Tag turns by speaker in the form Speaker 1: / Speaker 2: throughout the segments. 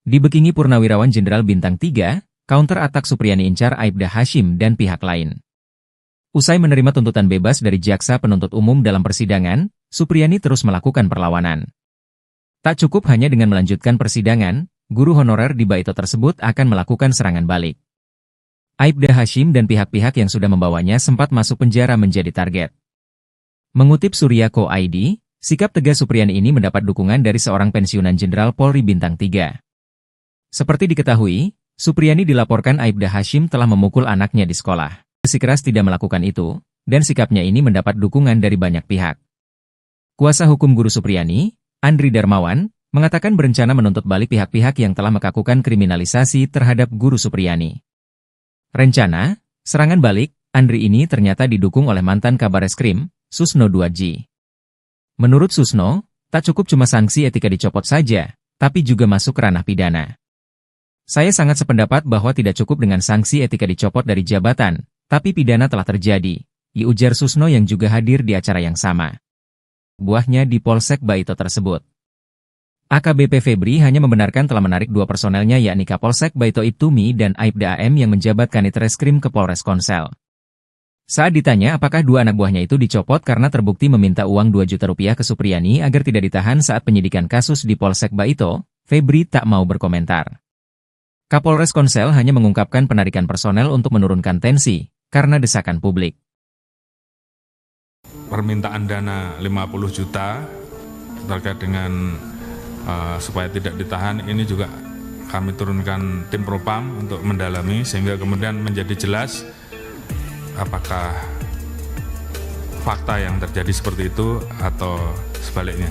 Speaker 1: Dibekingi Purnawirawan Jenderal Bintang 3, counter atak Supriyani incar Aibda Hashim dan pihak lain. Usai menerima tuntutan bebas dari jaksa penuntut umum dalam persidangan, Supriyani terus melakukan perlawanan. Tak cukup hanya dengan melanjutkan persidangan, guru honorer di Baito tersebut akan melakukan serangan balik. Aibda Hashim dan pihak-pihak yang sudah membawanya sempat masuk penjara menjadi target. Mengutip Surya.co.id, sikap tegas Supriyani ini mendapat dukungan dari seorang pensiunan Jenderal Polri Bintang 3. Seperti diketahui, Supriyani dilaporkan Aibda Hashim telah memukul anaknya di sekolah. Bersikeras tidak melakukan itu, dan sikapnya ini mendapat dukungan dari banyak pihak. Kuasa hukum guru Supriyani, Andri Darmawan, mengatakan berencana menuntut balik pihak-pihak yang telah melakukan kriminalisasi terhadap guru Supriyani. Rencana, serangan balik, Andri ini ternyata didukung oleh mantan Kabareskrim, Susno 2G. Menurut Susno, tak cukup cuma sanksi etika dicopot saja, tapi juga masuk ranah pidana. Saya sangat sependapat bahwa tidak cukup dengan sanksi etika dicopot dari jabatan, tapi pidana telah terjadi, ujar Susno yang juga hadir di acara yang sama. Buahnya di Polsek Baito tersebut. AKBP Febri hanya membenarkan telah menarik dua personelnya yakni Kapolsek Baito Ibtumi dan Aibda AM yang menjabat Kanit Reskrim ke Polres Konsel. Saat ditanya apakah dua anak buahnya itu dicopot karena terbukti meminta uang 2 juta rupiah ke Supriyani agar tidak ditahan saat penyidikan kasus di Polsek Baito, Febri tak mau berkomentar. Kapolres Konsel hanya mengungkapkan penarikan personel untuk menurunkan tensi, karena desakan publik.
Speaker 2: Permintaan dana 50 juta terkait dengan supaya tidak ditahan, ini juga kami turunkan tim Propam untuk mendalami sehingga kemudian menjadi jelas apakah fakta yang terjadi seperti itu atau sebaliknya.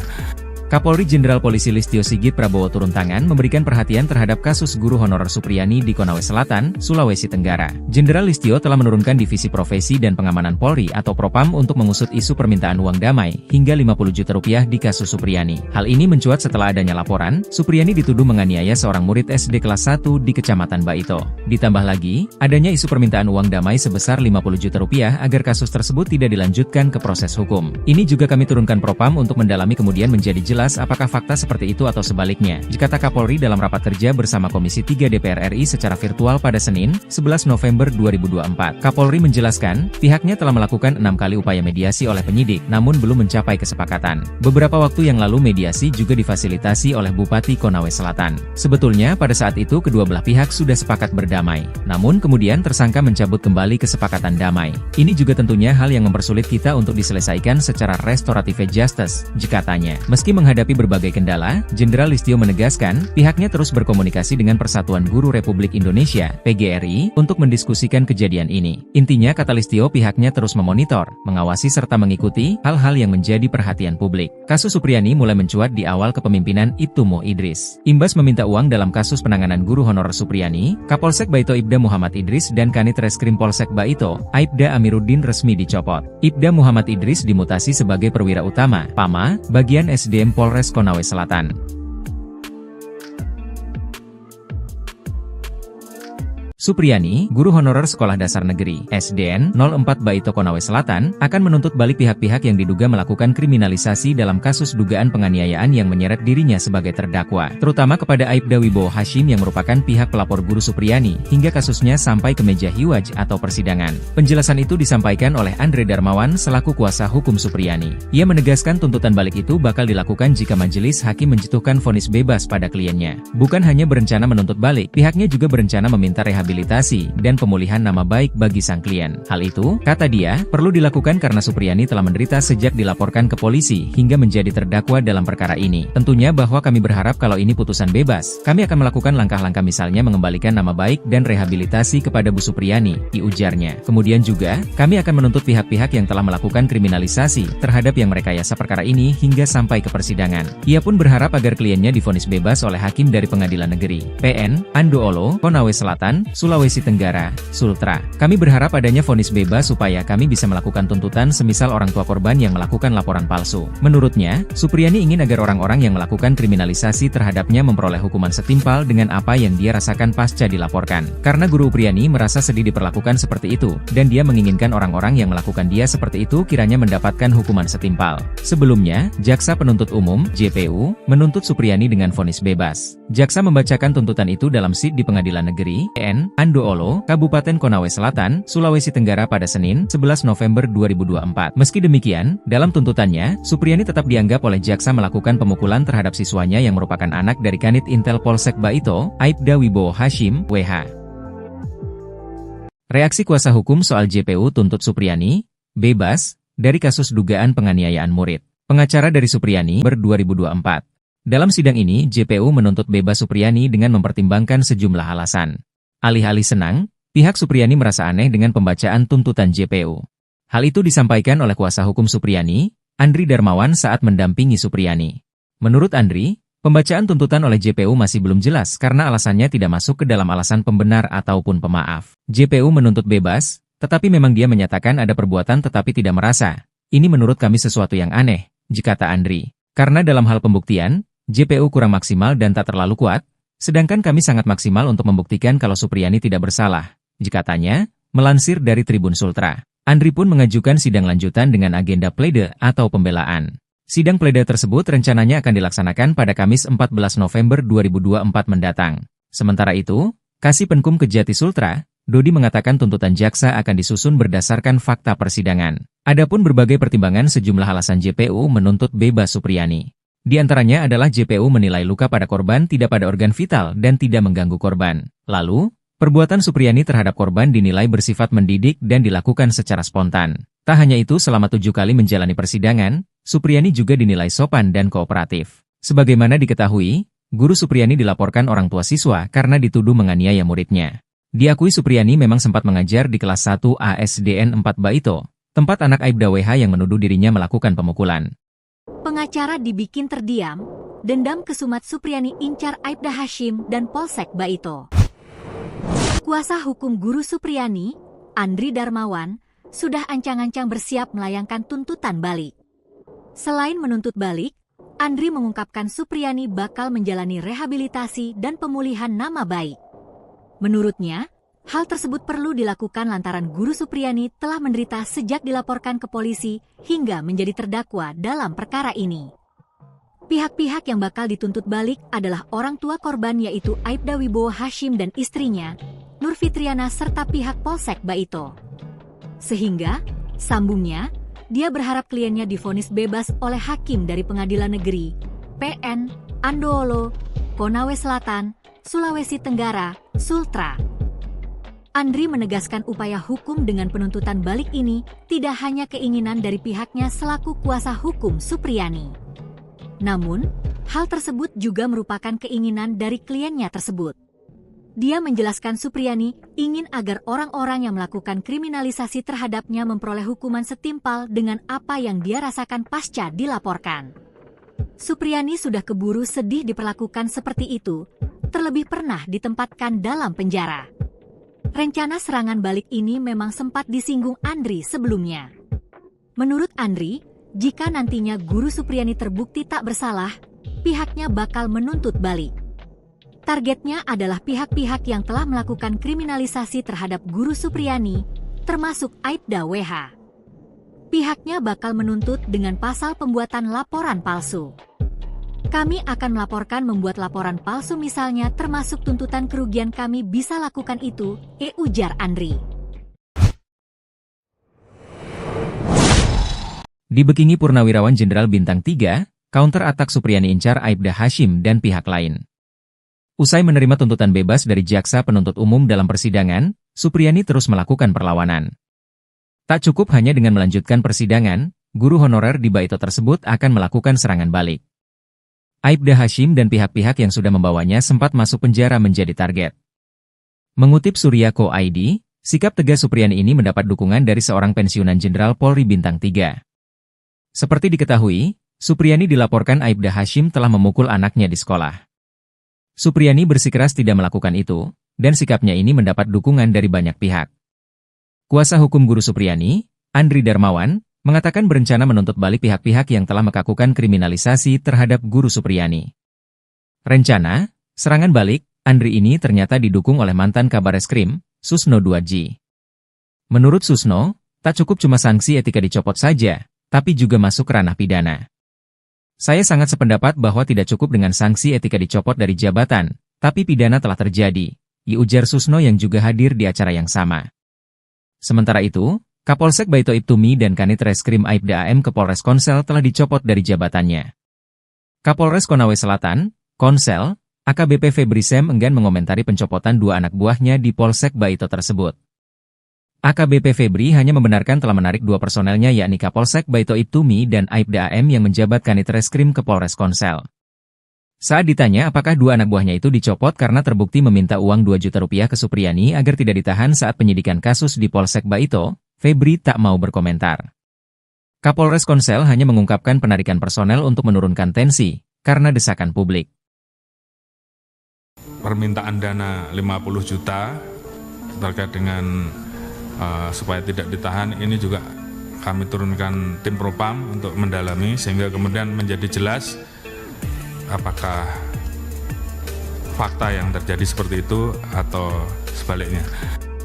Speaker 1: Kapolri Jenderal Polisi Listio Sigit Prabowo turun tangan memberikan perhatian terhadap kasus guru honorer Supriyani di Konawe Selatan, Sulawesi Tenggara. Jenderal Listio telah menurunkan Divisi Profesi dan Pengamanan Polri atau Propam untuk mengusut isu permintaan uang damai hingga 50 juta rupiah di kasus Supriyani. Hal ini mencuat setelah adanya laporan, Supriyani dituduh menganiaya seorang murid SD kelas 1 di Kecamatan Baito. Ditambah lagi, adanya isu permintaan uang damai sebesar 50 juta rupiah agar kasus tersebut tidak dilanjutkan ke proses hukum. Ini juga kami turunkan Propam untuk mendalami kemudian menjadi jelas apakah fakta seperti itu atau sebaliknya, kata Kapolri dalam rapat kerja bersama Komisi 3 DPR RI secara virtual pada Senin, 11 November 2024. Kapolri menjelaskan, pihaknya telah melakukan 6 kali upaya mediasi oleh penyidik, namun belum mencapai kesepakatan. Beberapa waktu yang lalu mediasi juga difasilitasi oleh Bupati Konawe Selatan. Sebetulnya pada saat itu kedua belah pihak sudah sepakat berdamai, namun kemudian tersangka mencabut kembali kesepakatan damai. Ini juga tentunya hal yang mempersulit kita untuk diselesaikan secara restoratif justice, katanya. Meski menghadapi berbagai kendala, Jenderal Listio menegaskan, pihaknya terus berkomunikasi dengan Persatuan Guru Republik Indonesia, PGRI, untuk mendiskusikan kejadian ini. Intinya kata Listio pihaknya terus memonitor, mengawasi serta mengikuti hal-hal yang menjadi perhatian publik. Kasus Supriyani mulai mencuat di awal kepemimpinan Ibtumo Idris. Imbas meminta uang dalam kasus penanganan guru honorer Supriyani, Kapolsek Baito Ibda Muhammad Idris dan Kanit Reskrim Polsek Baito, Aibda Amiruddin resmi dicopot. Ibda Muhammad Idris dimutasi sebagai perwira utama, PAMA, bagian SDM Polres Konawe Selatan. Supriyani, guru honorer Sekolah Dasar Negeri (SDN) 04 Baito Konawe Selatan, akan menuntut balik pihak-pihak yang diduga melakukan kriminalisasi dalam kasus dugaan penganiayaan yang menyeret dirinya sebagai terdakwa, terutama kepada Aibda Wibowo Hashim yang merupakan pihak pelapor guru Supriyani, hingga kasusnya sampai ke meja hiwaj atau persidangan. Penjelasan itu disampaikan oleh Andre Darmawan selaku kuasa hukum Supriyani. Ia menegaskan tuntutan balik itu bakal dilakukan jika majelis hakim menjatuhkan vonis bebas pada kliennya. Bukan hanya berencana menuntut balik, pihaknya juga berencana meminta rehabilitasi dan pemulihan nama baik bagi sang klien. Hal itu, kata dia, perlu dilakukan karena Supriyani telah menderita sejak dilaporkan ke polisi hingga menjadi terdakwa dalam perkara ini. Tentunya bahwa kami berharap kalau ini putusan bebas, kami akan melakukan langkah-langkah misalnya mengembalikan nama baik dan rehabilitasi kepada Bu Supriyani, ujarnya. Kemudian juga, kami akan menuntut pihak-pihak yang telah melakukan kriminalisasi terhadap yang merekayasa perkara ini hingga sampai ke persidangan. Ia pun berharap agar kliennya divonis bebas oleh hakim dari Pengadilan Negeri PN Ando Olo, Konawe Selatan, Sulawesi Tenggara, Sultra. Kami berharap adanya vonis bebas supaya kami bisa melakukan tuntutan semisal orang tua korban yang melakukan laporan palsu. Menurutnya, Supriyani ingin agar orang-orang yang melakukan kriminalisasi terhadapnya memperoleh hukuman setimpal dengan apa yang dia rasakan pasca dilaporkan. Karena Guru Supriyani merasa sedih diperlakukan seperti itu, dan dia menginginkan orang-orang yang melakukan dia seperti itu kiranya mendapatkan hukuman setimpal. Sebelumnya, Jaksa Penuntut Umum, JPU, menuntut Supriyani dengan vonis bebas. Jaksa membacakan tuntutan itu dalam SID di Pengadilan Negeri PN Andoolo, Kabupaten Konawe Selatan, Sulawesi Tenggara pada Senin, 11 November 2024. Meski demikian, dalam tuntutannya, Supriyani tetap dianggap oleh jaksa melakukan pemukulan terhadap siswanya yang merupakan anak dari Kanit Intel Polsek Baito, Aibda Wibowo Hashim, WH. Reaksi kuasa hukum soal JPU tuntut Supriyani, bebas, dari kasus dugaan penganiayaan murid. Pengacara dari Supriyani, ber 2024. Dalam sidang ini, JPU menuntut bebas Supriyani dengan mempertimbangkan sejumlah alasan. Alih-alih senang, pihak Supriyani merasa aneh dengan pembacaan tuntutan JPU. Hal itu disampaikan oleh kuasa hukum Supriyani, Andri Darmawan saat mendampingi Supriyani. Menurut Andri, pembacaan tuntutan oleh JPU masih belum jelas karena alasannya tidak masuk ke dalam alasan pembenar ataupun pemaaf. JPU menuntut bebas, tetapi memang dia menyatakan ada perbuatan tetapi tidak merasa. Ini menurut kami sesuatu yang aneh, kata Andri. Karena dalam hal pembuktian, JPU kurang maksimal dan tak terlalu kuat, sedangkan kami sangat maksimal untuk membuktikan kalau Supriyani tidak bersalah, katanya, melansir dari Tribun Sultra. Andri pun mengajukan sidang lanjutan dengan agenda plede atau pembelaan. Sidang plede tersebut rencananya akan dilaksanakan pada Kamis 14 November 2024 mendatang. Sementara itu, Kasih Penkum Kejati Sultra, Dodi mengatakan tuntutan jaksa akan disusun berdasarkan fakta persidangan. Adapun berbagai pertimbangan sejumlah alasan JPU menuntut bebas Supriyani. Di antaranya adalah JPU menilai luka pada korban tidak pada organ vital dan tidak mengganggu korban. Lalu, perbuatan Supriyani terhadap korban dinilai bersifat mendidik dan dilakukan secara spontan. Tak hanya itu, selama 7 kali menjalani persidangan, Supriyani juga dinilai sopan dan kooperatif. Sebagaimana diketahui, Guru Supriyani dilaporkan orang tua siswa karena dituduh menganiaya muridnya. Diakui Supriyani memang sempat mengajar di kelas 1 ASDN 4 Baito, tempat anak Aibda WH yang menuduh dirinya melakukan pemukulan.
Speaker 3: Pengacara dibikin terdiam, dendam kesumat Supriyani incar Aibda Hashim dan Polsek Baito. Kuasa hukum Guru Supriyani, Andri Darmawan, sudah ancang-ancang bersiap melayangkan tuntutan balik. Selain menuntut balik, Andri mengungkapkan Supriyani bakal menjalani rehabilitasi dan pemulihan nama baik. Menurutnya, hal tersebut perlu dilakukan lantaran Guru Supriyani telah menderita sejak dilaporkan ke polisi hingga menjadi terdakwa dalam perkara ini. Pihak-pihak yang bakal dituntut balik adalah orang tua korban yaitu Aibda Wibowo Hashim dan istrinya, Nur Fitriana serta pihak Polsek Baito. Sehingga, sambungnya, dia berharap kliennya divonis bebas oleh hakim dari Pengadilan Negeri PN Andoolo, Konawe Selatan, Sulawesi Tenggara, Sultra. Andri menegaskan upaya hukum dengan penuntutan balik ini tidak hanya keinginan dari pihaknya selaku kuasa hukum Supriyani. Namun, hal tersebut juga merupakan keinginan dari kliennya tersebut. Dia menjelaskan Supriyani ingin agar orang-orang yang melakukan kriminalisasi terhadapnya memperoleh hukuman setimpal dengan apa yang dia rasakan pasca dilaporkan. Supriyani sudah keburu sedih diperlakukan seperti itu, terlebih pernah ditempatkan dalam penjara. Rencana serangan balik ini memang sempat disinggung Andri sebelumnya. Menurut Andri, jika nantinya Guru Supriyani terbukti tak bersalah, pihaknya bakal menuntut balik. Targetnya adalah pihak-pihak yang telah melakukan kriminalisasi terhadap Guru Supriyani, termasuk Aibda WH. Pihaknya bakal menuntut dengan pasal pembuatan laporan palsu. Kami akan melaporkan membuat laporan palsu misalnya termasuk tuntutan kerugian kami bisa lakukan itu, ujar Andri.
Speaker 1: Dibekingi Purnawirawan Jenderal Bintang 3, counter atak Supriyani incar Aibda Hashim dan pihak lain. Usai menerima tuntutan bebas dari Jaksa Penuntut Umum dalam persidangan, Supriyani terus melakukan perlawanan. Tak cukup hanya dengan melanjutkan persidangan, guru honorer di Baito tersebut akan melakukan serangan balik. Aibda Hashim dan pihak-pihak yang sudah membawanya sempat masuk penjara menjadi target. Mengutip Surya.co.id, sikap tegas Supriyani ini mendapat dukungan dari seorang pensiunan Jenderal Polri Bintang 3. Seperti diketahui, Supriyani dilaporkan Aibda Hashim telah memukul anaknya di sekolah. Supriyani bersikeras tidak melakukan itu, dan sikapnya ini mendapat dukungan dari banyak pihak. Kuasa hukum Guru Supriyani, Andri Darmawan, mengatakan berencana menuntut balik pihak-pihak yang telah melakukan kriminalisasi terhadap Guru Supriyani. Rencana, serangan balik, Andri ini ternyata didukung oleh mantan Kabareskrim, Susno 2G. Menurut Susno, tak cukup cuma sanksi etika dicopot saja, tapi juga masuk ranah pidana. Saya sangat sependapat bahwa tidak cukup dengan sanksi etika dicopot dari jabatan, tapi pidana telah terjadi, ujar Susno yang juga hadir di acara yang sama. Sementara itu, Kapolsek Baito Ibtumi dan Kanit Reskrim Aibda AM ke Polres Konsel telah dicopot dari jabatannya. Kapolres Konawe Selatan, Konsel, AKBP Febri Sem enggan mengomentari pencopotan dua anak buahnya di Polsek Baito tersebut. AKBP Febri hanya membenarkan telah menarik dua personelnya yakni Kapolsek Baito Ibtumi dan Aibda AM yang menjabat Kanit Reskrim ke Polres Konsel. Saat ditanya apakah dua anak buahnya itu dicopot karena terbukti meminta uang 2 juta rupiah ke Supriyani agar tidak ditahan saat penyidikan kasus di Polsek Baito, Febri tak mau berkomentar. Kapolres Konsel hanya mengungkapkan penarikan personel untuk menurunkan tensi, karena desakan publik.
Speaker 2: Permintaan dana 50 juta terkait dengan supaya tidak ditahan, ini juga kami turunkan tim Propam untuk mendalami sehingga kemudian menjadi jelas apakah fakta yang terjadi seperti itu atau sebaliknya.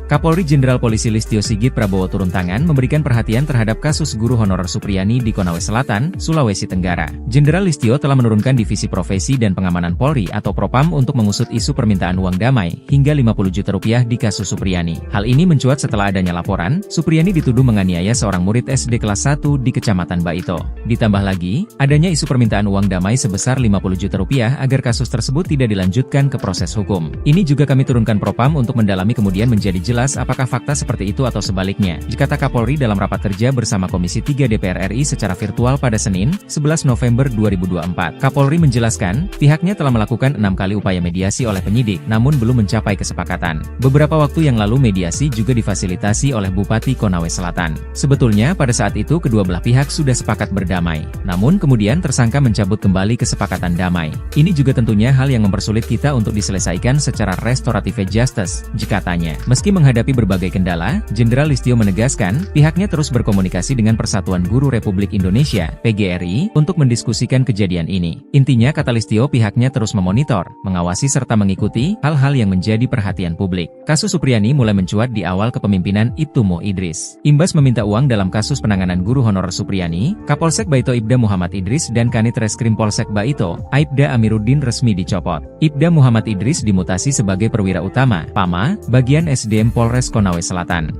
Speaker 1: Kapolri Jenderal Polisi Listio Sigit Prabowo turun tangan memberikan perhatian terhadap kasus guru honorer Supriyani di Konawe Selatan, Sulawesi Tenggara. Jenderal Listio telah menurunkan Divisi Profesi dan Pengamanan Polri atau Propam untuk mengusut isu permintaan uang damai hingga 50 juta rupiah di kasus Supriyani. Hal ini mencuat setelah adanya laporan, Supriyani dituduh menganiaya seorang murid SD kelas 1 di Kecamatan Baito. Ditambah lagi, adanya isu permintaan uang damai sebesar 50 juta rupiah agar kasus tersebut tidak dilanjutkan ke proses hukum. Ini juga kami turunkan Propam untuk mendalami kemudian menjadi jelas apakah fakta seperti itu atau sebaliknya, kata Kapolri dalam rapat kerja bersama Komisi 3 DPR RI secara virtual pada Senin, 11 November 2024. Kapolri menjelaskan, pihaknya telah melakukan 6 kali upaya mediasi oleh penyidik, namun belum mencapai kesepakatan. Beberapa waktu yang lalu mediasi juga difasilitasi oleh Bupati Konawe Selatan. Sebetulnya pada saat itu kedua belah pihak sudah sepakat berdamai, namun kemudian tersangka mencabut kembali kesepakatan damai. Ini juga tentunya hal yang mempersulit kita untuk diselesaikan secara restoratif justice, katanya. Meski menghadapi berbagai kendala, Jenderal Listio menegaskan, pihaknya terus berkomunikasi dengan Persatuan Guru Republik Indonesia, PGRI, untuk mendiskusikan kejadian ini. Intinya kata Listio pihaknya terus memonitor, mengawasi serta mengikuti hal-hal yang menjadi perhatian publik. Kasus Supriyani mulai mencuat di awal kepemimpinan Ibtumo Idris. Imbas meminta uang dalam kasus penanganan guru honorer Supriyani, Kapolsek Baito Ibda Muhammad Idris dan Kanit Reskrim Polsek Baito, Aibda Amiruddin resmi dicopot. Ibda Muhammad Idris dimutasi sebagai perwira utama, PAMA, bagian SDM Polres Konawe Selatan.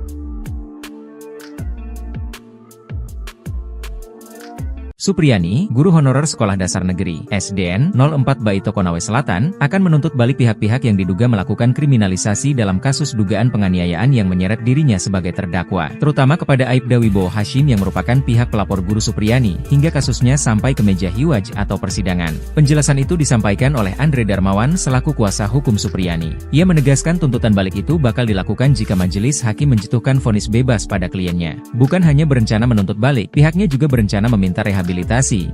Speaker 1: Supriyani, guru honorer Sekolah Dasar Negeri (SDN) 04 Baito Konawe Selatan, akan menuntut balik pihak-pihak yang diduga melakukan kriminalisasi dalam kasus dugaan penganiayaan yang menyeret dirinya sebagai terdakwa, terutama kepada Aibda Wibowo Hashim yang merupakan pihak pelapor guru Supriyani, hingga kasusnya sampai ke meja hiwaj atau persidangan. Penjelasan itu disampaikan oleh Andre Darmawan selaku kuasa hukum Supriyani. Ia menegaskan tuntutan balik itu bakal dilakukan jika majelis hakim menjatuhkan vonis bebas pada kliennya. Bukan hanya berencana menuntut balik, pihaknya juga berencana meminta rehabilitasi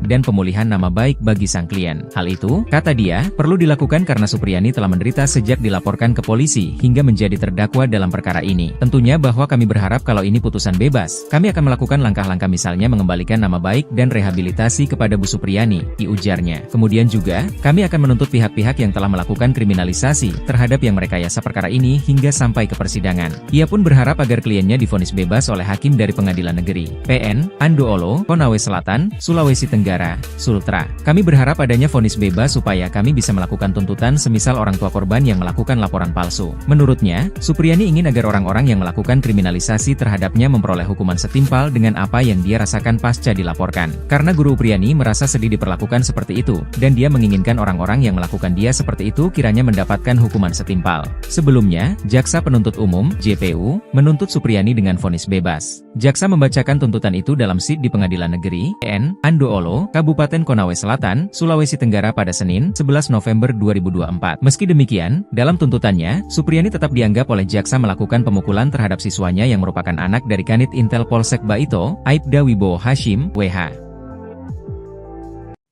Speaker 1: dan pemulihan nama baik bagi sang klien. Hal itu, kata dia, perlu dilakukan karena Supriyani telah menderita sejak dilaporkan ke polisi hingga menjadi terdakwa dalam perkara ini. Tentunya bahwa kami berharap kalau ini putusan bebas, kami akan melakukan langkah-langkah misalnya mengembalikan nama baik dan rehabilitasi kepada Bu Supriyani, ujarnya. Kemudian juga, kami akan menuntut pihak-pihak yang telah melakukan kriminalisasi terhadap yang merekayasa perkara ini hingga sampai ke persidangan. Ia pun berharap agar kliennya divonis bebas oleh hakim dari Pengadilan Negeri PN Andoolo, Konawe Selatan, Sulawesi Tenggara, Sultra. Kami berharap adanya vonis bebas supaya kami bisa melakukan tuntutan semisal orang tua korban yang melakukan laporan palsu. Menurutnya, Supriyani ingin agar orang-orang yang melakukan kriminalisasi terhadapnya memperoleh hukuman setimpal dengan apa yang dia rasakan pasca dilaporkan. Karena Guru Supriyani merasa sedih diperlakukan seperti itu, dan dia menginginkan orang-orang yang melakukan dia seperti itu kiranya mendapatkan hukuman setimpal. Sebelumnya, Jaksa Penuntut Umum, JPU, menuntut Supriyani dengan vonis bebas. Jaksa membacakan tuntutan itu dalam SID di Pengadilan Negeri PN Andoolo, Kabupaten Konawe Selatan, Sulawesi Tenggara pada Senin, 11 November 2024. Meski demikian, dalam tuntutannya, Supriyani tetap dianggap oleh jaksa melakukan pemukulan terhadap siswanya yang merupakan anak dari Kanit Intel Polsek Baito, Aibda Wibowo Hashim, WH.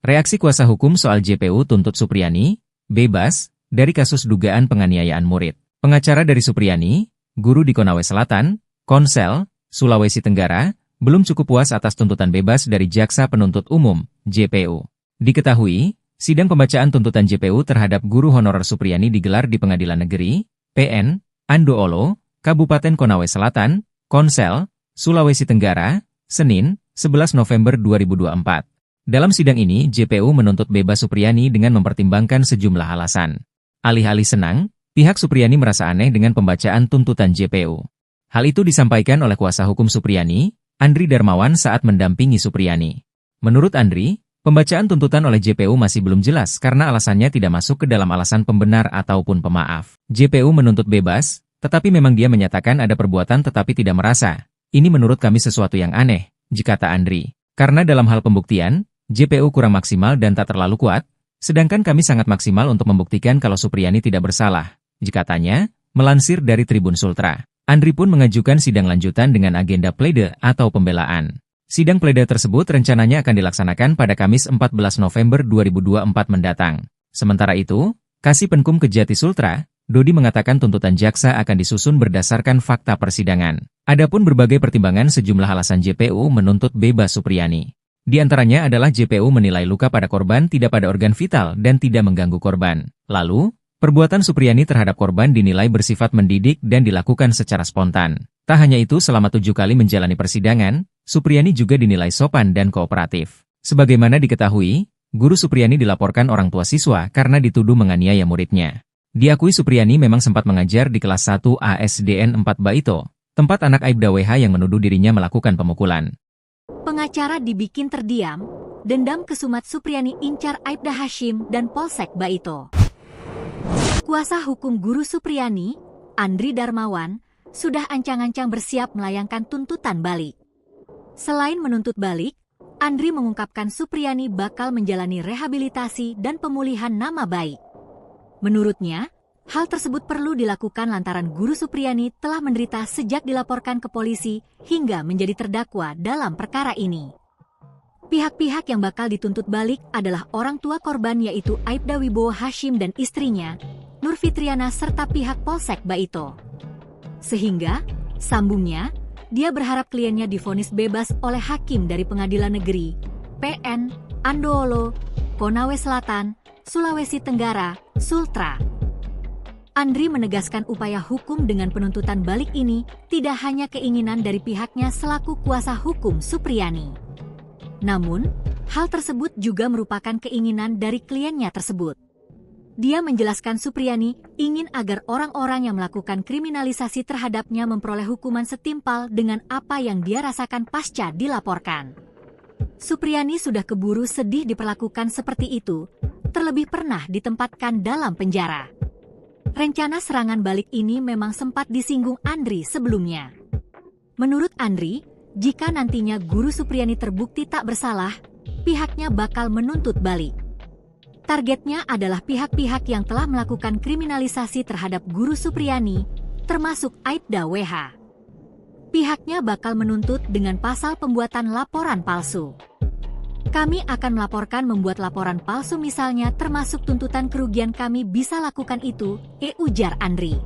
Speaker 1: Reaksi kuasa hukum soal JPU tuntut Supriyani bebas dari kasus dugaan penganiayaan murid. Pengacara dari Supriyani, guru di Konawe Selatan, Konsel, Sulawesi Tenggara, belum cukup puas atas tuntutan bebas dari Jaksa Penuntut Umum, JPU. Diketahui, sidang pembacaan tuntutan JPU terhadap guru honorer Supriyani digelar di Pengadilan Negeri, PN, Andoolo, Kabupaten Konawe Selatan, Konsel, Sulawesi Tenggara, Senin, 11 November 2024. Dalam sidang ini, JPU menuntut bebas Supriyani dengan mempertimbangkan sejumlah alasan. Alih-alih senang, pihak Supriyani merasa aneh dengan pembacaan tuntutan JPU. Hal itu disampaikan oleh kuasa hukum Supriyani, Andri Darmawan saat mendampingi Supriyani. Menurut Andri, pembacaan tuntutan oleh JPU masih belum jelas karena alasannya tidak masuk ke dalam alasan pembenar ataupun pemaaf. JPU menuntut bebas, tetapi memang dia menyatakan ada perbuatan tetapi tidak merasa. Ini menurut kami sesuatu yang aneh, kata Andri. Karena dalam hal pembuktian, JPU kurang maksimal dan tak terlalu kuat, sedangkan kami sangat maksimal untuk membuktikan kalau Supriyani tidak bersalah, katanya, melansir dari Tribun Sultra. Andri pun mengajukan sidang lanjutan dengan agenda plede atau pembelaan. Sidang plede tersebut rencananya akan dilaksanakan pada Kamis 14 November 2024 mendatang. Sementara itu, Kasih Penkum Kejati Sultra, Dodi mengatakan tuntutan jaksa akan disusun berdasarkan fakta persidangan. Adapun berbagai pertimbangan sejumlah alasan JPU menuntut bebas Supriyani. Di antaranya adalah JPU menilai luka pada korban tidak pada organ vital dan tidak mengganggu korban. Lalu, perbuatan Supriyani terhadap korban dinilai bersifat mendidik dan dilakukan secara spontan. Tak hanya itu, selama 7 kali menjalani persidangan, Supriyani juga dinilai sopan dan kooperatif. Sebagaimana diketahui, guru Supriyani dilaporkan orang tua siswa karena dituduh menganiaya muridnya. Diakui Supriyani memang sempat mengajar di kelas 1 ASDN 4 Baito, tempat anak Aibda WH yang menuduh dirinya melakukan pemukulan.
Speaker 3: Pengacara dibikin terdiam, dendam kesumat Supriyani incar Aibda Hashim dan Polsek Baito. Kuasa hukum guru Supriyani, Andri Darmawan, sudah ancang-ancang bersiap melayangkan tuntutan balik. Selain menuntut balik, Andri mengungkapkan Supriyani bakal menjalani rehabilitasi dan pemulihan nama baik. Menurutnya, hal tersebut perlu dilakukan lantaran guru Supriyani telah menderita sejak dilaporkan ke polisi hingga menjadi terdakwa dalam perkara ini. Pihak-pihak yang bakal dituntut balik adalah orang tua korban yaitu Aibda Wibowo Hashim dan istrinya, Nur Fitriana serta pihak Polsek Baito. Sehingga, sambungnya, dia berharap kliennya divonis bebas oleh hakim dari Pengadilan Negeri, PN, Andoolo, Konawe Selatan, Sulawesi Tenggara, Sultra. Andri menegaskan upaya hukum dengan penuntutan balik ini tidak hanya keinginan dari pihaknya selaku kuasa hukum Supriyani. Namun, hal tersebut juga merupakan keinginan dari kliennya tersebut. Dia menjelaskan Supriyani ingin agar orang-orang yang melakukan kriminalisasi terhadapnya memperoleh hukuman setimpal dengan apa yang dia rasakan pasca dilaporkan. Supriyani sudah keburu sedih diperlakukan seperti itu, terlebih pernah ditempatkan dalam penjara. Rencana serangan balik ini memang sempat disinggung Andri sebelumnya. Menurut Andri, jika nantinya guru Supriyani terbukti tak bersalah, pihaknya bakal menuntut balik. Targetnya adalah pihak-pihak yang telah melakukan kriminalisasi terhadap guru Supriyani, termasuk Aibda WH. Pihaknya bakal menuntut dengan pasal pembuatan laporan palsu. Kami akan melaporkan membuat laporan palsu misalnya termasuk tuntutan kerugian kami bisa lakukan itu, ujar Andri.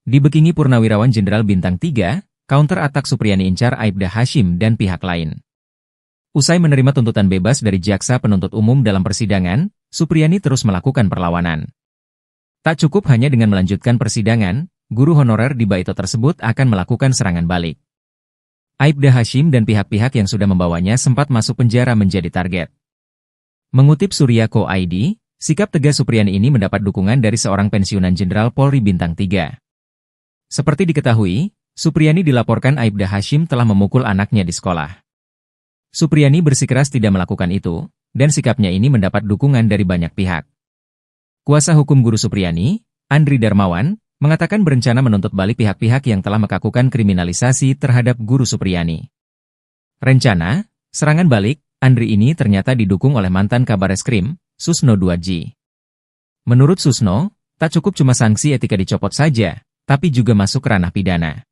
Speaker 1: Dibekingi Purnawirawan Jenderal Bintang 3, counter atak Supriyani incar Aibda Hashim dan pihak lain. Usai menerima tuntutan bebas dari Jaksa Penuntut Umum dalam persidangan, Supriyani terus melakukan perlawanan. Tak cukup hanya dengan melanjutkan persidangan, guru honorer di Baito tersebut akan melakukan serangan balik. Aibda Hashim dan pihak-pihak yang sudah membawanya sempat masuk penjara menjadi target. Mengutip Surya.co.id, sikap tegas Supriyani ini mendapat dukungan dari seorang pensiunan Jenderal Polri Bintang 3. Seperti diketahui, Supriyani dilaporkan Aibda Hashim telah memukul anaknya di sekolah. Supriyani bersikeras tidak melakukan itu, dan sikapnya ini mendapat dukungan dari banyak pihak. Kuasa hukum guru Supriyani, Andri Darmawan, mengatakan berencana menuntut balik pihak-pihak yang telah melakukan kriminalisasi terhadap guru Supriyani. Rencana, serangan balik, Andri ini ternyata didukung oleh mantan Kabareskrim, Susno 2G. Menurut Susno, tak cukup cuma sanksi etika dicopot saja, tapi juga masuk ranah pidana.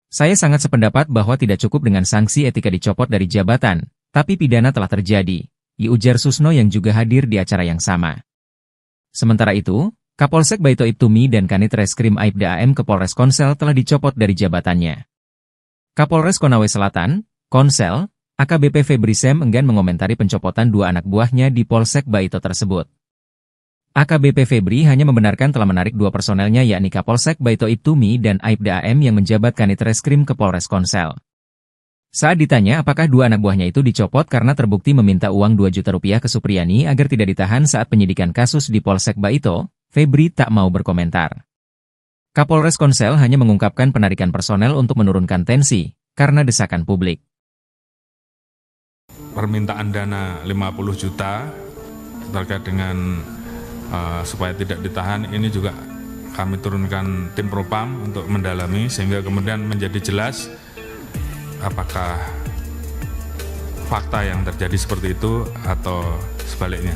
Speaker 1: Saya sangat sependapat bahwa tidak cukup dengan sanksi etika dicopot dari jabatan, tapi pidana telah terjadi, ujar Susno yang juga hadir di acara yang sama. Sementara itu, Kapolsek Baito Ibtumi dan Kanit Reskrim Aibda AM ke Polres Konsel telah dicopot dari jabatannya. Kapolres Konawe Selatan, Konsel, AKBP Febri Sem enggan mengomentari pencopotan dua anak buahnya di Polsek Baito tersebut. AKBP Febri hanya membenarkan telah menarik dua personelnya yakni Kapolsek Baito Ibtumi dan Aibda AM yang menjabat Kanit Reskrim ke Polres Konsel. Saat ditanya apakah dua anak buahnya itu dicopot karena terbukti meminta uang 2 juta rupiah ke Supriyani agar tidak ditahan saat penyidikan kasus di Polsek Baito, Febri tak mau berkomentar. Kapolres Konsel hanya mengungkapkan penarikan personel untuk menurunkan tensi, karena desakan publik.
Speaker 2: Permintaan dana 50 juta terkait dengan supaya tidak ditahan, ini juga kami turunkan tim propam untuk mendalami sehingga kemudian menjadi jelas apakah fakta yang terjadi seperti itu atau sebaliknya.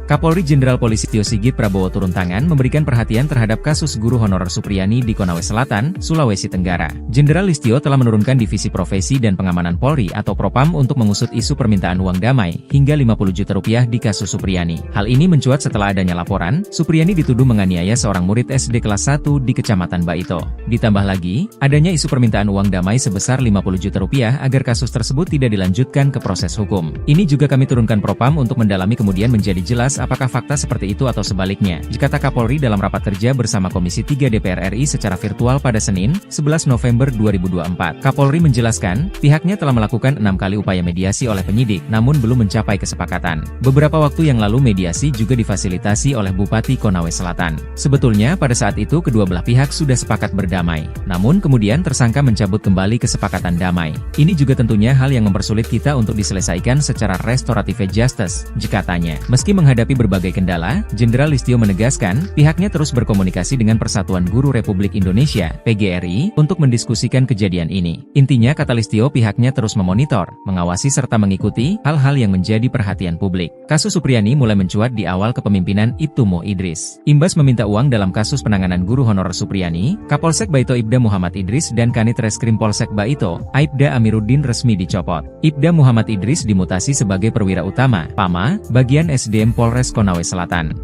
Speaker 1: Kapolri Jenderal Polisi Tio Sigit Prabowo turun tangan memberikan perhatian terhadap kasus guru honorer Supriyani di Konawe Selatan, Sulawesi Tenggara. Jenderal Listio telah menurunkan Divisi Profesi dan Pengamanan Polri atau Propam untuk mengusut isu permintaan uang damai hingga 50 juta rupiah di kasus Supriyani. Hal ini mencuat setelah adanya laporan, Supriyani dituduh menganiaya seorang murid SD kelas 1 di Kecamatan Baito. Ditambah lagi, adanya isu permintaan uang damai sebesar 50 juta rupiah agar kasus tersebut tidak dilanjutkan ke proses hukum. Ini juga kami turunkan Propam untuk mendalami kemudian menjadi jelas apakah fakta seperti itu atau sebaliknya, kata Kapolri dalam rapat kerja bersama Komisi 3 DPR RI secara virtual pada Senin, 11 November 2024. Kapolri menjelaskan, pihaknya telah melakukan 6 kali upaya mediasi oleh penyidik, namun belum mencapai kesepakatan. Beberapa waktu yang lalu mediasi juga difasilitasi oleh Bupati Konawe Selatan. Sebetulnya pada saat itu kedua belah pihak sudah sepakat berdamai, namun kemudian tersangka mencabut kembali kesepakatan damai. Ini juga tentunya hal yang mempersulit kita untuk diselesaikan secara restoratif justice, katanya. Meski menghadapi berbagai kendala, Jenderal Listio menegaskan, pihaknya terus berkomunikasi dengan Persatuan Guru Republik Indonesia, PGRI, untuk mendiskusikan kejadian ini. Intinya kata Listio pihaknya terus memonitor, mengawasi serta mengikuti hal-hal yang menjadi perhatian publik. Kasus Supriyani mulai mencuat di awal kepemimpinan Ibtumo Idris. Imbas meminta uang dalam kasus penanganan guru honorer Supriyani, Kapolsek Baito Ibda Muhammad Idris dan Kanit Reskrim Polsek Baito, Aibda Amiruddin resmi dicopot. Ibda Muhammad Idris dimutasi sebagai perwira utama, PAMA, bagian SDM Polres Konawe Selatan.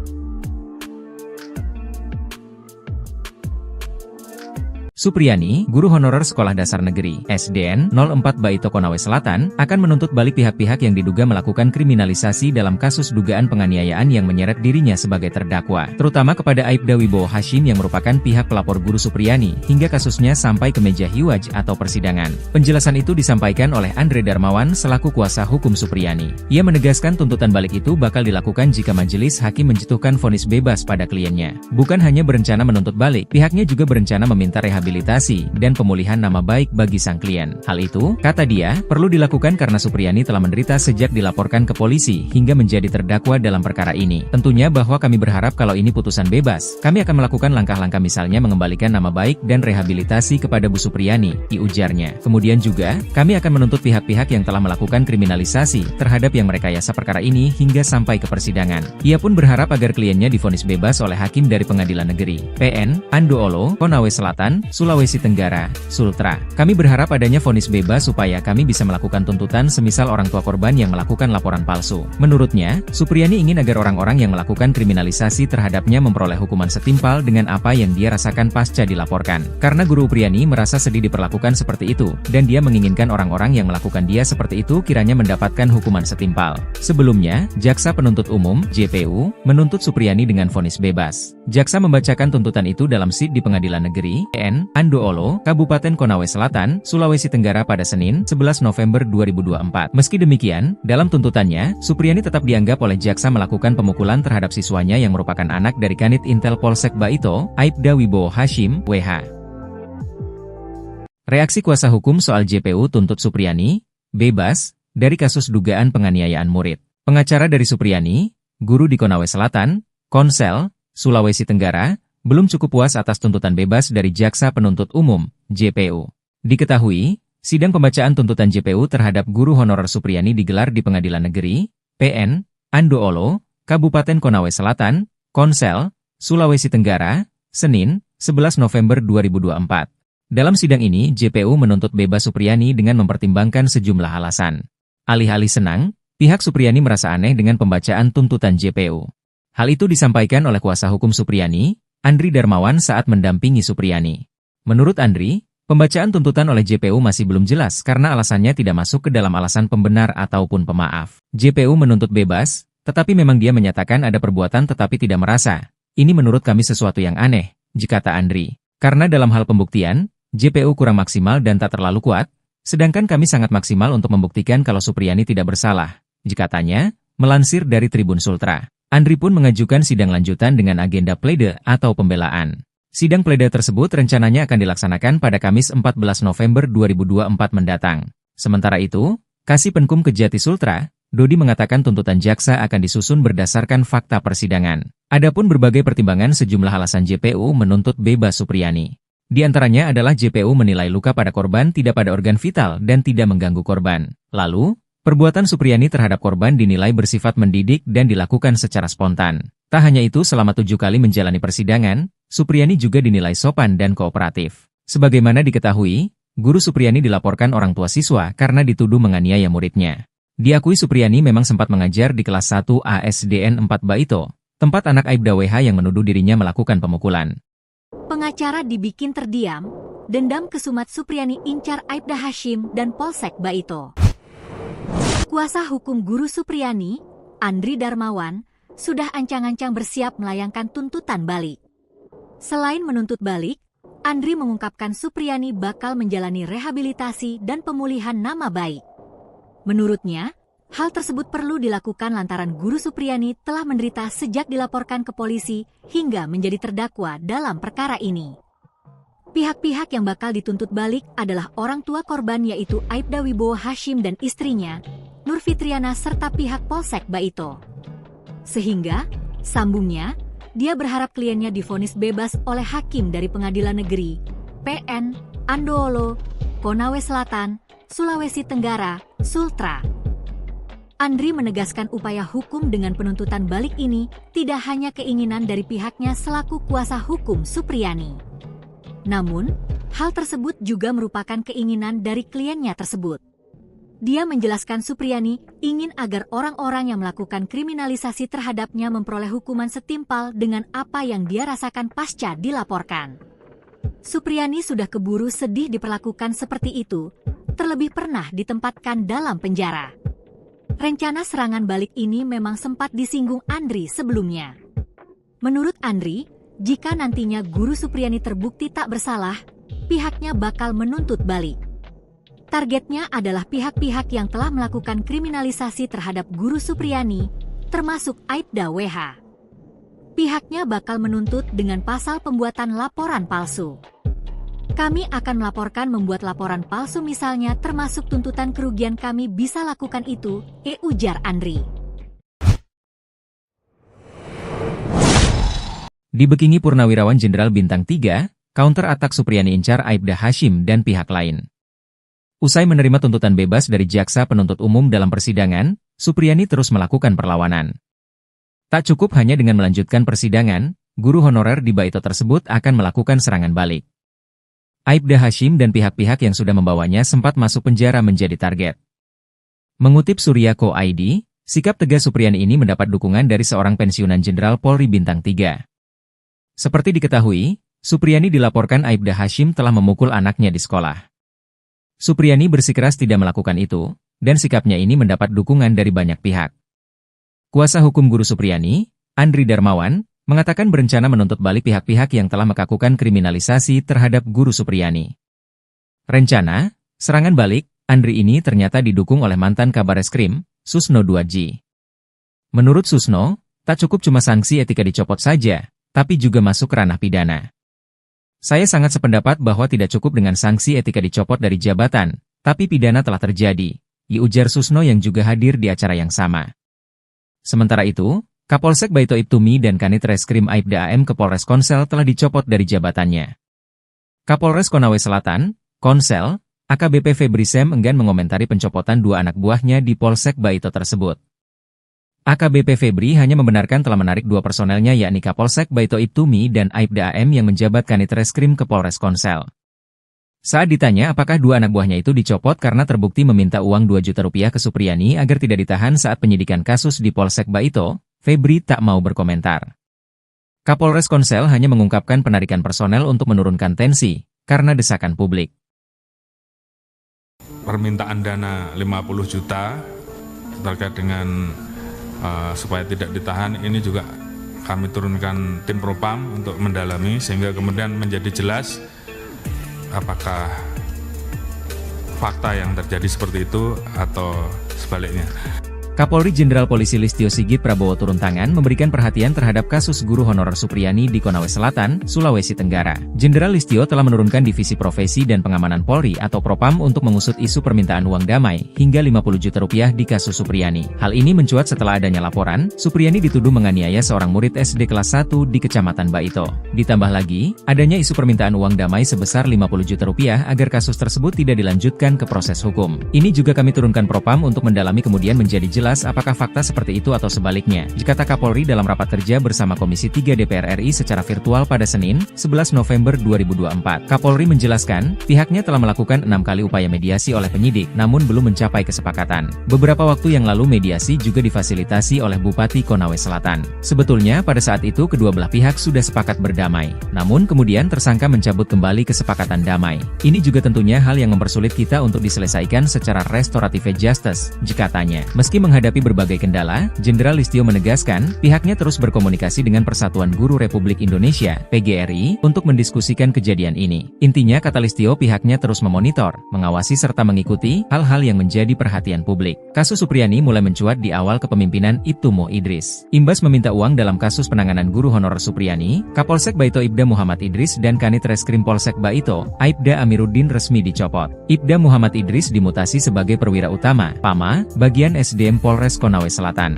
Speaker 1: Supriyani, guru honorer Sekolah Dasar Negeri (SDN) 04 Baito Konawe Selatan, akan menuntut balik pihak-pihak yang diduga melakukan kriminalisasi dalam kasus dugaan penganiayaan yang menyeret dirinya sebagai terdakwa, terutama kepada Aibda Wibowo Hashim yang merupakan pihak pelapor guru Supriyani, hingga kasusnya sampai ke meja hiwaj atau persidangan. Penjelasan itu disampaikan oleh Andre Darmawan selaku kuasa hukum Supriyani. Ia menegaskan tuntutan balik itu bakal dilakukan jika majelis hakim menjatuhkan vonis bebas pada kliennya. Bukan hanya berencana menuntut balik, pihaknya juga berencana meminta rehabilitasi dan pemulihan nama baik bagi sang klien. Hal itu, kata dia, perlu dilakukan karena Supriyani telah menderita sejak dilaporkan ke polisi hingga menjadi terdakwa dalam perkara ini. Tentunya bahwa kami berharap kalau ini putusan bebas, kami akan melakukan langkah-langkah misalnya mengembalikan nama baik dan rehabilitasi kepada Bu Supriyani, ujarnya. Kemudian juga, kami akan menuntut pihak-pihak yang telah melakukan kriminalisasi terhadap yang merekayasa perkara ini hingga sampai ke persidangan. Ia pun berharap agar kliennya divonis bebas oleh hakim dari Pengadilan Negeri PN Andoolo, Konawe Selatan, Sulawesi Tenggara, Sultra. Kami berharap adanya vonis bebas supaya kami bisa melakukan tuntutan semisal orang tua korban yang melakukan laporan palsu. Menurutnya, Supriyani ingin agar orang-orang yang melakukan kriminalisasi terhadapnya memperoleh hukuman setimpal dengan apa yang dia rasakan pasca dilaporkan. Karena Guru Supriyani merasa sedih diperlakukan seperti itu, dan dia menginginkan orang-orang yang melakukan dia seperti itu kiranya mendapatkan hukuman setimpal. Sebelumnya, Jaksa Penuntut Umum, JPU, menuntut Supriyani dengan vonis bebas. Jaksa membacakan tuntutan itu dalam SID di Pengadilan Negeri PN Andoolo, Kabupaten Konawe Selatan, Sulawesi Tenggara pada Senin, 11 November 2024. Meski demikian, dalam tuntutannya, Supriyani tetap dianggap oleh jaksa melakukan pemukulan terhadap siswanya yang merupakan anak dari Kanit Intel Polsek Baito, Aibda Wibowo Hashim, WH. Reaksi kuasa hukum soal JPU tuntut Supriyani, bebas, dari kasus dugaan penganiayaan murid. Pengacara dari Supriyani, guru di Konawe Selatan, Konsel, Sulawesi Tenggara, belum cukup puas atas tuntutan bebas dari Jaksa Penuntut Umum, JPU. Diketahui, sidang pembacaan tuntutan JPU terhadap guru honorer Supriyani digelar di Pengadilan Negeri, PN, Andoolo, Kabupaten Konawe Selatan, Konsel, Sulawesi Tenggara, Senin, 11 November 2024. Dalam sidang ini, JPU menuntut bebas Supriyani dengan mempertimbangkan sejumlah alasan. Alih-alih senang, pihak Supriyani merasa aneh dengan pembacaan tuntutan JPU. Hal itu disampaikan oleh kuasa hukum Supriyani, Andri Darmawan saat mendampingi Supriyani. Menurut Andri, pembacaan tuntutan oleh JPU masih belum jelas karena alasannya tidak masuk ke dalam alasan pembenar ataupun pemaaf. JPU menuntut bebas, tetapi memang dia menyatakan ada perbuatan tetapi tidak merasa. Ini menurut kami sesuatu yang aneh, kata Andri. Karena dalam hal pembuktian, JPU kurang maksimal dan tak terlalu kuat, sedangkan kami sangat maksimal untuk membuktikan kalau Supriyani tidak bersalah, katanya, melansir dari Tribun Sultra. Andri pun mengajukan sidang lanjutan dengan agenda plede atau pembelaan. Sidang plede tersebut rencananya akan dilaksanakan pada Kamis 14 November 2024 mendatang. Sementara itu, Kasih Penkum Kejati Sultra, Dodi mengatakan tuntutan jaksa akan disusun berdasarkan fakta persidangan. Adapun berbagai pertimbangan sejumlah alasan JPU menuntut bebas Supriyani. Di antaranya adalah JPU menilai luka pada korban tidak pada organ vital dan tidak mengganggu korban. Lalu, perbuatan Supriyani terhadap korban dinilai bersifat mendidik dan dilakukan secara spontan. Tak hanya itu, selama 7 kali menjalani persidangan, Supriyani juga dinilai sopan dan kooperatif. Sebagaimana diketahui, guru Supriyani dilaporkan orang tua siswa karena dituduh menganiaya muridnya. Diakui Supriyani memang sempat mengajar di kelas 1 ASDN 4 Baito, tempat anak Aibda WH yang menuduh dirinya melakukan pemukulan.
Speaker 3: Pengacara dibikin terdiam, dendam kesumat Supriyani incar Aibda Hashim dan Polsek Baito. Kuasa hukum guru Supriyani, Andri Darmawan, sudah ancang-ancang bersiap melayangkan tuntutan balik. Selain menuntut balik, Andri mengungkapkan Supriyani bakal menjalani rehabilitasi dan pemulihan nama baik. Menurutnya, hal tersebut perlu dilakukan lantaran guru Supriyani telah menderita sejak dilaporkan ke polisi hingga menjadi terdakwa dalam perkara ini. Pihak-pihak yang bakal dituntut balik adalah orang tua korban yaitu Aibda Wibowo Hashim dan istrinya, Nur Fitriana serta pihak Polsek Baito. Sehingga, sambungnya, dia berharap kliennya divonis bebas oleh hakim dari Pengadilan Negeri, PN, Andoolo, Konawe Selatan, Sulawesi Tenggara, Sultra. Andri menegaskan upaya hukum dengan penuntutan balik ini tidak hanya keinginan dari pihaknya selaku kuasa hukum Supriyani. Namun, hal tersebut juga merupakan keinginan dari kliennya tersebut. Dia menjelaskan Supriyani ingin agar orang-orang yang melakukan kriminalisasi terhadapnya memperoleh hukuman setimpal dengan apa yang dia rasakan pasca dilaporkan. Supriyani sudah keburu sedih diperlakukan seperti itu, terlebih pernah ditempatkan dalam penjara. Rencana serangan balik ini memang sempat disinggung Andri sebelumnya. Menurut Andri, jika nantinya guru Supriyani terbukti tak bersalah, pihaknya bakal menuntut balik. Targetnya adalah pihak-pihak yang telah melakukan kriminalisasi terhadap guru Supriyani, termasuk Aibda WH. Pihaknya bakal menuntut dengan pasal pembuatan laporan palsu. Kami akan melaporkan membuat laporan palsu misalnya termasuk tuntutan kerugian kami bisa lakukan itu, ujar Andri.
Speaker 1: Dibekingi Purnawirawan Jenderal Bintang 3, counter atak Supriyani incar Aibda Hashim dan pihak lain. Usai menerima tuntutan bebas dari jaksa penuntut umum dalam persidangan, Supriyani terus melakukan perlawanan. Tak cukup hanya dengan melanjutkan persidangan, guru honorer di Baito tersebut akan melakukan serangan balik. Aibda Hashim dan pihak-pihak yang sudah membawanya sempat masuk penjara menjadi target. Mengutip Surya.co ID, sikap tegas Supriyani ini mendapat dukungan dari seorang pensiunan Jenderal Polri Bintang 3. Seperti diketahui, Supriyani dilaporkan Aibda Hashim telah memukul anaknya di sekolah. Supriyani bersikeras tidak melakukan itu, dan sikapnya ini mendapat dukungan dari banyak pihak. Kuasa hukum guru Supriyani, Andri Darmawan, mengatakan berencana menuntut balik pihak-pihak yang telah melakukan kriminalisasi terhadap guru Supriyani. Rencana, serangan balik, Andri ini ternyata didukung oleh mantan Kabareskrim, Susno 2G. Menurut Susno, tak cukup cuma sanksi etika dicopot saja, tapi juga masuk ranah pidana. Saya sangat sependapat bahwa tidak cukup dengan sanksi etika dicopot dari jabatan, tapi pidana telah terjadi, ujar Susno yang juga hadir di acara yang sama. Sementara itu, Kapolsek Baito Ibtumi dan Kanit Reskrim Aibda AM ke Polres Konsel telah dicopot dari jabatannya. Kapolres Konawe Selatan, Konsel, AKBP Febri Sem enggan mengomentari pencopotan 2 anak buahnya di Polsek Baito tersebut. AKBP Febri hanya membenarkan telah menarik 2 personelnya yakni Kapolsek Baito Ibtumi dan Aibda AM yang menjabat Kanit Reskrim ke Polres Konsel. Saat ditanya apakah 2 anak buahnya itu dicopot karena terbukti meminta uang 2 juta rupiah ke Supriyani agar tidak ditahan saat penyidikan kasus di Polsek Baito, Febri tak mau berkomentar. Kapolres Konsel hanya mengungkapkan penarikan personel untuk menurunkan tensi, karena desakan publik.
Speaker 2: Permintaan dana 50 juta terkait dengan supaya tidak ditahan, ini juga kami turunkan tim propam untuk mendalami sehingga kemudian menjadi jelas apakah fakta yang terjadi seperti itu atau sebaliknya.
Speaker 1: Kapolri Jenderal Polisi Listio Sigit Prabowo turun tangan memberikan perhatian terhadap kasus guru honorer Supriyani di Konawe Selatan, Sulawesi Tenggara. Jenderal Listio telah menurunkan Divisi Profesi dan Pengamanan Polri atau Propam untuk mengusut isu permintaan uang damai hingga 50 juta rupiah di kasus Supriyani. Hal ini mencuat setelah adanya laporan, Supriyani dituduh menganiaya seorang murid SD kelas 1 di Kecamatan Baito. Ditambah lagi, adanya isu permintaan uang damai sebesar 50 juta rupiah agar kasus tersebut tidak dilanjutkan ke proses hukum. Ini juga kami turunkan Propam untuk mendalami kemudian menjadi jelas apakah fakta seperti itu atau sebaliknya, kata Kapolri dalam rapat kerja bersama Komisi 3 DPR RI secara virtual pada Senin, 11 November 2024. Kapolri menjelaskan, pihaknya telah melakukan 6 kali upaya mediasi oleh penyidik, namun belum mencapai kesepakatan. Beberapa waktu yang lalu mediasi juga difasilitasi oleh Bupati Konawe Selatan. Sebetulnya pada saat itu kedua belah pihak sudah sepakat berdamai, namun kemudian tersangka mencabut kembali kesepakatan damai. Ini juga tentunya hal yang mempersulit kita untuk diselesaikan secara restoratif justice, katanya. Meski menghadapi berbagai kendala, Jenderal Listio menegaskan, pihaknya terus berkomunikasi dengan Persatuan Guru Republik Indonesia, PGRI, untuk mendiskusikan kejadian ini. Intinya kata Listio pihaknya terus memonitor, mengawasi serta mengikuti hal-hal yang menjadi perhatian publik. Kasus Supriyani mulai mencuat di awal kepemimpinan Ibtu Mo Idris. Imbas meminta uang dalam kasus penanganan guru honorer Supriyani, Kapolsek Baito Ibda Muhammad Idris dan Kanit Reskrim Polsek Baito, Aibda Amiruddin resmi dicopot. Ibda Muhammad Idris dimutasi sebagai perwira utama, PAMA, bagian SDM Polres Konawe Selatan.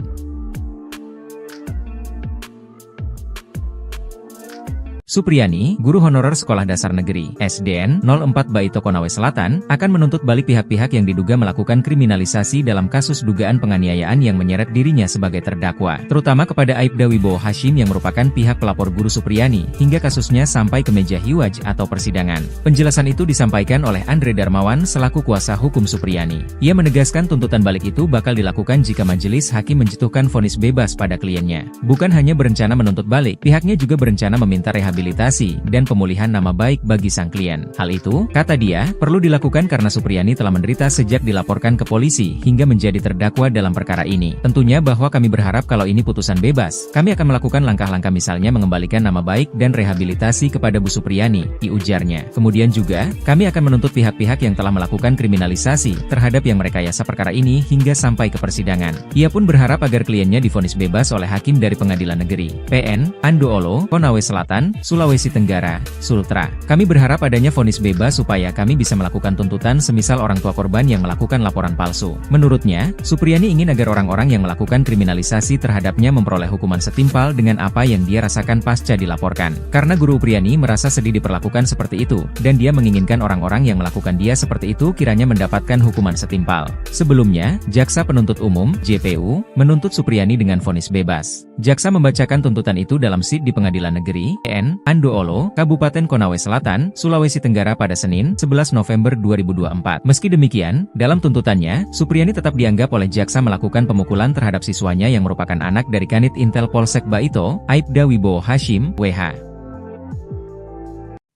Speaker 1: Supriyani, guru honorer Sekolah Dasar Negeri (SDN) 04 Baito Konawe Selatan, akan menuntut balik pihak-pihak yang diduga melakukan kriminalisasi dalam kasus dugaan penganiayaan yang menyeret dirinya sebagai terdakwa, terutama kepada Aibda Wibowo Hashim yang merupakan pihak pelapor guru Supriyani, hingga kasusnya sampai ke meja hiwaj atau persidangan. Penjelasan itu disampaikan oleh Andre Darmawan selaku kuasa hukum Supriyani. Ia menegaskan tuntutan balik itu bakal dilakukan jika majelis hakim menjatuhkan vonis bebas pada kliennya. Bukan hanya berencana menuntut balik, pihaknya juga berencana meminta rehabilitasi dan pemulihan nama baik bagi sang klien. Hal itu, kata dia, perlu dilakukan karena Supriyani telah menderita sejak dilaporkan ke polisi hingga menjadi terdakwa dalam perkara ini. Tentunya bahwa kami berharap kalau ini putusan bebas, kami akan melakukan langkah-langkah misalnya mengembalikan nama baik dan rehabilitasi kepada Bu Supriyani, ujarnya. Kemudian juga, kami akan menuntut pihak-pihak yang telah melakukan kriminalisasi terhadap yang merekayasa perkara ini hingga sampai ke persidangan. Ia pun berharap agar kliennya divonis bebas oleh hakim dari Pengadilan Negeri PN Andoolo, Konawe Selatan, Sulawesi Tenggara, Sultra. Kami berharap adanya vonis bebas supaya kami bisa melakukan tuntutan semisal orang tua korban yang melakukan laporan palsu. Menurutnya, Supriyani ingin agar orang-orang yang melakukan kriminalisasi terhadapnya memperoleh hukuman setimpal dengan apa yang dia rasakan pasca dilaporkan. Karena guru Supriyani merasa sedih diperlakukan seperti itu, dan dia menginginkan orang-orang yang melakukan dia seperti itu kiranya mendapatkan hukuman setimpal. Sebelumnya, Jaksa Penuntut Umum, JPU, menuntut Supriyani dengan vonis bebas. Jaksa membacakan tuntutan itu dalam SID di Pengadilan Negeri PN Andoolo, Kabupaten Konawe Selatan, Sulawesi Tenggara pada Senin, 11 November 2024. Meski demikian, dalam tuntutannya, Supriyani tetap dianggap oleh jaksa melakukan pemukulan terhadap siswanya yang merupakan anak dari Kanit Intel Polsek Baito, Aibda Wibowo Hashim, WH.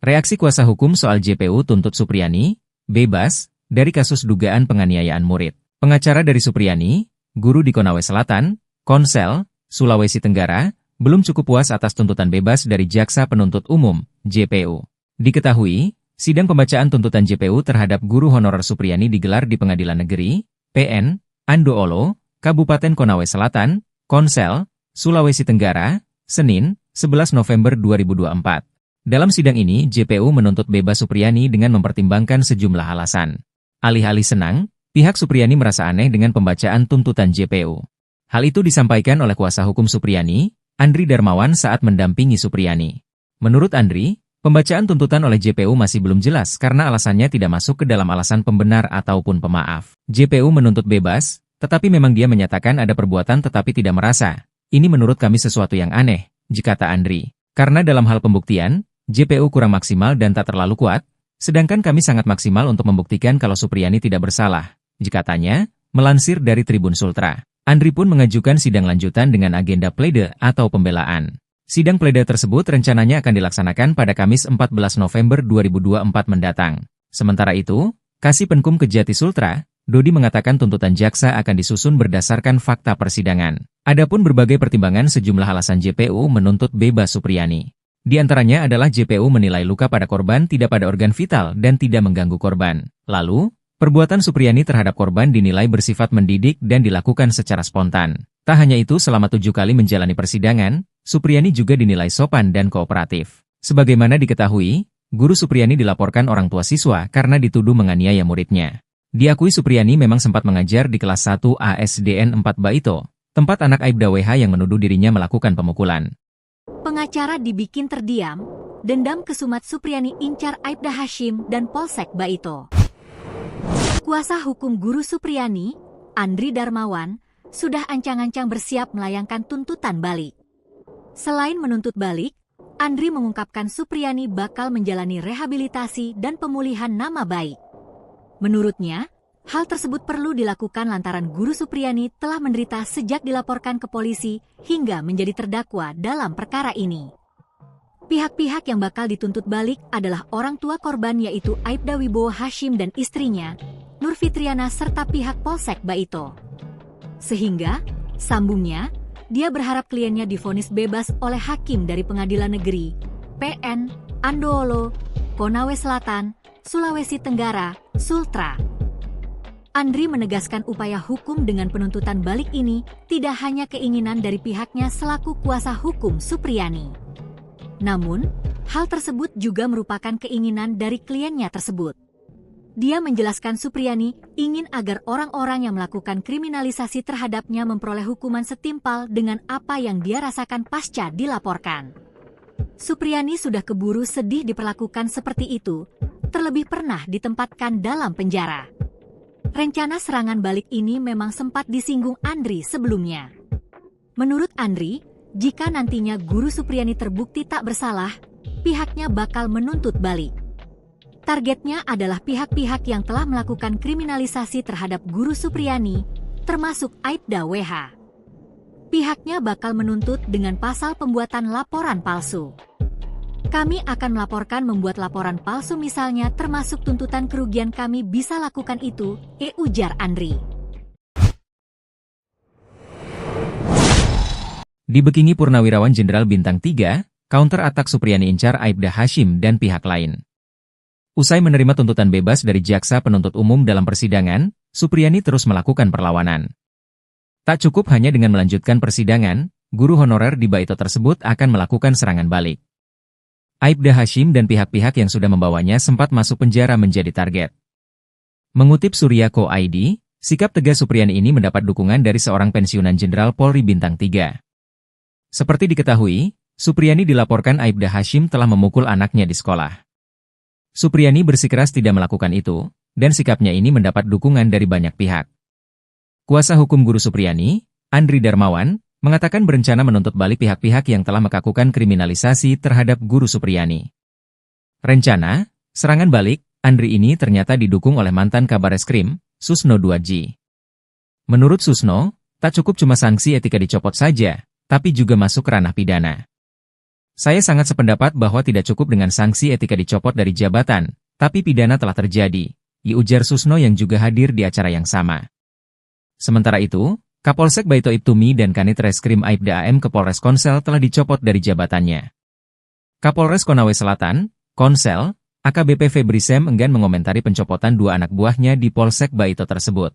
Speaker 1: Reaksi kuasa hukum soal JPU tuntut Supriyani bebas dari kasus dugaan penganiayaan murid. Pengacara dari Supriyani, guru di Konawe Selatan, Konsel, Sulawesi Tenggara, belum cukup puas atas tuntutan bebas dari Jaksa Penuntut Umum, JPU. Diketahui, sidang pembacaan tuntutan JPU terhadap guru honorer Supriyani digelar di Pengadilan Negeri PN Andoolo, Kabupaten Konawe Selatan, Konsel, Sulawesi Tenggara, Senin, 11 November 2024. Dalam sidang ini, JPU menuntut bebas Supriyani dengan mempertimbangkan sejumlah alasan. Alih-alih senang, pihak Supriyani merasa aneh dengan pembacaan tuntutan JPU. Hal itu disampaikan oleh kuasa hukum Supriyani, Andri Darmawan saat mendampingi Supriyani. Menurut Andri, pembacaan tuntutan oleh JPU masih belum jelas karena alasannya tidak masuk ke dalam alasan pembenar ataupun pemaaf. JPU menuntut bebas, tetapi memang dia menyatakan ada perbuatan tetapi tidak merasa. Ini menurut kami sesuatu yang aneh, kata Andri. Karena dalam hal pembuktian, JPU kurang maksimal dan tak terlalu kuat, sedangkan kami sangat maksimal untuk membuktikan kalau Supriyani tidak bersalah, katanya, melansir dari Tribun Sultra. Andri pun mengajukan sidang lanjutan dengan agenda plede atau pembelaan. Sidang plede tersebut rencananya akan dilaksanakan pada Kamis 14 November 2024 mendatang. Sementara itu, Kasih Penkum Kejati Sultra, Dodi mengatakan tuntutan jaksa akan disusun berdasarkan fakta persidangan. Adapun berbagai pertimbangan sejumlah alasan JPU menuntut bebas Supriyani. Di antaranya adalah JPU menilai luka pada korban tidak pada organ vital dan tidak mengganggu korban. Lalu, perbuatan Supriyani terhadap korban dinilai bersifat mendidik dan dilakukan secara spontan. Tak hanya itu, selama 7 kali menjalani persidangan, Supriyani juga dinilai sopan dan kooperatif. Sebagaimana diketahui, guru Supriyani dilaporkan orang tua siswa karena dituduh menganiaya muridnya. Diakui Supriyani memang sempat mengajar di kelas 1 ASDN 4 Baito, tempat anak Aibda WH yang menuduh dirinya melakukan pemukulan.
Speaker 3: Pengacara dibikin terdiam, dendam kesumat Supriyani incar Aibda Hashim dan Polsek Baito. Kuasa hukum guru Supriyani, Andri Darmawan, sudah ancang-ancang bersiap melayangkan tuntutan balik. Selain menuntut balik, Andri mengungkapkan Supriyani bakal menjalani rehabilitasi dan pemulihan nama baik. Menurutnya, hal tersebut perlu dilakukan lantaran guru Supriyani telah menderita sejak dilaporkan ke polisi hingga menjadi terdakwa dalam perkara ini. Pihak-pihak yang bakal dituntut balik adalah orang tua korban yaitu Aibda Wibowo Hashim dan istrinya, Nur Fitriana serta pihak Polsek Baito. Sehingga, sambungnya, dia berharap kliennya divonis bebas oleh hakim dari Pengadilan Negeri PN Andoolo, Konawe Selatan, Sulawesi Tenggara, Sultra. Andri menegaskan upaya hukum dengan penuntutan balik ini tidak hanya keinginan dari pihaknya selaku kuasa hukum Supriyani. Namun, hal tersebut juga merupakan keinginan dari kliennya tersebut. Dia menjelaskan Supriyani ingin agar orang-orang yang melakukan kriminalisasi terhadapnya memperoleh hukuman setimpal dengan apa yang dia rasakan pasca dilaporkan. Supriyani sudah keburu sedih diperlakukan seperti itu, terlebih pernah ditempatkan dalam penjara. Rencana serangan balik ini memang sempat disinggung Andri sebelumnya. Menurut Andri, jika nantinya guru Supriyani terbukti tak bersalah, pihaknya bakal menuntut balik. Targetnya adalah pihak-pihak yang telah melakukan kriminalisasi terhadap guru Supriyani, termasuk Aibda WH. Pihaknya bakal menuntut dengan pasal pembuatan laporan palsu. Kami akan melaporkan membuat laporan palsu misalnya termasuk tuntutan kerugian kami bisa lakukan itu, ujar Andri.
Speaker 1: Dibekingi Purnawirawan Jenderal Bintang 3, counter atak Supriyani incar Aibda Hashim dan pihak lain. Usai menerima tuntutan bebas dari jaksa penuntut umum dalam persidangan, Supriyani terus melakukan perlawanan. Tak cukup hanya dengan melanjutkan persidangan, guru honorer di Baito tersebut akan melakukan serangan balik. Aibda Hashim dan pihak-pihak yang sudah membawanya sempat masuk penjara menjadi target. Mengutip Surya.co ID, sikap tegas Supriyani ini mendapat dukungan dari seorang pensiunan Jenderal Polri Bintang 3. Seperti diketahui, Supriyani dilaporkan Aibda Hashim telah memukul anaknya di sekolah. Supriyani bersikeras tidak melakukan itu, dan sikapnya ini mendapat dukungan dari banyak pihak. Kuasa hukum guru Supriyani, Andri Darmawan, mengatakan berencana menuntut balik pihak-pihak yang telah melakukan kriminalisasi terhadap guru Supriyani. Rencana, serangan balik, Andri ini ternyata didukung oleh mantan Kabareskrim, Susno 2G. Menurut Susno, tak cukup cuma sanksi etika dicopot saja, tapi juga masuk ranah pidana. Saya sangat sependapat bahwa tidak cukup dengan sanksi etika dicopot dari jabatan, tapi pidana telah terjadi, ujar Susno yang juga hadir di acara yang sama. Sementara itu, Kapolsek Baito Ibtumi dan Kanit Reskrim Aibda AM ke Polres Konsel telah dicopot dari jabatannya. Kapolres Konawe Selatan, Konsel, AKBP Febrisem enggan mengomentari pencopotan dua anak buahnya di Polsek Baito tersebut.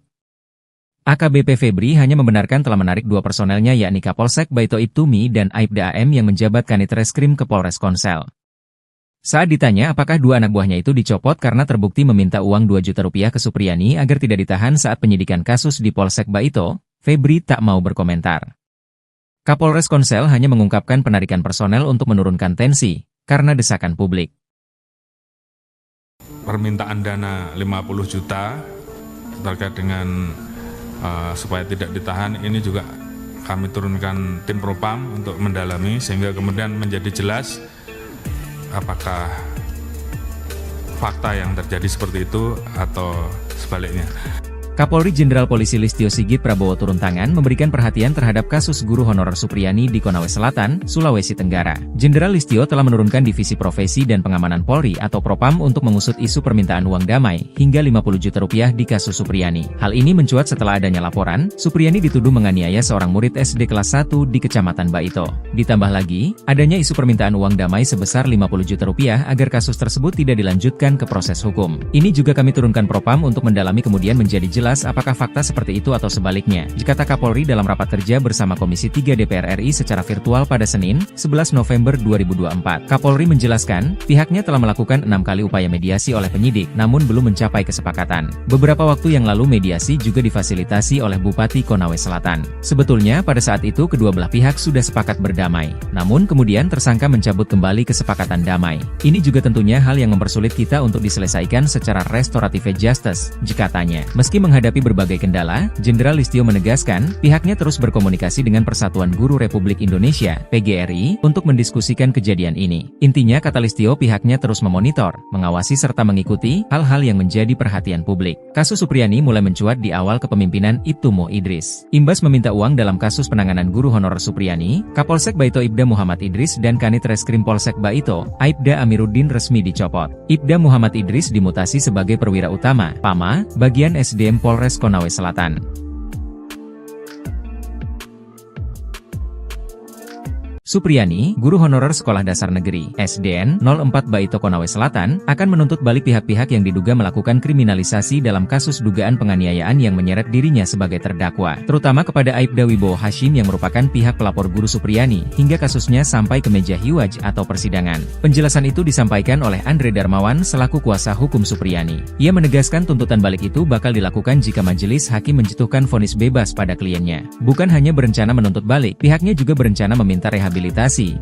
Speaker 1: AKBP Febri hanya membenarkan telah menarik dua personelnya yakni Kapolsek Baito Ibtumi dan Aibda AM yang menjabat Kanit Reskrim ke Polres Konsel. Saat ditanya apakah dua anak buahnya itu dicopot karena terbukti meminta uang 2 juta rupiah ke Supriyani agar tidak ditahan saat penyidikan kasus di Polsek Baito, Febri tak mau berkomentar. Kapolres Konsel hanya mengungkapkan penarikan personel untuk menurunkan tensi, karena desakan publik.
Speaker 2: Permintaan dana 50 juta terkait dengan supaya tidak ditahan, ini juga kami turunkan tim propam untuk mendalami sehingga kemudian menjadi jelas apakah fakta yang terjadi seperti itu atau sebaliknya.
Speaker 1: Kapolri Jenderal Polisi Listio Sigit Prabowo turun tangan memberikan perhatian terhadap kasus guru honorer Supriyani di Konawe Selatan, Sulawesi Tenggara. Jenderal Listio telah menurunkan Divisi Profesi dan Pengamanan Polri atau Propam untuk mengusut isu permintaan uang damai hingga 50 juta rupiah di kasus Supriyani. Hal ini mencuat setelah adanya laporan, Supriyani dituduh menganiaya seorang murid SD kelas 1 di Kecamatan Baito. Ditambah lagi, adanya isu permintaan uang damai sebesar 50 juta rupiah agar kasus tersebut tidak dilanjutkan ke proses hukum. Ini juga kami turunkan Propam untuk mendalami kemudian menjadi jelas apakah fakta seperti itu atau sebaliknya, kata Kapolri dalam rapat kerja bersama Komisi 3 DPR RI secara virtual pada Senin, 11 November 2024. Kapolri menjelaskan, pihaknya telah melakukan 6 kali upaya mediasi oleh penyidik, namun belum mencapai kesepakatan. Beberapa waktu yang lalu mediasi juga difasilitasi oleh Bupati Konawe Selatan. Sebetulnya pada saat itu kedua belah pihak sudah sepakat berdamai, namun kemudian tersangka mencabut kembali kesepakatan damai. Ini juga tentunya hal yang mempersulit kita untuk diselesaikan secara restoratif justice, katanya. Meski menghadapi berbagai kendala, Jenderal Listio menegaskan, pihaknya terus berkomunikasi dengan Persatuan Guru Republik Indonesia, PGRI, untuk mendiskusikan kejadian ini. Intinya kata Listio pihaknya terus memonitor, mengawasi serta mengikuti hal-hal yang menjadi perhatian publik. Kasus Supriyani mulai mencuat di awal kepemimpinan Ibtu Mo Idris. Imbas meminta uang dalam kasus penanganan guru honorer Supriyani, Kapolsek Baito Ibda Muhammad Idris dan Kanit Reskrim Polsek Baito, Aibda Amiruddin resmi dicopot. Ibda Muhammad Idris dimutasi sebagai perwira utama, PAMA, bagian SDM Polres Konawe Selatan. Supriyani, guru honorer Sekolah Dasar Negeri (SDN) 04 Baito Konawe Selatan, akan menuntut balik pihak-pihak yang diduga melakukan kriminalisasi dalam kasus dugaan penganiayaan yang menyeret dirinya sebagai terdakwa, terutama kepada Aibda Wibowo Hashim yang merupakan pihak pelapor guru Supriyani, hingga kasusnya sampai ke meja hiwaj atau persidangan. Penjelasan itu disampaikan oleh Andre Darmawan selaku kuasa hukum Supriyani. Ia menegaskan tuntutan balik itu bakal dilakukan jika majelis hakim menjatuhkan vonis bebas pada kliennya. Bukan hanya berencana menuntut balik, pihaknya juga berencana meminta rehabilitasi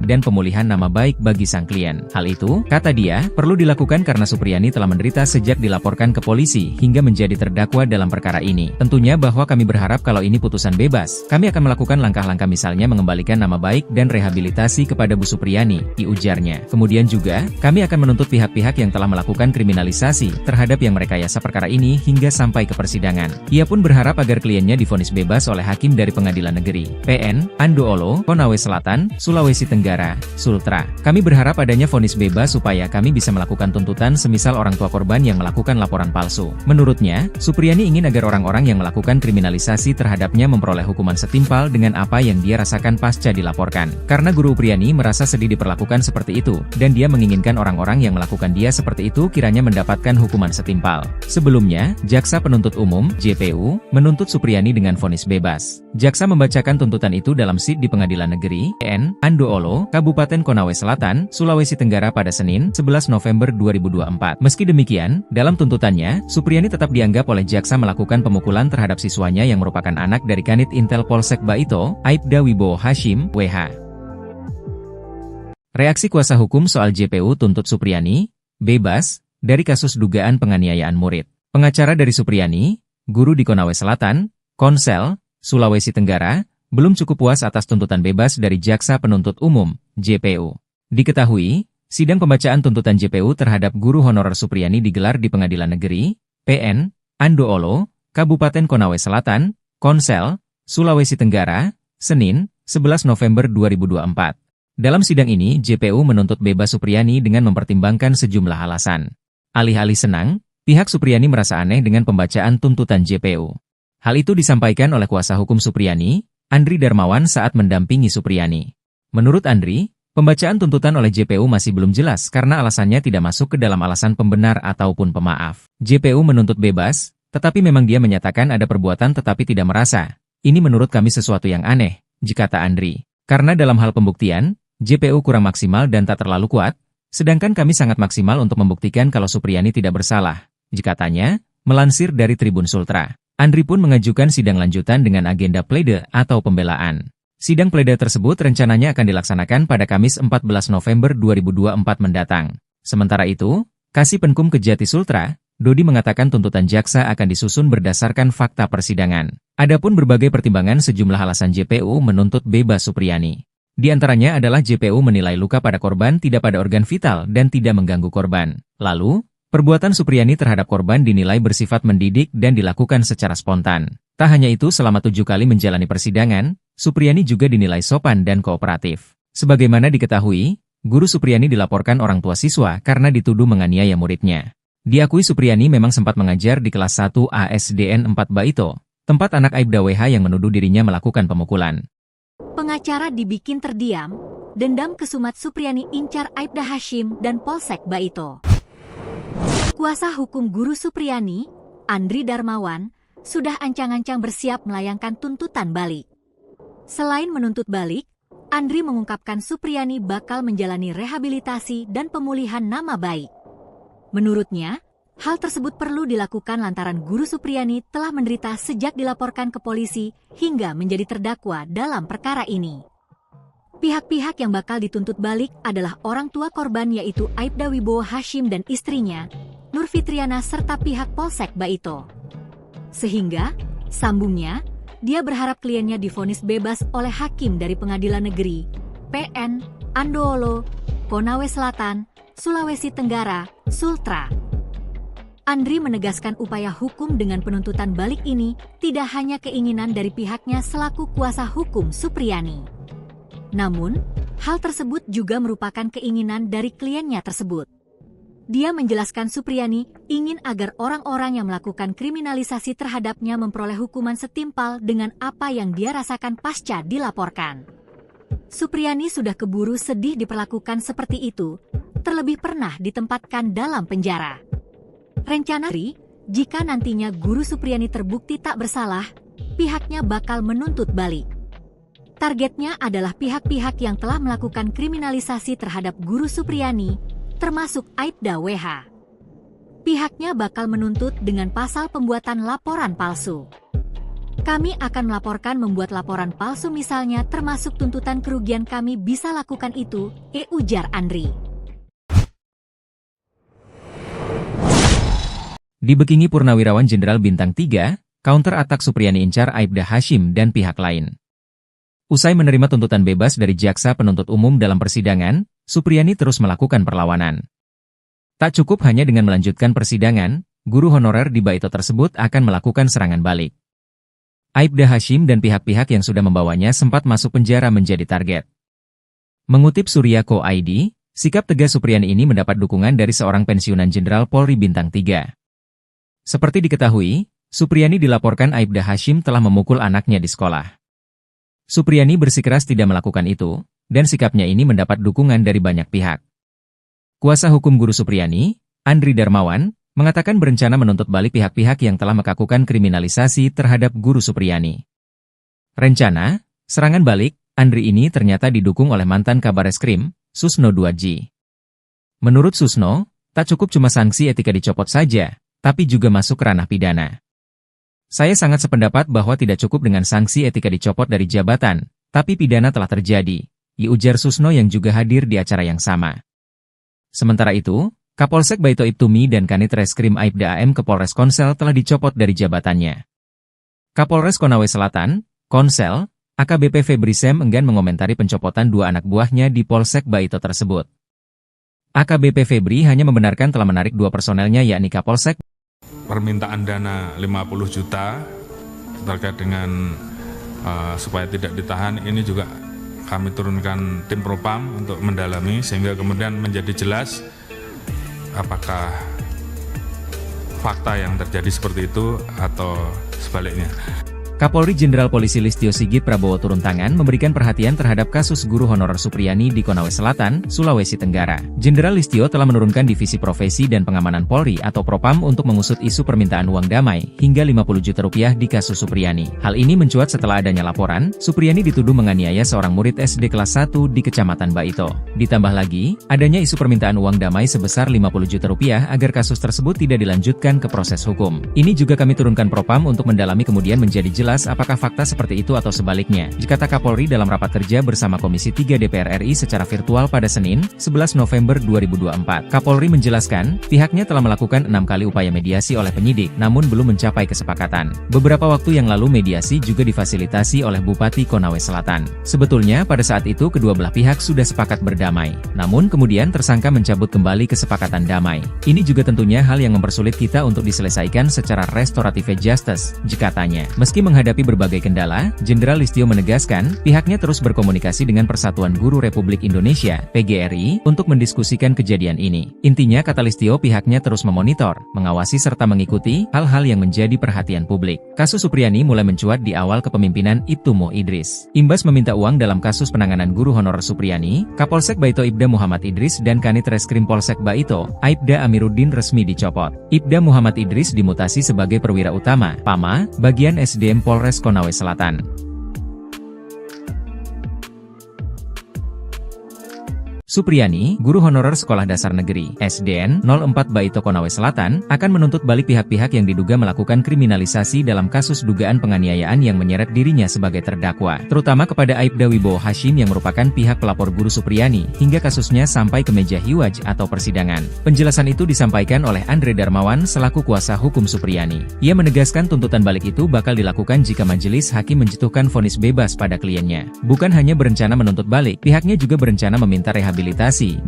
Speaker 1: dan pemulihan nama baik bagi sang klien. Hal itu, kata dia, perlu dilakukan karena Supriyani telah menderita sejak dilaporkan ke polisi hingga menjadi terdakwa dalam perkara ini. Tentunya bahwa kami berharap kalau ini putusan bebas, kami akan melakukan langkah-langkah misalnya mengembalikan nama baik dan rehabilitasi kepada Bu Supriyani, ujarnya. Kemudian juga, kami akan menuntut pihak-pihak yang telah melakukan kriminalisasi terhadap yang merekayasa perkara ini hingga sampai ke persidangan. Ia pun berharap agar kliennya divonis bebas oleh hakim dari Pengadilan Negeri PN Andoolo, Konawe Selatan, Sulawesi Tenggara, Sultra. Kami berharap adanya vonis bebas supaya kami bisa melakukan tuntutan semisal orang tua korban yang melakukan laporan palsu. Menurutnya, Supriyani ingin agar orang-orang yang melakukan kriminalisasi terhadapnya memperoleh hukuman setimpal dengan apa yang dia rasakan pasca dilaporkan. Karena Guru Supriyani merasa sedih diperlakukan seperti itu, dan dia menginginkan orang-orang yang melakukan dia seperti itu kiranya mendapatkan hukuman setimpal. Sebelumnya, Jaksa Penuntut Umum, JPU, menuntut Supriyani dengan vonis bebas. Jaksa membacakan tuntutan itu dalam SID di Pengadilan Negeri PN Andoolo, Kabupaten Konawe Selatan, Sulawesi Tenggara pada Senin, 11 November 2024. Meski demikian, dalam tuntutannya, Supriyani tetap dianggap oleh jaksa melakukan pemukulan terhadap siswanya yang merupakan anak dari Kanit Intel Polsek Baito, Aibda Wibowo Hashim, WH. Reaksi kuasa hukum soal JPU tuntut Supriyani bebas dari kasus dugaan penganiayaan murid. Pengacara dari Supriyani, guru di Konawe Selatan, Konsel, Sulawesi Tenggara, belum cukup puas atas tuntutan bebas dari Jaksa Penuntut Umum, JPU. Diketahui, sidang pembacaan tuntutan JPU terhadap guru honorer Supriyani digelar di Pengadilan Negeri PN Andoolo, Kabupaten Konawe Selatan, Konsel, Sulawesi Tenggara, Senin, 11 November 2024. Dalam sidang ini, JPU menuntut bebas Supriyani dengan mempertimbangkan sejumlah alasan. Alih-alih senang, pihak Supriyani merasa aneh dengan pembacaan tuntutan JPU. Hal itu disampaikan oleh kuasa hukum Supriyani, Andri Darmawan saat mendampingi Supriyani. Menurut Andri, pembacaan tuntutan oleh JPU masih belum jelas karena alasannya tidak masuk ke dalam alasan pembenar ataupun pemaaf. JPU menuntut bebas, tetapi memang dia menyatakan ada perbuatan tetapi tidak merasa. Ini menurut kami sesuatu yang aneh, kata Andri. Karena dalam hal pembuktian, JPU kurang maksimal dan tak terlalu kuat, sedangkan kami sangat maksimal untuk membuktikan kalau Supriyani tidak bersalah, katanya, melansir dari Tribun Sultra. Andri pun mengajukan sidang lanjutan dengan agenda plede atau pembelaan. Sidang plede tersebut rencananya akan dilaksanakan pada Kamis 14 November 2024 mendatang. Sementara itu, Kasih Penkum Kejati Sultra, Dodi mengatakan tuntutan jaksa akan disusun berdasarkan fakta persidangan. Adapun berbagai pertimbangan sejumlah alasan JPU menuntut bebas Supriyani. Di antaranya adalah JPU menilai luka pada korban tidak pada organ vital dan tidak mengganggu korban. Lalu, Perbuatan Supriyani terhadap korban dinilai bersifat mendidik dan dilakukan secara spontan. Tak hanya itu, selama 7 kali menjalani persidangan, Supriyani juga dinilai sopan dan kooperatif. Sebagaimana diketahui, Guru Supriyani dilaporkan orang tua siswa karena dituduh menganiaya muridnya. Diakui Supriyani memang sempat mengajar di kelas 1 ASDN 4 Baito, tempat anak Aibda WH yang menuduh dirinya melakukan pemukulan.
Speaker 3: Pengacara dibikin terdiam, dendam kesumat Supriyani incar Aibda Hashim dan Polsek Baito. Kuasa hukum Guru Supriyani, Andri Darmawan, sudah ancang-ancang bersiap melayangkan tuntutan balik. Selain menuntut balik, Andri mengungkapkan Supriyani bakal menjalani rehabilitasi dan pemulihan nama baik. Menurutnya, hal tersebut perlu dilakukan lantaran Guru Supriyani telah menderita sejak dilaporkan ke polisi hingga menjadi terdakwa dalam perkara ini. Pihak-pihak yang bakal dituntut balik adalah orang tua korban yaitu Aibda Wibowo Hashim dan istrinya, Nur Fitriana serta pihak Polsek Baito. Sehingga, sambungnya, dia berharap kliennya divonis bebas oleh hakim dari Pengadilan Negeri PN Andoolo, Konawe Selatan, Sulawesi Tenggara, Sultra. Andri menegaskan upaya hukum dengan penuntutan balik ini tidak hanya keinginan dari pihaknya selaku kuasa hukum Supriyani. Namun, hal tersebut juga merupakan keinginan dari kliennya tersebut. Dia menjelaskan Supriyani ingin agar orang-orang yang melakukan kriminalisasi terhadapnya memperoleh hukuman setimpal dengan apa yang dia rasakan pasca dilaporkan. Supriyani sudah keburu sedih diperlakukan seperti itu, terlebih pernah ditempatkan dalam penjara. Rencana jika nantinya Guru Supriyani terbukti tak bersalah, pihaknya bakal menuntut balik. Targetnya adalah pihak-pihak yang telah melakukan kriminalisasi terhadap Guru Supriyani, termasuk Aibda WH. Pihaknya bakal menuntut dengan pasal pembuatan laporan palsu. Kami akan melaporkan membuat laporan palsu misalnya termasuk tuntutan kerugian kami bisa lakukan itu, ujar Andri.
Speaker 1: Dibekingi Purnawirawan Jenderal Bintang 3, counter atak Supriyani incar Aibda Hashim dan pihak lain. Usai menerima tuntutan bebas dari jaksa penuntut umum dalam persidangan, Supriyani terus melakukan perlawanan. Tak cukup hanya dengan melanjutkan persidangan, guru honorer di Baito tersebut akan melakukan serangan balik. Aibda Hashim dan pihak-pihak yang sudah membawanya sempat masuk penjara menjadi target. Mengutip Surya.co ID, sikap tegas Supriyani ini mendapat dukungan dari seorang pensiunan Jenderal Polri Bintang 3. Seperti diketahui, Supriyani dilaporkan Aibda Hashim telah memukul anaknya di sekolah. Supriyani bersikeras tidak melakukan itu, dan sikapnya ini mendapat dukungan dari banyak pihak. Kuasa hukum Guru Supriyani, Andri Darmawan, mengatakan berencana menuntut balik pihak-pihak yang telah melakukan kriminalisasi terhadap Guru Supriyani. Rencana, serangan balik, Andri ini ternyata didukung oleh mantan Kabareskrim, Susno 2G. Menurut Susno, tak cukup cuma sanksi etika dicopot saja, tapi juga masuk ranah pidana. Saya sangat sependapat bahwa tidak cukup dengan sanksi etika dicopot dari jabatan, tapi pidana telah terjadi, ujar Susno yang juga hadir di acara yang sama. Sementara itu, Kapolsek Baito Ibtumi dan Kanit Reskrim Aibda AM ke Polres Konsel telah dicopot dari jabatannya. Kapolres Konawe Selatan, Konsel, AKBP Febrisem enggan mengomentari pencopotan 2 anak buahnya di Polsek Baito tersebut. AKBP Febri hanya membenarkan telah menarik 2 personelnya yakni Kapolsek.
Speaker 2: Permintaan dana 50 juta terkait dengan supaya tidak ditahan ini juga kami turunkan tim propam untuk mendalami sehingga kemudian menjadi jelas apakah fakta yang terjadi seperti itu atau sebaliknya.
Speaker 1: Kapolri Jenderal Polisi Listio Sigit Prabowo turun tangan memberikan perhatian terhadap kasus guru honorer Supriyani di Konawe Selatan, Sulawesi Tenggara. Jenderal Listio telah menurunkan Divisi Profesi dan Pengamanan Polri atau Propam untuk mengusut isu permintaan uang damai hingga 50 juta rupiah di kasus Supriyani. Hal ini mencuat setelah adanya laporan, Supriyani dituduh menganiaya seorang murid SD kelas 1 di Kecamatan Baito. Ditambah lagi, adanya isu permintaan uang damai sebesar 50 juta rupiah agar kasus tersebut tidak dilanjutkan ke proses hukum. Ini juga kami turunkan Propam untuk mendalami kemudian menjadi jelas jelas apakah fakta seperti itu atau sebaliknya, kata Kapolri dalam rapat kerja bersama Komisi 3 DPR RI secara virtual pada Senin, 11 November 2024. Kapolri menjelaskan, pihaknya telah melakukan 6 kali upaya mediasi oleh penyidik, namun belum mencapai kesepakatan. Beberapa waktu yang lalu mediasi juga difasilitasi oleh Bupati Konawe Selatan. Sebetulnya pada saat itu kedua belah pihak sudah sepakat berdamai. Namun kemudian tersangka mencabut kembali kesepakatan damai. Ini juga tentunya hal yang mempersulit kita untuk diselesaikan secara restoratif justice, katanya. Meski menghadapi berbagai kendala, Jenderal Listio menegaskan, pihaknya terus berkomunikasi dengan Persatuan Guru Republik Indonesia, PGRI, untuk mendiskusikan kejadian ini. Intinya, kata Listio, pihaknya terus memonitor, mengawasi serta mengikuti hal-hal yang menjadi perhatian publik. Kasus Supriyani mulai mencuat di awal kepemimpinan Ibtu Mo Idris. Imbas meminta uang dalam kasus penanganan guru honorer Supriyani, Kapolsek Baito Ibda Muhammad Idris dan Kanit Reskrim Polsek Baito, Aibda Amiruddin resmi dicopot. Ibda Muhammad Idris dimutasi sebagai perwira utama, PAMA, bagian SDM Polres Konawe Selatan. Supriyani, guru honorer Sekolah Dasar Negeri (SDN) 04 Baito Konawe Selatan, akan menuntut balik pihak-pihak yang diduga melakukan kriminalisasi dalam kasus dugaan penganiayaan yang menyeret dirinya sebagai terdakwa, terutama kepada Aibda Wibowo Hashim yang merupakan pihak pelapor guru Supriyani, hingga kasusnya sampai ke meja hiwaj atau persidangan. Penjelasan itu disampaikan oleh Andre Darmawan selaku kuasa hukum Supriyani. Ia menegaskan tuntutan balik itu bakal dilakukan jika majelis hakim menjatuhkan vonis bebas pada kliennya. Bukan hanya berencana menuntut balik, pihaknya juga berencana meminta rehabilitasi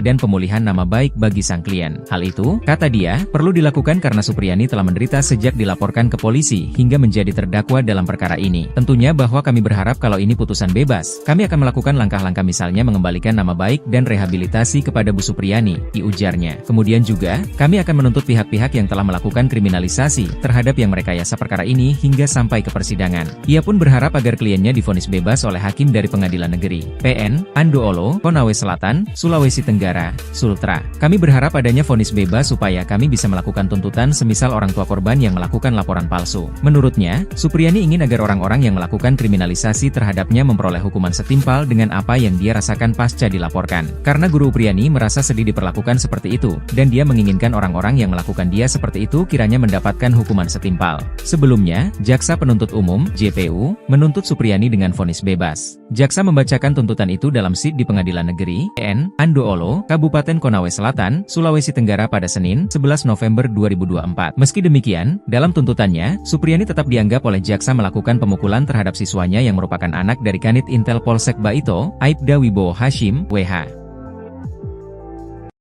Speaker 1: dan pemulihan nama baik bagi sang klien. Hal itu, kata dia, perlu dilakukan karena Supriyani telah menderita sejak dilaporkan ke polisi hingga menjadi terdakwa dalam perkara ini. Tentunya bahwa kami berharap kalau ini putusan bebas, kami akan melakukan langkah-langkah misalnya mengembalikan nama baik dan rehabilitasi kepada Bu Supriyani, ujarnya. Kemudian juga, kami akan menuntut pihak-pihak yang telah melakukan kriminalisasi terhadap yang merekayasa perkara ini hingga sampai ke persidangan. Ia pun berharap agar kliennya divonis bebas oleh hakim dari Pengadilan Negeri PN Andoolo, Konawe Selatan, Sulawesi Tenggara, Sultra. Kami berharap adanya vonis bebas supaya kami bisa melakukan tuntutan semisal orang tua korban yang melakukan laporan palsu. Menurutnya, Supriyani ingin agar orang-orang yang melakukan kriminalisasi terhadapnya memperoleh hukuman setimpal dengan apa yang dia rasakan pasca dilaporkan. Karena Guru Supriyani merasa sedih diperlakukan seperti itu, dan dia menginginkan orang-orang yang melakukan dia seperti itu kiranya mendapatkan hukuman setimpal. Sebelumnya, Jaksa Penuntut Umum, JPU, menuntut Supriyani dengan vonis bebas. Jaksa membacakan tuntutan itu dalam SID di Pengadilan Negeri PN Andoolo, Kabupaten Konawe Selatan, Sulawesi Tenggara pada Senin, 11 November 2024. Meski demikian, dalam tuntutannya, Supriyani tetap dianggap oleh jaksa melakukan pemukulan terhadap siswanya yang merupakan anak dari Kanit Intel Polsek Baito, Aibda Wibowo Hashim, WH.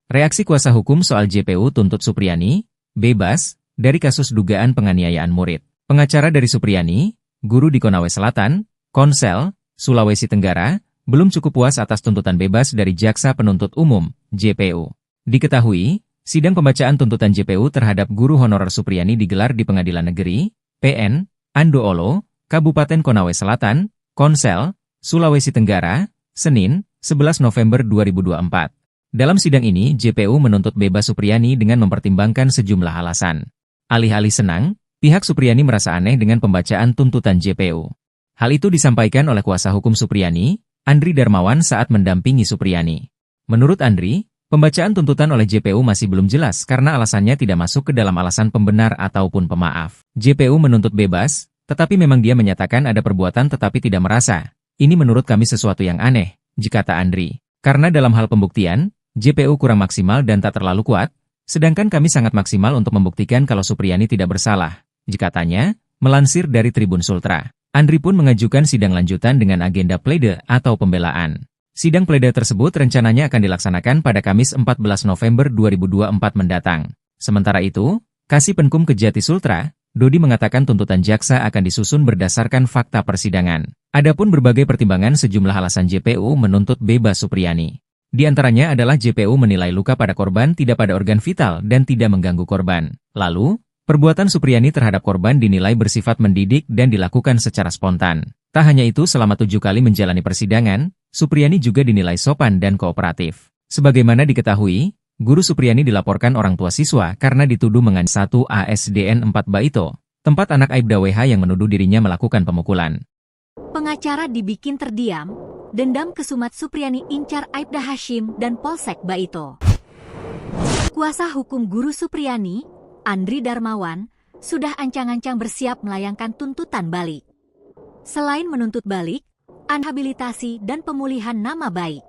Speaker 1: Reaksi kuasa hukum soal JPU tuntut Supriyani bebas dari kasus dugaan penganiayaan murid. Pengacara dari Supriyani, guru di Konawe Selatan, Konsel, Sulawesi Tenggara, belum cukup puas atas tuntutan bebas dari Jaksa Penuntut Umum, JPU. Diketahui, sidang pembacaan tuntutan JPU terhadap guru honorer Supriyani digelar di Pengadilan Negeri, PN, Andoolo, Kabupaten Konawe Selatan, Konsel, Sulawesi Tenggara, Senin, 11 November 2024. Dalam sidang ini, JPU menuntut bebas Supriyani dengan mempertimbangkan sejumlah alasan. Alih-alih senang, pihak Supriyani merasa aneh dengan pembacaan tuntutan JPU. Hal itu disampaikan oleh kuasa hukum Supriyani, Andri Darmawan saat mendampingi Supriyani. Menurut Andri, pembacaan tuntutan oleh JPU masih belum jelas karena alasannya tidak masuk ke dalam alasan pembenar ataupun pemaaf. JPU menuntut bebas, tetapi memang dia menyatakan ada perbuatan tetapi tidak merasa. Ini menurut kami sesuatu yang aneh, kata Andri. Karena dalam hal pembuktian, JPU kurang maksimal dan tak terlalu kuat, sedangkan kami sangat maksimal untuk membuktikan kalau Supriyani tidak bersalah, katanya, melansir dari Tribun Sultra. Andri pun mengajukan sidang lanjutan dengan agenda plede atau pembelaan. Sidang plede tersebut rencananya akan dilaksanakan pada Kamis 14 November 2024 mendatang. Sementara itu, Kasih Penkum Kejati Sultra, Dodi mengatakan tuntutan jaksa akan disusun berdasarkan fakta persidangan. Adapun berbagai pertimbangan sejumlah alasan JPU menuntut bebas Supriyani. Di antaranya adalah JPU menilai luka pada korban tidak pada organ vital dan tidak mengganggu korban. Lalu, perbuatan Supriyani terhadap korban dinilai bersifat mendidik dan dilakukan secara spontan. Tak hanya itu, selama 7 kali menjalani persidangan, Supriyani juga dinilai sopan dan kooperatif. Sebagaimana diketahui, guru Supriyani dilaporkan orang tua siswa karena dituduh menganiaya 1 ASDN 4 Baito, tempat anak Aibda WH yang menuduh dirinya melakukan pemukulan.
Speaker 3: Pengacara dibikin terdiam, dendam kesumat Supriyani incar Aibda Hashim dan Polsek Baito. Kuasa hukum guru Supriyani, Andri Darmawan, sudah ancang-ancang bersiap melayangkan tuntutan balik. Selain menuntut balik, rehabilitasi dan pemulihan nama baik.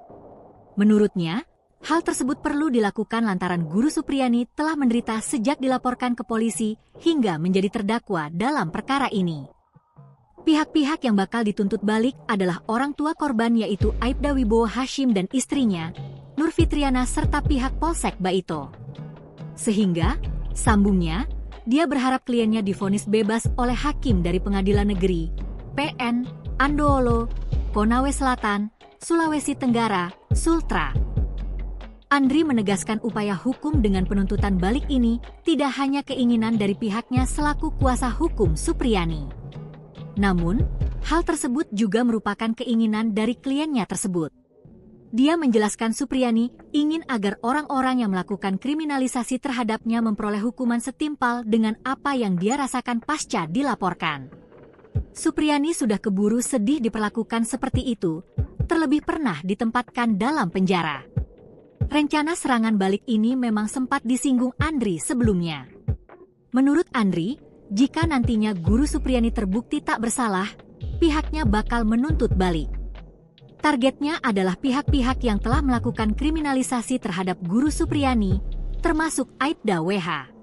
Speaker 3: Menurutnya, hal tersebut perlu dilakukan lantaran Guru Supriyani telah menderita sejak dilaporkan ke polisi hingga menjadi terdakwa dalam perkara ini. Pihak-pihak yang bakal dituntut balik adalah orang tua korban yaitu Aibda Wibowo Hashim dan istrinya, Nur Fitriana serta pihak Polsek Baito. Sehingga, sambungnya, dia berharap kliennya divonis bebas oleh hakim dari Pengadilan Negeri PN Andoolo, Konawe Selatan, Sulawesi Tenggara, Sultra. Andri menegaskan upaya hukum dengan penuntutan balik ini tidak hanya keinginan dari pihaknya selaku kuasa hukum Supriyani. Namun, hal tersebut juga merupakan keinginan dari kliennya tersebut. Dia menjelaskan Supriyani ingin agar orang-orang yang melakukan kriminalisasi terhadapnya memperoleh hukuman setimpal dengan apa yang dia rasakan pasca dilaporkan. Supriyani sudah keburu sedih diperlakukan seperti itu, terlebih pernah ditempatkan dalam penjara. Rencana serangan balik ini memang sempat disinggung Andri sebelumnya. Menurut Andri, jika nantinya Guru Supriyani terbukti tak bersalah, pihaknya bakal menuntut balik. Targetnya adalah pihak-pihak yang telah melakukan kriminalisasi terhadap Guru Supriyani, termasuk Aibda WH.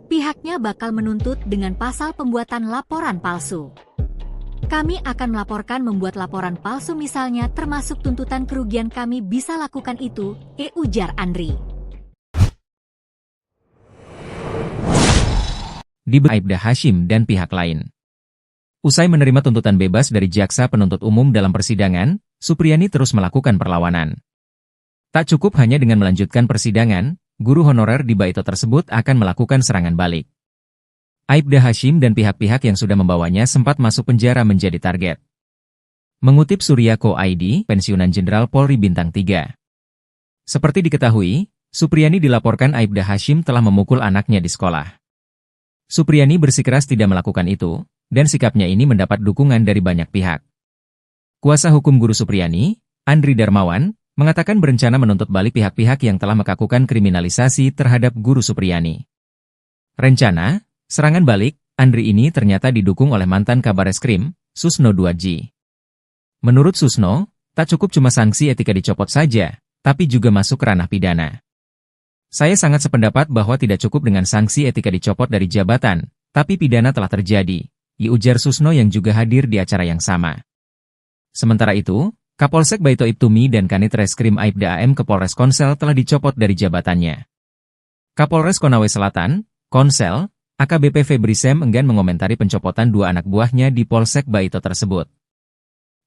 Speaker 3: Pihaknya bakal menuntut dengan pasal pembuatan laporan palsu. Kami akan melaporkan membuat laporan palsu misalnya termasuk tuntutan kerugian kami bisa lakukan itu, ujar Andri.
Speaker 1: Di Aibda Hashim dan pihak lain. Usai menerima tuntutan bebas dari jaksa penuntut umum dalam persidangan, Supriyani terus melakukan perlawanan. Tak cukup hanya dengan melanjutkan persidangan, guru honorer di Baito tersebut akan melakukan serangan balik. Aibda Hashim dan pihak-pihak yang sudah membawanya sempat masuk penjara menjadi target. Mengutip Suryako ID, pensiunan Jenderal Polri Bintang 3. Seperti diketahui, Supriyani dilaporkan Aibda Hashim telah memukul anaknya di sekolah. Supriyani bersikeras tidak melakukan itu, dan sikapnya ini mendapat dukungan dari banyak pihak. Kuasa hukum Guru Supriyani, Andri Darmawan, mengatakan berencana menuntut balik pihak-pihak yang telah melakukan kriminalisasi terhadap Guru Supriyani. Rencana serangan balik Andri ini ternyata didukung oleh mantan Kabareskrim, Susno 2G. Menurut Susno, tak cukup cuma sanksi etika dicopot saja, tapi juga masuk ranah pidana. Saya sangat sependapat bahwa tidak cukup dengan sanksi etika dicopot dari jabatan, tapi pidana telah terjadi, ujar Susno yang juga hadir di acara yang sama. Sementara itu, Kapolsek Baito Ibtumi dan Kanit Reskrim Aibda AM ke Polres Konsel telah dicopot dari jabatannya. Kapolres Konawe Selatan, Konsel, AKBP Febri Sem enggan mengomentari pencopotan dua anak buahnya di Polsek Baito tersebut.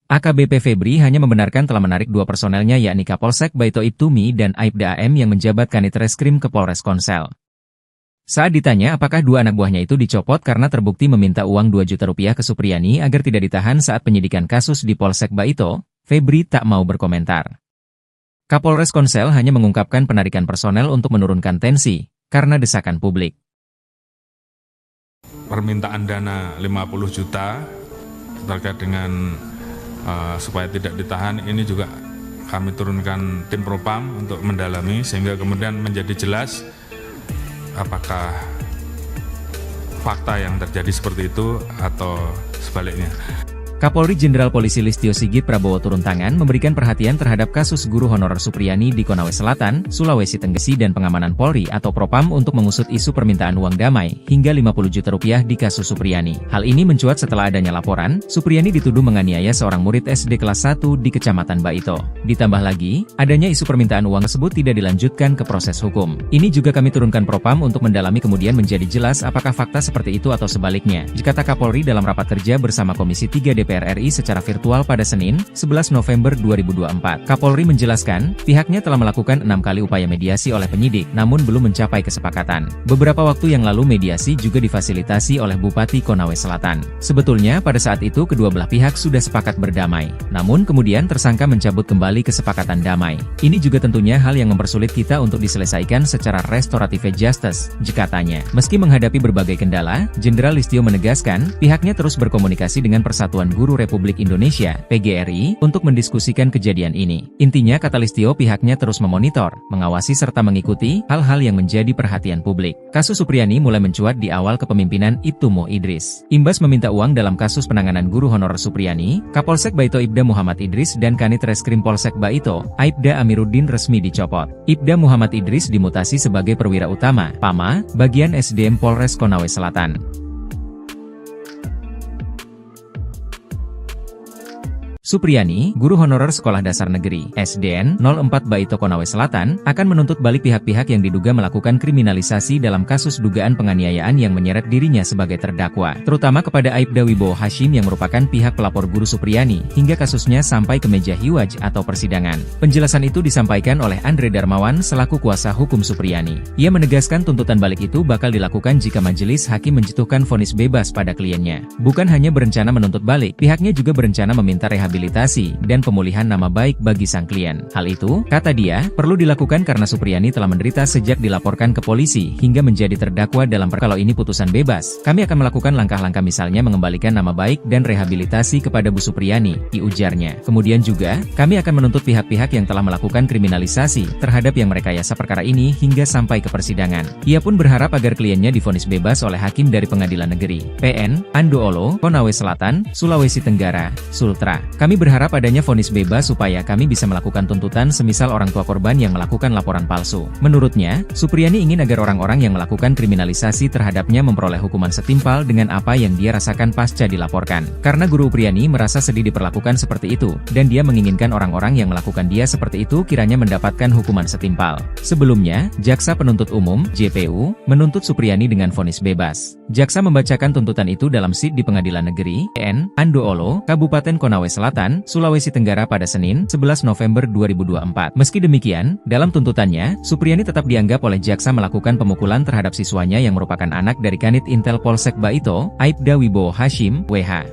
Speaker 1: AKBP Febri hanya membenarkan telah menarik dua personelnya yakni Kapolsek Baito Ibtumi dan Aibda AM yang menjabat Kanit Reskrim ke Polres Konsel. Saat ditanya apakah dua anak buahnya itu dicopot karena terbukti meminta uang 2 juta rupiah ke Supriyani agar tidak ditahan saat penyidikan kasus di Polsek Baito, Febri tak mau berkomentar. Kapolres Konsel hanya mengungkapkan penarikan personel untuk menurunkan tensi, karena desakan publik.
Speaker 2: Permintaan dana 50 juta terkait dengan supaya tidak ditahan ini juga kami turunkan tim propam untuk mendalami sehingga kemudian menjadi jelas apakah fakta yang terjadi seperti itu atau sebaliknya.
Speaker 1: Kapolri Jenderal Polisi Listio Sigit Prabowo turun tangan memberikan perhatian terhadap kasus guru honorer Supriyani di Konawe Selatan, Sulawesi Tenggara dan pengamanan Polri atau Propam untuk mengusut isu permintaan uang damai hingga 50 juta rupiah di kasus Supriyani. Hal ini mencuat setelah adanya laporan, Supriyani dituduh menganiaya seorang murid SD kelas 1 di Kecamatan Baito. Ditambah lagi, adanya isu permintaan uang tersebut tidak dilanjutkan ke proses hukum. Ini juga kami turunkan Propam untuk mendalami kemudian menjadi jelas apakah fakta seperti itu atau sebaliknya, kata Kapolri dalam rapat kerja bersama Komisi 3 DPR RI secara virtual pada Senin, 11 November 2024. Kapolri menjelaskan, pihaknya telah melakukan 6 kali upaya mediasi oleh penyidik, namun belum mencapai kesepakatan. Beberapa waktu yang lalu mediasi juga difasilitasi oleh Bupati Konawe Selatan. Sebetulnya pada saat itu kedua belah pihak sudah sepakat berdamai, namun kemudian tersangka mencabut kembali kesepakatan damai. Ini juga tentunya hal yang mempersulit kita untuk diselesaikan secara restoratif justice, katanya. Meski menghadapi berbagai kendala, Jenderal Listio menegaskan, pihaknya terus berkomunikasi dengan Persatuan Guru Guru Republik Indonesia, PGRI, untuk mendiskusikan kejadian ini. Intinya kata Listio pihaknya terus memonitor, mengawasi serta mengikuti hal-hal yang menjadi perhatian publik. Kasus Supriyani mulai mencuat di awal kepemimpinan Ibtu Mo Idris. Imbas meminta uang dalam kasus penanganan guru honorer Supriyani, Kapolsek Baito Ibda Muhammad Idris dan Kanit Reskrim Polsek Baito, Aibda Amiruddin resmi dicopot. Ibda Muhammad Idris dimutasi sebagai perwira utama, PAMA, bagian SDM Polres Konawe Selatan. Supriyani, guru honorer Sekolah Dasar Negeri, SDN 04 Baito Konawe Selatan, akan menuntut balik pihak-pihak yang diduga melakukan kriminalisasi dalam kasus dugaan penganiayaan yang menyeret dirinya sebagai terdakwa, terutama kepada Aibda Wibowo Hashim yang merupakan pihak pelapor guru Supriyani, hingga kasusnya sampai ke meja hiwaj atau persidangan. Penjelasan itu disampaikan oleh Andre Darmawan selaku kuasa hukum Supriyani. Ia menegaskan tuntutan balik itu bakal dilakukan jika majelis hakim menjatuhkan vonis bebas pada kliennya. Bukan hanya berencana menuntut balik, pihaknya juga berencana meminta rehabilitasi dan pemulihan nama baik bagi sang klien. Hal itu, kata dia, perlu dilakukan karena Supriyani telah menderita sejak dilaporkan ke polisi hingga menjadi terdakwa dalam kalau ini putusan bebas. Kami akan melakukan langkah-langkah misalnya mengembalikan nama baik dan rehabilitasi kepada Bu Supriyani, ujarnya. Kemudian juga, kami akan menuntut pihak-pihak yang telah melakukan kriminalisasi terhadap yang merekayasa perkara ini hingga sampai ke persidangan. Ia pun berharap agar kliennya divonis bebas oleh hakim dari Pengadilan Negeri PN Andoolo, Konawe Selatan, Sulawesi Tenggara, Sultra. Kami berharap adanya vonis bebas supaya kami bisa melakukan tuntutan semisal orang tua korban yang melakukan laporan palsu. Menurutnya, Supriyani ingin agar orang-orang yang melakukan kriminalisasi terhadapnya memperoleh hukuman setimpal dengan apa yang dia rasakan pasca dilaporkan. Karena Guru Supriyani merasa sedih diperlakukan seperti itu, dan dia menginginkan orang-orang yang melakukan dia seperti itu kiranya mendapatkan hukuman setimpal. Sebelumnya, Jaksa Penuntut Umum, JPU, menuntut Supriyani dengan vonis bebas. Jaksa membacakan tuntutan itu dalam SID di Pengadilan Negeri PN Andoolo, Kabupaten Konawe Selatan, Sulawesi Tenggara pada Senin, 11 November 2024. Meski demikian, dalam tuntutannya, Supriyani tetap dianggap oleh jaksa melakukan pemukulan terhadap siswanya yang merupakan anak dari Kanit Intel Polsek Baito, Aibda Wibowo Hashim, WH.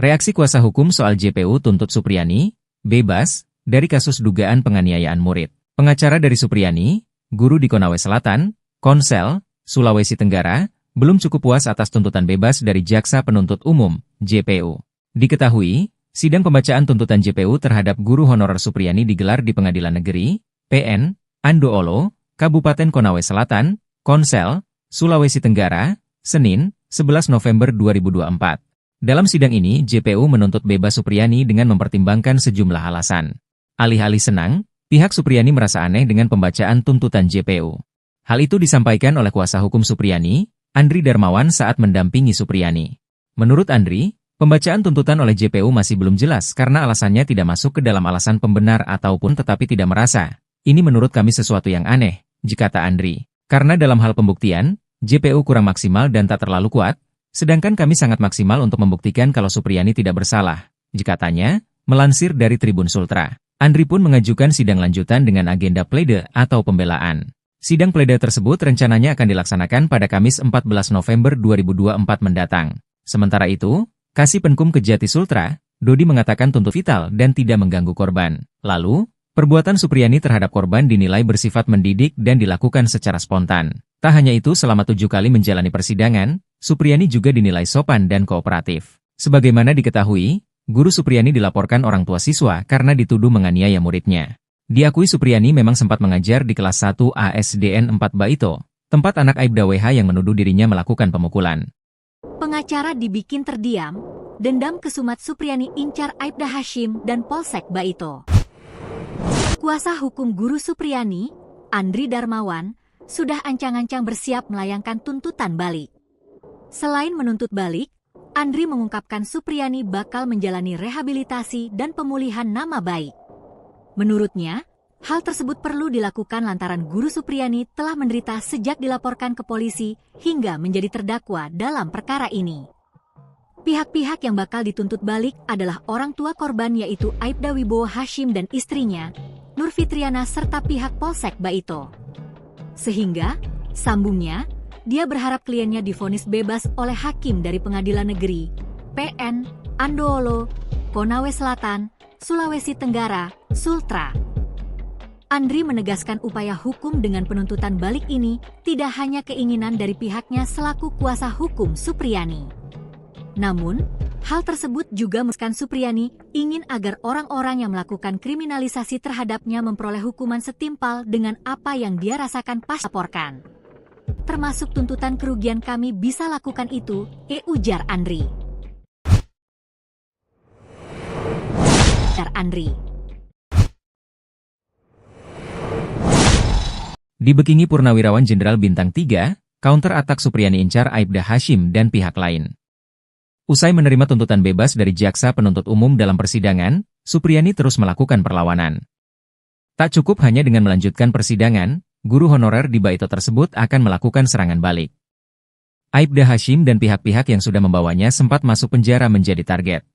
Speaker 1: Reaksi kuasa hukum soal JPU tuntut Supriyani bebas dari kasus dugaan penganiayaan murid. Pengacara dari Supriyani, guru di Konawe Selatan, Konsel, Sulawesi Tenggara, belum cukup puas atas tuntutan bebas dari Jaksa Penuntut Umum, JPU. Diketahui, sidang pembacaan tuntutan JPU terhadap guru honorer Supriyani digelar di Pengadilan Negeri PN Andoolo, Kabupaten Konawe Selatan, Konsel, Sulawesi Tenggara, Senin, 11 November 2024. Dalam sidang ini, JPU menuntut bebas Supriyani dengan mempertimbangkan sejumlah alasan. Alih-alih senang, pihak Supriyani merasa aneh dengan pembacaan tuntutan JPU. Hal itu disampaikan oleh kuasa hukum Supriyani, Andri Darmawan saat mendampingi Supriyani. Menurut Andri, pembacaan tuntutan oleh JPU masih belum jelas karena alasannya tidak masuk ke dalam alasan pembenar ataupun tetapi tidak merasa. Ini menurut kami sesuatu yang aneh, kata Andri. Karena dalam hal pembuktian, JPU kurang maksimal dan tak terlalu kuat, sedangkan kami sangat maksimal untuk membuktikan kalau Supriyani tidak bersalah, katanya, melansir dari Tribun Sultra. Andri pun mengajukan sidang lanjutan dengan agenda plede atau pembelaan. Sidang plede tersebut rencananya akan dilaksanakan pada Kamis 14 November 2024 mendatang. Sementara itu, Kasih Penkum Kejati Sultra, Dodi mengatakan tuntut vital dan tidak mengganggu korban. Lalu, perbuatan Supriyani terhadap korban dinilai bersifat mendidik dan dilakukan secara spontan. Tak hanya itu, selama 7 kali menjalani persidangan, Supriyani juga dinilai sopan dan kooperatif. Sebagaimana diketahui, guru Supriyani dilaporkan orang tua siswa karena dituduh menganiaya muridnya. Diakui Supriyani memang sempat mengajar di kelas 1 ASDN 4 Baito, tempat anak Aibda WH yang menuduh dirinya melakukan pemukulan.
Speaker 3: Pengacara dibikin terdiam, dendam kesumat Supriyani incar Aibda Hashim dan Polsek Baito. Kuasa hukum guru Supriyani, Andri Darmawan, sudah ancang-ancang bersiap melayangkan tuntutan balik. Selain menuntut balik, Andri mengungkapkan Supriyani bakal menjalani rehabilitasi dan pemulihan nama baik. Menurutnya, hal tersebut perlu dilakukan lantaran guru Supriyani telah menderita sejak dilaporkan ke polisi hingga menjadi terdakwa dalam perkara ini. Pihak-pihak yang bakal dituntut balik adalah orang tua korban yaitu Aibda Wibowo Hashim dan istrinya, Nur Fitriana serta pihak Polsek Baito. Sehingga, sambungnya, dia berharap kliennya divonis bebas oleh hakim dari Pengadilan Negeri PN Andoolo, Konawe Selatan, Sulawesi Tenggara, Sultra. Andri menegaskan upaya hukum dengan penuntutan balik ini tidak hanya keinginan dari pihaknya selaku kuasa hukum Supriyani. Namun, hal tersebut juga menegaskan Supriyani ingin agar orang-orang yang melakukan kriminalisasi terhadapnya memperoleh hukuman setimpal dengan apa yang dia rasakan pas laporkan. Termasuk tuntutan kerugian kami bisa lakukan itu, ujar Andri.
Speaker 1: Dibekingi Purnawirawan Jenderal Bintang 3, counter atak Supriyani incar Aibda Hashim dan pihak lain. Usai menerima tuntutan bebas dari jaksa penuntut umum dalam persidangan, Supriyani terus melakukan perlawanan. Tak cukup hanya dengan melanjutkan persidangan, guru honorer di Baito tersebut akan melakukan serangan balik. Aibda Hashim dan pihak-pihak yang sudah membawanya sempat masuk penjara menjadi target.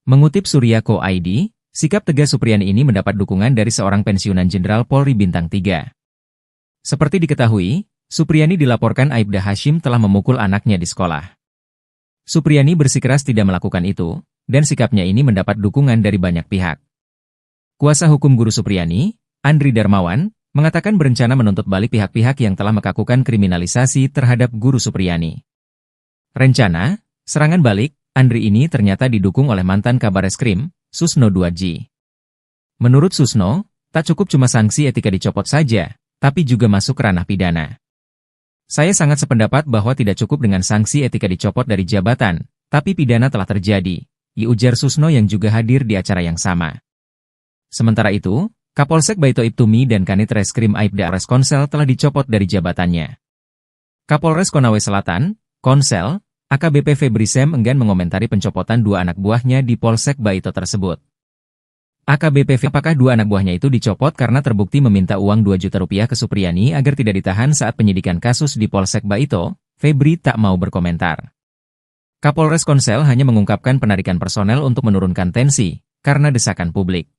Speaker 1: Mengutip Surya.co.id, sikap tegas Supriyani ini mendapat dukungan dari seorang pensiunan Jenderal Polri Bintang 3. Seperti diketahui, Supriyani dilaporkan Aibda Hashim telah memukul anaknya di sekolah. Supriyani bersikeras tidak melakukan itu, dan sikapnya ini mendapat dukungan dari banyak pihak. Kuasa hukum guru Supriyani, Andri Darmawan, mengatakan berencana menuntut balik pihak-pihak yang telah melakukan kriminalisasi terhadap guru Supriyani. Rencana, serangan balik, Andri ini ternyata didukung oleh mantan Kabareskrim, Susno Duadji. Menurut Susno, tak cukup cuma sanksi etika dicopot saja, tapi juga masuk ranah pidana. Saya sangat sependapat bahwa tidak cukup dengan sanksi etika dicopot dari jabatan, tapi pidana telah terjadi, ujar Susno yang juga hadir di acara yang sama. Sementara itu, Kapolsek Baito Ibtumi dan Kanit Reskrim Aibda Reskonsel telah dicopot dari jabatannya. Kapolres Konawe Selatan, Konsel, AKBP Febri Sem enggan mengomentari pencopotan dua anak buahnya di Polsek Baito tersebut. AKBP apakah dua anak buahnya itu dicopot karena terbukti meminta uang 2 juta rupiah ke Supriyani agar tidak ditahan saat penyidikan kasus di Polsek Baito? Febri tak mau berkomentar. Kapolres Konsel hanya mengungkapkan penarikan personel untuk menurunkan tensi, karena desakan publik.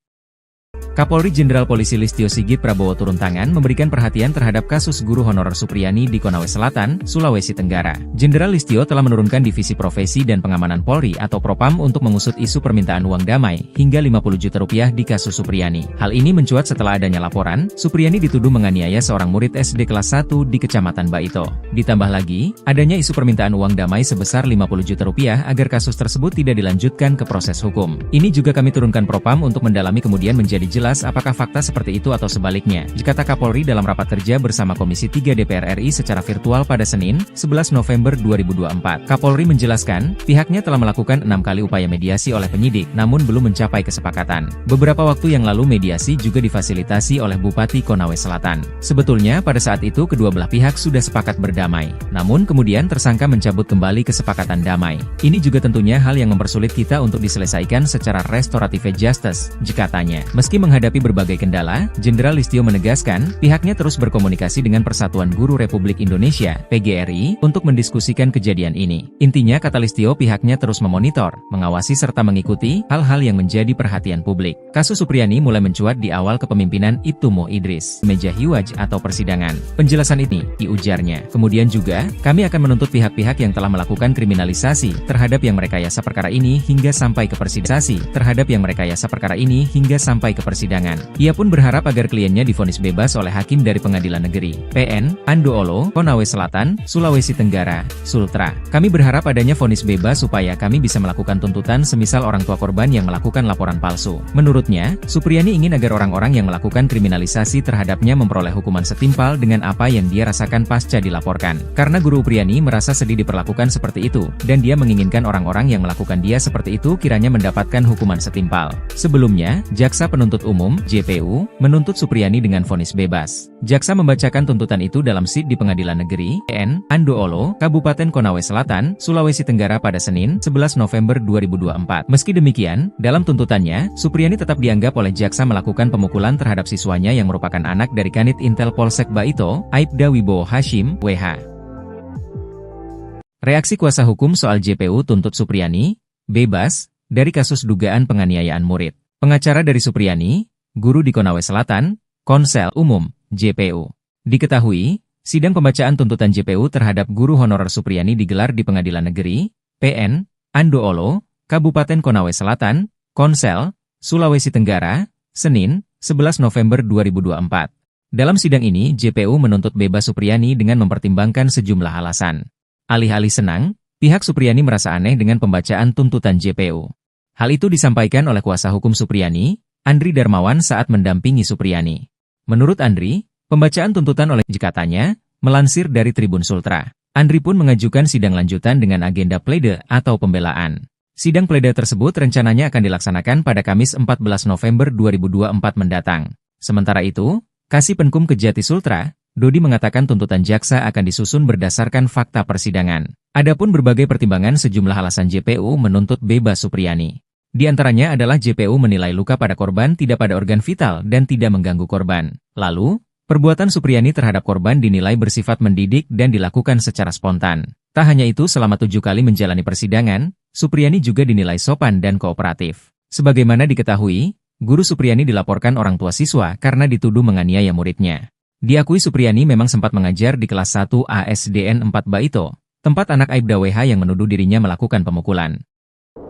Speaker 1: Kapolri Jenderal Polisi Listio Sigit Prabowo turun tangan memberikan perhatian terhadap kasus guru honorer Supriyani di Konawe Selatan, Sulawesi Tenggara. Jenderal Listio telah menurunkan Divisi Profesi dan Pengamanan Polri atau Propam untuk mengusut isu permintaan uang damai hingga 50 juta rupiah di kasus Supriyani. Hal ini mencuat setelah adanya laporan, Supriyani dituduh menganiaya seorang murid SD kelas 1 di Kecamatan Baito. Ditambah lagi, adanya isu permintaan uang damai sebesar 50 juta rupiah agar kasus tersebut tidak dilanjutkan ke proses hukum. Ini juga kami turunkan Propam untuk mendalami kemudian menjadi jelas apakah fakta seperti itu atau sebaliknya, kata Kapolri dalam rapat kerja bersama Komisi 3 DPR RI secara virtual pada Senin, 11 November 2024. Kapolri menjelaskan, pihaknya telah melakukan 6 kali upaya mediasi oleh penyidik, namun belum mencapai kesepakatan. Beberapa waktu yang lalu mediasi juga difasilitasi oleh Bupati Konawe Selatan. Sebetulnya pada saat itu kedua belah pihak sudah sepakat berdamai, namun kemudian tersangka mencabut kembali kesepakatan damai. Ini juga tentunya hal yang mempersulit kita untuk diselesaikan secara restoratif justice, katanya. Meski menghadapi berbagai kendala, Jenderal Listio menegaskan, pihaknya terus berkomunikasi dengan Persatuan Guru Republik Indonesia, PGRI, untuk mendiskusikan kejadian ini. Intinya kata Listio pihaknya terus memonitor, mengawasi serta mengikuti hal-hal yang menjadi perhatian publik. Kasus Supriyani mulai mencuat di awal kepemimpinan Ibtumo Idris, meja hiwaj atau persidangan. Penjelasan ini, diujarnya. Kemudian juga, kami akan menuntut pihak-pihak yang telah melakukan kriminalisasi terhadap yang merekayasa perkara ini hingga sampai ke persidangan. Ia pun berharap agar kliennya divonis bebas oleh hakim dari Pengadilan Negeri PN Andoolo, Konawe Selatan, Sulawesi Tenggara, Sultra. Kami berharap adanya vonis bebas supaya kami bisa melakukan tuntutan semisal orang tua korban yang melakukan laporan palsu. Menurutnya, Supriyani ingin agar orang-orang yang melakukan kriminalisasi terhadapnya memperoleh hukuman setimpal dengan apa yang dia rasakan pasca dilaporkan. Karena guru Supriyani merasa sedih diperlakukan seperti itu, dan dia menginginkan orang-orang yang melakukan dia seperti itu kiranya mendapatkan hukuman setimpal. Sebelumnya, Jaksa Penuntut Umum JPU, menuntut Supriyani dengan vonis bebas. Jaksa membacakan tuntutan itu dalam SID di Pengadilan Negeri PN Andoolo, Kabupaten Konawe Selatan, Sulawesi Tenggara pada Senin, 11 November 2024. Meski demikian, dalam tuntutannya, Supriyani tetap dianggap oleh jaksa melakukan pemukulan terhadap siswanya yang merupakan anak dari Kanit Intel Polsek Baito, Aibda Wibowo Hashim, WH. Reaksi kuasa hukum soal JPU tuntut Supriyani, bebas, dari kasus dugaan penganiayaan murid. Pengacara dari Supriyani, guru di Konawe Selatan, Konsel Umum, JPU. Diketahui, sidang pembacaan tuntutan JPU terhadap guru honorer Supriyani digelar di Pengadilan Negeri PN Andoolo, Kabupaten Konawe Selatan, Konsel, Sulawesi Tenggara, Senin, 11 November 2024. Dalam sidang ini, JPU menuntut bebas Supriyani dengan mempertimbangkan sejumlah alasan. Alih-alih senang, Pihak Supriyani merasa aneh dengan pembacaan tuntutan JPU. Hal itu disampaikan oleh kuasa hukum Supriyani, Andri Darmawan saat mendampingi Supriyani. Menurut Andri, pembacaan tuntutan oleh katanya, melansir dari Tribun Sultra. Andri pun mengajukan sidang lanjutan dengan agenda plede atau pembelaan. Sidang plede tersebut rencananya akan dilaksanakan pada Kamis 14 November 2024 mendatang. Sementara itu, Kasih Penkum Kejati Sultra, Dodi mengatakan tuntutan jaksa akan disusun berdasarkan fakta persidangan. Adapun berbagai pertimbangan sejumlah alasan JPU menuntut bebas Supriyani. Di antaranya adalah JPU menilai luka pada korban tidak pada organ vital dan tidak mengganggu korban. Lalu, perbuatan Supriyani terhadap korban dinilai bersifat mendidik dan dilakukan secara spontan. Tak hanya itu, selama 7 kali menjalani persidangan, Supriyani juga dinilai sopan dan kooperatif. Sebagaimana diketahui, guru Supriyani dilaporkan orang tua siswa karena dituduh menganiaya muridnya. Diakui Supriyani memang sempat mengajar di kelas 1 ASDN 4 Baito, tempat anak Aibda WH yang menuduh dirinya melakukan pemukulan.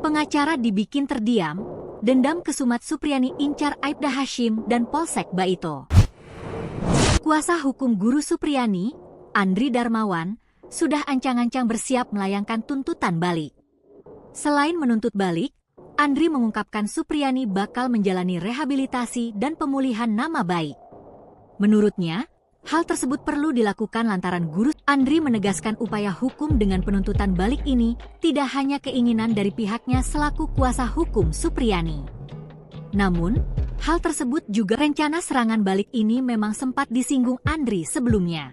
Speaker 3: Pengacara dibikin terdiam, dendam kesumat Supriyani incar Aibda Hashim dan Polsek Baito. Kuasa hukum guru Supriyani, Andri Darmawan, sudah ancang-ancang bersiap melayangkan tuntutan balik. Selain menuntut balik, Andri mengungkapkan Supriyani bakal menjalani rehabilitasi dan pemulihan nama baik. Menurutnya, hal tersebut perlu dilakukan lantaran guru. Andri menegaskan upaya hukum dengan penuntutan balik ini tidak hanya keinginan dari pihaknya selaku kuasa hukum Supriyani. Namun, hal tersebut juga rencana serangan balik ini memang sempat disinggung Andri sebelumnya.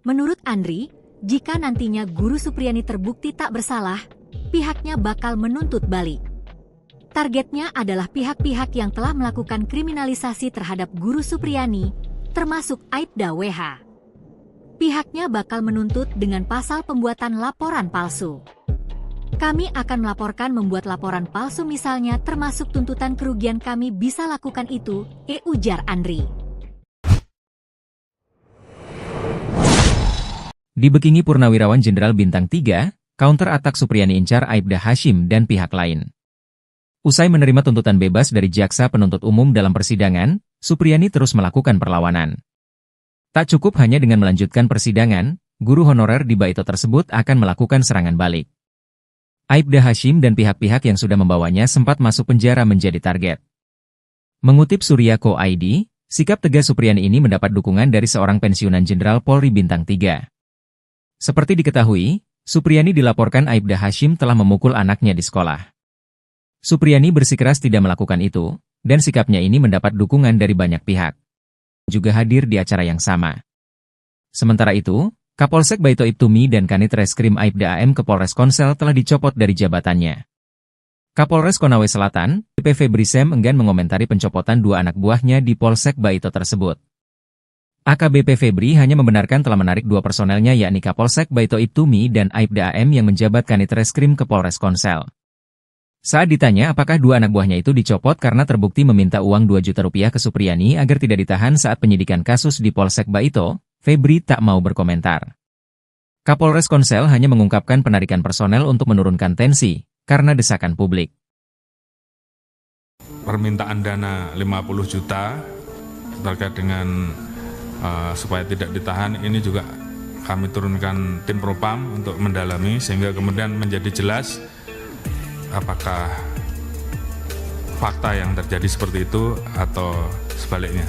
Speaker 3: Menurut Andri, jika nantinya guru Supriyani terbukti tak bersalah, pihaknya bakal menuntut balik. Targetnya adalah pihak-pihak yang telah melakukan kriminalisasi terhadap guru Supriyani, termasuk Aibda WH. Pihaknya bakal menuntut dengan pasal pembuatan laporan palsu. Kami akan melaporkan membuat laporan palsu misalnya, termasuk tuntutan kerugian kami bisa lakukan itu, ujar Andri.
Speaker 1: Dibekingi Purnawirawan Jenderal Bintang 3, counter atak Supriyani incar Aibda Hashim dan pihak lain. Usai menerima tuntutan bebas dari jaksa penuntut umum dalam persidangan, Supriyani terus melakukan perlawanan. Tak cukup hanya dengan melanjutkan persidangan, guru honorer di Baito tersebut akan melakukan serangan balik. Aibda Hashim dan pihak-pihak yang sudah membawanya sempat masuk penjara menjadi target. Mengutip Surya.co.id, sikap tegas Supriyani ini mendapat dukungan dari seorang pensiunan Jenderal Polri Bintang 3. Seperti diketahui, Supriyani dilaporkan Aibda Hashim telah memukul anaknya di sekolah. Supriyani bersikeras tidak melakukan itu, dan sikapnya ini mendapat dukungan dari banyak pihak. Juga hadir di acara yang sama. Sementara itu, Kapolsek Baito Ibtumi dan Kanit Reskrim Aibda AM ke Polres Konsel telah dicopot dari jabatannya. Kapolres Konawe Selatan, BP Febrisem enggan mengomentari pencopotan 2 anak buahnya di Polsek Baito tersebut. AKBP Febri hanya membenarkan telah menarik 2 personelnya yakni Kapolsek Baito Ibtumi dan Aibda AM yang menjabat Kanit Reskrim ke Polres Konsel. Saat ditanya apakah 2 anak buahnya itu dicopot karena terbukti meminta uang 2 juta rupiah ke Supriyani agar tidak ditahan saat penyidikan kasus di Polsek Baito, Febri tak mau berkomentar. Kapolres Konsel hanya mengungkapkan penarikan personel untuk menurunkan tensi, karena desakan publik.
Speaker 2: Permintaan dana 50 juta terkait dengan supaya tidak ditahan, ini juga kami turunkan tim propam untuk mendalami sehingga kemudian menjadi jelas apakah fakta yang terjadi seperti itu atau sebaliknya.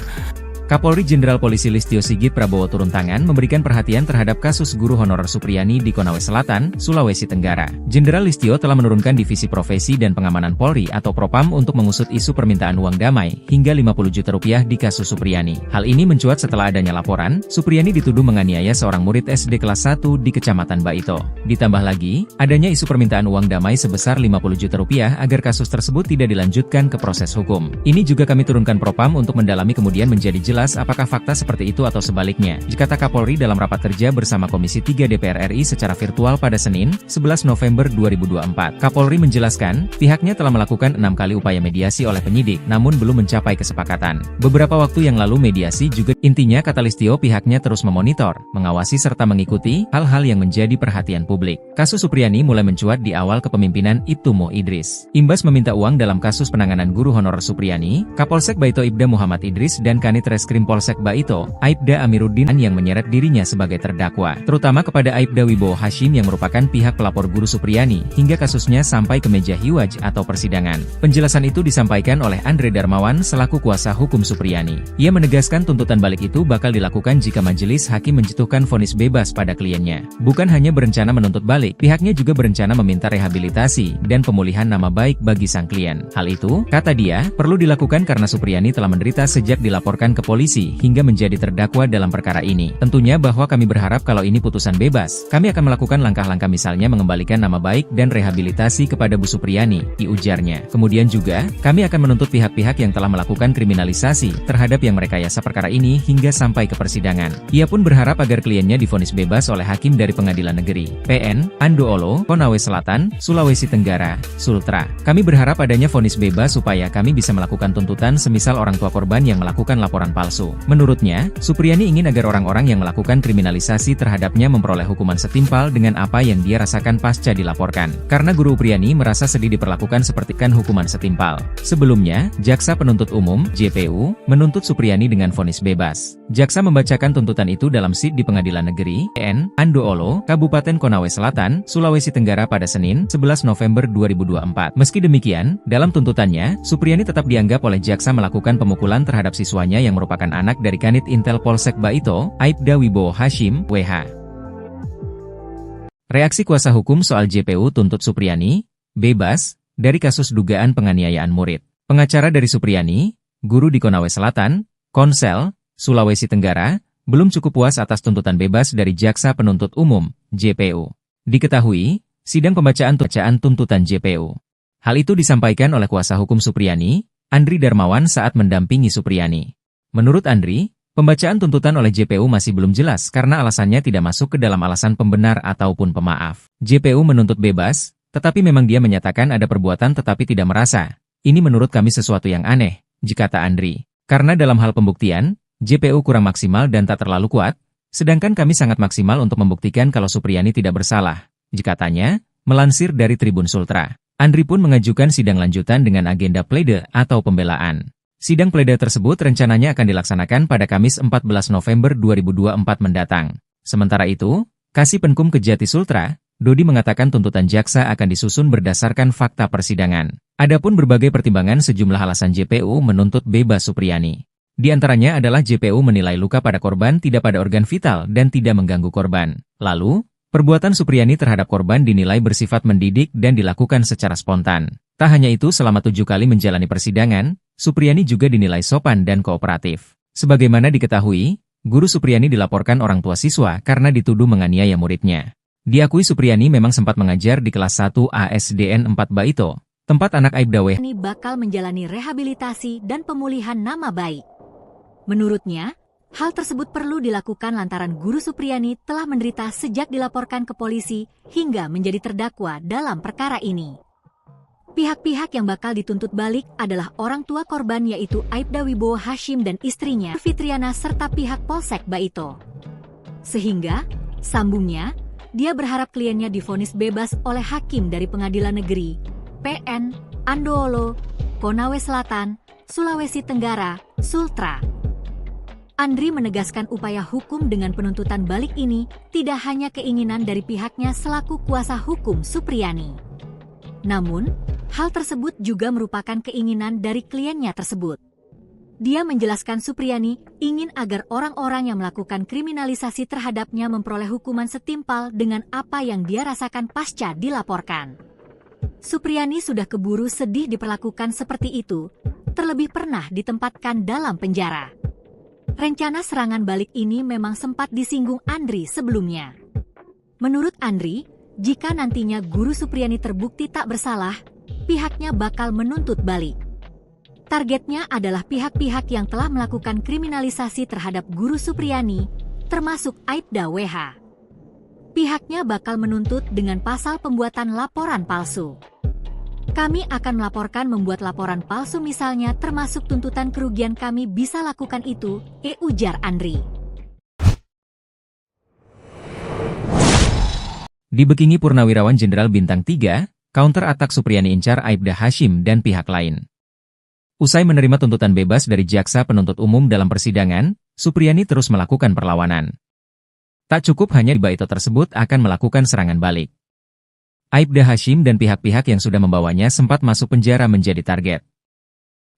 Speaker 1: Kapolri Jenderal Polisi Listio Sigit Prabowo turun tangan memberikan perhatian terhadap kasus guru honorer Supriyani di Konawe Selatan, Sulawesi Tenggara. Jenderal Listio telah menurunkan Divisi Profesi dan Pengamanan Polri atau Propam untuk mengusut isu permintaan uang damai hingga 50 juta rupiah di kasus Supriyani. Hal ini mencuat setelah adanya laporan, Supriyani dituduh menganiaya seorang murid SD kelas 1 di Kecamatan Baito. Ditambah lagi, adanya isu permintaan uang damai sebesar 50 juta rupiah agar kasus tersebut tidak dilanjutkan ke proses hukum. Ini juga kami turunkan Propam untuk mendalami kemudian menjadi jelas apakah fakta seperti itu atau sebaliknya, kata Kapolri dalam rapat kerja bersama Komisi 3 DPR RI secara virtual pada Senin, 11 November 2024. Kapolri menjelaskan, pihaknya telah melakukan 6 kali upaya mediasi oleh penyidik, namun belum mencapai kesepakatan. Beberapa waktu yang lalu mediasi juga, intinya kata Listio pihaknya terus memonitor, mengawasi serta mengikuti hal-hal yang menjadi perhatian publik. Kasus Supriyani mulai mencuat di awal kepemimpinan Ibtumo Idris. Imbas meminta uang dalam kasus penanganan guru honorer Supriyani, Kapolsek Baito Ibda Muhammad Idris dan Kanit Reskrim Satreskrim Polsek Baito, Aibda Amiruddin yang menyeret dirinya sebagai terdakwa, terutama kepada Aibda Wibowo Hashim yang merupakan pihak pelapor Guru Supriyani, hingga kasusnya sampai ke meja hiwaj atau persidangan. Penjelasan itu disampaikan oleh Andre Darmawan selaku kuasa hukum Supriyani. Ia menegaskan tuntutan balik itu bakal dilakukan jika majelis hakim menjatuhkan vonis bebas pada kliennya. Bukan hanya berencana menuntut balik, pihaknya juga berencana meminta rehabilitasi dan pemulihan nama baik bagi sang klien. Hal itu, kata dia, perlu dilakukan karena Supriyani telah menderita sejak dilaporkan ke polisi hingga menjadi terdakwa dalam perkara ini. Tentunya bahwa kami berharap kalau ini putusan bebas, kami akan melakukan langkah-langkah misalnya mengembalikan nama baik dan rehabilitasi kepada Bu Supriyani, ujarnya. Kemudian juga, kami akan menuntut pihak-pihak yang telah melakukan kriminalisasi terhadap yang merekayasa perkara ini hingga sampai ke persidangan. Ia pun berharap agar kliennya divonis bebas oleh hakim dari Pengadilan Negeri PN Andoolo, Konawe Selatan, Sulawesi Tenggara, Sultra. Kami berharap adanya vonis bebas supaya kami bisa melakukan tuntutan semisal orang tua korban yang melakukan laporan palsu. Menurutnya, Supriyani ingin agar orang-orang yang melakukan kriminalisasi terhadapnya memperoleh hukuman setimpal dengan apa yang dia rasakan pasca dilaporkan. Karena Guru Supriyani merasa sedih diperlakukan seperti hukuman setimpal. Sebelumnya, Jaksa Penuntut Umum (JPU) menuntut Supriyani dengan vonis bebas. Jaksa membacakan tuntutan itu dalam SID di Pengadilan Negeri PN Andoolo, Kabupaten Konawe Selatan, Sulawesi Tenggara pada Senin, 11 November 2024. Meski demikian, dalam tuntutannya, Supriyani tetap dianggap oleh jaksa melakukan pemukulan terhadap siswanya yang merupakan anak dari Kanit Intel Polsek Baito, Aibda Wibowo Hashim, WH. Reaksi kuasa hukum soal JPU tuntut Supriyani bebas dari kasus dugaan penganiayaan murid. Pengacara dari Supriyani, guru di Konawe Selatan, Konsel, Sulawesi Tenggara, belum cukup puas atas tuntutan bebas dari Jaksa Penuntut Umum, JPU. Diketahui, sidang pembacaan tuntutan JPU. Hal itu disampaikan oleh kuasa hukum Supriyani, Andri Darmawan saat mendampingi Supriyani. Menurut Andri, pembacaan tuntutan oleh JPU masih belum jelas karena alasannya tidak masuk ke dalam alasan pembenar ataupun pemaaf. JPU menuntut bebas, tetapi memang dia menyatakan ada perbuatan tetapi tidak merasa. Ini menurut kami sesuatu yang aneh, kata Andri. Karena dalam hal pembuktian, JPU kurang maksimal dan tak terlalu kuat, sedangkan kami sangat maksimal untuk membuktikan kalau Supriyani tidak bersalah, katanya, melansir dari Tribun Sultra. Andri pun mengajukan sidang lanjutan dengan agenda plede atau pembelaan. Sidang plede tersebut rencananya akan dilaksanakan pada Kamis 14 November 2024 mendatang. Sementara itu, Kasih Penkum Kejati Sultra, Dodi mengatakan tuntutan jaksa akan disusun berdasarkan fakta persidangan. Adapun berbagai pertimbangan sejumlah alasan JPU menuntut bebas Supriyani. Di antaranya adalah JPU menilai luka pada korban tidak pada organ vital dan tidak mengganggu korban. Lalu, perbuatan Supriyani terhadap korban dinilai bersifat mendidik dan dilakukan secara spontan. Tak hanya itu, selama 7 kali menjalani persidangan, Supriyani juga dinilai sopan dan kooperatif. Sebagaimana diketahui, Guru Supriyani dilaporkan orang tua siswa karena dituduh menganiaya muridnya. Diakui Supriyani memang sempat mengajar di kelas 1 ASDN 4 Baito, tempat anak Aibda WH
Speaker 3: ini bakal menjalani rehabilitasi dan pemulihan nama baik. Menurutnya, hal tersebut perlu dilakukan lantaran Guru Supriyani telah menderita sejak dilaporkan ke polisi hingga menjadi terdakwa dalam perkara ini. Pihak-pihak yang bakal dituntut balik adalah orang tua korban yaitu Aibda Wibowo Hashim dan istrinya Fitriana serta pihak Polsek Baito. Sehingga, sambungnya, dia berharap kliennya divonis bebas oleh hakim dari Pengadilan Negeri PN Andoolo, Konawe Selatan, Sulawesi Tenggara, Sultra. Andri menegaskan upaya hukum dengan penuntutan balik ini tidak hanya keinginan dari pihaknya selaku kuasa hukum Supriyani. Namun, hal tersebut juga merupakan keinginan dari kliennya tersebut. Dia menjelaskan Supriyani ingin agar orang-orang yang melakukan kriminalisasi terhadapnya memperoleh hukuman setimpal dengan apa yang dia rasakan pasca dilaporkan. Supriyani sudah keburu sedih diperlakukan seperti itu, terlebih pernah ditempatkan dalam penjara. Rencana serangan balik ini memang sempat disinggung Andri sebelumnya. Menurut Andri, jika nantinya Guru Supriyani terbukti tak bersalah, pihaknya bakal menuntut balik. Targetnya adalah pihak-pihak yang telah melakukan kriminalisasi terhadap Guru Supriyani, termasuk Aibda WH. Pihaknya bakal menuntut dengan pasal pembuatan laporan palsu. Kami akan melaporkan membuat laporan palsu misalnya termasuk tuntutan kerugian kami bisa lakukan itu, ujar Andri.
Speaker 1: Dibekingi Purnawirawan Jenderal Bintang 3, counter attack Supriyani incar Aibda Hashim dan pihak lain. Usai menerima tuntutan bebas dari jaksa penuntut umum dalam persidangan, Supriyani terus melakukan perlawanan. Tak cukup hanya Baito tersebut akan melakukan serangan balik. Aibda Hashim dan pihak-pihak yang sudah membawanya sempat masuk penjara menjadi target.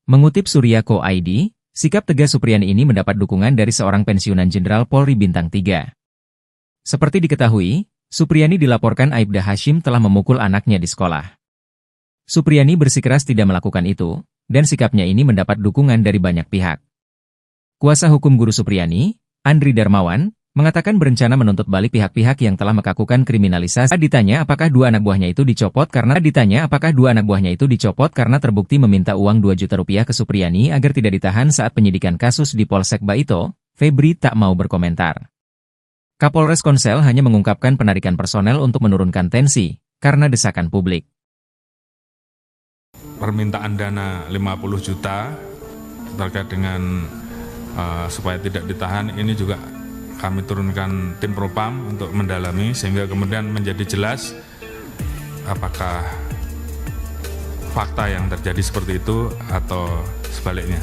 Speaker 1: Mengutip Surya.co.id, sikap tegas Supriyani ini mendapat dukungan dari seorang pensiunan Jenderal Polri Bintang 3. Seperti diketahui, Supriyani dilaporkan Aibda Hashim telah memukul anaknya di sekolah. Supriyani bersikeras tidak melakukan itu, dan sikapnya ini mendapat dukungan dari banyak pihak. Kuasa hukum guru Supriyani, Andri Darmawan, mengatakan berencana menuntut balik pihak-pihak yang telah melakukan kriminalisasi. Ditanya apakah dua anak buahnya itu dicopot karena terbukti meminta uang 2 juta rupiah ke Supriyani agar tidak ditahan saat penyidikan kasus di Polsek Baito, Febri tak mau berkomentar. Kapolres Konsel hanya mengungkapkan penarikan personel untuk menurunkan tensi, karena desakan publik.
Speaker 2: Permintaan dana 50 juta terkait dengan supaya tidak ditahan, ini juga kami turunkan tim propam untuk mendalami sehingga kemudian menjadi jelas apakah fakta yang terjadi seperti itu atau sebaliknya.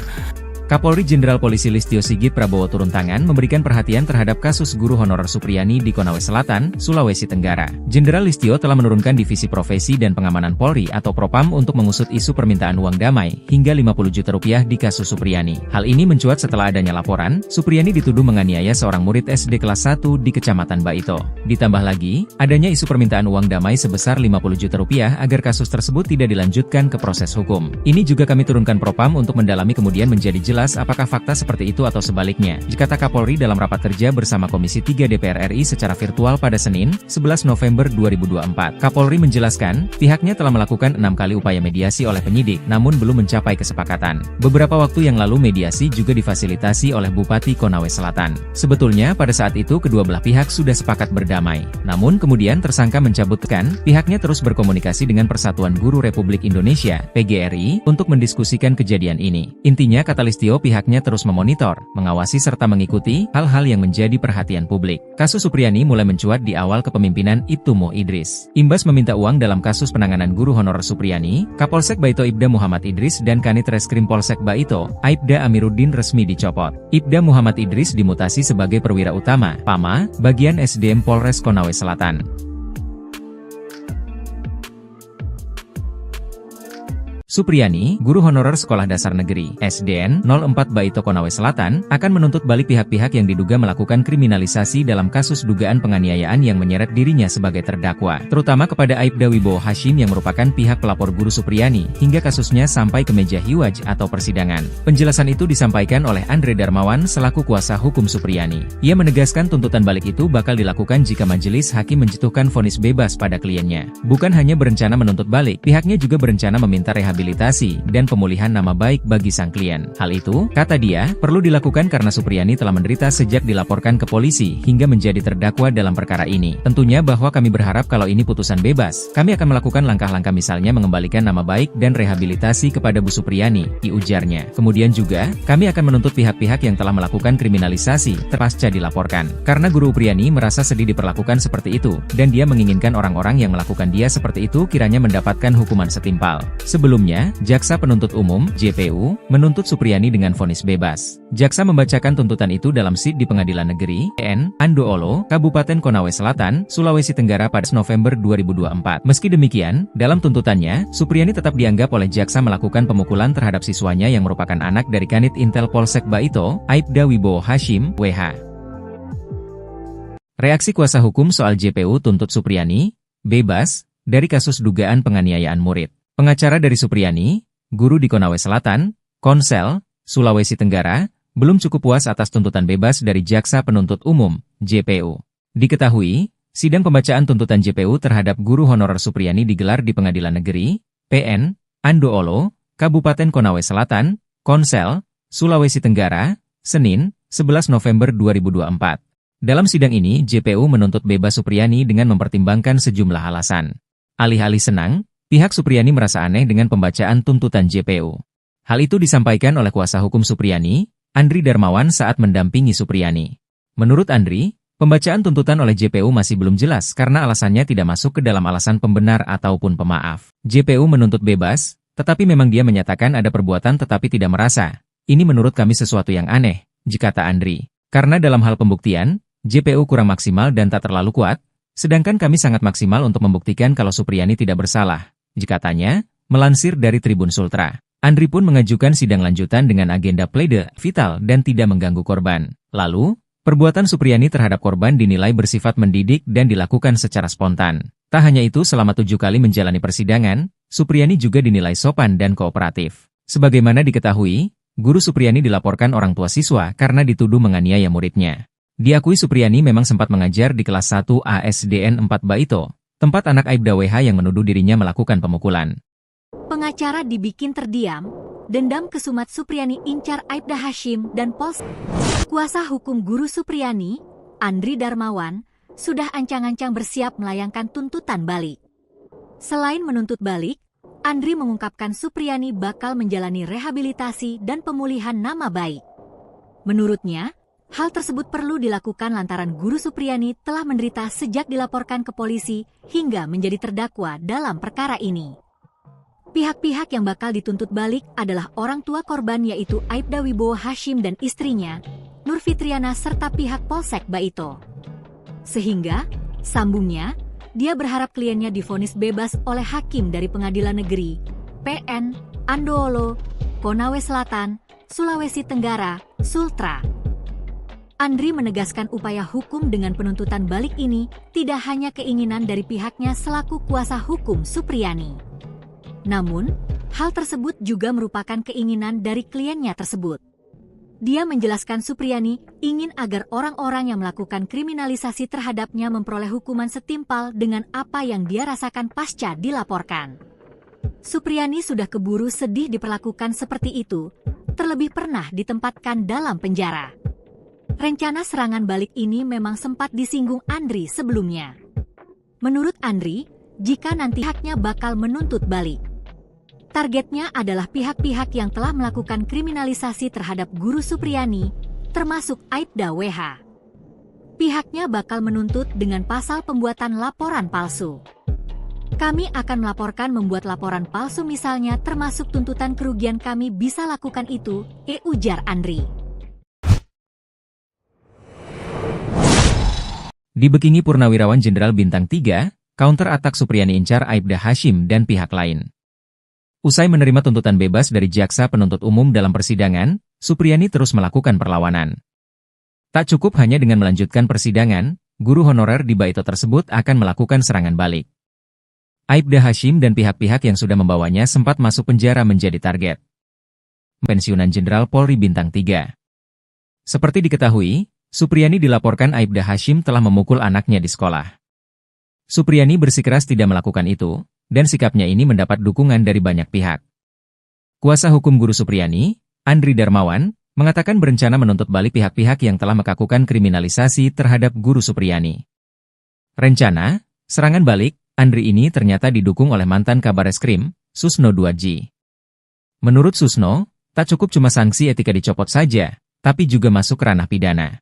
Speaker 1: Kapolri Jenderal Polisi Listio Sigit Prabowo turun tangan memberikan perhatian terhadap kasus guru honorer Supriyani di Konawe Selatan, Sulawesi Tenggara. Jenderal Listio telah menurunkan Divisi Profesi dan Pengamanan Polri atau Propam untuk mengusut isu permintaan uang damai hingga 50 juta rupiah di kasus Supriyani. Hal ini mencuat setelah adanya laporan, Supriyani dituduh menganiaya seorang murid SD kelas 1 di Kecamatan Baito. Ditambah lagi, adanya isu permintaan uang damai sebesar 50 juta rupiah agar kasus tersebut tidak dilanjutkan ke proses hukum. Ini juga kami turunkan Propam untuk mendalami kemudian menjadi jelas apakah fakta seperti itu atau sebaliknya, kata Kapolri dalam rapat kerja bersama Komisi 3 DPR RI secara virtual pada Senin, 11 November 2024. Kapolri menjelaskan, pihaknya telah melakukan 6 kali upaya mediasi oleh penyidik, namun belum mencapai kesepakatan. Beberapa waktu yang lalu mediasi juga difasilitasi oleh Bupati Konawe Selatan. Sebetulnya pada saat itu kedua belah pihak sudah sepakat berdamai. Namun kemudian tersangka mencabutkan, pihaknya terus berkomunikasi dengan Persatuan Guru Republik Indonesia, PGRI, untuk mendiskusikan kejadian ini. Intinya kata Listio, pihaknya terus memonitor, mengawasi serta mengikuti hal-hal yang menjadi perhatian publik. Kasus Supriyani mulai mencuat di awal kepemimpinan Ibtu Mo Idris. Imbas meminta uang dalam kasus penanganan guru honorer Supriyani, Kapolsek Baito Ibda Muhammad Idris dan Kanit Reskrim Polsek Baito, Aibda Amiruddin resmi dicopot. Ibda Muhammad Idris dimutasi sebagai perwira utama, PAMA, bagian SDM Polres Konawe Selatan. Supriyani, guru honorer Sekolah Dasar Negeri (SDN) 04 Baito Konawe Selatan, akan menuntut balik pihak-pihak yang diduga melakukan kriminalisasi dalam kasus dugaan penganiayaan yang menyeret dirinya sebagai terdakwa, terutama kepada Aibda Wibowo Hashim yang merupakan pihak pelapor guru Supriyani, hingga kasusnya sampai ke meja hiwaj atau persidangan. Penjelasan itu disampaikan oleh Andre Darmawan selaku kuasa hukum Supriyani. Ia menegaskan tuntutan balik itu bakal dilakukan jika majelis hakim menjatuhkan vonis bebas pada kliennya. Bukan hanya berencana menuntut balik, pihaknya juga berencana meminta rehabilitasi dan pemulihan nama baik bagi sang klien. Hal itu, kata dia, perlu dilakukan karena Supriyani telah menderita sejak dilaporkan ke polisi hingga menjadi terdakwa dalam perkara ini. Tentunya bahwa kami berharap kalau ini putusan bebas, kami akan melakukan langkah-langkah misalnya mengembalikan nama baik dan rehabilitasi kepada Bu Supriyani, ujarnya. Kemudian juga, kami akan menuntut pihak-pihak yang telah melakukan kriminalisasi pasca dilaporkan. Karena guru Supriyani merasa sedih diperlakukan seperti itu, dan dia menginginkan orang-orang yang melakukan dia seperti itu kiranya mendapatkan hukuman setimpal. Sebelumnya, Jaksa Penuntut Umum (JPU) menuntut Supriyani dengan vonis bebas. Jaksa membacakan tuntutan itu dalam SID di Pengadilan Negeri (PN) Andoolo, Kabupaten Konawe Selatan, Sulawesi Tenggara pada November 2024. Meski demikian, dalam tuntutannya, Supriyani tetap dianggap oleh jaksa melakukan pemukulan terhadap siswanya yang merupakan anak dari Kanit Intel Polsek Baito, Aibda Wibowo Hashim, WH. Reaksi kuasa hukum soal JPU tuntut Supriyani bebas dari kasus dugaan penganiayaan murid. Pengacara dari Supriyani, guru di Konawe Selatan, Konsel, Sulawesi Tenggara, belum cukup puas atas tuntutan bebas dari Jaksa Penuntut Umum, JPU. Diketahui, sidang pembacaan tuntutan JPU terhadap guru honorer Supriyani digelar di Pengadilan Negeri, PN, Andoolo, Kabupaten Konawe Selatan, Konsel, Sulawesi Tenggara, Senin, 11 November 2024. Dalam sidang ini, JPU menuntut bebas Supriyani dengan mempertimbangkan sejumlah alasan. Alih-alih senang, pihak Supriyani merasa aneh dengan pembacaan tuntutan JPU. Hal itu disampaikan oleh kuasa hukum Supriyani, Andri Darmawan saat mendampingi Supriyani. Menurut Andri, pembacaan tuntutan oleh JPU masih belum jelas karena alasannya tidak masuk ke dalam alasan pembenar ataupun pemaaf. JPU menuntut bebas, Tetapi memang dia menyatakan ada perbuatan tetapi tidak merasa. Ini menurut kami sesuatu yang aneh, kata Andri. Karena dalam hal pembuktian, JPU kurang maksimal dan tak terlalu kuat, sedangkan kami sangat maksimal untuk membuktikan kalau Supriyani tidak bersalah, katanya, melansir dari Tribun Sultra. Andri pun mengajukan sidang lanjutan dengan agenda pleide vital dan tidak mengganggu korban. Lalu, perbuatan Supriyani terhadap korban dinilai bersifat mendidik dan dilakukan secara spontan. Tak hanya itu, selama 7 kali menjalani persidangan, Supriyani juga dinilai sopan dan kooperatif. Sebagaimana diketahui, guru Supriyani dilaporkan orang tua siswa karena dituduh menganiaya muridnya. Diakui Supriyani memang sempat mengajar di kelas 1 ASDN 4 Baito, tempat anak Aibda WH yang menuduh dirinya melakukan pemukulan.
Speaker 3: Pengacara dibikin terdiam, dendam kesumat Supriyani incar Aibda Hashim dan Polsek. Kuasa hukum guru Supriyani, Andri Darmawan, sudah ancang-ancang bersiap melayangkan tuntutan balik. Selain menuntut balik, Andri mengungkapkan Supriyani bakal menjalani rehabilitasi dan pemulihan nama baik. Menurutnya, hal tersebut perlu dilakukan lantaran guru Supriyani telah menderita sejak dilaporkan ke polisi hingga menjadi terdakwa dalam perkara ini. Pihak-pihak yang bakal dituntut balik adalah orang tua korban yaitu Aibda Wibowo Hashim dan istrinya, Nur Fitriana serta pihak Polsek Baito. Sehingga, sambungnya, dia berharap kliennya divonis bebas oleh hakim dari Pengadilan Negeri PN Andoolo, Konawe Selatan, Sulawesi Tenggara, Sultra. Andri menegaskan upaya hukum dengan penuntutan balik ini tidak hanya keinginan dari pihaknya selaku kuasa hukum Supriyani. Namun, hal tersebut juga merupakan keinginan dari kliennya tersebut. Dia menjelaskan Supriyani ingin agar orang-orang yang melakukan kriminalisasi terhadapnya memperoleh hukuman setimpal dengan apa yang dia rasakan pasca dilaporkan. Supriyani sudah keburu sedih diperlakukan seperti itu, terlebih pernah ditempatkan dalam penjara. Rencana serangan balik ini memang sempat disinggung Andri sebelumnya. Menurut Andri, jika nanti haknya bakal menuntut balik, targetnya adalah pihak-pihak yang telah melakukan kriminalisasi terhadap guru Supriyani, termasuk Aibda WH. Pihaknya bakal menuntut dengan pasal pembuatan laporan palsu. Kami akan melaporkan membuat laporan palsu misalnya termasuk tuntutan kerugian kami bisa lakukan itu, ujar Andri.
Speaker 1: Dibekingi Purnawirawan Jenderal Bintang 3, counter atak Supriyani incar Aibda Hashim dan pihak lain. Usai menerima tuntutan bebas dari jaksa penuntut umum dalam persidangan, Supriyani terus melakukan perlawanan. Tak cukup hanya dengan melanjutkan persidangan, guru honorer di Baito tersebut akan melakukan serangan balik. Aibda Hashim dan pihak-pihak yang sudah membawanya sempat masuk penjara menjadi target. Pensiunan Jenderal Polri Bintang 3. Seperti diketahui, Supriyani dilaporkan Aibda Hashim telah memukul anaknya di sekolah. Supriyani bersikeras tidak melakukan itu, dan sikapnya ini mendapat dukungan dari banyak pihak. Kuasa hukum guru Supriyani, Andri Darmawan, mengatakan berencana menuntut balik pihak-pihak yang telah melakukan kriminalisasi terhadap guru Supriyani. Rencana serangan balik Andri ini ternyata didukung oleh mantan Kabareskrim, Susno Duadji. Menurut Susno, tak cukup cuma sanksi etika dicopot saja, tapi juga masuk ranah pidana.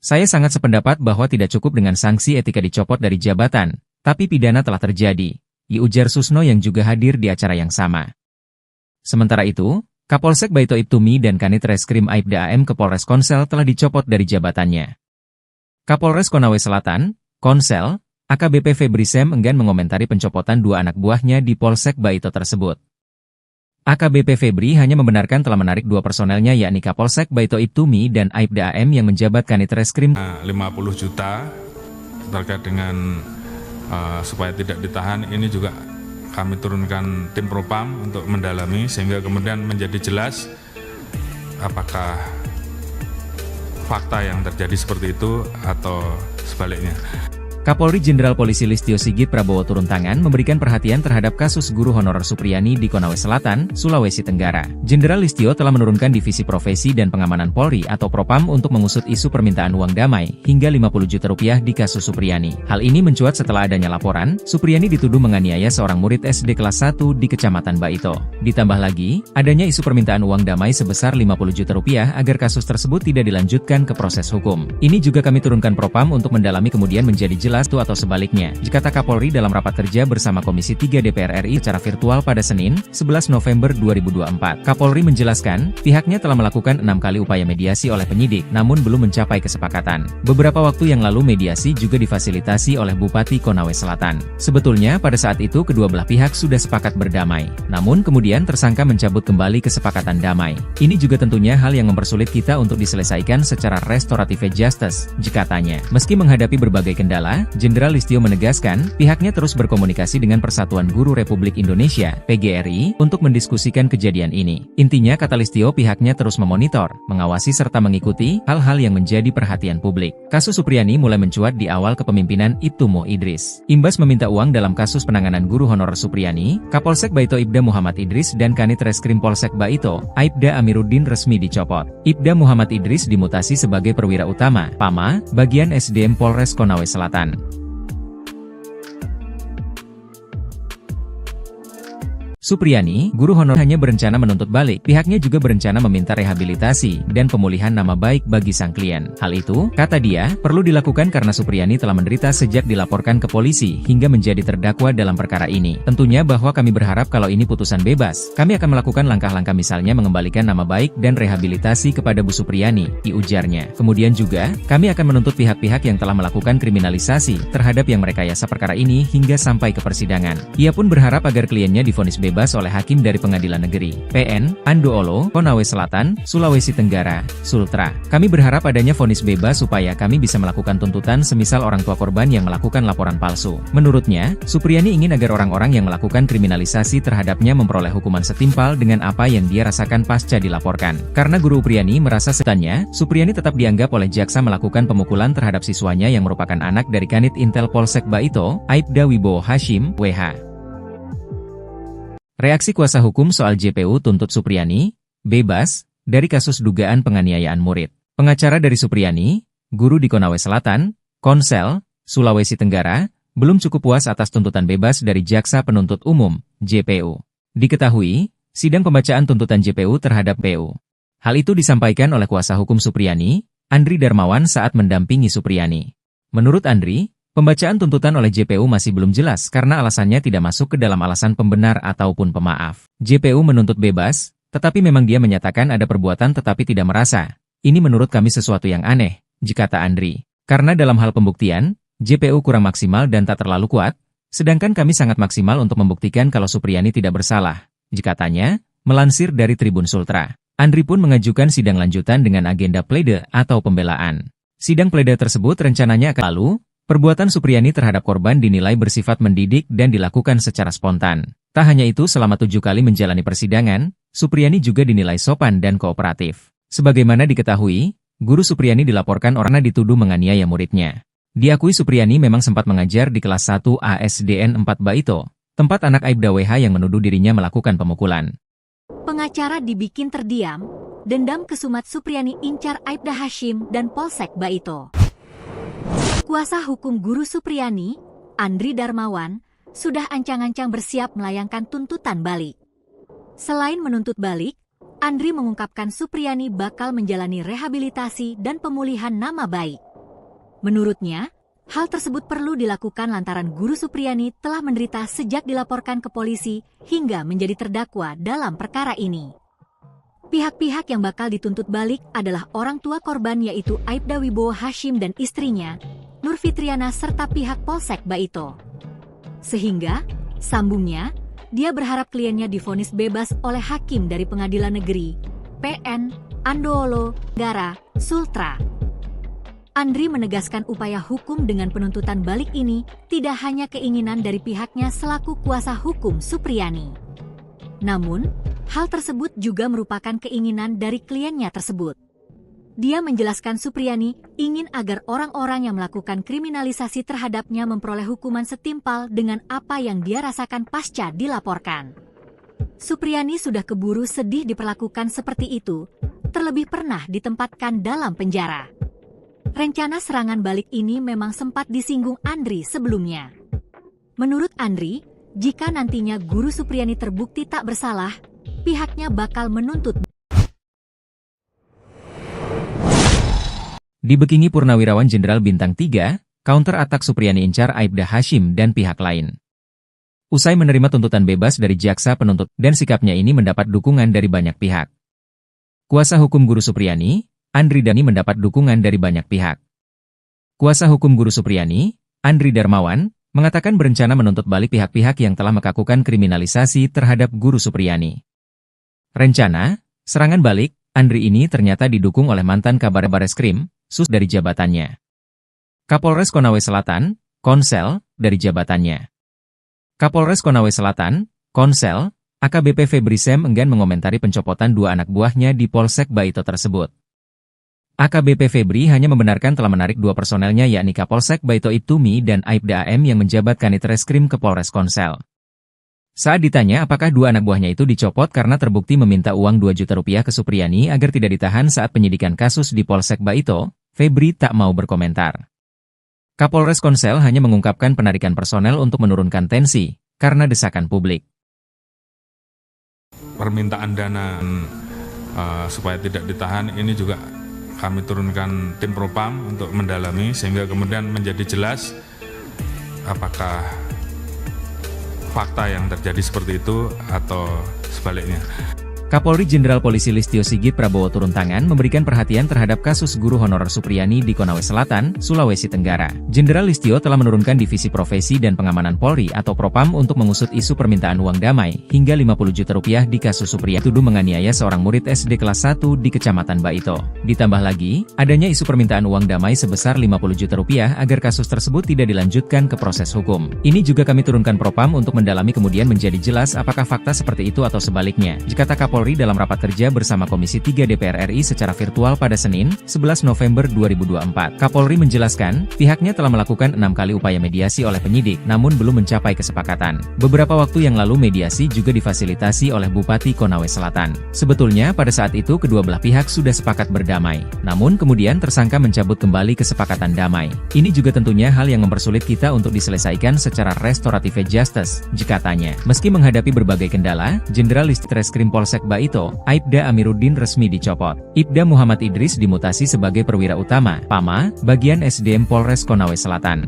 Speaker 1: Saya sangat sependapat bahwa tidak cukup dengan sanksi etika dicopot dari jabatan, tapi pidana telah terjadi, ujar Susno yang juga hadir di acara yang sama. Sementara itu, Kapolsek Baito Ibtumi dan Kanit Reskrim Aibda AM ke Polres Konsel telah dicopot dari jabatannya. Kapolres Konawe Selatan, Konsel, AKBP Febri Sem enggan mengomentari pencopotan 2 anak buahnya di Polsek Baito tersebut. AKBP Febri hanya membenarkan telah menarik 2 personelnya yakni Kapolsek Baito Ibtumi dan Aibda AM yang menjabat Kanit Reskrim
Speaker 2: 50 juta terkait dengan supaya tidak ditahan, ini juga kami turunkan tim propam untuk mendalami sehingga kemudian menjadi jelas apakah fakta yang terjadi seperti itu atau sebaliknya.
Speaker 1: Kapolri Jenderal Polisi Listio Sigit Prabowo turun tangan memberikan perhatian terhadap kasus guru honorer Supriyani di Konawe Selatan, Sulawesi Tenggara. Jenderal Listio telah menurunkan Divisi Profesi dan Pengamanan Polri atau Propam untuk mengusut isu permintaan uang damai hingga 50 juta rupiah di kasus Supriyani. Hal ini mencuat setelah adanya laporan, Supriyani dituduh menganiaya seorang murid SD kelas 1 di Kecamatan Baito. Ditambah lagi, adanya isu permintaan uang damai sebesar 50 juta rupiah agar kasus tersebut tidak dilanjutkan ke proses hukum. Ini juga kami turunkan Propam untuk mendalami kemudian menjadi jelas jelas itu atau sebaliknya, kata Kapolri dalam rapat kerja bersama Komisi 3 DPR RI secara virtual pada Senin, 11 November 2024. Kapolri menjelaskan, pihaknya telah melakukan 6 kali upaya mediasi oleh penyidik, namun belum mencapai kesepakatan. Beberapa waktu yang lalu mediasi juga difasilitasi oleh Bupati Konawe Selatan. Sebetulnya pada saat itu kedua belah pihak sudah sepakat berdamai, namun kemudian tersangka mencabut kembali kesepakatan damai. Ini juga tentunya hal yang mempersulit kita untuk diselesaikan secara restoratif justice, katanya. Meski menghadapi berbagai kendala, Jenderal Listio menegaskan, pihaknya terus berkomunikasi dengan Persatuan Guru Republik Indonesia, PGRI, untuk mendiskusikan kejadian ini. Intinya kata Listio pihaknya terus memonitor, mengawasi serta mengikuti hal-hal yang menjadi perhatian publik. Kasus Supriyani mulai mencuat di awal kepemimpinan Ibtu Mo Idris. Imbas meminta uang dalam kasus penanganan guru honorer Supriyani, Kapolsek Baito Ibda Muhammad Idris dan Kanit Reskrim Polsek Baito, Aibda Amiruddin resmi dicopot. Ibda Muhammad Idris dimutasi sebagai perwira utama, PAMA, bagian SDM Polres Konawe Selatan. Supriyani, guru honor hanya berencana menuntut balik, pihaknya juga berencana meminta rehabilitasi dan pemulihan nama baik bagi sang klien. Hal itu, kata dia, perlu dilakukan karena Supriyani telah menderita sejak dilaporkan ke polisi hingga menjadi terdakwa dalam perkara ini. Tentunya bahwa kami berharap kalau ini putusan bebas, kami akan melakukan langkah-langkah misalnya mengembalikan nama baik dan rehabilitasi kepada Bu Supriyani, ujarnya. Kemudian juga, kami akan menuntut pihak-pihak yang telah melakukan kriminalisasi terhadap yang merekayasa perkara ini hingga sampai ke persidangan. Ia pun berharap agar kliennya divonis bebas oleh hakim dari Pengadilan Negeri PN Andoolo, Konawe Selatan, Sulawesi Tenggara, Sultra. Kami berharap adanya vonis bebas supaya kami bisa melakukan tuntutan semisal orang tua korban yang melakukan laporan palsu. Menurutnya, Supriyani ingin agar orang-orang yang melakukan kriminalisasi terhadapnya memperoleh hukuman setimpal dengan apa yang dia rasakan pasca dilaporkan. Karena guru Supriyani merasa setannya, Supriyani tetap dianggap oleh jaksa melakukan pemukulan terhadap siswanya yang merupakan anak dari Kanit Intel Polsek Baito, Aibda Wibowo Hashim, WH. Reaksi kuasa hukum soal JPU tuntut Supriyani, bebas, dari kasus dugaan penganiayaan murid. Pengacara dari Supriyani, guru di Konawe Selatan, Konsel, Sulawesi Tenggara, belum cukup puas atas tuntutan bebas dari Jaksa Penuntut Umum, JPU. Diketahui, sidang pembacaan tuntutan JPU terhadap PU. Hal itu disampaikan oleh kuasa hukum Supriyani, Andri Darmawan saat mendampingi Supriyani. Menurut Andri, pembacaan tuntutan oleh JPU masih belum jelas karena alasannya tidak masuk ke dalam alasan pembenar ataupun pemaaf. JPU menuntut bebas, tetapi memang dia menyatakan ada perbuatan tetapi tidak merasa. Ini menurut kami sesuatu yang aneh, kata Andri. Karena dalam hal pembuktian, JPU kurang maksimal dan tak terlalu kuat, sedangkan kami sangat maksimal untuk membuktikan kalau Supriyani tidak bersalah, katanya, melansir dari Tribun Sultra. Andri pun mengajukan sidang lanjutan dengan agenda plede atau pembelaan. Sidang plede tersebut rencananya akan lalu. Perbuatan Supriyani terhadap korban dinilai bersifat mendidik dan dilakukan secara spontan. Tak hanya itu, selama 7 kali menjalani persidangan, Supriyani juga dinilai sopan dan kooperatif. Sebagaimana diketahui, guru Supriyani dilaporkan orangnya dituduh menganiaya muridnya. Diakui Supriyani memang sempat mengajar di kelas 1 ASDN 4 Baito, tempat anak Aibda WH yang menuduh dirinya melakukan pemukulan.
Speaker 3: Pengacara dibikin terdiam, dendam kesumat Supriyani incar Aibda Hashim dan Polsek Baito. Kuasa hukum guru Supriyani, Andri Darmawan, sudah ancang-ancang bersiap melayangkan tuntutan balik. Selain menuntut balik, Andri mengungkapkan Supriyani bakal menjalani rehabilitasi dan pemulihan nama baik. Menurutnya, hal tersebut perlu dilakukan lantaran guru Supriyani telah menderita sejak dilaporkan ke polisi hingga menjadi terdakwa dalam perkara ini. Pihak-pihak yang bakal dituntut balik adalah orang tua korban yaitu Aibda Wibowo Hashim dan istrinya, Nur Fitriana serta pihak Polsek Baito. Sehingga, sambungnya, dia berharap kliennya divonis bebas oleh hakim dari Pengadilan Negeri PN Andoolo, Tenggara, Sultra. Andri menegaskan upaya hukum dengan penuntutan balik ini tidak hanya keinginan dari pihaknya selaku kuasa hukum Supriyani. Namun, hal tersebut juga merupakan keinginan dari kliennya tersebut. Dia menjelaskan Supriyani ingin agar orang-orang yang melakukan kriminalisasi terhadapnya memperoleh hukuman setimpal dengan apa yang dia rasakan pasca dilaporkan. Supriyani sudah keburu sedih diperlakukan seperti itu, terlebih pernah ditempatkan dalam penjara. Rencana serangan balik ini memang sempat disinggung Andri sebelumnya. Menurut Andri, jika nantinya guru Supriyani terbukti tak bersalah, pihaknya bakal menuntut.
Speaker 1: Dibekingi Purnawirawan Jenderal Bintang 3, counter atak Supriyani incar Aibda Hashim dan pihak lain. Usai menerima tuntutan bebas dari jaksa penuntut dan sikapnya ini mendapat dukungan dari banyak pihak. Kuasa hukum Guru Supriyani, Andri Dhani mendapat dukungan dari banyak pihak. Kuasa hukum Guru Supriyani, Andri Darmawan, mengatakan berencana menuntut balik pihak-pihak yang telah melakukan kriminalisasi terhadap Guru Supriyani. Rencana, serangan balik, Andri ini ternyata didukung oleh mantan Kabar Bareskrim, Sus dari jabatannya. Kapolres Konawe Selatan, Konsel, dari jabatannya. Kapolres Konawe Selatan, Konsel, AKBP Febri Sem enggan mengomentari pencopotan 2 anak buahnya di Polsek Baito tersebut. AKBP Febri hanya membenarkan telah menarik 2 personelnya yakni Kapolsek Baito Ibtumi dan Aibda AM yang menjabat Kanit Reskrim ke Polres Konsel. Saat ditanya apakah 2 anak buahnya itu dicopot karena terbukti meminta uang 2 juta rupiah ke Supriyani agar tidak ditahan saat penyidikan kasus di Polsek Baito, Febri tak mau berkomentar. Kapolres Konsel hanya mengungkapkan penarikan personel untuk menurunkan tensi, karena desakan publik.
Speaker 2: Permintaan dana supaya tidak ditahan ini juga kami turunkan tim Propam untuk mendalami sehingga kemudian menjadi jelas apakah fakta yang terjadi seperti itu atau sebaliknya.
Speaker 1: Kapolri Jenderal Polisi Listio Sigit Prabowo turun tangan memberikan perhatian terhadap kasus guru honorer Supriyani di Konawe Selatan, Sulawesi Tenggara. Jenderal Listio telah menurunkan Divisi Profesi dan Pengamanan Polri atau Propam untuk mengusut isu permintaan uang damai hingga 50 juta rupiah di kasus Supriyani tuduh menganiaya seorang murid SD kelas 1 di Kecamatan Baito. Ditambah lagi, adanya isu permintaan uang damai sebesar 50 juta rupiah agar kasus tersebut tidak dilanjutkan ke proses hukum. Ini juga kami turunkan Propam untuk mendalami kemudian menjadi jelas apakah fakta seperti itu atau sebaliknya. Kata Kapolri dalam rapat kerja bersama Komisi 3 DPR RI secara virtual pada Senin, 11 November 2024. Kapolri menjelaskan, pihaknya telah melakukan 6 kali upaya mediasi oleh penyidik, namun belum mencapai kesepakatan. Beberapa waktu yang lalu mediasi juga difasilitasi oleh Bupati Konawe Selatan. Sebetulnya pada saat itu kedua belah pihak sudah sepakat berdamai, namun kemudian tersangka mencabut kembali kesepakatan damai. Ini juga tentunya hal yang mempersulit kita untuk diselesaikan secara restoratif justice, katanya. Meski menghadapi berbagai kendala, Jenderal Listreskrim Polsek Baito, Aibda Amiruddin resmi dicopot. Ibda Muhammad Idris dimutasi sebagai perwira utama, PAMA, bagian SDM Polres Konawe Selatan.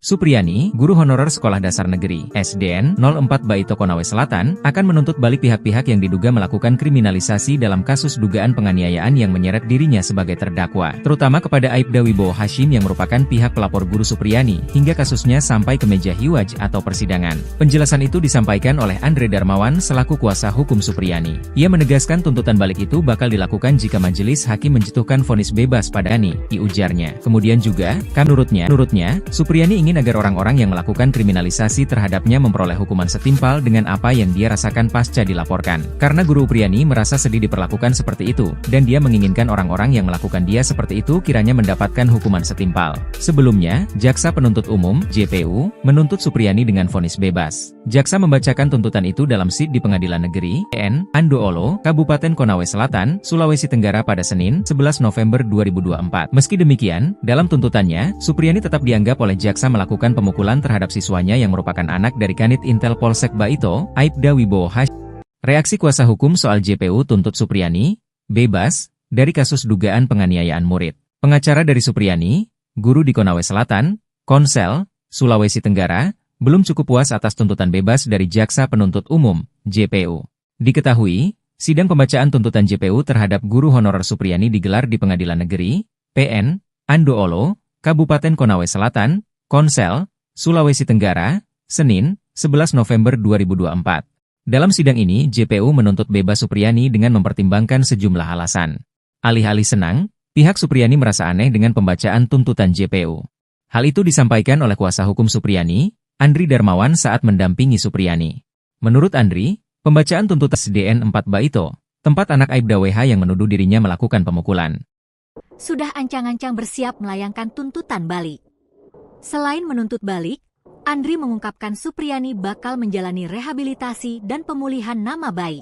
Speaker 1: Supriyani, guru honorer Sekolah Dasar Negeri, SDN 04 Baito Konawe Selatan, akan menuntut balik pihak-pihak yang diduga melakukan kriminalisasi dalam kasus dugaan penganiayaan yang menyeret dirinya sebagai terdakwa, terutama kepada Aibda Wibowo Hashim yang merupakan pihak pelapor guru Supriyani, hingga kasusnya sampai ke meja hiwaj atau persidangan. Penjelasan itu disampaikan oleh Andre Darmawan selaku kuasa hukum Supriyani. Ia menegaskan tuntutan balik itu bakal dilakukan jika majelis hakim menjatuhkan vonis bebas pada Ani, ujarnya. Kemudian juga, menurutnya, Supriyani ingin agar orang-orang yang melakukan kriminalisasi terhadapnya memperoleh hukuman setimpal dengan apa yang dia rasakan pasca dilaporkan. Karena guru Supriyani merasa sedih diperlakukan seperti itu, dan dia menginginkan orang-orang yang melakukan dia seperti itu kiranya mendapatkan hukuman setimpal. Sebelumnya, Jaksa Penuntut Umum, JPU, menuntut Supriyani dengan vonis bebas. Jaksa membacakan tuntutan itu dalam SID di Pengadilan Negeri, PN, Andoolo, Kabupaten Konawe Selatan, Sulawesi Tenggara pada Senin, 11 November 2024. Meski demikian, dalam tuntutannya, Supriyani tetap dianggap oleh Jaksa melakukan pemukulan terhadap siswanya yang merupakan anak dari Kanit Intel Polsek Baito, Aibda Wibowo Hashim. Reaksi kuasa hukum soal JPU tuntut Supriyani, bebas, dari kasus dugaan penganiayaan murid. Pengacara dari Supriyani, guru di Konawe Selatan, Konsel, Sulawesi Tenggara, belum cukup puas atas tuntutan bebas dari Jaksa Penuntut Umum, JPU. Diketahui, sidang pembacaan tuntutan JPU terhadap guru honorer Supriyani digelar di Pengadilan Negeri, PN, Andoolo, Kabupaten Konawe Selatan, Konsel, Sulawesi Tenggara, Senin, 11 November 2024. Dalam sidang ini, JPU menuntut bebas Supriyani dengan mempertimbangkan sejumlah alasan. Alih-alih senang, pihak Supriyani merasa aneh dengan pembacaan tuntutan JPU. Hal itu disampaikan oleh kuasa hukum Supriyani, Andri Darmawan saat mendampingi Supriyani. Menurut Andri, pembacaan tuntutan SDN 4 Baito, tempat anak Aibda WH yang menuduh dirinya melakukan pemukulan.
Speaker 3: Sudah ancang-ancang bersiap melayangkan tuntutan balik. Selain menuntut balik, Andri mengungkapkan Supriyani bakal menjalani rehabilitasi dan pemulihan nama baik.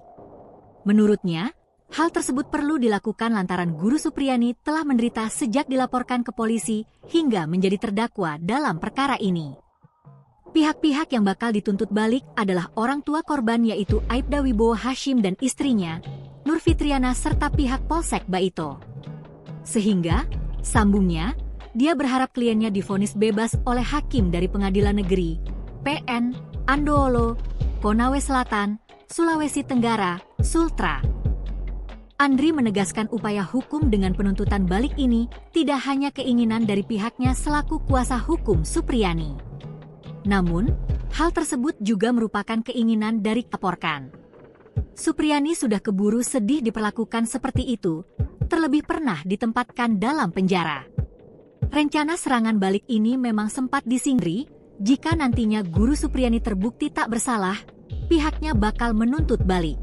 Speaker 3: Menurutnya, hal tersebut perlu dilakukan lantaran guru Supriyani telah menderita sejak dilaporkan ke polisi hingga menjadi terdakwa dalam perkara ini. Pihak-pihak yang bakal dituntut balik adalah orang tua korban yaitu Aibda Wibowo Hashim dan istrinya, Nur Fitriana serta pihak Polsek Baito. Sehingga, sambungnya, dia berharap kliennya divonis bebas oleh hakim dari Pengadilan Negeri PN Andoolo, Konawe Selatan, Sulawesi Tenggara, Sultra. Andri menegaskan upaya hukum dengan penuntutan balik ini tidak hanya keinginan dari pihaknya selaku kuasa hukum Supriyani. Namun, hal tersebut juga merupakan keinginan dari laporkan. Supriyani sudah keburu sedih diperlakukan seperti itu, terlebih pernah ditempatkan dalam penjara. Rencana serangan balik ini memang sempat disingkiri, jika nantinya Guru Supriyani terbukti tak bersalah, pihaknya bakal menuntut balik.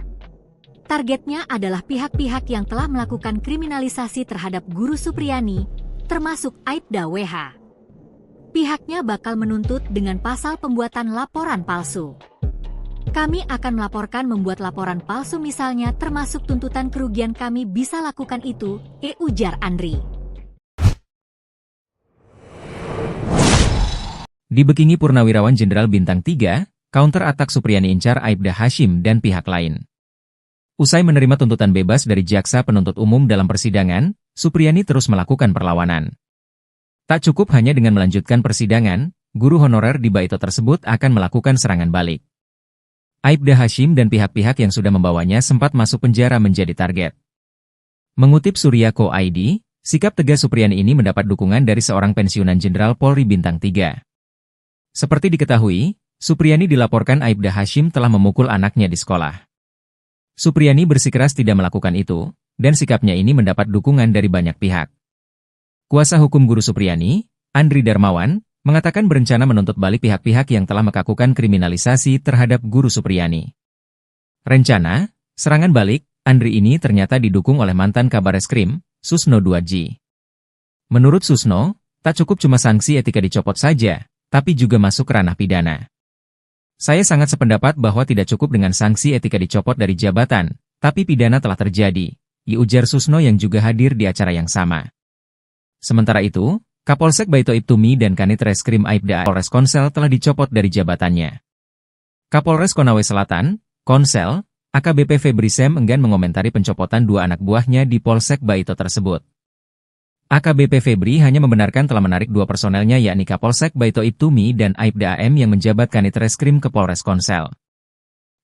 Speaker 3: Targetnya adalah pihak-pihak yang telah melakukan kriminalisasi terhadap Guru Supriyani, termasuk Aibda WH. Pihaknya bakal menuntut dengan pasal pembuatan laporan palsu. Kami akan melaporkan membuat laporan palsu misalnya termasuk tuntutan kerugian kami bisa lakukan itu, ujar Andri.
Speaker 1: Dibekingi Purnawirawan Jenderal Bintang 3, counter atak Supriyani incar Aibda Hashim dan pihak lain. Usai menerima tuntutan bebas dari jaksa penuntut umum dalam persidangan, Supriyani terus melakukan perlawanan. Tak cukup hanya dengan melanjutkan persidangan, guru honorer di Baito tersebut akan melakukan serangan balik. Aibda Hashim dan pihak-pihak yang sudah membawanya sempat masuk penjara menjadi target. Mengutip Surya.co ID, sikap tegas Supriyani ini mendapat dukungan dari seorang pensiunan Jenderal Polri Bintang 3. Seperti diketahui, Supriyani dilaporkan Aibda Hashim telah memukul anaknya di sekolah. Supriyani bersikeras tidak melakukan itu, dan sikapnya ini mendapat dukungan dari banyak pihak. Kuasa hukum Guru Supriyani, Andri Darmawan, mengatakan berencana menuntut balik pihak-pihak yang telah melakukan kriminalisasi terhadap Guru Supriyani. Rencana, serangan balik, Andri ini ternyata didukung oleh mantan Kabareskrim, Susno 2G. Menurut Susno, tak cukup cuma sanksi etika dicopot saja, tapi juga masuk ranah pidana. Saya sangat sependapat bahwa tidak cukup dengan sanksi etika dicopot dari jabatan, tapi pidana telah terjadi, ujar Susno yang juga hadir di acara yang sama. Sementara itu, Kapolsek Baito Ibtumi dan Kanit Reskrim Aibda Polres Konsel telah dicopot dari jabatannya. Kapolres Konawe Selatan, Konsel, AKBP Febri Sem enggan mengomentari pencopotan dua anak buahnya di Polsek Baito tersebut. AKBP Febri hanya membenarkan telah menarik dua personelnya yakni Kapolsek Baito Ibtumi dan Aibda AM yang menjabat Kanit Reskrim ke Polres Konsel.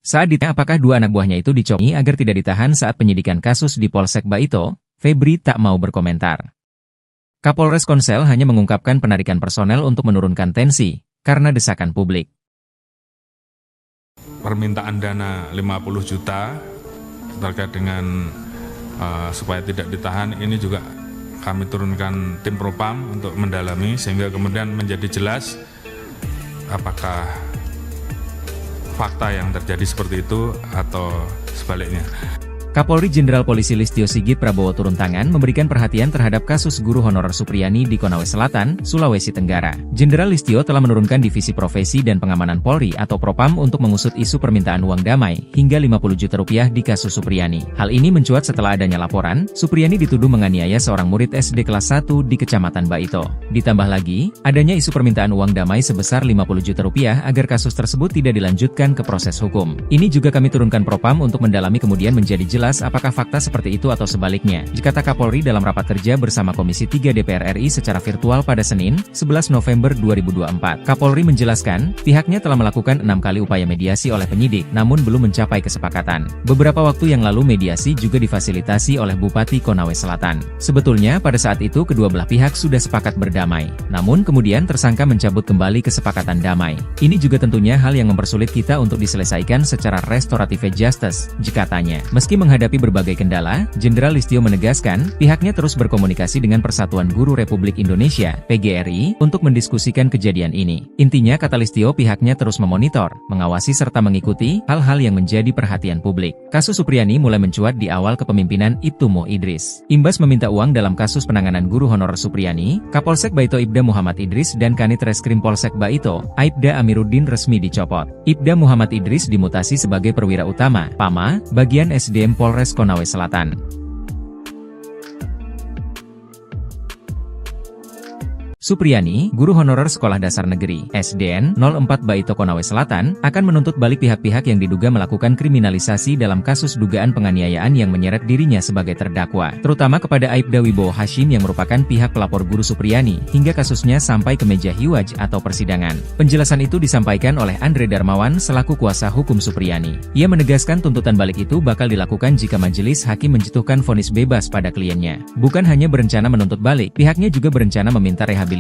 Speaker 1: Saat ditanya apakah dua anak buahnya itu dicopot agar tidak ditahan saat penyidikan kasus di Polsek Baito, Febri tak mau berkomentar. Kapolres Konsel hanya mengungkapkan penarikan personel untuk menurunkan tensi, karena desakan publik.
Speaker 2: Permintaan dana 50 juta terkait dengan supaya tidak ditahan ini juga kami turunkan tim Propam untuk mendalami sehingga kemudian menjadi jelas apakah fakta yang terjadi seperti itu atau sebaliknya.
Speaker 1: Kapolri Jenderal Polisi Listio Sigit Prabowo turun tangan memberikan perhatian terhadap kasus guru honorer Supriyani di Konawe Selatan, Sulawesi Tenggara. Jenderal Listio telah menurunkan Divisi Profesi dan Pengamanan Polri atau Propam untuk mengusut isu permintaan uang damai hingga 50 juta rupiah di kasus Supriyani. Hal ini mencuat setelah adanya laporan, Supriyani dituduh menganiaya seorang murid SD kelas 1 di Kecamatan Baito. Ditambah lagi, adanya isu permintaan uang damai sebesar 50 juta rupiah agar kasus tersebut tidak dilanjutkan ke proses hukum. Ini juga kami turunkan Propam untuk mendalami kemudian menjadi jelas apakah fakta seperti itu atau sebaliknya, kata Kapolri dalam rapat kerja bersama Komisi 3 DPR RI secara virtual pada Senin, 11 November 2024. Kapolri menjelaskan, pihaknya telah melakukan 6 kali upaya mediasi oleh penyidik, namun belum mencapai kesepakatan. Beberapa waktu yang lalu mediasi juga difasilitasi oleh Bupati Konawe Selatan. Sebetulnya pada saat itu kedua belah pihak sudah sepakat berdamai, namun kemudian tersangka mencabut kembali kesepakatan damai. Ini juga tentunya hal yang mempersulit kita untuk diselesaikan secara restoratif justice, katanya. Meski menghadapi berbagai kendala, Jenderal Listio menegaskan, pihaknya terus berkomunikasi dengan Persatuan Guru Republik Indonesia, PGRI, untuk mendiskusikan kejadian ini. Intinya kata Listio pihaknya terus memonitor, mengawasi serta mengikuti hal-hal yang menjadi perhatian publik. Kasus Supriyani mulai mencuat di awal kepemimpinan Ibtumo Idris. Imbas meminta uang dalam kasus penanganan guru honorer Supriyani, Kapolsek Baito Ibda Muhammad Idris dan Kanit Reskrim Polsek Baito, Aibda Amiruddin resmi dicopot. Ibda Muhammad Idris dimutasi sebagai perwira utama, PAMA, bagian SDM Polres Konawe Selatan. Supriyani, guru honorer Sekolah Dasar Negeri (SDN) 04 Baito Konawe Selatan, akan menuntut balik pihak-pihak yang diduga melakukan kriminalisasi dalam kasus dugaan penganiayaan yang menyeret dirinya sebagai terdakwa, terutama kepada Aibda Wibowo Hashim yang merupakan pihak pelapor guru Supriyani, hingga kasusnya sampai ke meja hiwaj atau persidangan. Penjelasan itu disampaikan oleh Andre Darmawan selaku kuasa hukum Supriyani. Ia menegaskan tuntutan balik itu bakal dilakukan jika majelis hakim menjatuhkan vonis bebas pada kliennya. Bukan hanya berencana menuntut balik, pihaknya juga berencana meminta rehabilitasi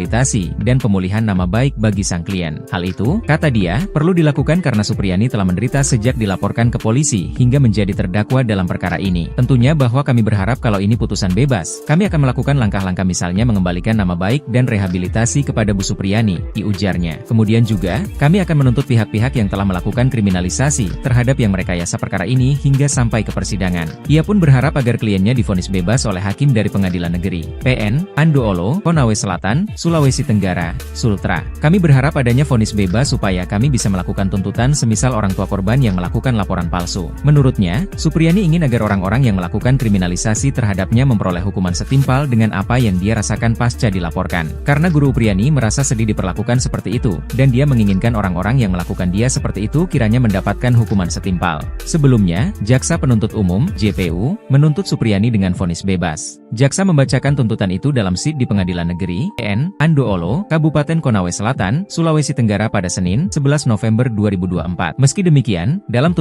Speaker 1: dan pemulihan nama baik bagi sang klien. Hal itu, kata dia, perlu dilakukan karena Supriyani telah menderita sejak dilaporkan ke polisi hingga menjadi terdakwa dalam perkara ini. Tentunya bahwa kami berharap kalau ini putusan bebas, kami akan melakukan langkah-langkah misalnya mengembalikan nama baik dan rehabilitasi kepada Bu Supriyani, ujarnya. Kemudian juga, kami akan menuntut pihak-pihak yang telah melakukan kriminalisasi terhadap yang merekayasa perkara ini hingga sampai ke persidangan. Ia pun berharap agar kliennya divonis bebas oleh hakim dari Pengadilan Negeri PN Andoolo, Konawe Selatan, Sulawesi Tenggara, Sultra. Kami berharap adanya vonis bebas supaya kami bisa melakukan tuntutan semisal orang tua korban yang melakukan laporan palsu. Menurutnya, Supriyani ingin agar orang-orang yang melakukan kriminalisasi terhadapnya memperoleh hukuman setimpal dengan apa yang dia rasakan pasca dilaporkan. Karena Guru Supriyani merasa sedih diperlakukan seperti itu, dan dia menginginkan orang-orang yang melakukan dia seperti itu kiranya mendapatkan hukuman setimpal. Sebelumnya, Jaksa Penuntut Umum, JPU, menuntut Supriyani dengan vonis bebas. Jaksa membacakan tuntutan itu dalam SID di Pengadilan Negeri PN Andoolo, Kabupaten Konawe Selatan, Sulawesi Tenggara pada Senin, 11 November 2024. Meski demikian, dalam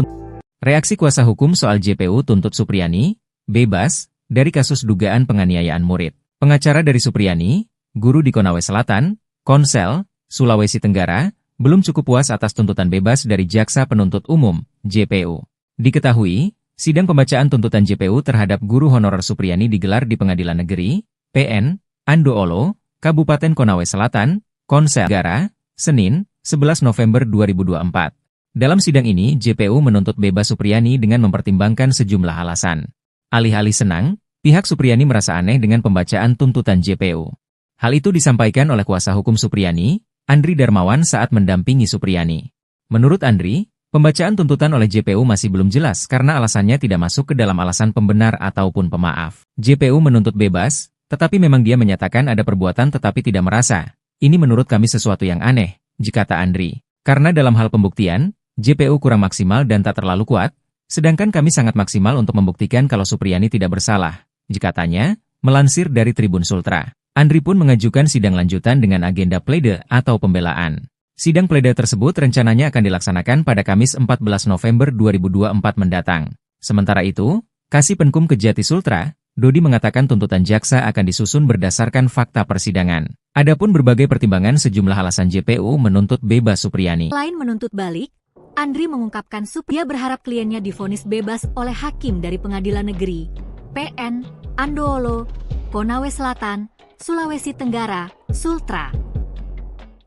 Speaker 1: reaksi kuasa hukum soal JPU tuntut Supriyani bebas dari kasus dugaan penganiayaan murid. Pengacara dari Supriyani, guru di Konawe Selatan, Konsel, Sulawesi Tenggara, belum cukup puas atas tuntutan bebas dari Jaksa Penuntut Umum, JPU. Diketahui, sidang pembacaan tuntutan JPU terhadap guru honorer Supriyani digelar di Pengadilan Negeri PN Andoolo, Kabupaten Konawe Selatan, Konsel Tenggara, Senin, 11 November 2024. Dalam sidang ini, JPU menuntut bebas Supriyani dengan mempertimbangkan sejumlah alasan. Alih-alih senang, pihak Supriyani merasa aneh dengan pembacaan tuntutan JPU. Hal itu disampaikan oleh kuasa hukum Supriyani, Andri Darmawan saat mendampingi Supriyani. Menurut Andri, pembacaan tuntutan oleh JPU masih belum jelas karena alasannya tidak masuk ke dalam alasan pembenar ataupun pemaaf. JPU menuntut bebas, tetapi memang dia menyatakan ada perbuatan tetapi tidak merasa. Ini menurut kami sesuatu yang aneh, kata Andri. Karena dalam hal pembuktian, JPU kurang maksimal dan tak terlalu kuat, sedangkan kami sangat maksimal untuk membuktikan kalau Supriyani tidak bersalah, katanya, melansir dari Tribun Sultra. Andri pun mengajukan sidang lanjutan dengan agenda plede atau pembelaan. Sidang plede tersebut rencananya akan dilaksanakan pada Kamis 14 November 2024 mendatang. Sementara itu, Kasih Penkum Kejati Sultra, Dodi mengatakan tuntutan jaksa akan disusun berdasarkan fakta persidangan. Adapun berbagai pertimbangan sejumlah alasan JPU menuntut bebas Supriyani.
Speaker 3: Selain menuntut balik, Andri mengungkapkan dia berharap kliennya divonis bebas oleh hakim dari Pengadilan Negeri PN Andoolo, Konawe Selatan, Sulawesi Tenggara, Sultra.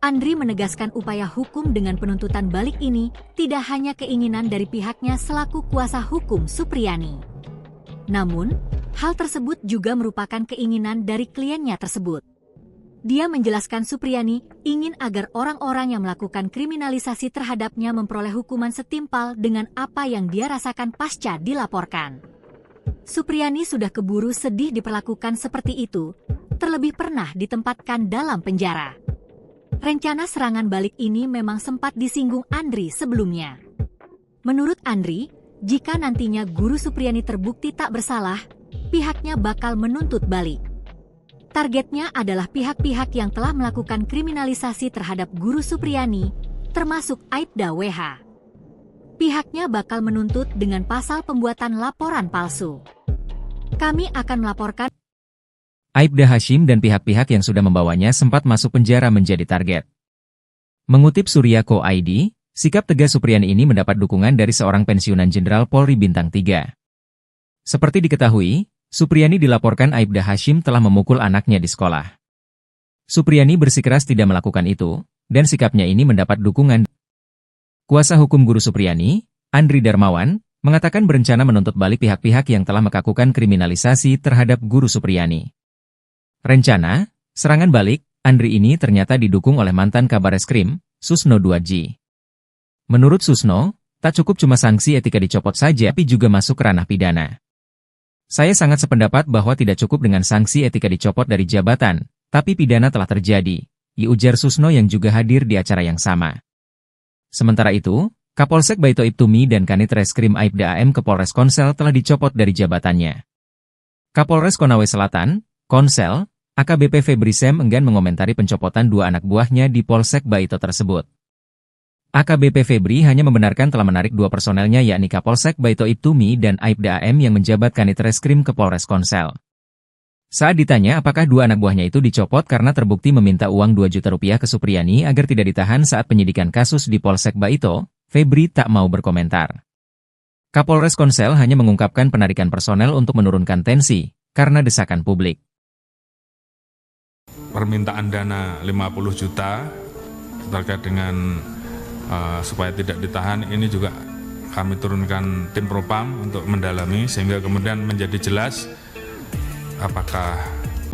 Speaker 3: Andri menegaskan upaya hukum dengan penuntutan balik ini tidak hanya keinginan dari pihaknya selaku kuasa hukum Supriyani. Namun, hal tersebut juga merupakan keinginan dari kliennya tersebut. Dia menjelaskan Supriyani ingin agar orang-orang yang melakukan kriminalisasi terhadapnya memperoleh hukuman setimpal dengan apa yang dia rasakan pasca dilaporkan. Supriyani sudah keburu sedih diperlakukan seperti itu, terlebih pernah ditempatkan dalam penjara. Rencana serangan balik ini memang sempat disinggung Andri sebelumnya. Menurut Andri, jika nantinya guru Supriyani terbukti tak bersalah, pihaknya bakal menuntut balik. Targetnya adalah pihak-pihak yang telah melakukan kriminalisasi terhadap guru Supriyani, termasuk Aibda WH. Pihaknya bakal menuntut dengan pasal pembuatan laporan palsu. Kami akan melaporkan
Speaker 1: Aibda Hashim dan pihak-pihak yang sudah membawanya sempat masuk penjara menjadi target. Mengutip Surya.co.id, sikap tegas Supriyani ini mendapat dukungan dari seorang pensiunan Jenderal Polri Bintang 3. Seperti diketahui, Supriyani dilaporkan Aibda Hashim telah memukul anaknya di sekolah. Supriyani bersikeras tidak melakukan itu, dan sikapnya ini mendapat dukungan. Kuasa hukum guru Supriyani, Andri Darmawan, mengatakan berencana menuntut balik pihak-pihak yang telah melakukan kriminalisasi terhadap guru Supriyani. Rencana, serangan balik, Andri ini ternyata didukung oleh mantan Kabareskrim, Susno 2G. Menurut Susno, tak cukup cuma sanksi etika dicopot saja tapi juga masuk ke ranah pidana. Saya sangat sependapat bahwa tidak cukup dengan sanksi etika dicopot dari jabatan, Tapi pidana telah terjadi, ujar Susno yang juga hadir di acara yang sama. Sementara itu, Kapolsek Baito Ibtumi dan Kanit Reskrim Aibda AM ke Polres Konsel telah dicopot dari jabatannya. Kapolres Konawe Selatan, Konsel, AKBP Febri Sem enggan mengomentari pencopotan dua anak buahnya di Polsek Baito tersebut. AKBP Febri hanya membenarkan telah menarik dua personelnya yakni Kapolsek Baito Ibtumi dan Aibda AM yang menjabat Kanit Reskrim ke Polres Konsel. Saat ditanya apakah dua anak buahnya itu dicopot karena terbukti meminta uang 2 juta rupiah ke Supriyani agar tidak ditahan saat penyidikan kasus di Polsek Baito, Febri tak mau berkomentar. Kapolres Konsel hanya mengungkapkan penarikan personel untuk menurunkan tensi, karena desakan publik.
Speaker 2: Permintaan dana 50 juta terkait dengan supaya tidak ditahan, ini juga kami turunkan tim propam untuk mendalami sehingga kemudian menjadi jelas apakah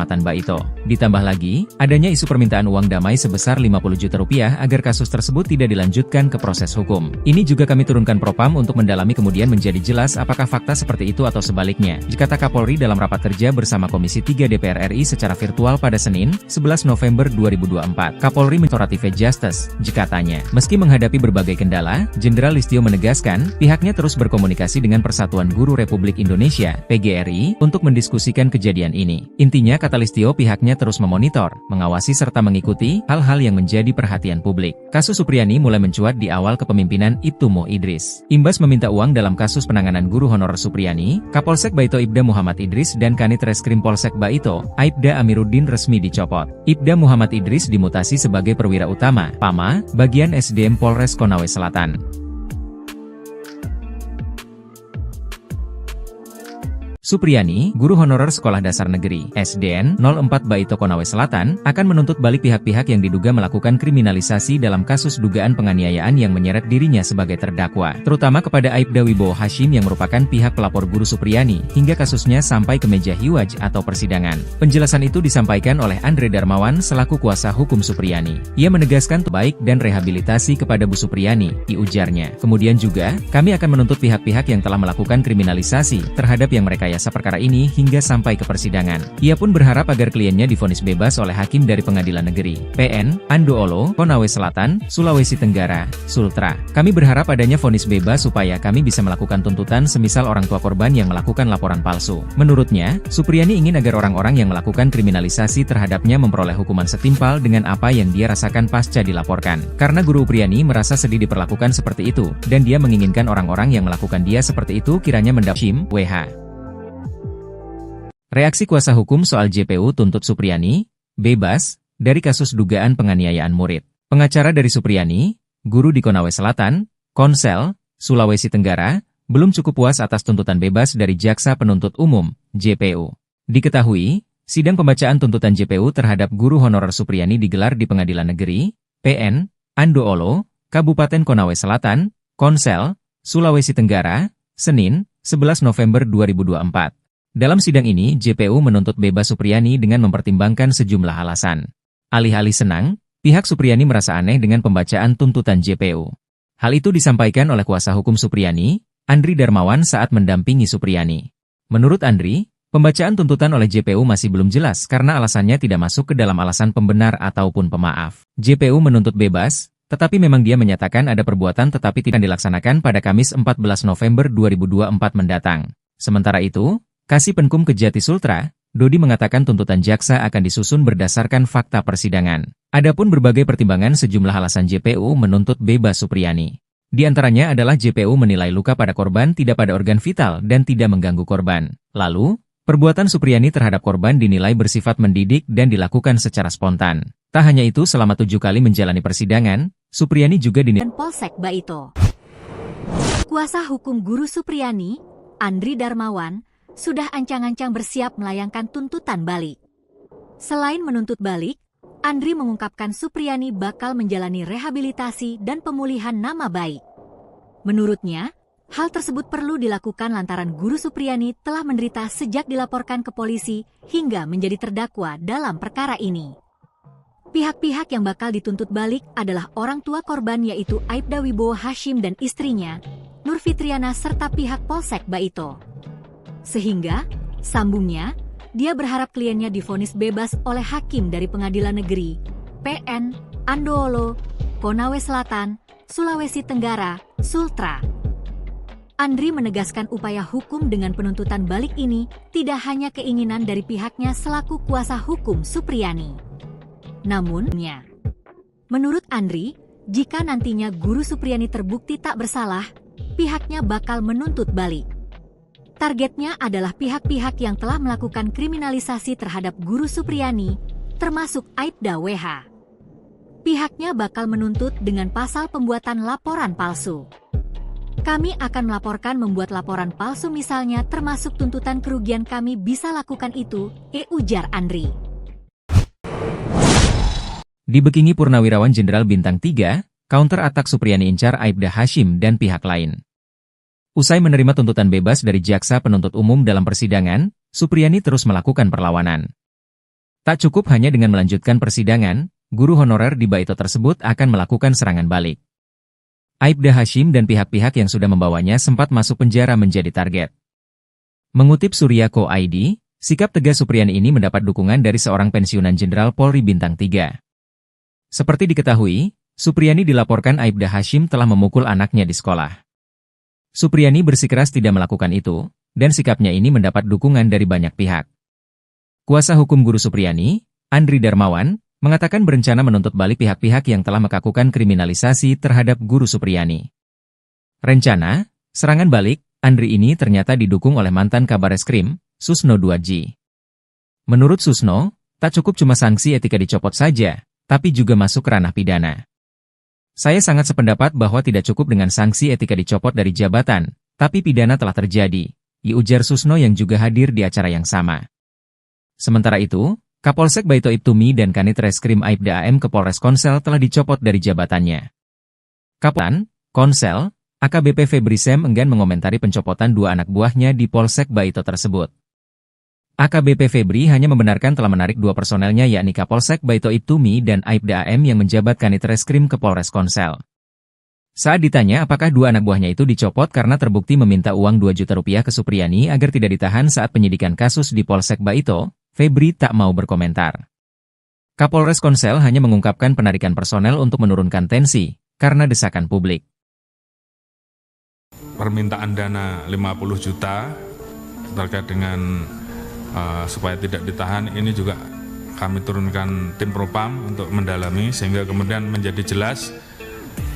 Speaker 1: Baito. Ditambah lagi, adanya isu permintaan uang damai sebesar 50 juta rupiah agar kasus tersebut tidak dilanjutkan ke proses hukum. Ini juga kami turunkan propam untuk mendalami kemudian menjadi jelas apakah fakta seperti itu atau sebaliknya, kata Kapolri dalam rapat kerja bersama Komisi 3 DPR RI secara virtual pada Senin, 11 November 2024. Kapolri Restorative Justice, katanya. Meski menghadapi berbagai kendala, Jenderal Listio menegaskan, pihaknya terus berkomunikasi dengan Persatuan Guru Republik Indonesia, PGRI, untuk mendiskusikan kejadian ini. Intinya, kata Listio, pihaknya terus memonitor, mengawasi serta mengikuti hal-hal yang menjadi perhatian publik. Kasus Supriyani mulai mencuat di awal kepemimpinan Ibtumo Idris. Imbas meminta uang dalam kasus penanganan guru honorer Supriyani, Kapolsek Baito Ibda Muhammad Idris dan Kanit Reskrim Polsek Baito, Aibda Amiruddin resmi dicopot. Ibda Muhammad Idris dimutasi sebagai perwira utama, PAMA, bagian SDM Polres Konawe Selatan. Supriyani, guru honorer Sekolah Dasar Negeri (SDN) 04 Baito Konawe Selatan, akan menuntut balik pihak-pihak yang diduga melakukan kriminalisasi dalam kasus dugaan penganiayaan yang menyeret dirinya sebagai terdakwa, terutama kepada Aibda Wibowo Hashim yang merupakan pihak pelapor guru Supriyani, hingga kasusnya sampai ke meja hiwaj atau persidangan. Penjelasan itu disampaikan oleh Andre Darmawan selaku kuasa hukum Supriyani. Ia menegaskan baik dan rehabilitasi kepada Bu Supriyani, ujarnya. Kemudian juga, kami akan menuntut pihak-pihak yang telah melakukan kriminalisasi terhadap yang merekayasa perkara ini hingga sampai ke persidangan. Ia pun berharap agar kliennya divonis bebas oleh hakim dari Pengadilan Negeri PN Andoolo, Konawe Selatan, Sulawesi Tenggara, Sultra. Kami berharap adanya vonis bebas supaya kami bisa melakukan tuntutan semisal orang tua korban yang melakukan laporan palsu. Menurutnya, Supriyani ingin agar orang-orang yang melakukan kriminalisasi terhadapnya memperoleh hukuman setimpal dengan apa yang dia rasakan pasca dilaporkan. Karena Guru Supriyani merasa sedih diperlakukan seperti itu, dan dia menginginkan orang-orang yang melakukan dia seperti itu kiranya mendapat WH. Reaksi kuasa hukum soal JPU tuntut Supriyani, bebas, dari kasus dugaan penganiayaan murid. Pengacara dari Supriyani, guru di Konawe Selatan, Konsel, Sulawesi Tenggara, belum cukup puas atas tuntutan bebas dari Jaksa Penuntut Umum, JPU. Diketahui, sidang pembacaan tuntutan JPU terhadap guru honorer Supriyani digelar di Pengadilan Negeri, PN, Andoolo, Kabupaten Konawe Selatan, Konsel, Sulawesi Tenggara, Senin, 11 November 2024. Dalam sidang ini, JPU menuntut bebas Supriyani dengan mempertimbangkan sejumlah alasan. Alih-alih senang, pihak Supriyani merasa aneh dengan pembacaan tuntutan JPU. Hal itu disampaikan oleh kuasa hukum Supriyani, Andri Darmawan saat mendampingi Supriyani. Menurut Andri, pembacaan tuntutan oleh JPU masih belum jelas karena alasannya tidak masuk ke dalam alasan pembenar ataupun pemaaf. JPU menuntut bebas, tetapi memang dia menyatakan ada perbuatan tetapi tidak dilaksanakan pada Kamis 14 November 2024 mendatang. Sementara itu, Kasih Penkum Kejati Sultra, Dodi mengatakan tuntutan jaksa akan disusun berdasarkan fakta persidangan. Adapun berbagai pertimbangan sejumlah alasan JPU menuntut bebas Supriyani. Di antaranya adalah JPU menilai luka pada korban tidak pada organ vital dan tidak mengganggu korban. Lalu, perbuatan Supriyani terhadap korban dinilai bersifat mendidik dan dilakukan secara spontan. Tak hanya itu, selama 7 kali menjalani persidangan, Supriyani juga dinilai
Speaker 3: Polsek Baito. Kuasa hukum guru Supriyani, Andri Darmawan, sudah ancang-ancang bersiap melayangkan tuntutan balik. Selain menuntut balik, Andri mengungkapkan Supriyani bakal menjalani rehabilitasi dan pemulihan nama baik. Menurutnya, hal tersebut perlu dilakukan lantaran guru Supriyani telah menderita sejak dilaporkan ke polisi hingga menjadi terdakwa dalam perkara ini. Pihak-pihak yang bakal dituntut balik adalah orang tua korban yaitu Aibda Wibowo Hashim dan istrinya, Nur Fitriana serta pihak Polsek Baito. Sehingga, sambungnya, Dia berharap kliennya divonis bebas oleh hakim dari Pengadilan Negeri PN Andoolo, Konawe Selatan, Sulawesi Tenggara, Sultra. Andri menegaskan upaya hukum dengan penuntutan balik ini tidak hanya keinginan dari pihaknya selaku kuasa hukum Supriyani. Namun, menurut Andri, jika nantinya Guru Supriyani terbukti tak bersalah, pihaknya bakal menuntut balik. Targetnya adalah pihak-pihak yang telah melakukan kriminalisasi terhadap Guru Supriyani, termasuk Aibda WH. Pihaknya bakal menuntut dengan pasal pembuatan laporan palsu. Kami akan melaporkan membuat laporan palsu misalnya, termasuk tuntutan kerugian, kami bisa lakukan itu, ujar Andri.
Speaker 1: Dibekingi Purnawirawan Jenderal Bintang 3, counter atak Supriyani incar Aibda Hashim dan pihak lain. Usai menerima tuntutan bebas dari jaksa penuntut umum dalam persidangan, Supriyani terus melakukan perlawanan. Tak cukup hanya dengan melanjutkan persidangan, guru honorer di Baito tersebut akan melakukan serangan balik. Aibda Hashim dan pihak-pihak yang sudah membawanya sempat masuk penjara menjadi target. Mengutip Surya.co.id, sikap tegas Supriyani ini mendapat dukungan dari seorang pensiunan Jenderal Polri Bintang 3. Seperti diketahui, Supriyani dilaporkan Aibda Hashim telah memukul anaknya di sekolah. Supriyani bersikeras tidak melakukan itu, dan sikapnya ini mendapat dukungan dari banyak pihak. Kuasa hukum Guru Supriyani, Andri Darmawan, mengatakan berencana menuntut balik pihak-pihak yang telah melakukan kriminalisasi terhadap Guru Supriyani. Rencana, serangan balik, Andri ini ternyata didukung oleh mantan Kabareskrim, Susno 2G. Menurut Susno, tak cukup cuma sanksi etika dicopot saja, tapi juga masuk ranah pidana. Saya sangat sependapat bahwa tidak cukup dengan sanksi etika dicopot dari jabatan, tapi pidana telah terjadi, ujar Susno yang juga hadir di acara yang sama. Sementara itu, Kapolsek Baito Ibtumi dan Kanit Reskrim Aibda AM ke Polres Konsel telah dicopot dari jabatannya. Kapolres Konsel, AKBP Febri Sem enggan mengomentari pencopotan dua anak buahnya di Polsek Baito tersebut. AKBP Febri hanya membenarkan telah menarik dua personelnya yakni Kapolsek Baito Ibtumi dan Aibda AM yang menjabat Kanit Reskrim ke Polres Konsel. Saat ditanya apakah dua anak buahnya itu dicopot karena terbukti meminta uang 2 juta rupiah ke Supriyani agar tidak ditahan saat penyidikan kasus di Polsek Baito, Febri tak mau berkomentar. Kapolres Konsel hanya mengungkapkan penarikan personel untuk menurunkan tensi, karena desakan publik.
Speaker 2: Permintaan dana 50 juta terkait dengan supaya tidak ditahan, ini juga kami turunkan tim propam untuk mendalami sehingga kemudian menjadi jelas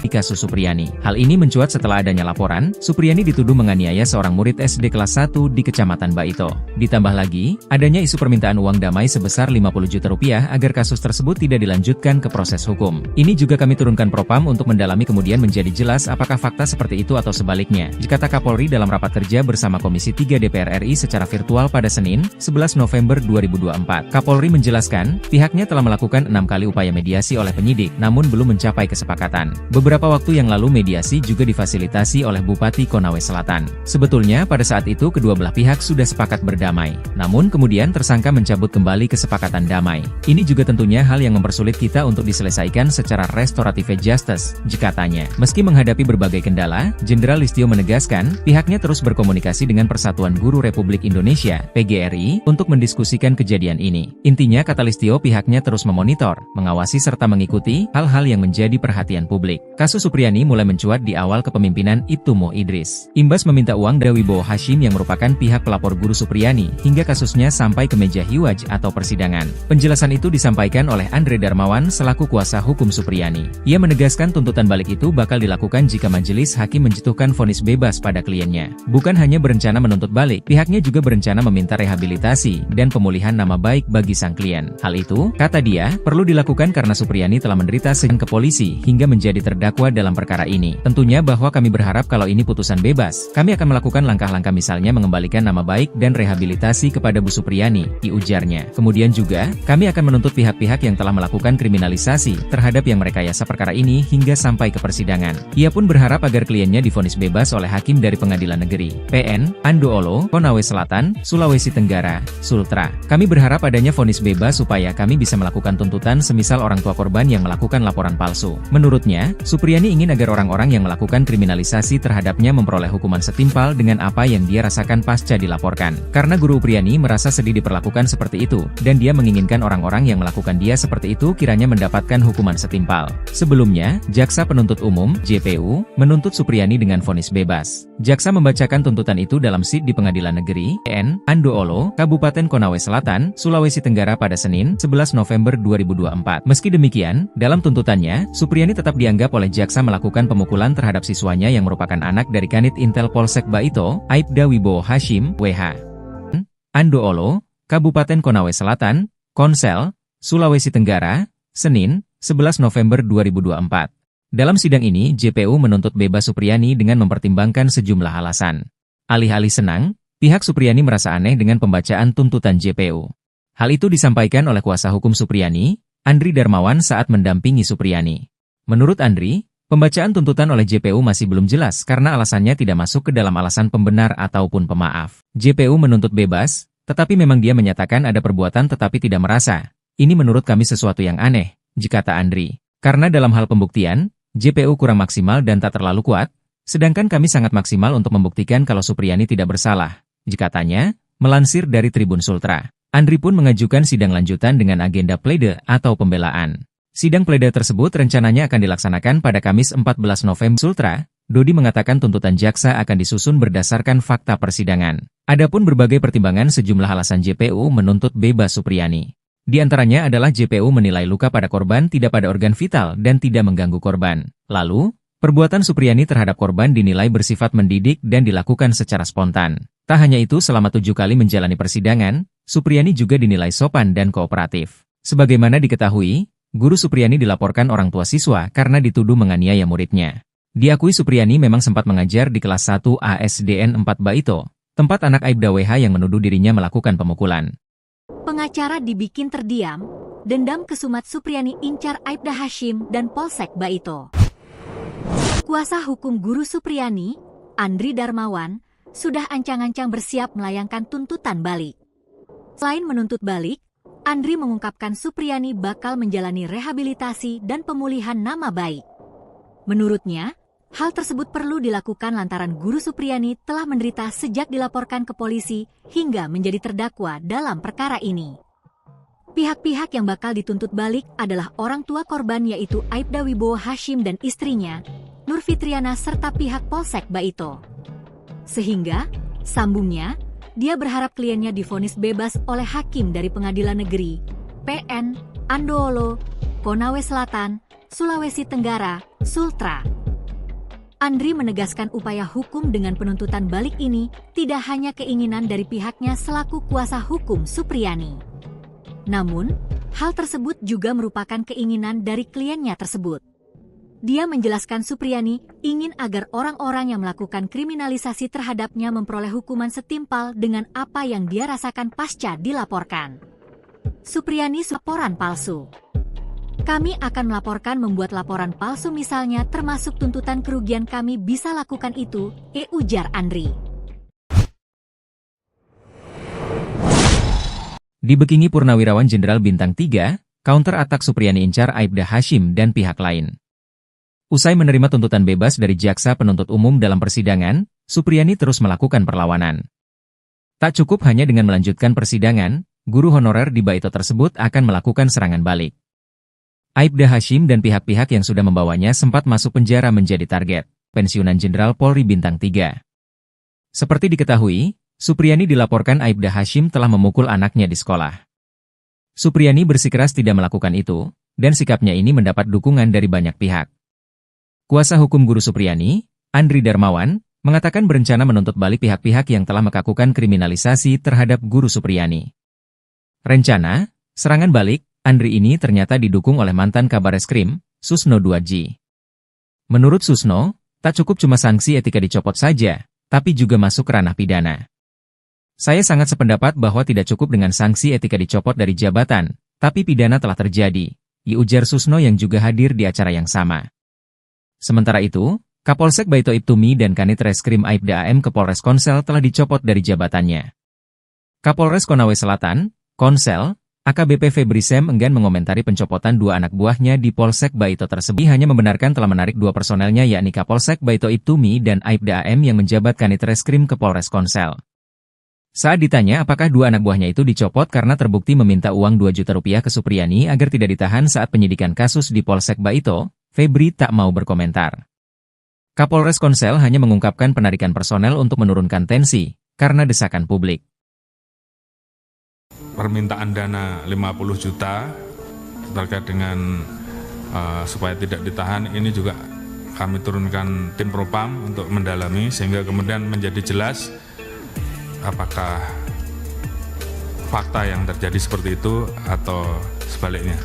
Speaker 1: kasus Supriyani. Hal ini mencuat setelah adanya laporan, Supriyani dituduh menganiaya seorang murid SD kelas 1 di Kecamatan Baito. Ditambah lagi, adanya isu permintaan uang damai sebesar 50 juta rupiah agar kasus tersebut tidak dilanjutkan ke proses hukum. Ini juga kami turunkan propam untuk mendalami kemudian menjadi jelas apakah fakta seperti itu atau sebaliknya, kata Kapolri dalam rapat kerja bersama Komisi 3 DPR RI secara virtual pada Senin, 11 November 2024. Kapolri menjelaskan, pihaknya telah melakukan 6 kali upaya mediasi oleh penyidik, namun belum mencapai kesepakatan. Beberapa waktu yang lalu mediasi juga difasilitasi oleh Bupati Konawe Selatan. Sebetulnya pada saat itu kedua belah pihak sudah sepakat berdamai. Namun kemudian tersangka mencabut kembali kesepakatan damai. Ini juga tentunya hal yang mempersulit kita untuk diselesaikan secara restoratif justice, katanya. Meski menghadapi berbagai kendala, Jenderal Listio menegaskan pihaknya terus berkomunikasi dengan Persatuan Guru Republik Indonesia, PGRI, untuk mendiskusikan kejadian ini. Intinya kata Listio pihaknya terus memonitor, mengawasi serta mengikuti hal-hal yang menjadi perhatian publik. Kasus Supriyani mulai mencuat di awal kepemimpinan Ibtu Idris. Imbas meminta uang dari Wibowo Hashim yang merupakan pihak pelapor Guru Supriyani, hingga kasusnya sampai ke meja hiwaj atau persidangan. Penjelasan itu disampaikan oleh Andre Darmawan selaku kuasa hukum Supriyani. Ia menegaskan tuntutan balik itu bakal dilakukan jika majelis hakim menjatuhkan vonis bebas pada kliennya. Bukan hanya berencana menuntut balik, pihaknya juga berencana meminta rehabilitasi dan pemulihan nama baik bagi sang klien. Hal itu, kata dia, perlu dilakukan karena Supriyani telah menderita sejak ke polisi hingga menjadi terdakwa dalam perkara ini. Tentunya bahwa kami berharap kalau ini putusan bebas, kami akan melakukan langkah-langkah misalnya mengembalikan nama baik dan rehabilitasi kepada Bu Supriyani, ujarnya. Kemudian juga, kami akan menuntut pihak-pihak yang telah melakukan kriminalisasi terhadap yang merekayasa perkara ini hingga sampai ke persidangan. Ia pun berharap agar kliennya divonis bebas oleh hakim dari Pengadilan Negeri PN Andoolo, Konawe Selatan, Sulawesi Tenggara, Sultra. Kami berharap adanya vonis bebas supaya kami bisa melakukan tuntutan semisal orang tua korban yang melakukan laporan palsu. Menurutnya, Supriyani ingin agar orang-orang yang melakukan kriminalisasi terhadapnya memperoleh hukuman setimpal dengan apa yang dia rasakan pasca dilaporkan. Karena Guru Supriyani merasa sedih diperlakukan seperti itu, dan dia menginginkan orang-orang yang melakukan dia seperti itu kiranya mendapatkan hukuman setimpal. Sebelumnya, Jaksa Penuntut Umum (JPU) menuntut Supriyani dengan vonis bebas. Jaksa membacakan tuntutan itu dalam SID di Pengadilan Negeri PN Andoolo, Kabupaten Konawe Selatan, Sulawesi Tenggara pada Senin, 11 November 2024. Meski demikian, dalam tuntutannya, Supriyani tetap dianggap oleh jaksa melakukan pemukulan terhadap siswanya yang merupakan anak dari Kanit Intel Polsek Baito, Aibda Wibowo Hashim, WH. Andoolo, Kabupaten Konawe Selatan, Konsel, Sulawesi Tenggara, Senin, 11 November 2024. Dalam sidang ini, JPU menuntut bebas Supriyani dengan mempertimbangkan sejumlah alasan. Alih-alih senang, pihak Supriyani merasa aneh dengan pembacaan tuntutan JPU. Hal itu disampaikan oleh kuasa hukum Supriyani, Andri Darmawan saat mendampingi Supriyani. Menurut Andri, pembacaan tuntutan oleh JPU masih belum jelas karena alasannya tidak masuk ke dalam alasan pembenar ataupun pemaaf. JPU menuntut bebas, tetapi memang dia menyatakan ada perbuatan tetapi tidak merasa. Ini menurut kami sesuatu yang aneh, kata Andri. Karena dalam hal pembuktian, JPU kurang maksimal dan tak terlalu kuat, sedangkan kami sangat maksimal untuk membuktikan kalau Supriyani tidak bersalah, katanya, melansir dari Tribun Sultra. Andri pun mengajukan sidang lanjutan dengan agenda plede atau pembelaan. Sidang plede tersebut rencananya akan dilaksanakan pada Kamis 14 November. Sultra, Dodi mengatakan tuntutan jaksa akan disusun berdasarkan fakta persidangan. Adapun berbagai pertimbangan sejumlah alasan JPU menuntut bebas Supriyani. Di antaranya adalah JPU menilai luka pada korban tidak pada organ vital dan tidak mengganggu korban. Lalu, perbuatan Supriyani terhadap korban dinilai bersifat mendidik dan dilakukan secara spontan. Tak hanya itu, selama 7 kali menjalani persidangan, Supriyani juga dinilai sopan dan kooperatif. Sebagaimana diketahui, Guru Supriyani dilaporkan orang tua siswa karena dituduh menganiaya muridnya. Diakui Supriyani memang sempat mengajar di kelas 1 ASDN 4 Baito, tempat anak Aibda WH yang menuduh dirinya melakukan pemukulan.
Speaker 3: Pengacara dibikin terdiam, dendam kesumat Supriyani incar Aibda Hashim dan Polsek Baito. Kuasa hukum Guru Supriyani, Andri Darmawan, sudah ancang-ancang bersiap melayangkan tuntutan balik. Selain menuntut balik, Andri mengungkapkan Supriyani bakal menjalani rehabilitasi dan pemulihan nama baik. Menurutnya, hal tersebut perlu dilakukan lantaran Guru Supriyani telah menderita sejak dilaporkan ke polisi hingga menjadi terdakwa dalam perkara ini. Pihak-pihak yang bakal dituntut balik adalah orang tua korban yaitu Aibda Wibowo Hashim dan istrinya, Nur Fitriana serta pihak Polsek Baito. Sehingga, sambungnya, dia berharap kliennya divonis bebas oleh hakim dari Pengadilan Negeri PN Andoolo, Konawe Selatan, Sulawesi Tenggara, Sultra. Andri menegaskan upaya hukum dengan penuntutan balik ini tidak hanya keinginan dari pihaknya selaku kuasa hukum Supriyani. Namun, hal tersebut juga merupakan keinginan dari kliennya tersebut. Dia menjelaskan Supriyani ingin agar orang-orang yang melakukan kriminalisasi terhadapnya memperoleh hukuman setimpal dengan apa yang dia rasakan pasca dilaporkan. Supriyani laporan palsu. Kami akan melaporkan membuat laporan palsu misalnya termasuk tuntutan kerugian kami bisa lakukan itu, ujar Andri.
Speaker 1: Dibekingi Purnawirawan Jenderal Bintang 3, counter attack Supriyani incar Aibda Hashim dan pihak lain. Usai menerima tuntutan bebas dari Jaksa Penuntut Umum dalam persidangan, Supriyani terus melakukan perlawanan. Tak cukup hanya dengan melanjutkan persidangan, guru honorer di Baito tersebut akan melakukan serangan balik. Aibda Hashim dan pihak-pihak yang sudah membawanya sempat masuk penjara menjadi target pensiunan Jenderal Polri Bintang 3. Seperti diketahui, Supriyani dilaporkan Aibda Hashim telah memukul anaknya di sekolah. Supriyani bersikeras tidak melakukan itu, dan sikapnya ini mendapat dukungan dari banyak pihak. Kuasa hukum Guru Supriyani, Andri Darmawan, mengatakan berencana menuntut balik pihak-pihak yang telah melakukan kriminalisasi terhadap Guru Supriyani. Rencana, serangan balik, Andri ini ternyata didukung oleh mantan Kabareskrim, Susno Duaji. Menurut Susno, tak cukup cuma sanksi etika dicopot saja, tapi juga masuk ranah pidana. Saya sangat sependapat bahwa tidak cukup dengan sanksi etika dicopot dari jabatan, tapi pidana telah terjadi, ujar Susno yang juga hadir di acara yang sama. Sementara itu, Kapolsek Baito Ibtumi dan Kanit Reskrim Aibda AM ke Polres Konsel telah dicopot dari jabatannya. Kapolres Konawe Selatan, Konsel, AKBP Febri Sam enggan mengomentari pencopotan dua anak buahnya di Polsek Baito tersebut. Ia hanya membenarkan telah menarik dua personelnya yakni Kapolsek Baito Ibtumi dan Aibda AM yang menjabat Kanit Reskrim ke Polres Konsel. Saat ditanya apakah dua anak buahnya itu dicopot karena terbukti meminta uang 2 juta rupiah ke Supriyani agar tidak ditahan saat penyidikan kasus di Polsek Baito, Febri tak mau berkomentar. Kapolres Konsel hanya mengungkapkan penarikan personel untuk menurunkan tensi, karena desakan publik.
Speaker 2: Permintaan dana 50 juta terkait dengan supaya tidak ditahan, ini juga kami turunkan tim propam untuk mendalami sehingga kemudian menjadi jelas apakah fakta yang terjadi seperti itu atau sebaliknya.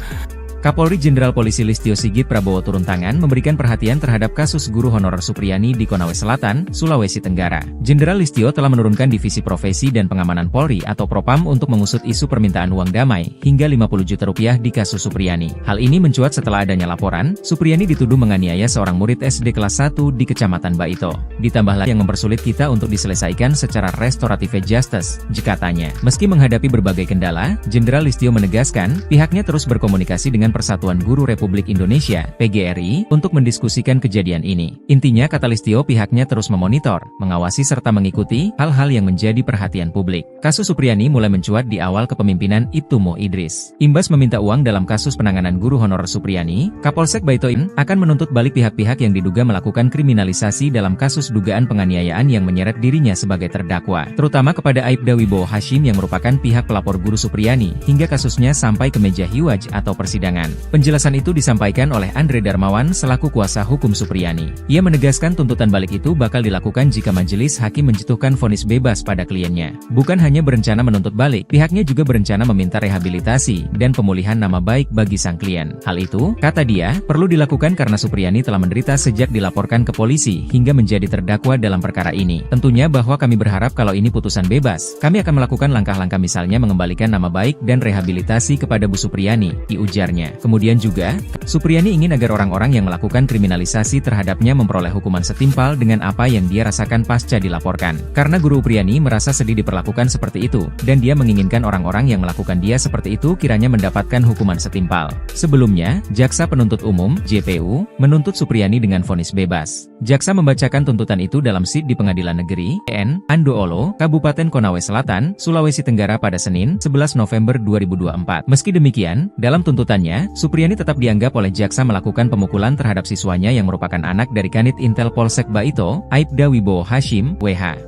Speaker 1: Kapolri Jenderal Polisi Listio Sigit Prabowo turun tangan memberikan perhatian terhadap kasus guru honorer Supriyani di Konawe Selatan, Sulawesi Tenggara. Jenderal Listio telah menurunkan Divisi Profesi dan Pengamanan Polri atau Propam untuk mengusut isu permintaan uang damai hingga 50 juta rupiah di kasus Supriyani. Hal ini mencuat setelah adanya laporan, Supriyani dituduh menganiaya seorang murid SD kelas 1 di Kecamatan Baito. Ditambahlah yang mempersulit kita untuk diselesaikan secara restoratif justice, katanya. Meski menghadapi berbagai kendala, Jenderal Listio menegaskan, pihaknya terus berkomunikasi dengan Persatuan Guru Republik Indonesia, PGRI, untuk mendiskusikan kejadian ini. Intinya kata Listio pihaknya terus memonitor, mengawasi serta mengikuti hal-hal yang menjadi perhatian publik. Kasus Supriyani mulai mencuat di awal kepemimpinan Ibtumo Idris. Imbas meminta uang dalam kasus penanganan guru honorer Supriyani, Kapolsek Baito akan menuntut balik pihak-pihak yang diduga melakukan kriminalisasi dalam kasus dugaan penganiayaan yang menyeret dirinya sebagai terdakwa, terutama kepada Aibda Wibowo Hashim yang merupakan pihak pelapor guru Supriyani, hingga kasusnya sampai ke meja hiwaj atau persidangan. Penjelasan itu disampaikan oleh Andre Darmawan selaku kuasa hukum Supriyani. Ia menegaskan tuntutan balik itu bakal dilakukan jika majelis hakim menjatuhkan vonis bebas pada kliennya. Bukan hanya berencana menuntut balik, pihaknya juga berencana meminta rehabilitasi dan pemulihan nama baik bagi sang klien. Hal itu, kata dia, perlu dilakukan karena Supriyani telah menderita sejak dilaporkan ke polisi hingga menjadi terdakwa dalam perkara ini. Tentunya bahwa kami berharap kalau ini putusan bebas, kami akan melakukan langkah-langkah misalnya mengembalikan nama baik dan rehabilitasi kepada Bu Supriyani, ujarnya. Kemudian juga, Supriyani ingin agar orang-orang yang melakukan kriminalisasi terhadapnya memperoleh hukuman setimpal dengan apa yang dia rasakan pasca dilaporkan. Karena Guru Supriyani merasa sedih diperlakukan seperti itu, dan dia menginginkan orang-orang yang melakukan dia seperti itu kiranya mendapatkan hukuman setimpal. Sebelumnya, Jaksa Penuntut Umum, JPU, menuntut Supriyani dengan vonis bebas. Jaksa membacakan tuntutan itu dalam SID di Pengadilan Negeri, PN, Andoolo, Kabupaten Konawe Selatan, Sulawesi Tenggara pada Senin, 11 November 2024. Meski demikian, dalam tuntutannya, Supriyani tetap dianggap oleh jaksa melakukan pemukulan terhadap siswanya yang merupakan anak dari Kanit Intel Polsek Baito, Aibda Wibowo Hashim, WH.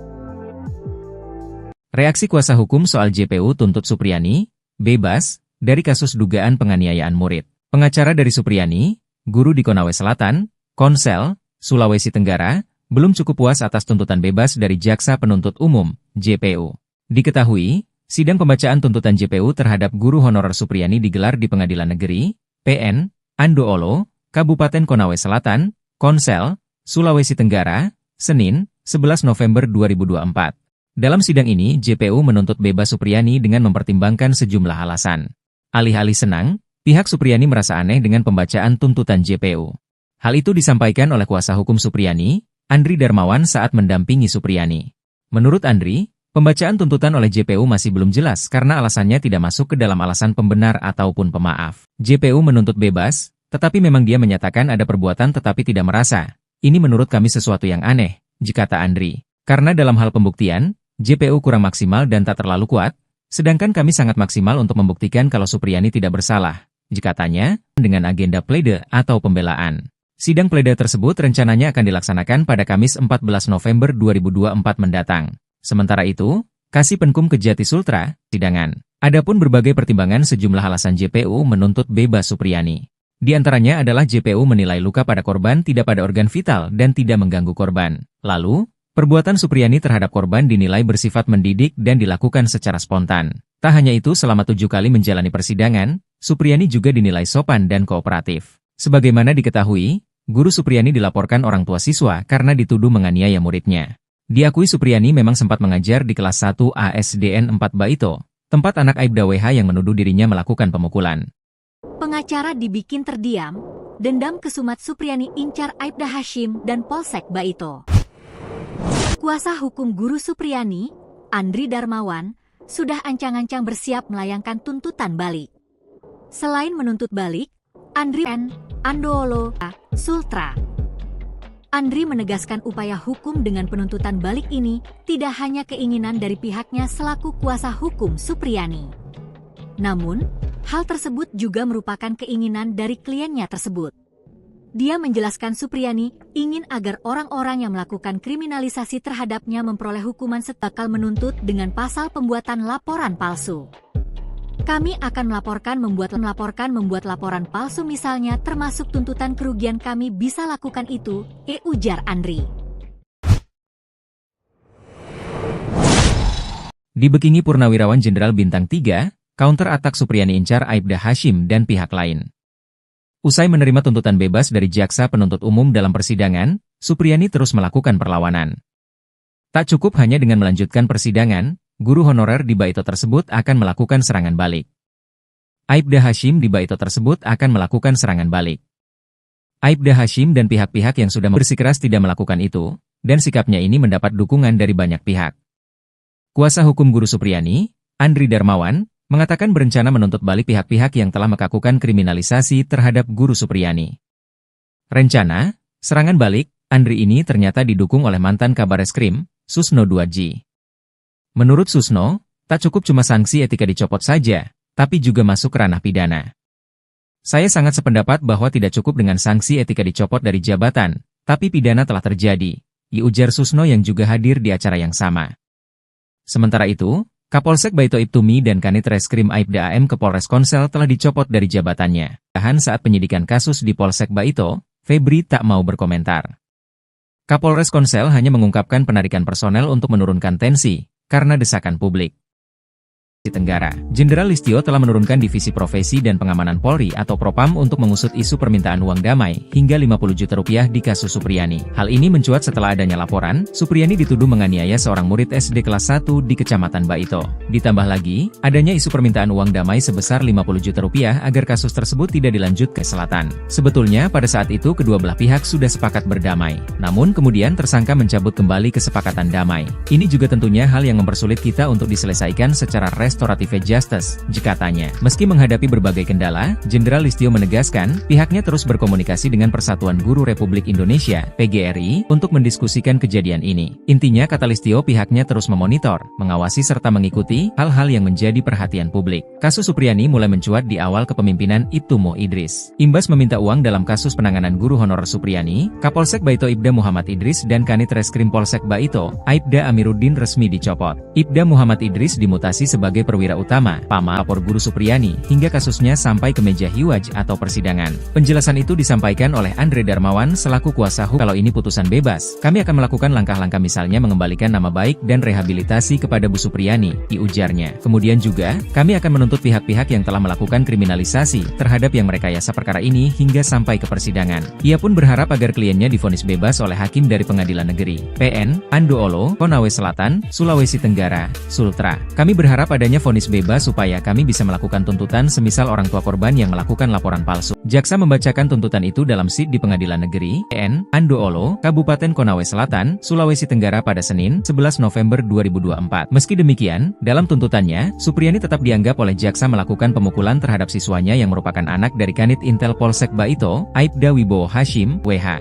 Speaker 1: Reaksi kuasa hukum soal JPU tuntut Supriyani, bebas, dari kasus dugaan penganiayaan murid. Pengacara dari Supriyani, guru di Konawe Selatan, Konsel, Sulawesi Tenggara, belum cukup puas atas tuntutan bebas dari Jaksa Penuntut Umum, JPU. Diketahui, sidang pembacaan tuntutan JPU terhadap guru honorer Supriyani digelar di Pengadilan Negeri, PN, Andoolo, Kabupaten Konawe Selatan, Konsel, Sulawesi Tenggara, Senin, 11 November 2024. Dalam sidang ini, JPU menuntut bebas Supriyani dengan mempertimbangkan sejumlah alasan. Alih-alih senang, pihak Supriyani merasa aneh dengan pembacaan tuntutan JPU. Hal itu disampaikan oleh kuasa hukum Supriyani, Andri Darmawan saat mendampingi Supriyani. Menurut Andri, pembacaan tuntutan oleh JPU masih belum jelas karena alasannya tidak masuk ke dalam alasan pembenar ataupun pemaaf. JPU menuntut bebas, tetapi memang dia menyatakan ada perbuatan tetapi tidak merasa. Ini menurut kami sesuatu yang aneh, kata Andri. Karena dalam hal pembuktian, JPU kurang maksimal dan tak terlalu kuat, sedangkan kami sangat maksimal untuk membuktikan kalau Supriyani tidak bersalah, katanya, dengan agenda plede atau pembelaan. Sidang plede tersebut rencananya akan dilaksanakan pada Kamis 14 November 2024 mendatang. Sementara itu, Kasih Penkum Kejati Sultra, sidangan. Adapun berbagai pertimbangan sejumlah alasan JPU menuntut bebas Supriyani. Di antaranya adalah JPU menilai luka pada korban tidak pada organ vital dan tidak mengganggu korban. Lalu, perbuatan Supriyani terhadap korban dinilai bersifat mendidik dan dilakukan secara spontan. Tak hanya itu, selama 7 kali menjalani persidangan, Supriyani juga dinilai sopan dan kooperatif. Sebagaimana diketahui, Guru Supriyani dilaporkan orang tua siswa karena dituduh menganiaya muridnya. Diakui Supriyani memang sempat mengajar di kelas 1 ASDN 4 Baito, tempat anak Aibda WH yang menuduh dirinya melakukan pemukulan.
Speaker 3: Pengacara dibikin terdiam, dendam kesumat Supriyani incar Aibda Hashim dan Polsek Baito. Kuasa hukum Guru Supriyani, Andri Darmawan, sudah ancang-ancang bersiap melayangkan tuntutan balik. Selain menuntut balik, Andri Andoolo Sultra. Andri menegaskan upaya hukum dengan penuntutan balik ini tidak hanya keinginan dari pihaknya selaku kuasa hukum Supriyani. Namun, hal tersebut juga merupakan keinginan dari kliennya tersebut. Dia menjelaskan Supriyani ingin agar orang-orang yang melakukan kriminalisasi terhadapnya memperoleh hukuman bakal menuntut dengan pasal pembuatan laporan palsu. Kami akan melaporkan membuat laporan palsu misalnya termasuk tuntutan kerugian kami bisa lakukan itu, ujar Andri.
Speaker 1: Dibekingi Purnawirawan Jenderal Bintang 3, counter atak Supriyani incar Aibda Hashim dan pihak lain. Usai menerima tuntutan bebas dari jaksa penuntut umum dalam persidangan, Supriyani terus melakukan perlawanan. Tak cukup hanya dengan melanjutkan persidangan, guru honorer di Baito tersebut akan melakukan serangan balik. Aibda Hashim di Baito tersebut akan melakukan serangan balik. Aibda Hashim dan pihak-pihak yang sudah bersikeras tidak melakukan itu, dan sikapnya ini mendapat dukungan dari banyak pihak. Kuasa hukum guru Supriyani, Andri Darmawan, mengatakan berencana menuntut balik pihak-pihak yang telah melakukan kriminalisasi terhadap guru Supriyani. Rencana, serangan balik, Andri ini ternyata didukung oleh mantan Kabareskrim, Susno Duadji. Menurut Susno, tak cukup cuma sanksi etika dicopot saja, tapi juga masuk ranah pidana. Saya sangat sependapat bahwa tidak cukup dengan sanksi etika dicopot dari jabatan, tapi pidana telah terjadi, ujar Susno yang juga hadir di acara yang sama. Sementara itu, Kapolsek Baito Ibtumi dan Kanit Reskrim Aibda AM ke Polres Konsel telah dicopot dari jabatannya. Tahan saat penyidikan kasus di Polsek Baito, Febri tak mau berkomentar. Kapolres Konsel hanya mengungkapkan penarikan personel untuk menurunkan tensi, karena desakan publik. Tenggara, Jenderal Listio telah menurunkan Divisi Profesi dan Pengamanan Polri atau Propam untuk mengusut isu permintaan uang damai hingga 50 juta rupiah di kasus Supriyani. Hal ini mencuat setelah adanya laporan, Supriyani dituduh menganiaya seorang murid SD kelas 1 di Kecamatan Baito. Ditambah lagi, adanya isu permintaan uang damai sebesar 50 juta rupiah agar kasus tersebut tidak dilanjut ke selatan. Sebetulnya pada saat itu kedua belah pihak sudah sepakat berdamai. Namun kemudian tersangka mencabut kembali kesepakatan damai. Ini juga tentunya hal yang mempersulit kita untuk diselesaikan secara restoratif justice, katanya. Meski menghadapi berbagai kendala, Jenderal Listio menegaskan, pihaknya terus berkomunikasi dengan Persatuan Guru Republik Indonesia, PGRI, untuk mendiskusikan kejadian ini. Intinya kata Listio pihaknya terus memonitor, mengawasi serta mengikuti hal-hal yang menjadi perhatian publik. Kasus Supriyani mulai mencuat di awal kepemimpinan Ibtu Idris. Imbas meminta uang dalam kasus penanganan guru honorer Supriyani, Kapolsek Baito Ibda Muhammad Idris dan Kanit Reskrim Polsek Baito, Aibda Amiruddin resmi dicopot. Ibda Muhammad Idris dimutasi sebagai perwira utama, Lapor Guru Supriyani, hingga kasusnya sampai ke meja hiwaj atau persidangan. Penjelasan itu disampaikan oleh Andre Darmawan selaku kuasa hukum. Kalau ini putusan bebas, kami akan melakukan langkah-langkah misalnya mengembalikan nama baik dan rehabilitasi kepada Bu Supriyani, ujarnya. Kemudian juga, kami akan menuntut pihak-pihak yang telah melakukan kriminalisasi terhadap yang merekayasa perkara ini hingga sampai ke persidangan. Ia pun berharap agar kliennya divonis bebas oleh hakim dari Pengadilan Negeri PN Andoolo, Konawe Selatan, Sulawesi Tenggara, Sultra. Kami berharap adanya vonis bebas supaya kami bisa melakukan tuntutan semisal orang tua korban yang melakukan laporan palsu. Jaksa membacakan tuntutan itu dalam SID di Pengadilan Negeri PN Andoolo, Kabupaten Konawe Selatan, Sulawesi Tenggara pada Senin, 11 November 2024. Meski demikian, dalam tuntutannya, Supriyani tetap dianggap oleh jaksa melakukan pemukulan terhadap siswanya yang merupakan anak dari Kanit Intel Polsek Baito, Aibda Wibowo Hashim, WH.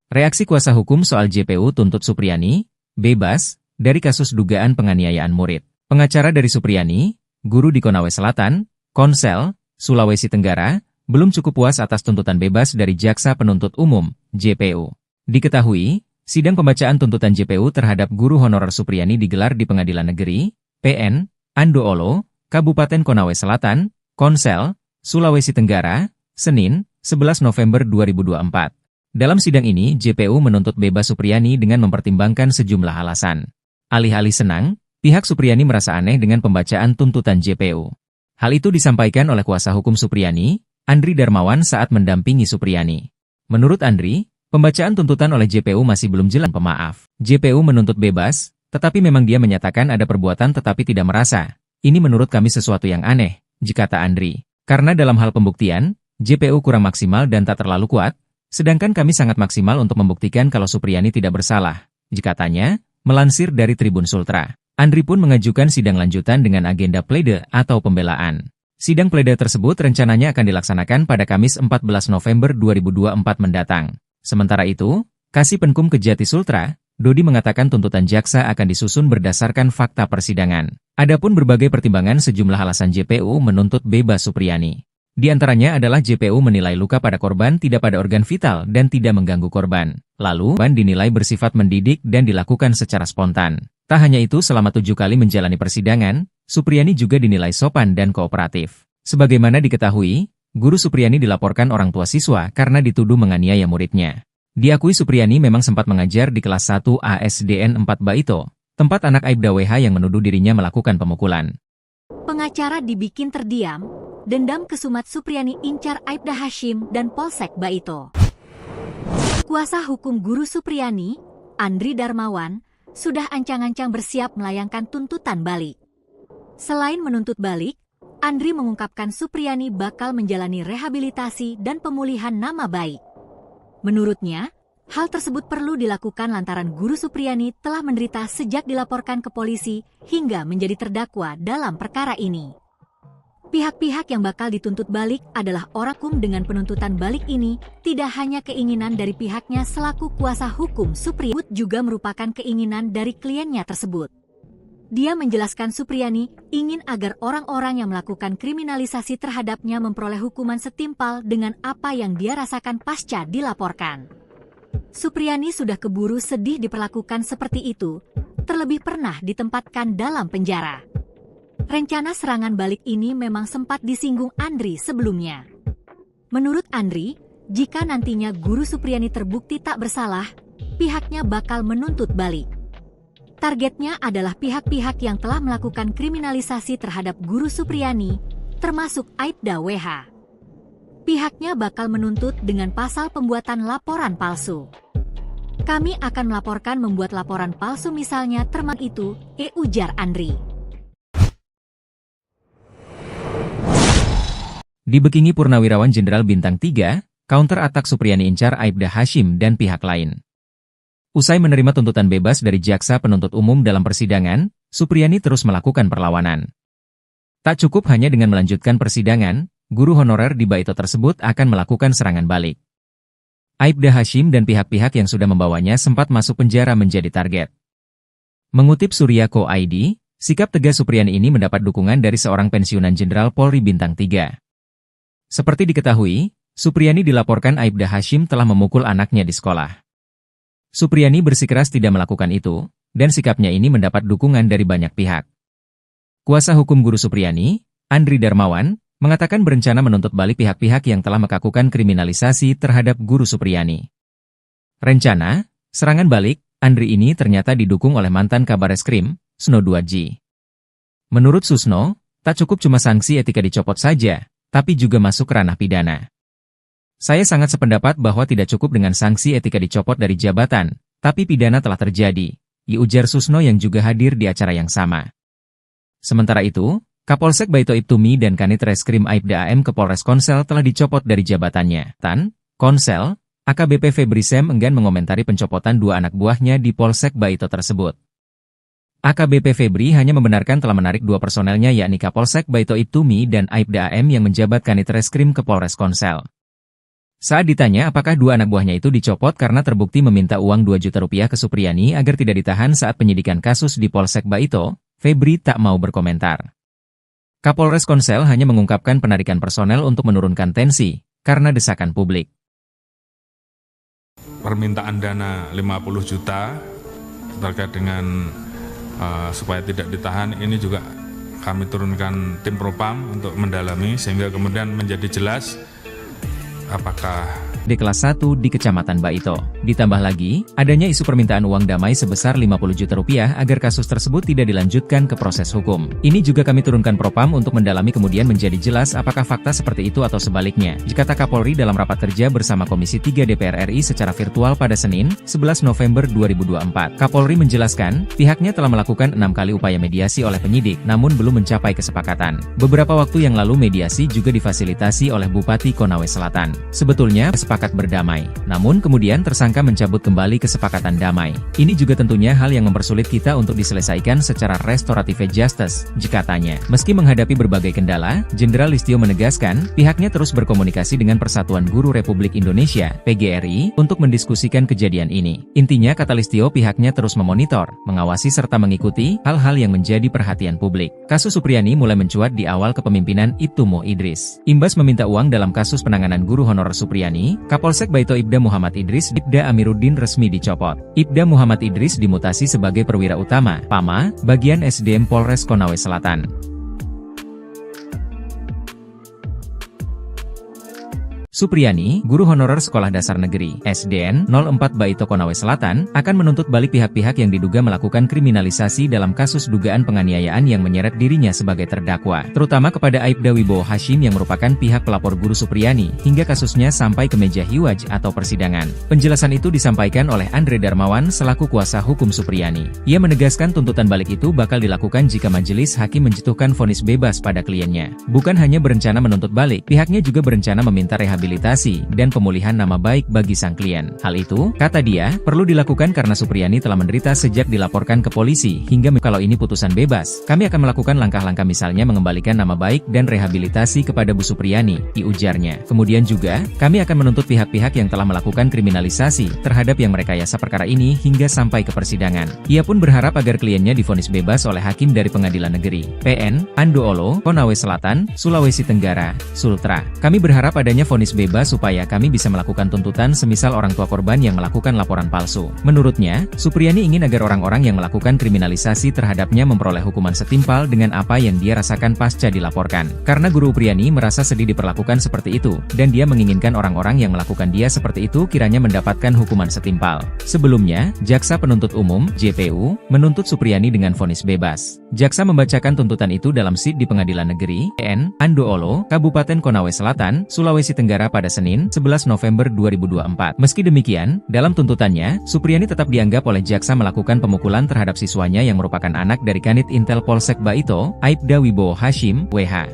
Speaker 1: Reaksi kuasa hukum soal JPU tuntut Supriyani bebas dari kasus dugaan penganiayaan murid. Pengacara dari Supriyani, guru di Konawe Selatan, Konsel, Sulawesi Tenggara, belum cukup puas atas tuntutan bebas dari Jaksa Penuntut Umum, JPU. Diketahui, sidang pembacaan tuntutan JPU terhadap guru honorer Supriyani digelar di Pengadilan Negeri PN Andoolo, Kabupaten Konawe Selatan, Konsel, Sulawesi Tenggara, Senin, 11 November 2024. Dalam sidang ini, JPU menuntut bebas Supriyani dengan mempertimbangkan sejumlah alasan. Alih-alih senang, pihak Supriyani merasa aneh dengan pembacaan tuntutan JPU. Hal itu disampaikan oleh kuasa hukum Supriyani, Andri Darmawan saat mendampingi Supriyani. Menurut Andri, pembacaan tuntutan oleh JPU masih belum jelas. Pemaaf, JPU menuntut bebas, tetapi memang dia menyatakan ada perbuatan tetapi tidak merasa. Ini menurut kami sesuatu yang aneh, kata Andri. Karena dalam hal pembuktian, JPU kurang maksimal dan tak terlalu kuat, sedangkan kami sangat maksimal untuk membuktikan kalau Supriyani tidak bersalah, katanya, melansir dari Tribun Sultra. Andri pun mengajukan sidang lanjutan dengan agenda plede atau pembelaan. Sidang plede tersebut rencananya akan dilaksanakan pada Kamis 14 November 2024 mendatang. Sementara itu, Kasih Penkum Kejati Sultra, Dodi mengatakan tuntutan jaksa akan disusun berdasarkan fakta persidangan. Adapun berbagai pertimbangan sejumlah alasan JPU menuntut bebas Supriyani. Di antaranya adalah JPU menilai luka pada korban tidak pada organ vital dan tidak mengganggu korban. Lalu, korban dinilai bersifat mendidik dan dilakukan secara spontan. Tak hanya itu, selama 7 kali menjalani persidangan, Supriyani juga dinilai sopan dan kooperatif. Sebagaimana diketahui, guru Supriyani dilaporkan orang tua siswa karena dituduh menganiaya muridnya. Diakui Supriyani memang sempat mengajar di kelas 1 ASDN 4 Baito, tempat anak Aibda WH yang menuduh dirinya melakukan pemukulan.
Speaker 3: Pengacara dibikin terdiam, dendam kesumat Supriyani incar Aibda Hashim dan Polsek Baito. Kuasa hukum guru Supriyani, Andri Darmawan, sudah ancang-ancang bersiap melayangkan tuntutan balik. Selain menuntut balik, Andri mengungkapkan Supriyani bakal menjalani rehabilitasi dan pemulihan nama baik. Menurutnya, hal tersebut perlu dilakukan lantaran guru Supriyani telah menderita sejak dilaporkan ke polisi hingga menjadi terdakwa dalam perkara ini. Pihak-pihak yang bakal dituntut balik adalah orang hukum. Dengan penuntutan balik ini, tidak hanya keinginan dari pihaknya selaku kuasa hukum Supriyani, juga merupakan keinginan dari kliennya tersebut. Dia menjelaskan Supriyani ingin agar orang-orang yang melakukan kriminalisasi terhadapnya memperoleh hukuman setimpal dengan apa yang dia rasakan pasca dilaporkan. Supriyani sudah keburu sedih diperlakukan seperti itu, terlebih pernah ditempatkan dalam penjara. Rencana serangan balik ini memang sempat disinggung Andri sebelumnya. Menurut Andri, jika nantinya guru Supriyani terbukti tak bersalah, pihaknya bakal menuntut balik. Targetnya adalah pihak-pihak yang telah melakukan kriminalisasi terhadap guru Supriyani, termasuk Aibda WH. Pihaknya bakal menuntut dengan pasal pembuatan laporan palsu. Kami akan melaporkan membuat laporan palsu misalnya termasuk itu, ujar Andri.
Speaker 1: Dibekingi Purnawirawan Jenderal Bintang 3, counter atak Supriyani incar Aibda Hashim dan pihak lain. Usai menerima tuntutan bebas dari jaksa penuntut umum dalam persidangan, Supriyani terus melakukan perlawanan. Tak cukup hanya dengan melanjutkan persidangan, guru honorer di Baito tersebut akan melakukan serangan balik. Aibda Hashim dan pihak-pihak yang sudah membawanya sempat masuk penjara menjadi target. Mengutip Surya.co ID, sikap tegas Supriyani ini mendapat dukungan dari seorang pensiunan Jenderal Polri Bintang 3. Seperti diketahui, Supriyani dilaporkan Aibda Hashim telah memukul anaknya di sekolah. Supriyani bersikeras tidak melakukan itu, dan sikapnya ini mendapat dukungan dari banyak pihak. Kuasa hukum guru Supriyani, Andri Darmawan, mengatakan berencana menuntut balik pihak-pihak yang telah melakukan kriminalisasi terhadap guru Supriyani. Rencana, serangan balik, Andri ini ternyata didukung oleh mantan Kabareskrim, Susno Duadji. Menurut Susno, tak cukup cuma sanksi etika dicopot saja, tapi juga masuk ranah pidana. Saya sangat sependapat bahwa tidak cukup dengan sanksi etika dicopot dari jabatan, tapi pidana telah terjadi, ujar Susno yang juga hadir di acara yang sama. Sementara itu, Kapolsek Baito Ibtumi dan Kanit Reskrim Aibda AM ke Polres Konsel telah dicopot dari jabatannya. Konsel, AKBP Febri Sem enggan mengomentari pencopotan 2 anak buahnya di Polsek Baito tersebut. AKBP Febri hanya membenarkan telah menarik 2 personelnya yakni Kapolsek Baito Ibtumi dan Aibda AM yang menjabat Kanit Reskrim ke Polres Konsel. Saat ditanya apakah 2 anak buahnya itu dicopot karena terbukti meminta uang 2 juta rupiah ke Supriyani agar tidak ditahan saat penyidikan kasus di Polsek Baito, Febri tak mau berkomentar. Kapolres Konsel hanya mengungkapkan penarikan personel untuk menurunkan tensi, karena desakan publik.
Speaker 2: Permintaan dana 50 juta terkait dengan supaya tidak ditahan, ini juga kami turunkan tim propam untuk mendalami sehingga kemudian menjadi jelas apakah
Speaker 1: di kelas 1 di Kecamatan Baito. Ditambah lagi, adanya isu permintaan uang damai sebesar 50 juta rupiah agar kasus tersebut tidak dilanjutkan ke proses hukum. Ini juga kami turunkan propam untuk mendalami kemudian menjadi jelas apakah fakta seperti itu atau sebaliknya, kata Kapolri dalam rapat kerja bersama Komisi 3 DPR RI secara virtual pada Senin, 11 November 2024. Kapolri menjelaskan, pihaknya telah melakukan 6 kali upaya mediasi oleh penyidik, namun belum mencapai kesepakatan. Beberapa waktu yang lalu mediasi juga difasilitasi oleh Bupati Konawe Selatan. Sebetulnya, kesepakatan sepakat berdamai. Namun kemudian tersangka mencabut kembali kesepakatan damai. Ini juga tentunya hal yang mempersulit kita untuk diselesaikan secara restoratif justice, katanya. Meski menghadapi berbagai kendala, Jenderal Listio menegaskan, pihaknya terus berkomunikasi dengan Persatuan Guru Republik Indonesia, PGRI, untuk mendiskusikan kejadian ini. Intinya kata Listio pihaknya terus memonitor, mengawasi serta mengikuti hal-hal yang menjadi perhatian publik. Kasus Supriyani mulai mencuat di awal kepemimpinan Ibtu Mo Idris. Imbas meminta uang dalam kasus penanganan guru honorer Supriyani, Kapolsek Baito Ibda Muhammad Idris Ibda Amiruddin resmi dicopot. Ibda Muhammad Idris dimutasi sebagai perwira utama, PAMA, bagian SDM Polres Konawe Selatan. Supriyani, guru honorer Sekolah Dasar Negeri (SDN) 04 Baito Konawe Selatan, akan menuntut balik pihak-pihak yang diduga melakukan kriminalisasi dalam kasus dugaan penganiayaan yang menyeret dirinya sebagai terdakwa, terutama kepada Aibda Wibowo Hashim yang merupakan pihak pelapor guru Supriyani, hingga kasusnya sampai ke meja hiwaj atau persidangan. Penjelasan itu disampaikan oleh Andre Darmawan selaku kuasa hukum Supriyani. Ia menegaskan tuntutan balik itu bakal dilakukan jika majelis hakim menjatuhkan vonis bebas pada kliennya. Bukan hanya berencana menuntut balik, pihaknya juga berencana meminta rehabilitasi dan pemulihan nama baik bagi sang klien. Hal itu, kata dia, perlu dilakukan karena Supriyani telah menderita sejak dilaporkan ke polisi, hingga kalau ini putusan bebas, kami akan melakukan langkah-langkah misalnya mengembalikan nama baik dan rehabilitasi kepada Bu Supriyani, ujarnya. Kemudian juga, kami akan menuntut pihak-pihak yang telah melakukan kriminalisasi terhadap yang merekayasa perkara ini hingga sampai ke persidangan. Ia pun berharap agar kliennya divonis bebas oleh hakim dari Pengadilan Negeri PN Andoolo, Konawe Selatan, Sulawesi Tenggara, Sultra. Kami berharap adanya vonis bebas supaya kami bisa melakukan tuntutan semisal orang tua korban yang melakukan laporan palsu. Menurutnya, Supriyani ingin agar orang-orang yang melakukan kriminalisasi terhadapnya memperoleh hukuman setimpal dengan apa yang dia rasakan pasca dilaporkan. Karena Guru Supriyani merasa sedih diperlakukan seperti itu, dan dia menginginkan orang-orang yang melakukan dia seperti itu kiranya mendapatkan hukuman setimpal. Sebelumnya, Jaksa Penuntut Umum (JPU) menuntut Supriyani dengan vonis bebas. Jaksa membacakan tuntutan itu dalam SID di Pengadilan Negeri PN Andoolo, Kabupaten Konawe Selatan, Sulawesi Tenggara pada Senin, 11 November 2024. Meski demikian, dalam tuntutannya, Supriyani tetap dianggap oleh jaksa melakukan pemukulan terhadap siswanya yang merupakan anak dari Kanit Intel Polsek Baito, Aibda Wibowo Hashim, WH.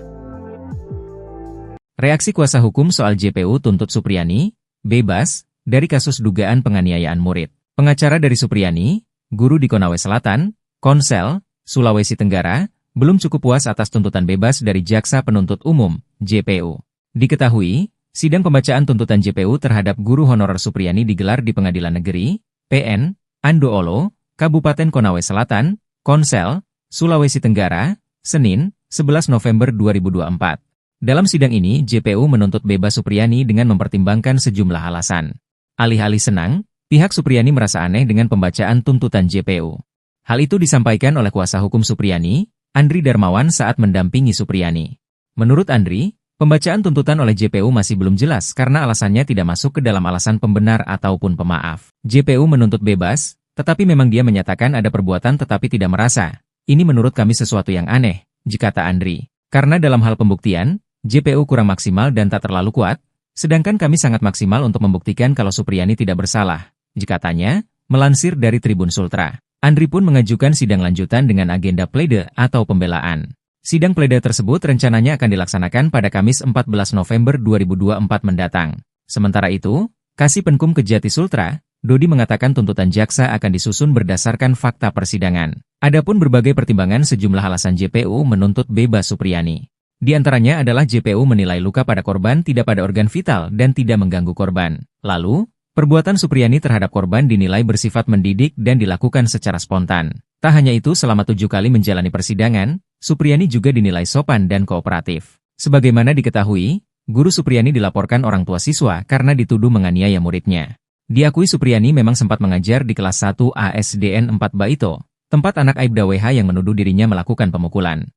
Speaker 1: Reaksi kuasa hukum soal JPU tuntut Supriyani bebas dari kasus dugaan penganiayaan murid. Pengacara dari Supriyani, guru di Konawe Selatan, Konsel, Sulawesi Tenggara, belum cukup puas atas tuntutan bebas dari Jaksa Penuntut Umum, JPU. Diketahui, sidang pembacaan tuntutan JPU terhadap guru honorer Supriyani digelar di Pengadilan Negeri PN Andoolo, Kabupaten Konawe Selatan, Konsel, Sulawesi Tenggara, Senin, 11 November 2024. Dalam sidang ini, JPU menuntut bebas Supriyani dengan mempertimbangkan sejumlah alasan. Alih-alih senang, pihak Supriyani merasa aneh dengan pembacaan tuntutan JPU. Hal itu disampaikan oleh kuasa hukum Supriyani, Andri Darmawan saat mendampingi Supriyani. Menurut Andri, pembacaan tuntutan oleh JPU masih belum jelas karena alasannya tidak masuk ke dalam alasan pembenar ataupun pemaaf. JPU menuntut bebas, tetapi memang dia menyatakan ada perbuatan tetapi tidak merasa. Ini menurut kami sesuatu yang aneh, kata Andri. Karena dalam hal pembuktian, JPU kurang maksimal dan tak terlalu kuat, sedangkan kami sangat maksimal untuk membuktikan kalau Supriyani tidak bersalah, katanya, melansir dari Tribun Sultra. Andri pun mengajukan sidang lanjutan dengan agenda plede atau pembelaan. Sidang plede tersebut rencananya akan dilaksanakan pada Kamis 14 November 2024 mendatang. Sementara itu, Kasih Penkum Kejati Sultra, Dodi mengatakan tuntutan jaksa akan disusun berdasarkan fakta persidangan. Adapun berbagai pertimbangan sejumlah alasan JPU menuntut bebas Supriyani. Di antaranya adalah JPU menilai luka pada korban tidak pada organ vital dan tidak mengganggu korban. Lalu, perbuatan Supriyani terhadap korban dinilai bersifat mendidik dan dilakukan secara spontan. Tak hanya itu, selama 7 kali menjalani persidangan, Supriyani juga dinilai sopan dan kooperatif. Sebagaimana diketahui, guru Supriyani dilaporkan orang tua siswa karena dituduh menganiaya muridnya. Diakui Supriyani memang sempat mengajar di kelas 1 ASDN 4 Baito, tempat anak Aibda WH yang menuduh dirinya melakukan pemukulan.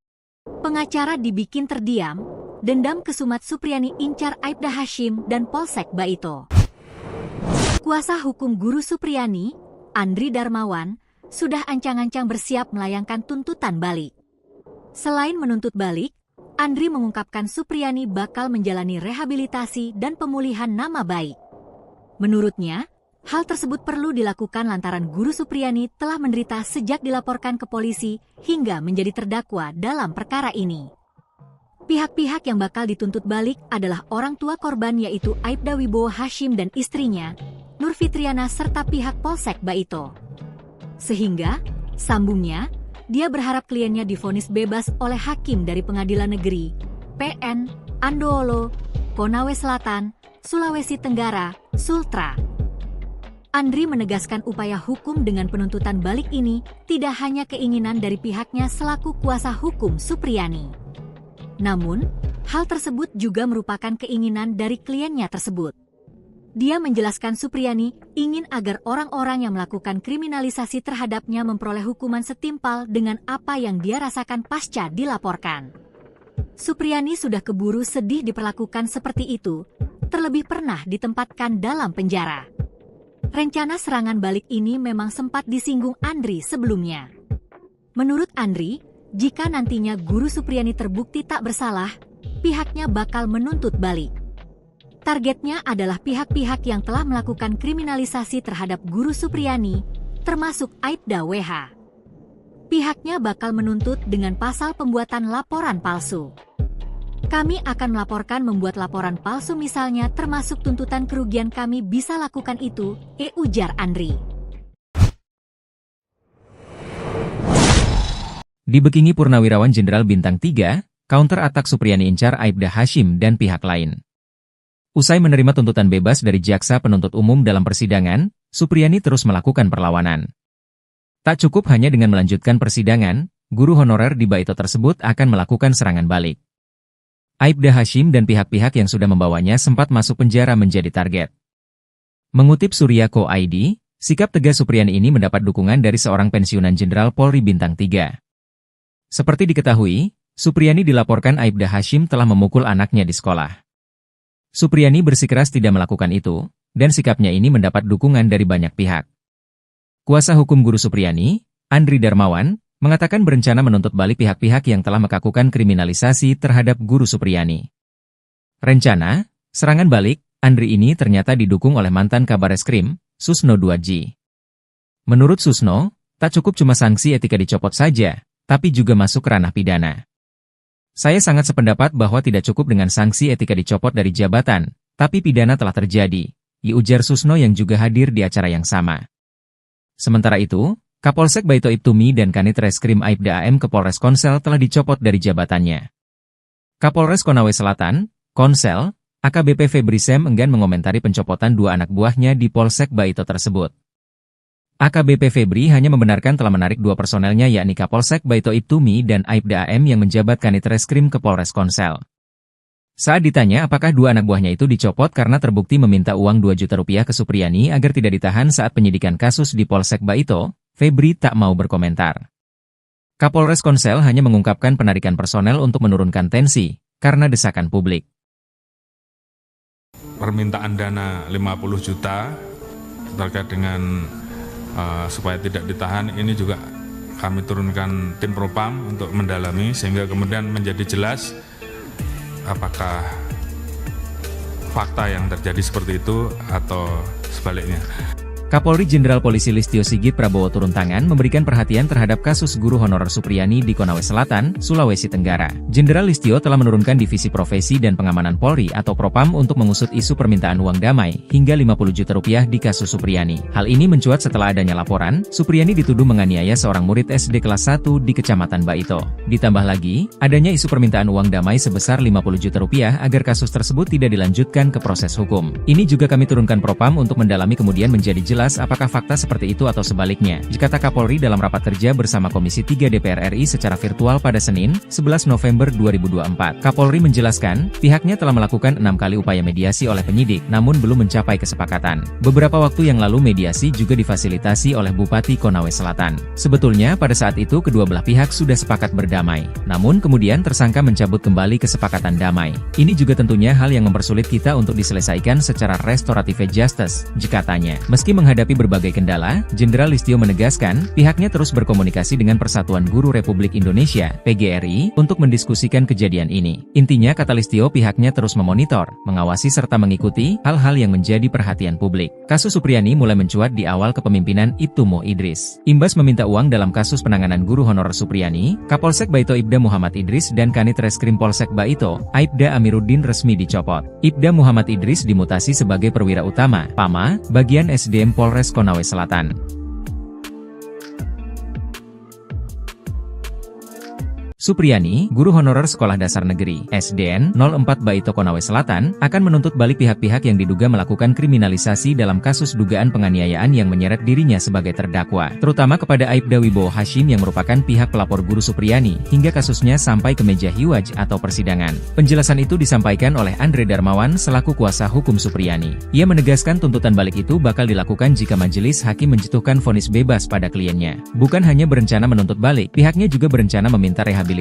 Speaker 3: Pengacara dibikin terdiam, dendam kesumat Supriyani incar Aibda Hashim dan Polsek Baito. Kuasa hukum guru Supriyani, Andri Darmawan, sudah ancang-ancang bersiap melayangkan tuntutan balik. Selain menuntut balik, Andri mengungkapkan Supriyani bakal menjalani rehabilitasi dan pemulihan nama baik. Menurutnya, hal tersebut perlu dilakukan lantaran guru Supriyani telah menderita sejak dilaporkan ke polisi hingga menjadi terdakwa dalam perkara ini. Pihak-pihak yang bakal dituntut balik adalah orang tua korban yaitu Aibda Wibowo Hashim dan istrinya, Nur Fitriana serta pihak Polsek Baito. Sehingga, sambungnya, dia berharap kliennya divonis bebas oleh hakim dari Pengadilan Negeri PN Andoolo, Konawe Selatan, Sulawesi Tenggara, Sultra. Andri menegaskan upaya hukum dengan penuntutan balik ini tidak hanya keinginan dari pihaknya selaku kuasa hukum Supriyani. Namun, hal tersebut juga merupakan keinginan dari kliennya tersebut. Dia menjelaskan Supriyani ingin agar orang-orang yang melakukan kriminalisasi terhadapnya memperoleh hukuman setimpal dengan apa yang dia rasakan pasca dilaporkan. Supriyani sudah keburu sedih diperlakukan seperti itu, terlebih pernah ditempatkan dalam penjara. Rencana serangan balik ini memang sempat disinggung Andri sebelumnya. Menurut Andri, jika nantinya Guru Supriyani terbukti tak bersalah, pihaknya bakal menuntut balik. Targetnya adalah pihak-pihak yang telah melakukan kriminalisasi terhadap Guru Supriyani, termasuk Aibda WH. Pihaknya bakal menuntut dengan pasal pembuatan laporan palsu. Kami akan melaporkan membuat laporan palsu misalnya termasuk tuntutan kerugian kami bisa lakukan itu, ujar Andri.
Speaker 1: Dibekingi Purnawirawan Jenderal Bintang 3, counter atak Supriyani incar Aibda Hashim dan pihak lain. Usai menerima tuntutan bebas dari jaksa penuntut umum dalam persidangan, Supriyani terus melakukan perlawanan. Tak cukup hanya dengan melanjutkan persidangan, guru honorer di Baito tersebut akan melakukan serangan balik. Aibda Hashim dan pihak-pihak yang sudah membawanya sempat masuk penjara menjadi target. Mengutip Surya.co.id, sikap tegas Supriyani ini mendapat dukungan dari seorang pensiunan Jenderal Polri Bintang 3. Seperti diketahui, Supriyani dilaporkan Aibda Hashim telah memukul anaknya di sekolah. Supriyani bersikeras tidak melakukan itu, dan sikapnya ini mendapat dukungan dari banyak pihak. Kuasa hukum Guru Supriyani, Andri Darmawan, mengatakan berencana menuntut balik pihak-pihak yang telah melakukan kriminalisasi terhadap Guru Supriyani. Rencana, serangan balik, Andri ini ternyata didukung oleh mantan Kabareskrim, Susno Duadji. Menurut Susno, tak cukup cuma sanksi etika dicopot saja, tapi juga masuk ranah pidana. Saya sangat sependapat bahwa tidak cukup dengan sanksi etika dicopot dari jabatan, tapi pidana telah terjadi, ujar Susno yang juga hadir di acara yang sama. Sementara itu, Kapolsek Baito Ibtumi dan Kanit Reskrim Aibda AM ke Polres Konsel telah dicopot dari jabatannya. Kapolres Konawe Selatan, Konsel, AKBP Febri Sem enggan mengomentari pencopotan dua anak buahnya di Polsek Baito tersebut. AKBP Febri hanya membenarkan telah menarik dua personelnya yakni Kapolsek Baito Ibtumi dan Aibda AM yang menjabat Kanit Reskrim ke Polres Konsel. Saat ditanya apakah dua anak buahnya itu dicopot karena terbukti meminta uang 2 juta rupiah ke Supriyani agar tidak ditahan saat penyidikan kasus di Polsek Baito, Febri tak mau berkomentar. Kapolres Konsel hanya mengungkapkan penarikan personel untuk menurunkan tensi, karena desakan publik.
Speaker 2: Permintaan dana 50 juta terkait dengan supaya tidak ditahan ini juga kami turunkan tim propam untuk mendalami sehingga kemudian menjadi jelas apakah fakta yang terjadi seperti itu atau sebaliknya.
Speaker 1: Kapolri Jenderal Polisi Listio Sigit Prabowo turun tangan memberikan perhatian terhadap kasus guru honorer Supriyani di Konawe Selatan, Sulawesi Tenggara. Jenderal Listio telah menurunkan Divisi Profesi dan Pengamanan Polri atau Propam untuk mengusut isu permintaan uang damai hingga 50 juta rupiah di kasus Supriyani. Hal ini mencuat setelah adanya laporan, Supriyani dituduh menganiaya seorang murid SD kelas 1 di Kecamatan Baito. Ditambah lagi, adanya isu permintaan uang damai sebesar 50 juta rupiah agar kasus tersebut tidak dilanjutkan ke proses hukum. Ini juga kami turunkan Propam untuk mendalami kemudian menjadi jelas apakah fakta seperti itu atau sebaliknya, kata Kapolri dalam rapat kerja bersama Komisi 3 DPR RI secara virtual pada Senin, 11 November 2024. Kapolri menjelaskan, pihaknya telah melakukan 6 kali upaya mediasi oleh penyidik, namun belum mencapai kesepakatan. Beberapa waktu yang lalu mediasi juga difasilitasi oleh Bupati Konawe Selatan. Sebetulnya pada saat itu kedua belah pihak sudah sepakat berdamai, namun kemudian tersangka mencabut kembali kesepakatan damai. Ini juga tentunya hal yang mempersulit kita untuk diselesaikan secara restoratif justice, katanya. Meski Menghadapi berbagai kendala, Jenderal Listio menegaskan, pihaknya terus berkomunikasi dengan Persatuan Guru Republik Indonesia, PGRI, untuk mendiskusikan kejadian ini. Intinya, kata Listio, pihaknya terus memonitor, mengawasi serta mengikuti hal-hal yang menjadi perhatian publik. Kasus Supriyani mulai mencuat di awal kepemimpinan Ibtu Mo Idris. Imbas meminta uang dalam kasus penanganan guru honorer Supriyani, Kapolsek Baito Ibda Muhammad Idris dan Kanit Reskrim Polsek Baito, Aibda Amiruddin resmi dicopot. Ibda Muhammad Idris dimutasi sebagai perwira utama, PAMA, bagian SDM Polres Konawe Selatan. Supriyani, guru honorer Sekolah Dasar Negeri (SDN) 04 Baito Konawe Selatan, akan menuntut balik pihak-pihak yang diduga melakukan kriminalisasi dalam kasus dugaan penganiayaan yang menyeret dirinya sebagai terdakwa, terutama kepada Aibda Wibowo Hashim yang merupakan pihak pelapor guru Supriyani, hingga kasusnya sampai ke meja hiwaj atau persidangan. Penjelasan itu disampaikan oleh Andre Darmawan selaku kuasa hukum Supriyani. Ia menegaskan tuntutan balik itu bakal dilakukan jika majelis hakim menjatuhkan vonis bebas pada kliennya. Bukan hanya berencana menuntut balik, pihaknya juga berencana meminta rehabilitasi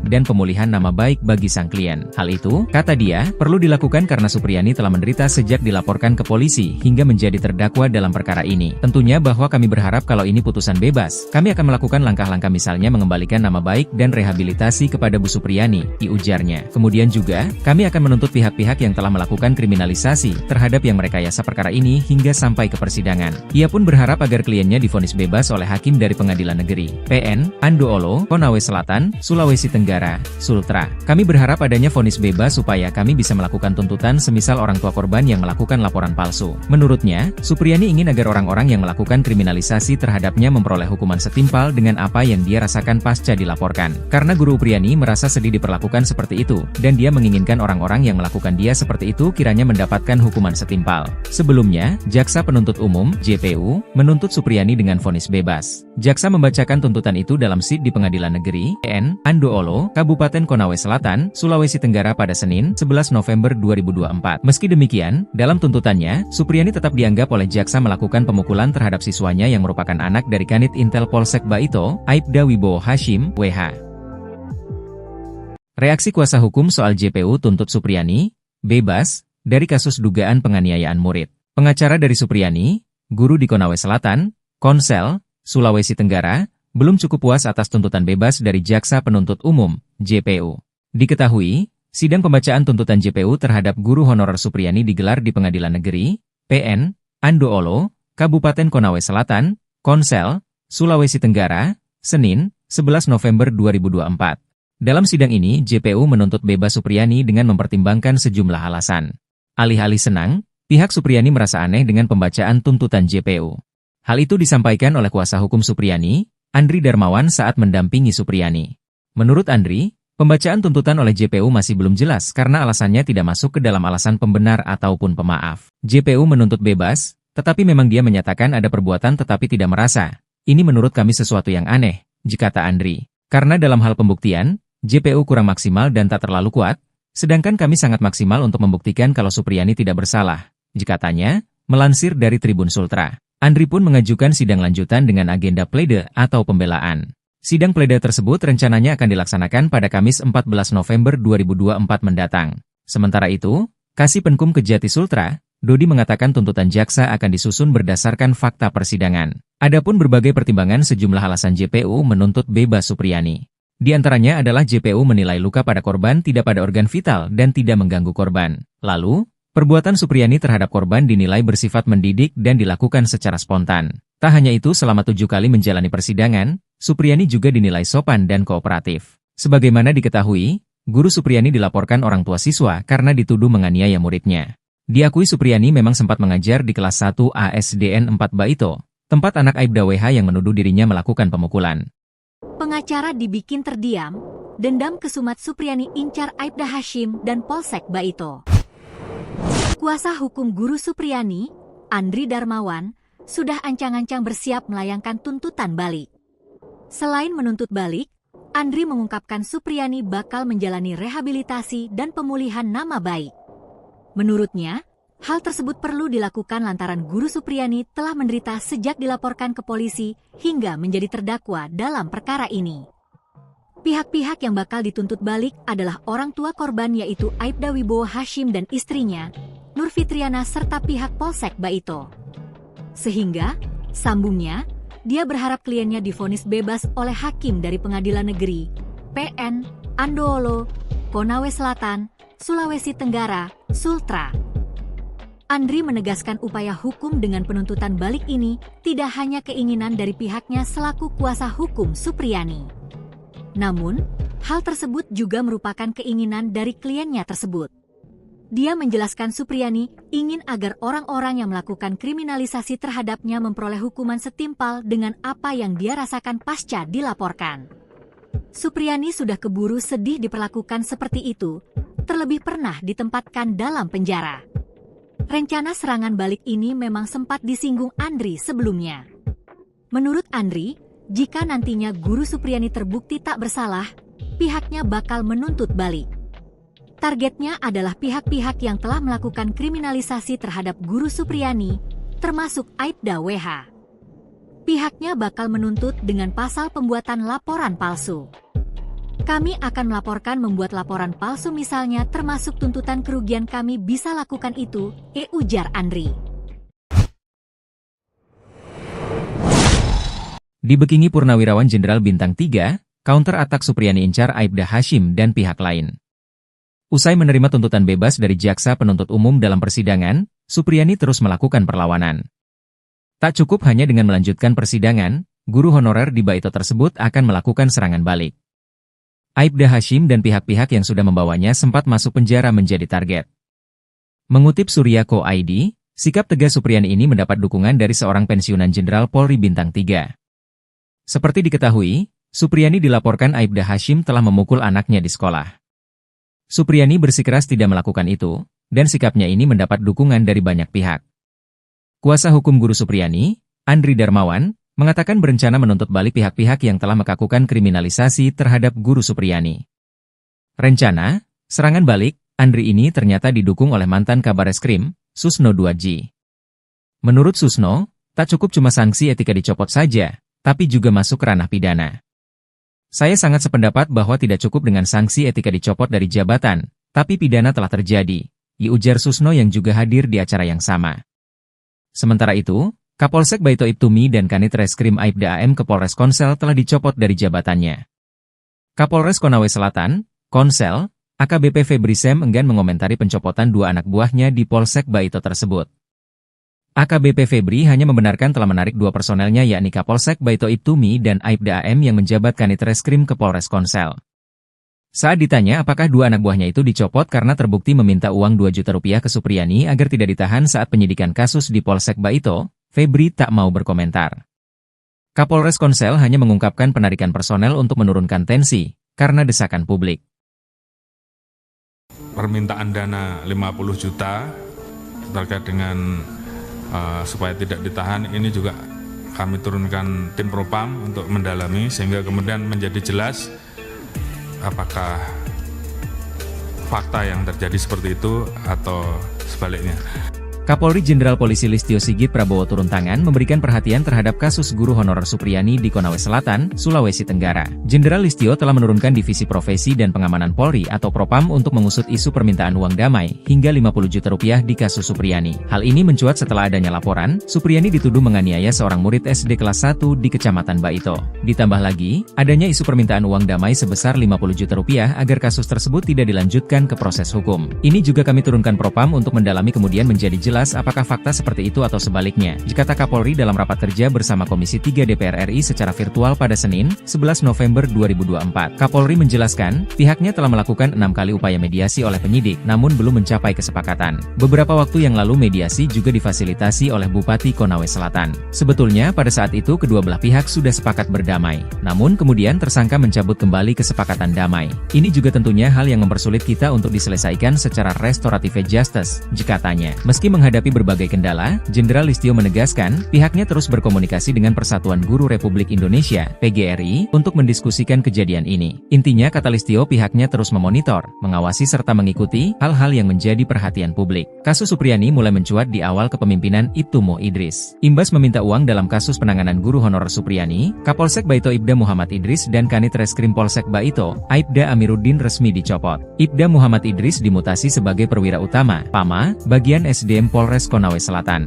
Speaker 1: dan pemulihan nama baik bagi sang klien. Hal itu, kata dia, perlu dilakukan karena Supriyani telah menderita sejak dilaporkan ke polisi hingga menjadi terdakwa dalam perkara ini. Tentunya bahwa kami berharap kalau ini putusan bebas, kami akan melakukan langkah-langkah misalnya mengembalikan nama baik dan rehabilitasi kepada Bu Supriyani, ujarnya. Kemudian juga, kami akan menuntut pihak-pihak yang telah melakukan kriminalisasi terhadap yang merekayasa perkara ini hingga sampai ke persidangan. Ia pun berharap agar kliennya divonis bebas oleh hakim dari Pengadilan Negeri PN Andoolo, Konawe Selatan, Sulawesi Tenggara, Sultra. Kami berharap adanya vonis bebas supaya kami bisa melakukan tuntutan semisal orang tua korban yang melakukan laporan palsu. Menurutnya, Supriyani ingin agar orang-orang yang melakukan kriminalisasi terhadapnya memperoleh hukuman setimpal dengan apa yang dia rasakan pasca dilaporkan. Karena Guru Supriyani merasa sedih diperlakukan seperti itu, dan dia menginginkan orang-orang yang melakukan dia seperti itu kiranya mendapatkan hukuman setimpal. Sebelumnya, Jaksa Penuntut Umum, JPU, menuntut Supriyani dengan vonis bebas. Jaksa membacakan tuntutan itu dalam SID di Pengadilan Negeri PN Andoolo, Kabupaten Konawe Selatan, Sulawesi Tenggara pada Senin, 11 November 2024. Meski demikian, dalam tuntutannya, Supriyani tetap dianggap oleh jaksa melakukan pemukulan terhadap siswanya yang merupakan anak dari Kanit Intel Polsek Baito, Aibda Wibowo Hashim, WH. Reaksi kuasa hukum soal JPU tuntut Supriyani bebas dari kasus dugaan penganiayaan murid. Pengacara dari Supriyani, guru di Konawe Selatan, Konsel, Sulawesi Tenggara, belum cukup puas atas tuntutan bebas dari Jaksa Penuntut Umum, JPU. Diketahui, sidang pembacaan tuntutan JPU terhadap guru honorer Supriyani digelar di Pengadilan Negeri PN Andoolo, Kabupaten Konawe Selatan, Konsel, Sulawesi Tenggara, Senin, 11 November 2024. Dalam sidang ini, JPU menuntut bebas Supriyani dengan mempertimbangkan sejumlah alasan. Alih-alih senang, pihak Supriyani merasa aneh dengan pembacaan tuntutan JPU. Hal itu disampaikan oleh kuasa hukum Supriyani, Andri Darmawan saat mendampingi Supriyani. Menurut Andri, pembacaan tuntutan oleh JPU masih belum jelas karena alasannya tidak masuk ke dalam alasan pembenar ataupun pemaaf. JPU menuntut bebas, tetapi memang dia menyatakan ada perbuatan tetapi tidak merasa. Ini menurut kami sesuatu yang aneh, kata Andri. Karena dalam hal pembuktian, JPU kurang maksimal dan tak terlalu kuat, sedangkan kami sangat maksimal untuk membuktikan kalau Supriyani tidak bersalah, katanya, melansir dari Tribun Sultra. Andri pun mengajukan sidang lanjutan dengan agenda plede atau pembelaan. Sidang plede tersebut rencananya akan dilaksanakan pada Kamis 14 November 2024 mendatang. Sementara itu, Kasih Penkum Kejati Sultra, Dodi mengatakan tuntutan jaksa akan disusun berdasarkan fakta persidangan. Adapun berbagai pertimbangan sejumlah alasan JPU menuntut bebas Supriyani. Di antaranya adalah JPU menilai luka pada korban tidak pada organ vital dan tidak mengganggu korban. Lalu, perbuatan Supriyani terhadap korban dinilai bersifat mendidik dan dilakukan secara spontan. Tak hanya itu, selama 7 kali menjalani persidangan, Supriyani juga dinilai sopan dan kooperatif. Sebagaimana diketahui, guru Supriyani dilaporkan orang tua siswa karena dituduh menganiaya muridnya. Diakui Supriyani memang sempat mengajar di kelas 1 ASDN 4 Baito, tempat anak Aibda WH yang menuduh dirinya melakukan pemukulan.
Speaker 3: Pengacara dibikin terdiam, dendam kesumat Supriyani incar Aibda Hashim dan Polsek Baito. Kuasa hukum guru Supriyani, Andri Darmawan, sudah ancang-ancang bersiap melayangkan tuntutan balik. Selain menuntut balik, Andri mengungkapkan Supriyani bakal menjalani rehabilitasi dan pemulihan nama baik. Menurutnya, hal tersebut perlu dilakukan lantaran guru Supriyani telah menderita sejak dilaporkan ke polisi hingga menjadi terdakwa dalam perkara ini. Pihak-pihak yang bakal dituntut balik adalah orang tua korban yaitu Aibda Wibowo Hashim dan istrinya, Nur Fitriana serta pihak Polsek Baito. Sehingga, sambungnya, dia berharap kliennya divonis bebas oleh hakim dari Pengadilan Negeri PN Andoholo, Konawe Selatan, Sulawesi Tenggara, Sultra. Andri menegaskan upaya hukum dengan penuntutan balik ini tidak hanya keinginan dari pihaknya selaku kuasa hukum Supriyani. Namun, hal tersebut juga merupakan keinginan dari kliennya tersebut. Dia menjelaskan Supriyani ingin agar orang-orang yang melakukan kriminalisasi terhadapnya memperoleh hukuman setimpal dengan apa yang dia rasakan pasca dilaporkan. Supriyani sudah keburu sedih diperlakukan seperti itu, terlebih pernah ditempatkan dalam penjara. Rencana serangan balik ini memang sempat disinggung Andri sebelumnya. Menurut Andri, jika nantinya Guru Supriyani terbukti tak bersalah, pihaknya bakal menuntut balik. Targetnya adalah pihak-pihak yang telah melakukan kriminalisasi terhadap Guru Supriyani, termasuk Aibda WH. Pihaknya bakal menuntut dengan pasal pembuatan laporan palsu. Kami akan melaporkan membuat laporan palsu misalnya, termasuk tuntutan kerugian kami bisa lakukan itu, ujar Andri.
Speaker 1: Dibekingi Purnawirawan Jenderal Bintang 3, counter atak Supriyani incar Aibda Hashim dan pihak lain. Usai menerima tuntutan bebas dari jaksa penuntut umum dalam persidangan, Supriyani terus melakukan perlawanan. Tak cukup hanya dengan melanjutkan persidangan, guru honorer di Baito tersebut akan melakukan serangan balik. Aibda Hashim dan pihak-pihak yang sudah membawanya sempat masuk penjara menjadi target. Mengutip Surya.co.id, sikap tegas Supriyani ini mendapat dukungan dari seorang pensiunan Jenderal Polri Bintang 3. Seperti diketahui, Supriyani dilaporkan Aibda Hashim telah memukul anaknya di sekolah. Supriyani bersikeras tidak melakukan itu, dan sikapnya ini mendapat dukungan dari banyak pihak. Kuasa hukum Guru Supriyani, Andri Darmawan, mengatakan berencana menuntut balik pihak-pihak yang telah melakukan kriminalisasi terhadap Guru Supriyani. Rencana serangan balik Andri ini ternyata didukung oleh mantan Kabareskrim, Susno 2G. Menurut Susno, tak cukup cuma sanksi etika dicopot saja, tapi juga masuk ranah pidana. Saya sangat sependapat bahwa tidak cukup dengan sanksi etika dicopot dari jabatan, tapi pidana telah terjadi, ujar Susno yang juga hadir di acara yang sama. Sementara itu, Kapolsek Baito Ibtumi dan Kanit Reskrim Aibda AM ke Polres Konsel telah dicopot dari jabatannya. Kapolres Konawe Selatan, Konsel, AKBP Febri Sem enggan mengomentari pencopotan dua anak buahnya di Polsek Baito tersebut. AKBP Febri hanya membenarkan telah menarik dua personelnya yakni Kapolsek Baito Ibtumi dan Aibda AM yang menjabat Kanit Reskrim ke Polres Konsel. Saat ditanya apakah dua anak buahnya itu dicopot karena terbukti meminta uang 2 juta rupiah ke Supriyani agar tidak ditahan saat penyidikan kasus di Polsek Baito, Febri tak mau berkomentar. Kapolres Konsel hanya mengungkapkan penarikan personel untuk menurunkan tensi, karena desakan publik.
Speaker 2: Permintaan dana 50 juta terkait dengan supaya tidak ditahan, ini juga kami turunkan tim Propam untuk mendalami sehingga kemudian menjadi jelas apakah fakta yang terjadi seperti itu atau sebaliknya.
Speaker 1: Kapolri Jenderal Polisi Listio Sigit Prabowo turun tangan memberikan perhatian terhadap kasus guru honorer Supriyani di Konawe Selatan, Sulawesi Tenggara. Jenderal Listio telah menurunkan Divisi Profesi dan Pengamanan Polri atau Propam untuk mengusut isu permintaan uang damai hingga 50 juta rupiah di kasus Supriyani. Hal ini mencuat setelah adanya laporan, Supriyani dituduh menganiaya seorang murid SD kelas 1 di Kecamatan Baito. Ditambah lagi, adanya isu permintaan uang damai sebesar 50 juta rupiah agar kasus tersebut tidak dilanjutkan ke proses hukum. Ini juga kami turunkan Propam untuk mendalami kemudian menjadi jelas apakah fakta seperti itu atau sebaliknya, kata Kapolri dalam rapat kerja bersama Komisi 3 DPR RI secara virtual pada Senin, 11 November 2024. Kapolri menjelaskan, pihaknya telah melakukan 6 kali upaya mediasi oleh penyidik, namun belum mencapai kesepakatan. Beberapa waktu yang lalu mediasi juga difasilitasi oleh Bupati Konawe Selatan. Sebetulnya pada saat itu kedua belah pihak sudah sepakat berdamai, namun kemudian tersangka mencabut kembali kesepakatan damai. Ini juga tentunya hal yang mempersulit kita untuk diselesaikan secara restoratif justice, katanya. Meski menghadapi berbagai kendala, Jenderal Listio menegaskan, pihaknya terus berkomunikasi dengan Persatuan Guru Republik Indonesia, PGRI, untuk mendiskusikan kejadian ini. Intinya kata Listio pihaknya terus memonitor, mengawasi serta mengikuti hal-hal yang menjadi perhatian publik. Kasus Supriyani mulai mencuat di awal kepemimpinan Ibtumo Idris. Imbas meminta uang dalam kasus penanganan guru honorer Supriyani, Kapolsek Baito Ibda Muhammad Idris dan Kanit Reskrim Polsek Baito, Aibda Amiruddin resmi dicopot. Ibda Muhammad Idris dimutasi sebagai perwira utama, PAMA, bagian SDM Polres Konawe Selatan.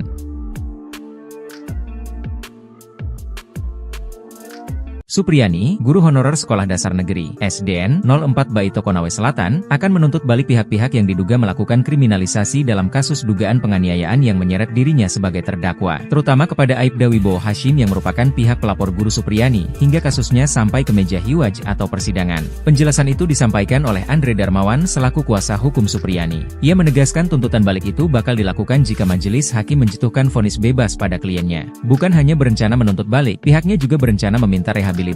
Speaker 1: Supriyani, guru honorer Sekolah Dasar Negeri (SDN) 04 Baito Konawe Selatan, akan menuntut balik pihak-pihak yang diduga melakukan kriminalisasi dalam kasus dugaan penganiayaan yang menyeret dirinya sebagai terdakwa, terutama kepada Aibda Wibowo Hashim yang merupakan pihak pelapor guru Supriyani, hingga kasusnya sampai ke meja hiwaj atau persidangan. Penjelasan itu disampaikan oleh Andre Darmawan selaku kuasa hukum Supriyani. Ia menegaskan tuntutan balik itu bakal dilakukan jika majelis hakim menjatuhkan vonis bebas pada kliennya. Bukan hanya berencana menuntut balik, pihaknya juga berencana meminta rehabilitasi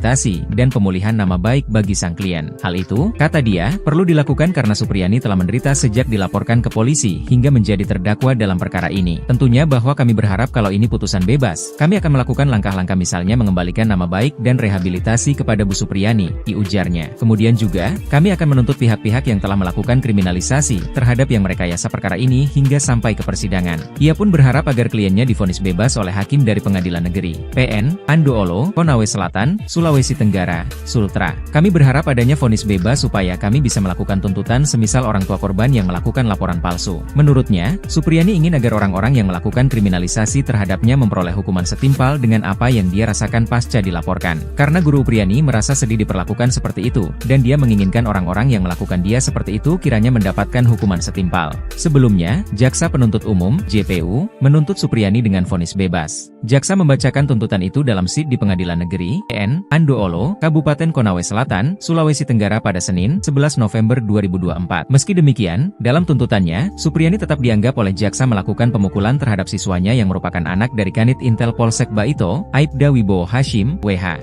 Speaker 1: dan pemulihan nama baik bagi sang klien. Hal itu, kata dia, perlu dilakukan karena Supriyani telah menderita sejak dilaporkan ke polisi hingga menjadi terdakwa dalam perkara ini. Tentunya bahwa kami berharap kalau ini putusan bebas, kami akan melakukan langkah-langkah misalnya mengembalikan nama baik dan rehabilitasi kepada Bu Supriyani, ujarnya. Kemudian juga, kami akan menuntut pihak-pihak yang telah melakukan kriminalisasi terhadap yang merekayasa perkara ini hingga sampai ke persidangan. Ia pun berharap agar kliennya divonis bebas oleh hakim dari Pengadilan Negeri PN Andoolo, Konawe Selatan, Sulawesi Tenggara, Sultra. Kami berharap adanya vonis bebas supaya kami bisa melakukan tuntutan semisal orang tua korban yang melakukan laporan palsu. Menurutnya, Supriyani ingin agar orang-orang yang melakukan kriminalisasi terhadapnya memperoleh hukuman setimpal dengan apa yang dia rasakan pasca dilaporkan. Karena Guru Supriyani merasa sedih diperlakukan seperti itu, dan dia menginginkan orang-orang yang melakukan dia seperti itu kiranya mendapatkan hukuman setimpal. Sebelumnya, Jaksa Penuntut Umum, JPU, menuntut Supriyani dengan vonis bebas. Jaksa membacakan tuntutan itu dalam SID di Pengadilan Negeri PN Andoolo, Kabupaten Konawe Selatan, Sulawesi Tenggara pada Senin, 11 November 2024. Meski demikian, dalam tuntutannya, Supriyani tetap dianggap oleh jaksa melakukan pemukulan terhadap siswanya yang merupakan anak dari Kanit Intel Polsek Baito, Aibda Wibowo Hashim, WH.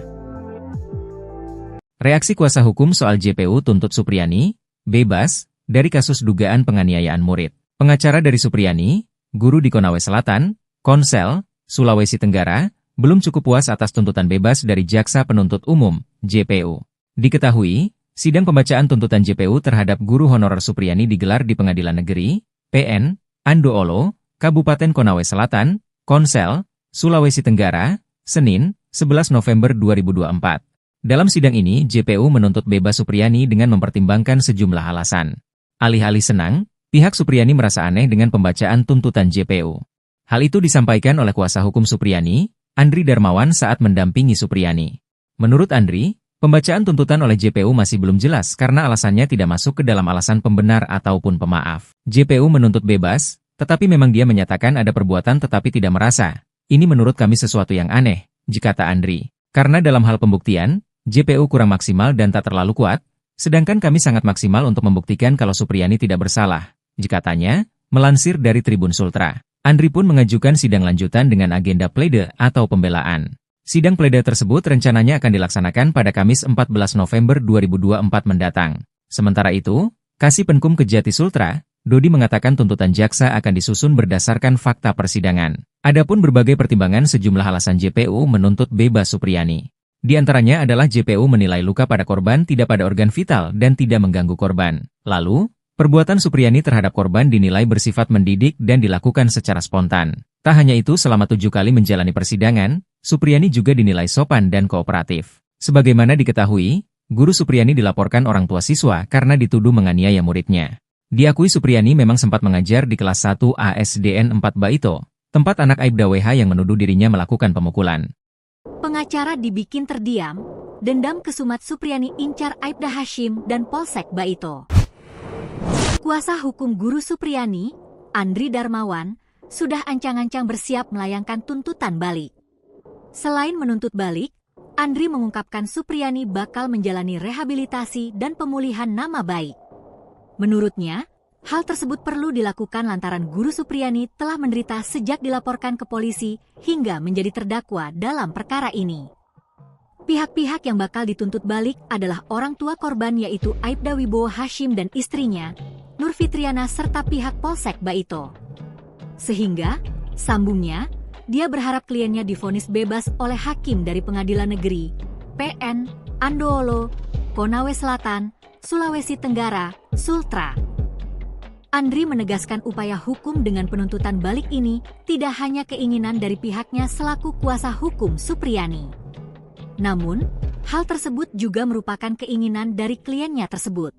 Speaker 1: Reaksi kuasa hukum soal JPU tuntut Supriyani bebas dari kasus dugaan penganiayaan murid. Pengacara dari Supriyani, guru di Konawe Selatan, Konsel, Sulawesi Tenggara, belum cukup puas atas tuntutan bebas dari Jaksa Penuntut Umum, JPU. Diketahui, sidang pembacaan tuntutan JPU terhadap guru honorer Supriyani digelar di Pengadilan Negeri PN Andoolo, Kabupaten Konawe Selatan, Konsel, Sulawesi Tenggara, Senin, 11 November 2024. Dalam sidang ini, JPU menuntut bebas Supriyani dengan mempertimbangkan sejumlah alasan. Alih-alih senang, pihak Supriyani merasa aneh dengan pembacaan tuntutan JPU. Hal itu disampaikan oleh kuasa hukum Supriyani, Andri Darmawan saat mendampingi Supriyani. Menurut Andri, pembacaan tuntutan oleh JPU masih belum jelas karena alasannya tidak masuk ke dalam alasan pembenar ataupun pemaaf. JPU menuntut bebas, tetapi memang dia menyatakan ada perbuatan tetapi tidak merasa. Ini menurut kami sesuatu yang aneh, kata Andri. Karena dalam hal pembuktian, JPU kurang maksimal dan tak terlalu kuat, sedangkan kami sangat maksimal untuk membuktikan kalau Supriyani tidak bersalah, katanya, melansir dari Tribun Sultra. Andri pun mengajukan sidang lanjutan dengan agenda plede atau pembelaan. Sidang plede tersebut rencananya akan dilaksanakan pada Kamis 14 November 2024 mendatang. Sementara itu, Kasih Penkum Kejati Sultra, Dodi mengatakan tuntutan jaksa akan disusun berdasarkan fakta persidangan. Adapun berbagai pertimbangan sejumlah alasan JPU menuntut bebas Supriyani. Di antaranya adalah JPU menilai luka pada korban tidak pada organ vital dan tidak mengganggu korban. Lalu, perbuatan Supriyani terhadap korban dinilai bersifat mendidik dan dilakukan secara spontan. Tak hanya itu, selama 7 kali menjalani persidangan, Supriyani juga dinilai sopan dan kooperatif. Sebagaimana diketahui, guru Supriyani dilaporkan orang tua siswa karena dituduh menganiaya muridnya. Diakui Supriyani memang sempat mengajar di kelas 1 ASDN 4 Baito, tempat anak Aibda WH yang menuduh dirinya melakukan pemukulan.
Speaker 3: Pengacara dibikin terdiam, dendam kesumat Supriyani incar Aibda Hashim dan Polsek Baito. Kuasa hukum guru Supriyani, Andri Darmawan, sudah ancang-ancang bersiap melayangkan tuntutan balik. Selain menuntut balik, Andri mengungkapkan Supriyani bakal menjalani rehabilitasi dan pemulihan nama baik. Menurutnya, hal tersebut perlu dilakukan lantaran guru Supriyani telah menderita sejak dilaporkan ke polisi hingga menjadi terdakwa dalam perkara ini. Pihak-pihak yang bakal dituntut balik adalah orang tua korban yaitu Aibda Wibowo Hashim dan istrinya, Nur Fitriana serta pihak Polsek Baito. Sehingga, sambungnya, dia berharap kliennya divonis bebas oleh hakim dari Pengadilan Negeri PN Andoolo, Konawe Selatan, Sulawesi Tenggara, Sultra. Andri menegaskan upaya hukum dengan penuntutan balik ini tidak hanya keinginan dari pihaknya selaku kuasa hukum Supriyani. Namun, hal tersebut juga merupakan keinginan dari kliennya tersebut.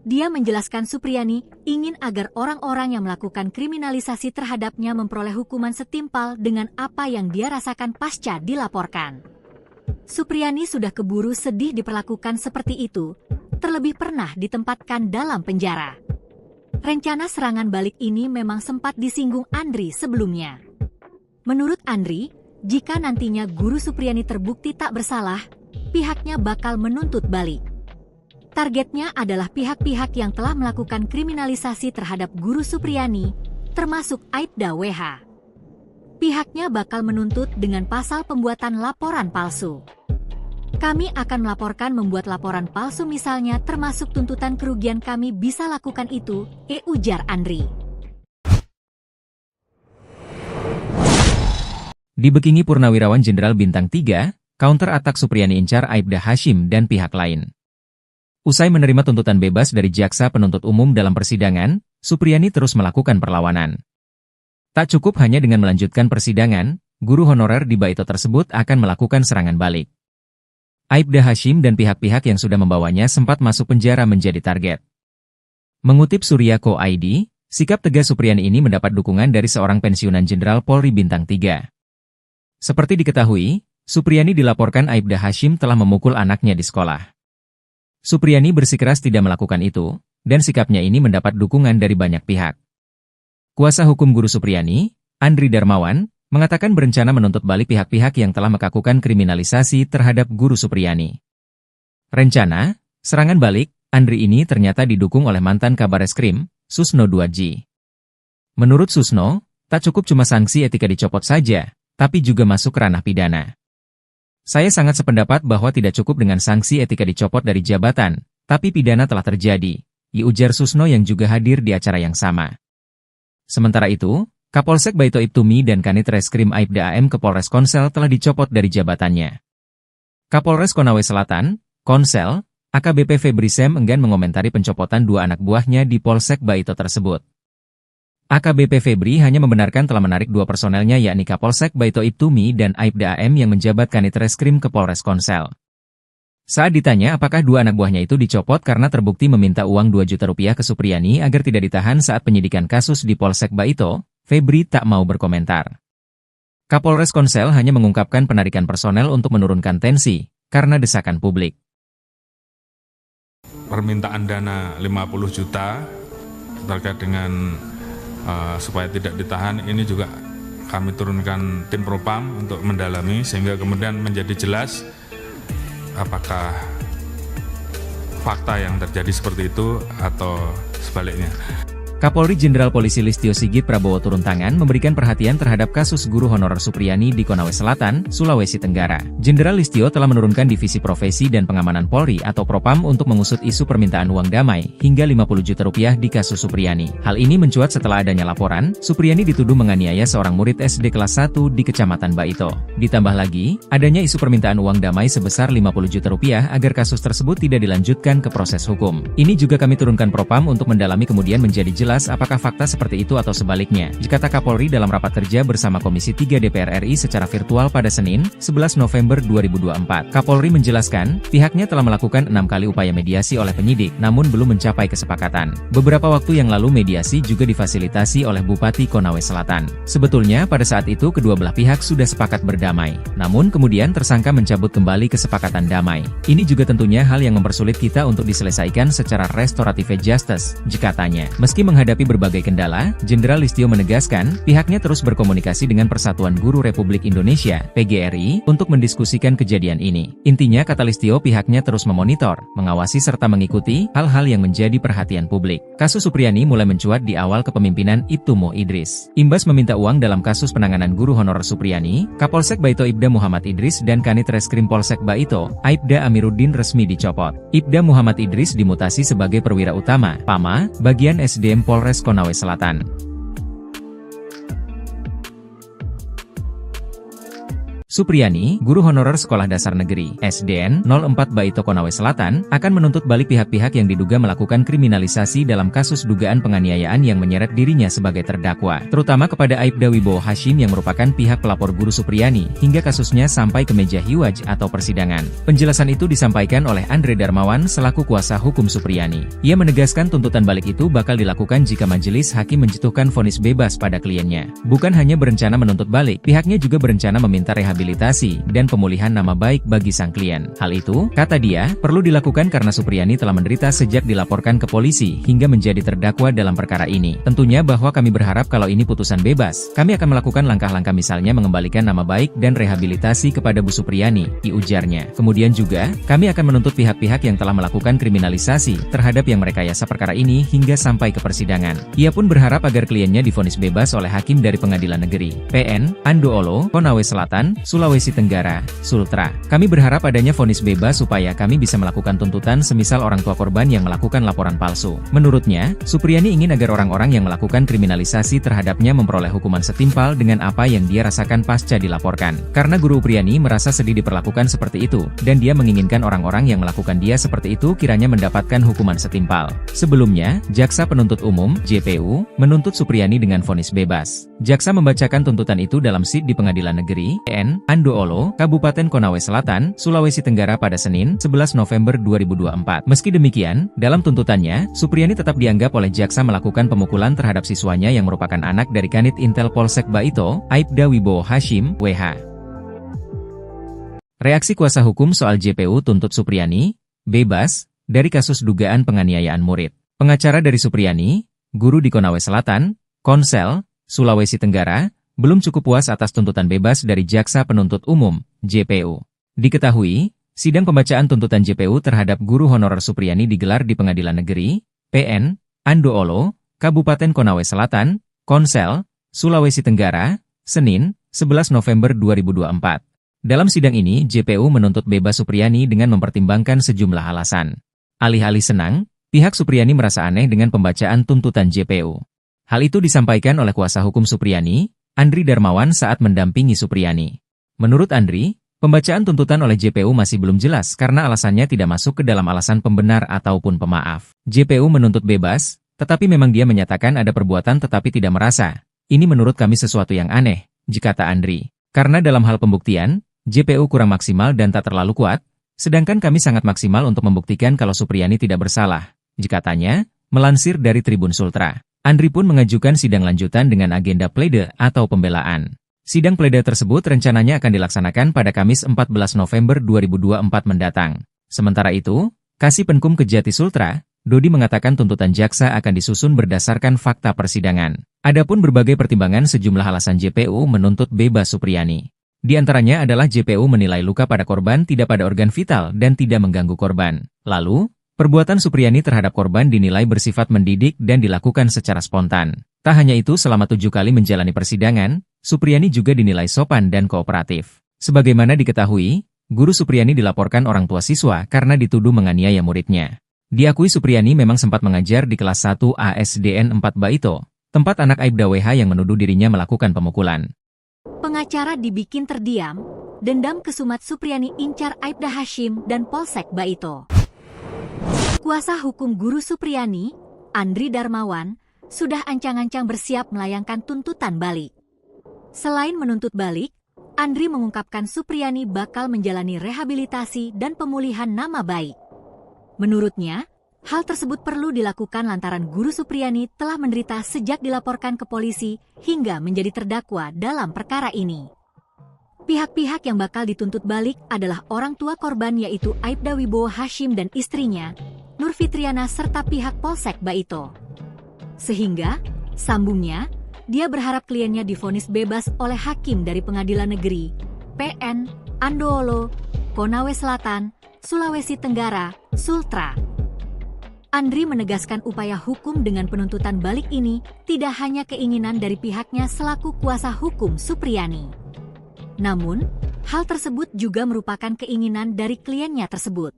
Speaker 3: Dia menjelaskan Supriyani ingin agar orang-orang yang melakukan kriminalisasi terhadapnya memperoleh hukuman setimpal dengan apa yang dia rasakan pasca dilaporkan. Supriyani sudah keburu sedih diperlakukan seperti itu, terlebih pernah ditempatkan dalam penjara. Rencana serangan balik ini memang sempat disinggung Andri sebelumnya. Menurut Andri, jika nantinya Guru Supriyani terbukti tak bersalah, pihaknya bakal menuntut balik. Targetnya adalah pihak-pihak yang telah melakukan kriminalisasi terhadap Guru Supriyani, termasuk Aibda WH. Pihaknya bakal menuntut dengan pasal pembuatan laporan palsu. Kami akan melaporkan membuat laporan palsu misalnya, termasuk tuntutan kerugian, kami bisa lakukan itu, ujar Andri.
Speaker 1: Dibekingi Purnawirawan Jenderal Bintang 3, counter atak Supriyani incar Aibda Hashim dan pihak lain. Usai menerima tuntutan bebas dari jaksa penuntut umum dalam persidangan, Supriyani terus melakukan perlawanan. Tak cukup hanya dengan melanjutkan persidangan, guru honorer di Baito tersebut akan melakukan serangan balik. Aibda Hashim dan pihak-pihak yang sudah membawanya sempat masuk penjara menjadi target. Mengutip Surya.co.id, sikap tegas Supriyani ini mendapat dukungan dari seorang pensiunan Jenderal Polri Bintang 3. Seperti diketahui, Supriyani dilaporkan Aibda Hashim telah memukul anaknya di sekolah. Supriyani bersikeras tidak melakukan itu, dan sikapnya ini mendapat dukungan dari banyak pihak. Kuasa hukum Guru Supriyani, Andri Darmawan, mengatakan berencana menuntut balik pihak-pihak yang telah melakukan kriminalisasi terhadap Guru Supriyani. Rencana serangan balik Andri ini ternyata didukung oleh mantan Kabareskrim, Susno 2G. Menurut Susno, tak cukup cuma sanksi etika dicopot saja, tapi juga masuk ranah pidana. Saya sangat sependapat bahwa tidak cukup dengan sanksi etika dicopot dari jabatan, tapi pidana telah terjadi, ujar Susno yang juga hadir di acara yang sama. Sementara itu, Kapolsek Baito Ibtumi dan Kanit Reskrim Aibda AM ke Polres Konsel telah dicopot dari jabatannya. Kapolres Konawe Selatan, Konsel, AKBP Febri Sem enggan mengomentari pencopotan dua anak buahnya di Polsek Baito tersebut. AKBP Febri hanya membenarkan telah menarik dua personelnya yakni Kapolsek Baito Ibtumi dan Aibda AM yang menjabat Kanit Reskrim ke Polres Konsel. Saat ditanya apakah dua anak buahnya itu dicopot karena terbukti meminta uang 2 juta rupiah ke Supriyani agar tidak ditahan saat penyidikan kasus di Polsek Baito, Febri tak mau berkomentar. Kapolres Konsel hanya mengungkapkan penarikan personel untuk menurunkan tensi, karena desakan publik.
Speaker 2: Permintaan dana 50 juta terkait dengan supaya tidak ditahan, ini juga kami turunkan tim Propam untuk mendalami sehingga kemudian menjadi jelas apakah fakta yang terjadi seperti itu atau sebaliknya.
Speaker 1: Kapolri Jenderal Polisi Listio Sigit Prabowo turun tangan memberikan perhatian terhadap kasus guru honorer Supriyani di Konawe Selatan, Sulawesi Tenggara. Jenderal Listio telah menurunkan Divisi Profesi dan Pengamanan Polri atau Propam untuk mengusut isu permintaan uang damai hingga 50 juta rupiah di kasus Supriyani. Hal ini mencuat setelah adanya laporan, Supriyani dituduh menganiaya seorang murid SD kelas 1 di Kecamatan Baito. Ditambah lagi, adanya isu permintaan uang damai sebesar 50 juta rupiah agar kasus tersebut tidak dilanjutkan ke proses hukum. Ini juga kami turunkan Propam untuk mendalami kemudian menjadi jelas apakah fakta seperti itu atau sebaliknya, kata Kapolri dalam rapat kerja bersama Komisi 3 DPR RI secara virtual pada Senin, 11 November 2024. Kapolri menjelaskan, pihaknya telah melakukan 6 kali upaya mediasi oleh penyidik, namun belum mencapai kesepakatan. Beberapa waktu yang lalu mediasi juga difasilitasi oleh Bupati Konawe Selatan. Sebetulnya pada saat itu kedua belah pihak sudah sepakat berdamai, namun kemudian tersangka mencabut kembali kesepakatan damai. Ini juga tentunya hal yang mempersulit kita untuk diselesaikan secara restoratif justice, katanya. Meski menghadapi berbagai kendala, Jenderal Listio menegaskan, pihaknya terus berkomunikasi dengan Persatuan Guru Republik Indonesia, PGRI, untuk mendiskusikan kejadian ini. Intinya kata Listio pihaknya terus memonitor, mengawasi serta mengikuti hal-hal yang menjadi perhatian publik. Kasus Supriyani mulai mencuat di awal kepemimpinan Ibtumo Idris. Imbas meminta uang dalam kasus penanganan guru honorer Supriyani, Kapolsek Baito Ibda Muhammad Idris dan Kanit Reskrim Polsek Baito, Aibda Amiruddin resmi dicopot. Ibda Muhammad Idris dimutasi sebagai perwira utama, PAMA, bagian SDM Polres Konawe Selatan. Supriyani, guru honorer Sekolah Dasar Negeri (SDN) 04 Baito Konawe Selatan, akan menuntut balik pihak-pihak yang diduga melakukan kriminalisasi dalam kasus dugaan penganiayaan yang menyeret dirinya sebagai terdakwa, terutama kepada Aibda Wibowo Hashim yang merupakan pihak pelapor guru Supriyani, hingga kasusnya sampai ke meja hiwaj atau persidangan. Penjelasan itu disampaikan oleh Andre Darmawan selaku kuasa hukum Supriyani. Ia menegaskan tuntutan balik itu bakal dilakukan jika majelis hakim menjatuhkan vonis bebas pada kliennya. Bukan hanya berencana menuntut balik, pihaknya juga berencana meminta rehabilitasi rehabilitasi dan pemulihan nama baik bagi sang klien. Hal itu, kata dia, perlu dilakukan karena Supriyani telah menderita sejak dilaporkan ke polisi hingga menjadi terdakwa dalam perkara ini. Tentunya bahwa kami berharap kalau ini putusan bebas, kami akan melakukan langkah-langkah misalnya mengembalikan nama baik dan rehabilitasi kepada Bu Supriyani, ujarnya. Kemudian juga, kami akan menuntut pihak-pihak yang telah melakukan kriminalisasi terhadap yang merekayasa perkara ini hingga sampai ke persidangan. Ia pun berharap agar kliennya divonis bebas oleh hakim dari Pengadilan Negeri PN Andoolo, Konawe Selatan, Sulawesi Tenggara, Sultra. Kami berharap adanya vonis bebas supaya kami bisa melakukan tuntutan semisal orang tua korban yang melakukan laporan palsu. Menurutnya, Supriyani ingin agar orang-orang yang melakukan kriminalisasi terhadapnya memperoleh hukuman setimpal dengan apa yang dia rasakan pasca dilaporkan. Karena Guru Supriyani merasa sedih diperlakukan seperti itu, dan dia menginginkan orang-orang yang melakukan dia seperti itu kiranya mendapatkan hukuman setimpal. Sebelumnya, Jaksa Penuntut Umum (JPU) menuntut Supriyani dengan vonis bebas. Jaksa membacakan tuntutan itu dalam SID di Pengadilan Negeri PN Andoolo, Kabupaten Konawe Selatan, Sulawesi Tenggara pada Senin, 11 November 2024. Meski demikian, dalam tuntutannya, Supriyani tetap dianggap oleh jaksa melakukan pemukulan terhadap siswanya yang merupakan anak dari Kanit Intel Polsek Baito, Aibda Wibowo Hashim, WH. Reaksi kuasa hukum soal JPU tuntut Supriyani bebas dari kasus dugaan penganiayaan murid. Pengacara dari Supriyani, guru di Konawe Selatan, Konsel, Sulawesi Tenggara, belum cukup puas atas tuntutan bebas dari Jaksa Penuntut Umum, JPU. Diketahui, sidang pembacaan tuntutan JPU terhadap guru honorer Supriyani digelar di Pengadilan Negeri PN Andoolo, Kabupaten Konawe Selatan, Konsel, Sulawesi Tenggara, Senin, 11 November 2024. Dalam sidang ini, JPU menuntut bebas Supriyani dengan mempertimbangkan sejumlah alasan. Alih-alih senang, pihak Supriyani merasa aneh dengan pembacaan tuntutan JPU. Hal itu disampaikan oleh kuasa hukum Supriyani, Andri Darmawan saat mendampingi Supriyani. Menurut Andri, pembacaan tuntutan oleh JPU masih belum jelas karena alasannya tidak masuk ke dalam alasan pembenar ataupun pemaaf. JPU menuntut bebas, tetapi memang dia menyatakan ada perbuatan tetapi tidak merasa. Ini menurut kami sesuatu yang aneh, kata Andri. Karena dalam hal pembuktian, JPU kurang maksimal dan tak terlalu kuat, sedangkan kami sangat maksimal untuk membuktikan kalau Supriyani tidak bersalah, katanya, melansir dari Tribun Sultra. Andri pun mengajukan sidang lanjutan dengan agenda plede atau pembelaan. Sidang plede tersebut rencananya akan dilaksanakan pada Kamis 14 November 2024 mendatang. Sementara itu, Kasih Penkum Kejati Sultra, Dodi mengatakan tuntutan jaksa akan disusun berdasarkan fakta persidangan. Adapun berbagai pertimbangan sejumlah alasan JPU menuntut bebas Supriyani. Di antaranya adalah JPU menilai luka pada korban tidak pada organ vital dan tidak mengganggu korban. Lalu, perbuatan Supriyani terhadap korban dinilai bersifat mendidik dan dilakukan secara spontan. Tak hanya itu, selama 7 kali menjalani persidangan, Supriyani juga dinilai sopan dan kooperatif. Sebagaimana diketahui, guru Supriyani dilaporkan orang tua siswa karena dituduh menganiaya muridnya. Diakui Supriyani memang sempat mengajar di kelas 1 ASDN 4 Baito, tempat anak Aibda WH yang menuduh dirinya melakukan pemukulan.
Speaker 3: Pengacara dibikin terdiam, dendam kesumat Supriyani incar Aibda Hashim dan Polsek Baito. Kuasa hukum guru Supriyani, Andri Darmawan, sudah ancang-ancang bersiap melayangkan tuntutan balik. Selain menuntut balik, Andri mengungkapkan Supriyani bakal menjalani rehabilitasi dan pemulihan nama baik. Menurutnya, hal tersebut perlu dilakukan lantaran guru Supriyani telah menderita sejak dilaporkan ke polisi hingga menjadi terdakwa dalam perkara ini. Pihak-pihak yang bakal dituntut balik adalah orang tua korban yaitu Aibda Wibowo Hashim dan istrinya, Nur Fitriana serta pihak Polsek Baito. Sehingga, sambungnya, dia berharap kliennya divonis bebas oleh hakim dari Pengadilan Negeri PN Andoolo, Konawe Selatan, Sulawesi Tenggara, Sultra. Andri menegaskan upaya hukum dengan penuntutan balik ini tidak hanya keinginan dari pihaknya selaku kuasa hukum Supriyani. Namun, hal tersebut juga merupakan keinginan dari kliennya tersebut.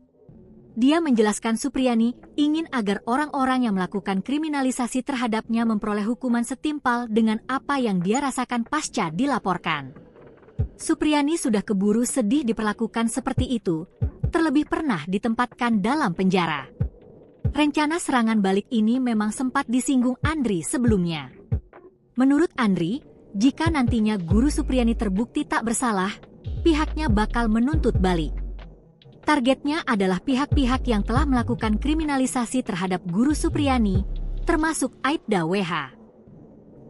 Speaker 3: Dia menjelaskan Supriyani ingin agar orang-orang yang melakukan kriminalisasi terhadapnya memperoleh hukuman setimpal dengan apa yang dia rasakan pasca dilaporkan. Supriyani sudah keburu sedih diperlakukan seperti itu, terlebih pernah ditempatkan dalam penjara. Rencana serangan balik ini memang sempat disinggung Andri sebelumnya. Menurut Andri, jika nantinya guru Supriyani terbukti tak bersalah, pihaknya bakal menuntut balik. Targetnya adalah pihak-pihak yang telah melakukan kriminalisasi terhadap guru Supriyani, termasuk Aibda WH.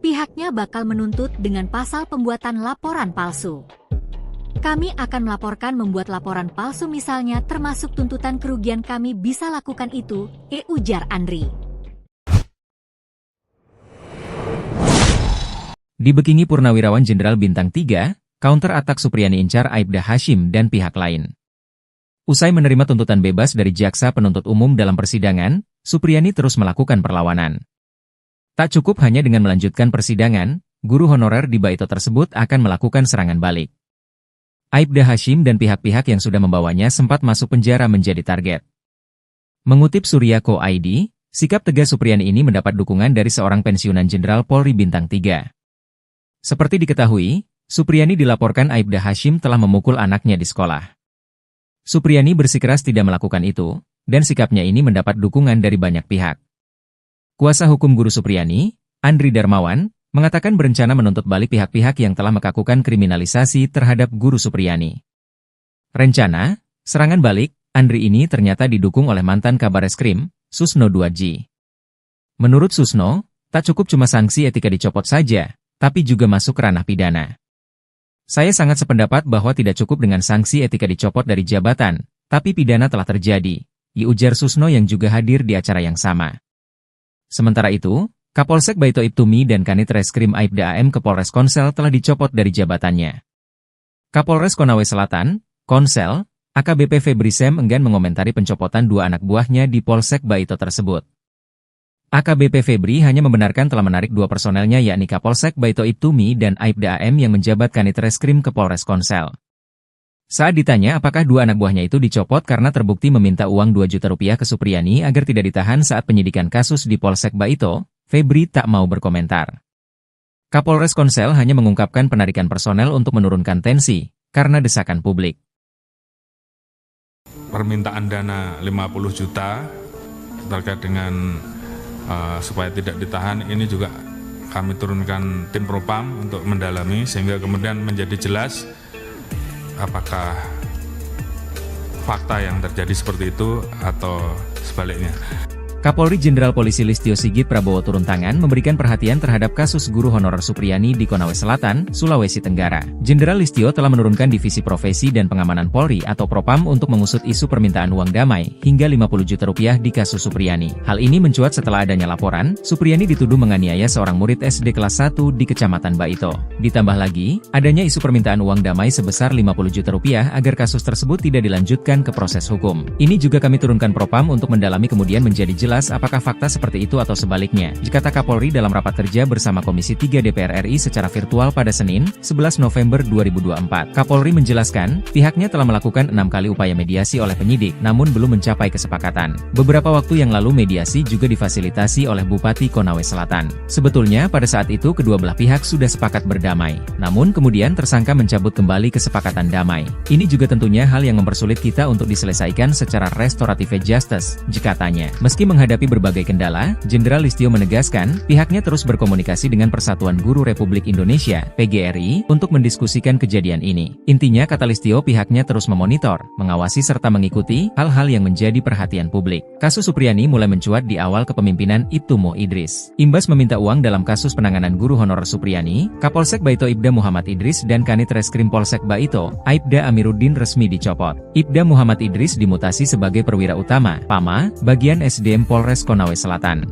Speaker 3: Pihaknya bakal menuntut dengan pasal pembuatan laporan palsu. Kami akan melaporkan membuat laporan palsu misalnya termasuk tuntutan kerugian kami bisa lakukan itu, ujar Andri.
Speaker 1: Dibekingi Purnawirawan Jenderal Bintang 3, counter atak Supriyani incar Aibda Hashim dan pihak lain. Usai menerima tuntutan bebas dari jaksa penuntut umum dalam persidangan, Supriyani terus melakukan perlawanan. Tak cukup hanya dengan melanjutkan persidangan, guru honorer di Baito tersebut akan melakukan serangan balik. Aibda Hashim dan pihak-pihak yang sudah membawanya sempat masuk penjara menjadi target. Mengutip Surya.co.id, sikap tegas Supriyani ini mendapat dukungan dari seorang pensiunan Jenderal Polri Bintang 3. Seperti diketahui, Supriyani dilaporkan Aibda Hashim telah memukul anaknya di sekolah. Supriyani bersikeras tidak melakukan itu, dan sikapnya ini mendapat dukungan dari banyak pihak. Kuasa hukum guru Supriyani, Andri Darmawan, mengatakan berencana menuntut balik pihak-pihak yang telah melakukan kriminalisasi terhadap guru Supriyani. Rencana, serangan balik, Andri ini ternyata didukung oleh mantan Kabareskrim, Susno 2G. Menurut Susno, tak cukup cuma sanksi etika dicopot saja, tapi juga masuk ranah pidana. Saya sangat sependapat bahwa tidak cukup dengan sanksi etika dicopot dari jabatan, tapi pidana telah terjadi, ujar Susno yang juga hadir di acara yang sama. Sementara itu, Kapolsek Baito Ibtumi dan Kanit Reskrim Aibda AM ke Polres Konsel telah dicopot dari jabatannya. Kapolres Konawe Selatan, Konsel, AKBP Febri Sem enggan mengomentari pencopotan dua anak buahnya di Polsek Baito tersebut. AKBP Febri hanya membenarkan telah menarik dua personelnya yakni Kapolsek Baito Ibtumi dan Aibda AM yang menjabat Kanit Reskrim ke Polres Konsel. Saat ditanya apakah dua anak buahnya itu dicopot karena terbukti meminta uang 2 juta rupiah ke Supriyani agar tidak ditahan saat penyidikan kasus di Polsek Baito, Febri tak mau berkomentar. Kapolres Konsel hanya mengungkapkan penarikan personel untuk menurunkan tensi, karena desakan publik.
Speaker 2: Permintaan dana 50 juta terkait dengan supaya tidak ditahan, ini juga kami turunkan tim Propam untuk mendalami, sehingga kemudian menjadi jelas apakah fakta yang terjadi seperti itu atau sebaliknya.
Speaker 1: Kapolri Jenderal Polisi Listio Sigit Prabowo turun tangan memberikan perhatian terhadap kasus guru honorer Supriyani di Konawe Selatan, Sulawesi Tenggara. Jenderal Listio telah menurunkan Divisi Profesi dan Pengamanan Polri atau Propam untuk mengusut isu permintaan uang damai hingga 50 juta rupiah di kasus Supriyani. Hal ini mencuat setelah adanya laporan, Supriyani dituduh menganiaya seorang murid SD kelas 1 di Kecamatan Baito. Ditambah lagi, adanya isu permintaan uang damai sebesar 50 juta rupiah agar kasus tersebut tidak dilanjutkan ke proses hukum. Ini juga kami turunkan Propam untuk mendalami kemudian menjadi jelas apakah fakta seperti itu atau sebaliknya, kata Kapolri dalam rapat kerja bersama Komisi 3 DPR RI secara virtual pada Senin, 11 November 2024. Kapolri menjelaskan, pihaknya telah melakukan 6 kali upaya mediasi oleh penyidik, namun belum mencapai kesepakatan. Beberapa waktu yang lalu mediasi juga difasilitasi oleh Bupati Konawe Selatan. Sebetulnya pada saat itu kedua belah pihak sudah sepakat berdamai, namun kemudian tersangka mencabut kembali kesepakatan damai. Ini juga tentunya hal yang mempersulit kita untuk diselesaikan secara restoratif justice, katanya. Meski menghadapi berbagai kendala, Jenderal Listio menegaskan, pihaknya terus berkomunikasi dengan Persatuan Guru Republik Indonesia, PGRI, untuk mendiskusikan kejadian ini. Intinya kata Listio pihaknya terus memonitor, mengawasi serta mengikuti hal-hal yang menjadi perhatian publik. Kasus Supriyani mulai mencuat di awal kepemimpinan Ibtumo Idris. Imbas meminta uang dalam kasus penanganan guru honorer Supriyani, Kapolsek Baito Ibda Muhammad Idris dan Kanit Reskrim Polsek Baito, Aibda Amiruddin resmi dicopot. Ibda Muhammad Idris dimutasi sebagai perwira utama, PAMA, bagian SDM Polres Konawe Selatan.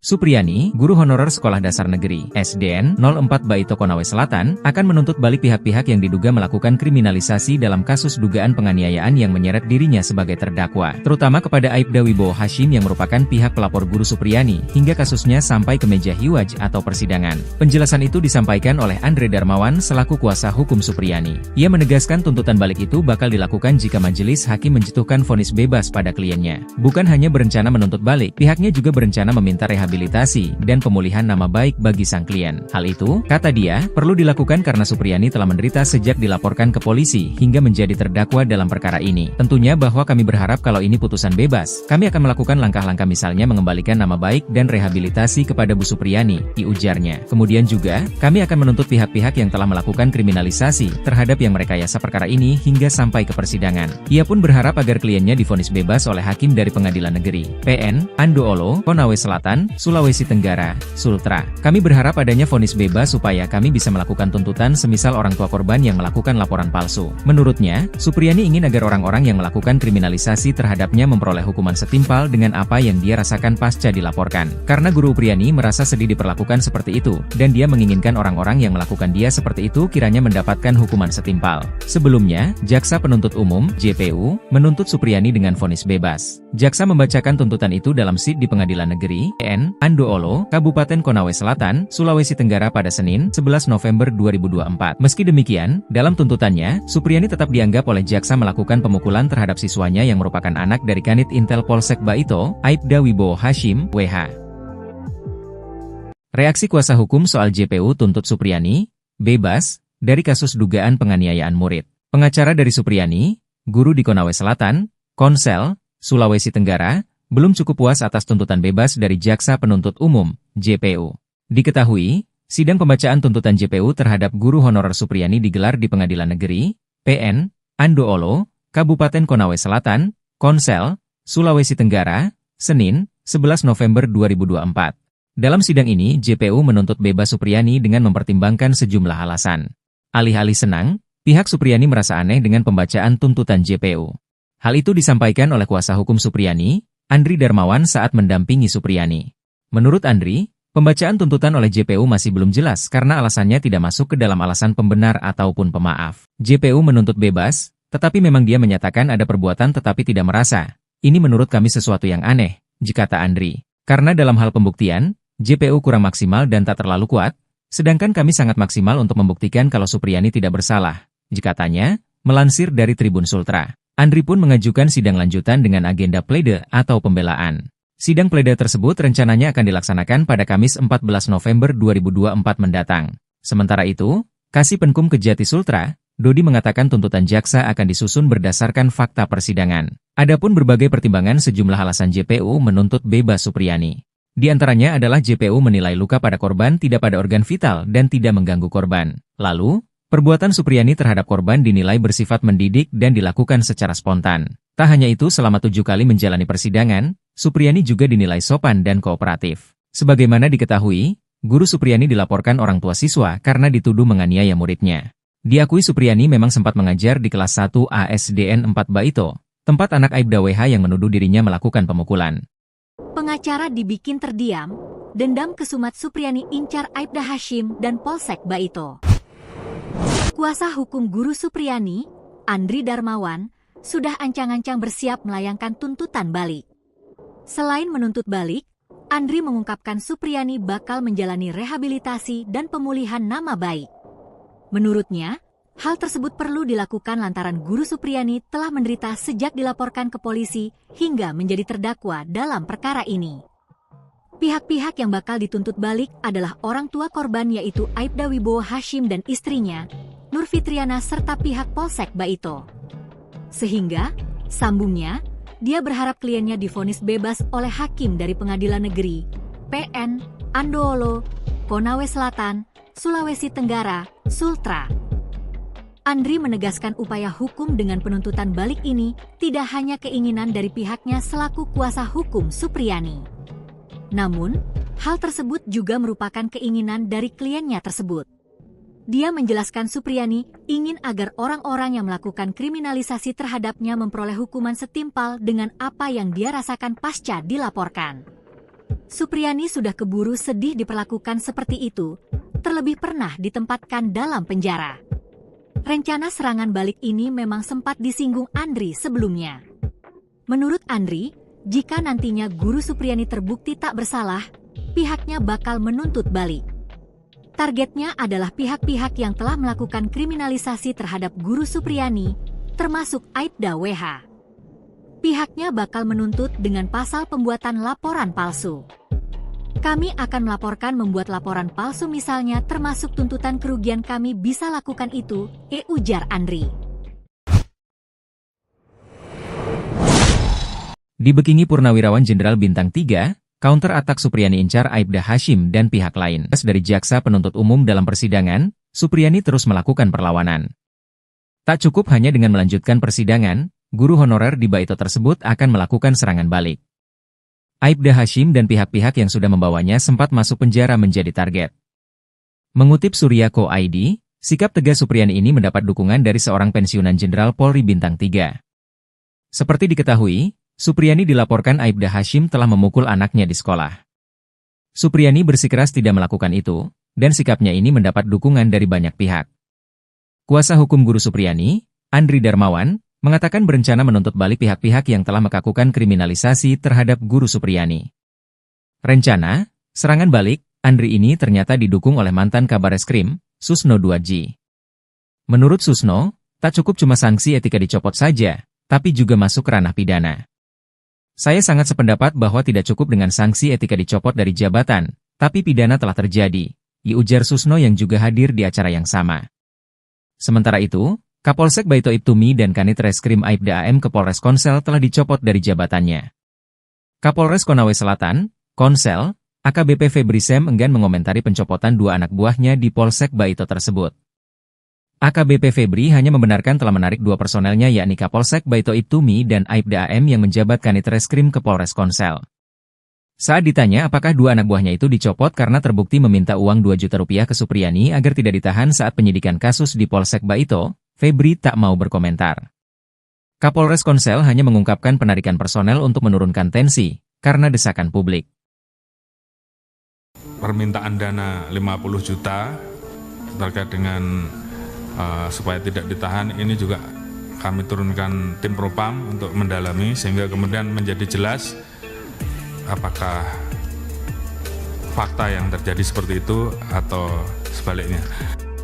Speaker 1: Supriyani, guru honorer Sekolah Dasar Negeri (SDN) 04 Baito Konawe Selatan, akan menuntut balik pihak-pihak yang diduga melakukan kriminalisasi dalam kasus dugaan penganiayaan yang menyeret dirinya sebagai terdakwa, terutama kepada Aibda Wibowo Hashim yang merupakan pihak pelapor guru Supriyani, hingga kasusnya sampai ke meja hiwaj atau persidangan. Penjelasan itu disampaikan oleh Andre Darmawan selaku kuasa hukum Supriyani. Ia menegaskan tuntutan balik itu bakal dilakukan jika majelis hakim menjatuhkan vonis bebas pada kliennya. Bukan hanya berencana menuntut balik, pihaknya juga berencana meminta rehabilitasi dan pemulihan nama baik bagi sang klien. Hal itu, kata dia, perlu dilakukan karena Supriyani telah menderita sejak dilaporkan ke polisi hingga menjadi terdakwa dalam perkara ini. Tentunya bahwa kami berharap kalau ini putusan bebas, kami akan melakukan langkah-langkah misalnya mengembalikan nama baik dan rehabilitasi kepada Bu Supriyani, ujarnya. Kemudian juga, kami akan menuntut pihak-pihak yang telah melakukan kriminalisasi terhadap yang merekayasa perkara ini hingga sampai ke persidangan. Ia pun berharap agar kliennya divonis bebas oleh hakim dari Pengadilan Negeri PN Ando Olo, Konawe Selatan, Sulawesi Sulawesi Tenggara, Sultra. Kami berharap adanya vonis bebas supaya kami bisa melakukan tuntutan semisal orang tua korban yang melakukan laporan palsu. Menurutnya, Supriyani ingin agar orang-orang yang melakukan kriminalisasi terhadapnya memperoleh hukuman setimpal dengan apa yang dia rasakan pasca dilaporkan. Karena Guru Supriyani merasa sedih diperlakukan seperti itu, dan dia menginginkan orang-orang yang melakukan dia seperti itu kiranya mendapatkan hukuman setimpal. Sebelumnya, Jaksa Penuntut Umum, JPU, menuntut Supriyani dengan vonis bebas. Jaksa membacakan tuntutan itu dalam SID di Pengadilan Negeri PN Andoolo, Kabupaten Konawe Selatan, Sulawesi Tenggara pada Senin, 11 November 2024. Meski demikian, dalam tuntutannya, Supriyani tetap dianggap oleh jaksa melakukan pemukulan terhadap siswanya yang merupakan anak dari Kanit Intel Polsek Baito, Aibda Wibowo Hashim, WH. Reaksi kuasa hukum soal JPU tuntut Supriyani, bebas, dari kasus dugaan penganiayaan murid. Pengacara dari Supriyani, guru di Konawe Selatan, Konsel, Sulawesi Tenggara, belum cukup puas atas tuntutan bebas dari Jaksa Penuntut Umum, JPU. Diketahui, sidang pembacaan tuntutan JPU terhadap guru honorer Supriyani digelar di Pengadilan Negeri, PN, Andoolo, Kabupaten Konawe Selatan, Konsel, Sulawesi Tenggara, Senin, 11 November 2024. Dalam sidang ini, JPU menuntut bebas Supriyani dengan mempertimbangkan sejumlah alasan. Alih-alih senang, pihak Supriyani merasa aneh dengan pembacaan tuntutan JPU. Hal itu disampaikan oleh kuasa hukum Supriyani, Andri Darmawan saat mendampingi Supriyani. Menurut Andri, pembacaan tuntutan oleh JPU masih belum jelas karena alasannya tidak masuk ke dalam alasan pembenar ataupun pemaaf. JPU menuntut bebas, tetapi memang dia menyatakan ada perbuatan tetapi tidak merasa. Ini menurut kami sesuatu yang aneh, kata Andri. Karena dalam hal pembuktian, JPU kurang maksimal dan tak terlalu kuat, sedangkan kami sangat maksimal untuk membuktikan kalau Supriyani tidak bersalah, katanya, melansir dari Tribun Sultra. Andri pun mengajukan sidang lanjutan dengan agenda plede atau pembelaan. Sidang plede tersebut rencananya akan dilaksanakan pada Kamis 14 November 2024 mendatang. Sementara itu, Kasih Penkum Kejati Sultra, Dodi mengatakan tuntutan jaksa akan disusun berdasarkan fakta persidangan. Adapun berbagai pertimbangan sejumlah alasan JPU menuntut bebas Supriyani. Di antaranya adalah JPU menilai luka pada korban tidak pada organ vital dan tidak mengganggu korban. Lalu, perbuatan Supriyani terhadap korban dinilai bersifat mendidik dan dilakukan secara spontan. Tak hanya itu, selama 7 kali menjalani persidangan, Supriyani juga dinilai sopan dan kooperatif. Sebagaimana diketahui, guru Supriyani dilaporkan orang tua siswa karena dituduh menganiaya muridnya. Diakui Supriyani memang sempat mengajar di kelas 1 ASDN 4 Baito, tempat anak Aibda WH yang menuduh dirinya melakukan pemukulan.
Speaker 3: Pengacara dibikin terdiam, dendam kesumat Supriyani incar Aibda Hashim dan Polsek Baito. Kuasa hukum guru Supriyani, Andri Darmawan, sudah ancang-ancang bersiap melayangkan tuntutan balik. Selain menuntut balik, Andri mengungkapkan Supriyani bakal menjalani rehabilitasi dan pemulihan nama baik. Menurutnya, hal tersebut perlu dilakukan lantaran guru Supriyani telah menderita sejak dilaporkan ke polisi hingga menjadi terdakwa dalam perkara ini. Pihak-pihak yang bakal dituntut balik adalah orang tua korban yaitu Aibda Wibowo Hashim dan istrinya, Nur Fitriana serta pihak Polsek Baito. Sehingga, sambungnya, dia berharap kliennya divonis bebas oleh hakim dari Pengadilan Negeri, PN, Andoolo, Konawe Selatan, Sulawesi Tenggara, Sultra. Andri menegaskan upaya hukum dengan penuntutan balik ini tidak hanya keinginan dari pihaknya selaku kuasa hukum Supriyani. Namun, hal tersebut juga merupakan keinginan dari kliennya tersebut. Dia menjelaskan Supriyani ingin agar orang-orang yang melakukan kriminalisasi terhadapnya memperoleh hukuman setimpal dengan apa yang dia rasakan pasca dilaporkan. Supriyani sudah keburu sedih diperlakukan seperti itu, terlebih pernah ditempatkan dalam penjara. Rencana serangan balik ini memang sempat disinggung Andri sebelumnya. Menurut Andri, jika nantinya guru Supriyani terbukti tak bersalah, pihaknya bakal menuntut balik. Targetnya adalah pihak-pihak yang telah melakukan kriminalisasi terhadap guru Supriyani, termasuk Aibda WH. Pihaknya bakal menuntut dengan pasal pembuatan laporan palsu. Kami akan melaporkan membuat laporan palsu misalnya termasuk tuntutan kerugian kami bisa lakukan itu, ujar Andri.
Speaker 1: Dibekingi Purnawirawan Jenderal Bintang 3, counter atak Supriyani incar Aibda Hashim dan pihak lain. Dari Jaksa Penuntut Umum dalam persidangan, Supriyani terus melakukan perlawanan. Tak cukup hanya dengan melanjutkan persidangan, guru honorer di Baito tersebut akan melakukan serangan balik. Aibda Hashim dan pihak-pihak yang sudah membawanya sempat masuk penjara menjadi target. Mengutip Surya.co.id, sikap tegas Supriyani ini mendapat dukungan dari seorang pensiunan Jenderal Polri Bintang 3. Seperti diketahui, Supriyani dilaporkan Aibda Hashim telah memukul anaknya di sekolah. Supriyani bersikeras tidak melakukan itu, dan sikapnya ini mendapat dukungan dari banyak pihak. Kuasa hukum guru Supriyani, Andri Darmawan, mengatakan berencana menuntut balik pihak-pihak yang telah melakukan kriminalisasi terhadap guru Supriyani. Rencana, serangan balik, Andri ini ternyata didukung oleh mantan Kabareskrim, Susno 2G. Menurut Susno, tak cukup cuma sanksi etika dicopot saja, tapi juga masuk ranah pidana. Saya sangat sependapat bahwa tidak cukup dengan sanksi etika dicopot dari jabatan, tapi pidana telah terjadi, ujar Susno yang juga hadir di acara yang sama. Sementara itu, Kapolsek Baito Ibtumi dan Kanit Reskrim Aibda AM ke Polres Konsel telah dicopot dari jabatannya. Kapolres Konawe Selatan, Konsel, AKBP Febri Sem enggan mengomentari pencopotan dua anak buahnya di Polsek Baito tersebut. AKBP Febri hanya membenarkan telah menarik dua personelnya yakni Kapolsek Baito Ibtumi dan Aibda AM yang menjabat Kanit Reskrim ke Polres Konsel. Saat ditanya apakah dua anak buahnya itu dicopot karena terbukti meminta uang 2 juta rupiah ke Supriyani agar tidak ditahan saat penyidikan kasus di Polsek Baito, Febri tak mau berkomentar. Kapolres Konsel hanya mengungkapkan penarikan personel untuk menurunkan tensi, karena desakan publik.
Speaker 2: Permintaan dana 50 juta terkait dengan supaya tidak ditahan, ini juga kami turunkan tim Propam untuk mendalami sehingga kemudian menjadi jelas apakah fakta yang terjadi seperti itu atau sebaliknya.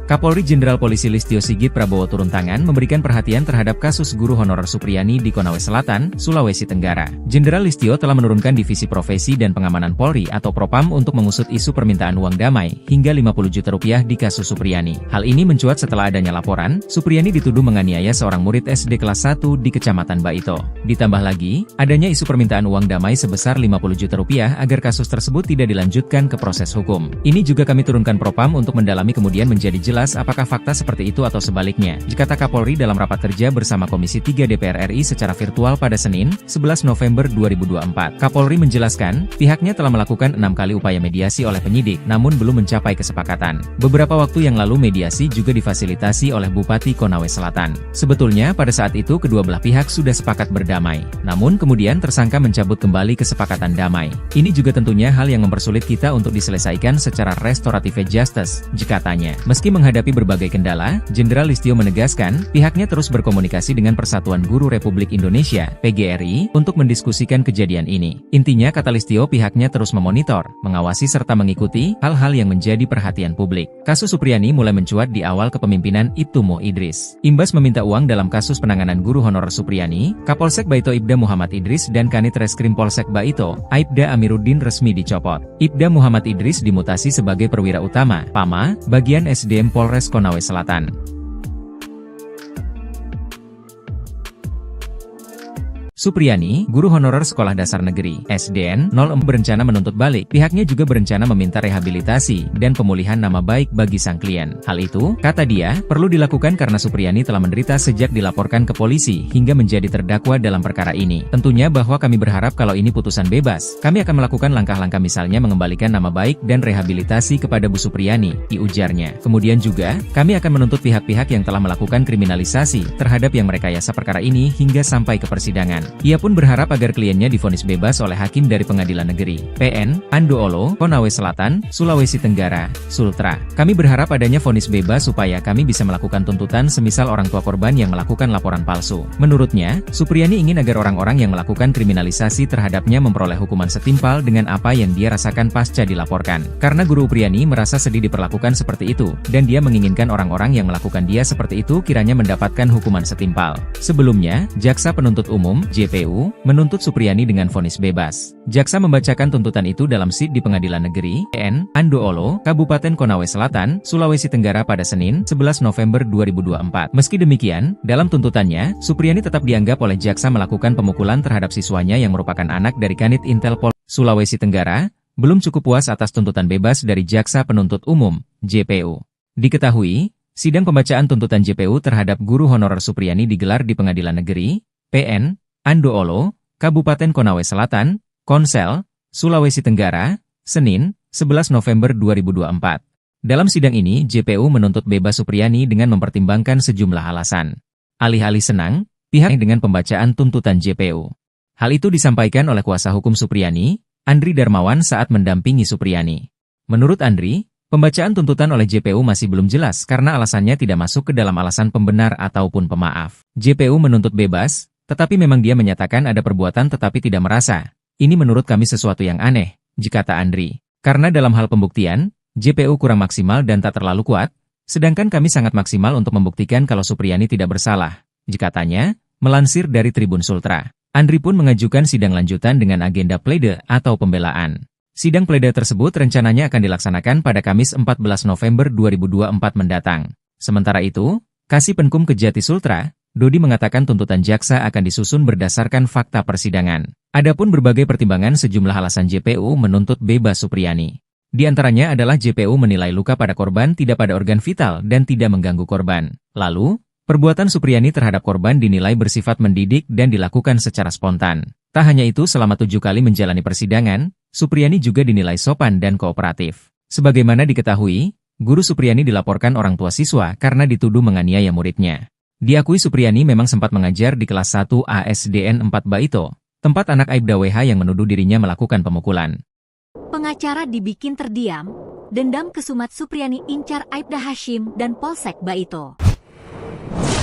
Speaker 1: Kapolri Jenderal Polisi Listio Sigit Prabowo turun tangan memberikan perhatian terhadap kasus guru honorer Supriyani di Konawe Selatan, Sulawesi Tenggara. Jenderal Listio telah menurunkan Divisi Profesi dan Pengamanan Polri atau Propam untuk mengusut isu permintaan uang damai hingga 50 juta rupiah di kasus Supriyani. Hal ini mencuat setelah adanya laporan, Supriyani dituduh menganiaya seorang murid SD kelas 1 di Kecamatan Baito. Ditambah lagi, adanya isu permintaan uang damai sebesar 50 juta rupiah agar kasus tersebut tidak dilanjutkan ke proses hukum. Ini juga kami turunkan Propam untuk mendalami kemudian menjadi jelas apakah fakta seperti itu atau sebaliknya, kata Kapolri dalam rapat kerja bersama Komisi 3 DPR RI secara virtual pada Senin, 11 November 2024. Kapolri menjelaskan, pihaknya telah melakukan 6 kali upaya mediasi oleh penyidik, namun belum mencapai kesepakatan. Beberapa waktu yang lalu mediasi juga difasilitasi oleh Bupati Konawe Selatan. Sebetulnya pada saat itu kedua belah pihak sudah sepakat berdamai, namun kemudian tersangka mencabut kembali kesepakatan damai. Ini juga tentunya hal yang mempersulit kita untuk diselesaikan secara restoratif justice, katanya. Meski menghadapi berbagai kendala, Jenderal Listio menegaskan, pihaknya terus berkomunikasi dengan Persatuan Guru Republik Indonesia, PGRI, untuk mendiskusikan kejadian ini. Intinya kata Listio pihaknya terus memonitor, mengawasi serta mengikuti hal-hal yang menjadi perhatian publik. Kasus Supriyani mulai mencuat di awal kepemimpinan Ibtumo Idris. Imbas meminta uang dalam kasus penanganan guru honorer Supriyani, Kapolsek Baito Ibda Muhammad Idris dan Kanit Reskrim Polsek Baito, Aibda Amiruddin resmi dicopot. Ibda Muhammad Idris dimutasi sebagai perwira utama, PAMA, bagian SDM Polres Konawe Selatan. Supriyani, guru honorer Sekolah Dasar Negeri (SDN) 04 berencana menuntut balik. Pihaknya juga berencana meminta rehabilitasi dan pemulihan nama baik bagi sang klien. Hal itu, kata dia, perlu dilakukan karena Supriyani telah menderita sejak dilaporkan ke polisi hingga menjadi terdakwa dalam perkara ini. Tentunya bahwa kami berharap kalau ini putusan bebas, kami akan melakukan langkah-langkah misalnya mengembalikan nama baik dan rehabilitasi kepada Bu Supriyani, ujarnya. Kemudian juga, kami akan menuntut pihak-pihak yang telah melakukan kriminalisasi terhadap yang merekayasa perkara ini hingga sampai ke persidangan. Ia pun berharap agar kliennya divonis bebas oleh hakim dari Pengadilan Negeri PN, Andoolo, Konawe Selatan, Sulawesi Tenggara, Sultra. Kami berharap adanya vonis bebas supaya kami bisa melakukan tuntutan semisal orang tua korban yang melakukan laporan palsu. Menurutnya, Supriyani ingin agar orang-orang yang melakukan kriminalisasi terhadapnya memperoleh hukuman setimpal dengan apa yang dia rasakan pasca dilaporkan. Karena guru Supriyani merasa sedih diperlakukan seperti itu, dan dia menginginkan orang-orang yang melakukan dia seperti itu kiranya mendapatkan hukuman setimpal. Sebelumnya, Jaksa Penuntut Umum JPU, menuntut Supriyani dengan vonis bebas. Jaksa membacakan tuntutan itu dalam SID di Pengadilan Negeri PN, Andoolo, Kabupaten Konawe Selatan, Sulawesi Tenggara pada Senin, 11 November 2024. Meski demikian, dalam tuntutannya, Supriyani tetap dianggap oleh Jaksa melakukan pemukulan terhadap siswanya yang merupakan anak dari Kanit Intel Polres Sulawesi Tenggara, belum cukup puas atas tuntutan bebas dari Jaksa Penuntut Umum, JPU. Diketahui, sidang pembacaan tuntutan JPU terhadap guru honorer Supriyani digelar di Pengadilan Negeri PN, Andoolo, Kabupaten Konawe Selatan, Konsel, Sulawesi Tenggara, Senin, 11 November 2024. Dalam sidang ini, JPU menuntut bebas Supriyani dengan mempertimbangkan sejumlah alasan. Alih-alih senang, pihak dengan pembacaan tuntutan JPU. Hal itu disampaikan oleh kuasa hukum Supriyani, Andri Darmawan saat mendampingi Supriyani. Menurut Andri, pembacaan tuntutan oleh JPU masih belum jelas karena alasannya tidak masuk ke dalam alasan pembenar ataupun pemaaf. JPU menuntut bebas, tetapi memang dia menyatakan ada perbuatan tetapi tidak merasa. Ini menurut kami sesuatu yang aneh, kata Andri. Karena dalam hal pembuktian, JPU kurang maksimal dan tak terlalu kuat, sedangkan kami sangat maksimal untuk membuktikan kalau Supriyani tidak bersalah, katanya, melansir dari Tribun Sultra. Andri pun mengajukan sidang lanjutan dengan agenda plede atau pembelaan. Sidang plede tersebut rencananya akan dilaksanakan pada Kamis 14 November 2024 mendatang. Sementara itu, Kasih Penkum Kejati Sultra, Dodi mengatakan tuntutan jaksa akan disusun berdasarkan fakta persidangan. Adapun berbagai pertimbangan sejumlah alasan JPU menuntut bebas Supriyani. Di antaranya adalah JPU menilai luka pada korban tidak pada organ vital dan tidak mengganggu korban. Lalu, perbuatan Supriyani terhadap korban dinilai bersifat mendidik dan dilakukan secara spontan. Tak hanya itu, selama 7 kali menjalani persidangan, Supriyani juga dinilai sopan dan kooperatif. Sebagaimana diketahui, guru Supriyani dilaporkan orang tua siswa karena dituduh menganiaya muridnya. Diakui Supriyani memang sempat mengajar di kelas 1 ASDN 4 Baito, tempat anak Aibda WH yang menuduh dirinya melakukan pemukulan.
Speaker 3: Pengacara dibikin terdiam, dendam kesumat Supriyani incar Aibda Hashim dan Polsek Baito.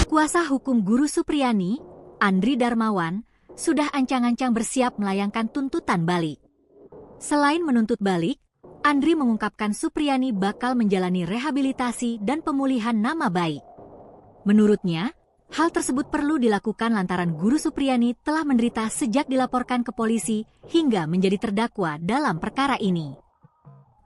Speaker 3: Kuasa hukum guru Supriyani, Andri Darmawan, sudah ancang-ancang bersiap melayangkan tuntutan balik. Selain menuntut balik, Andri mengungkapkan Supriyani bakal menjalani rehabilitasi dan pemulihan nama baik. Menurutnya, hal tersebut perlu dilakukan lantaran guru Supriyani telah menderita sejak dilaporkan ke polisi hingga menjadi terdakwa dalam perkara ini.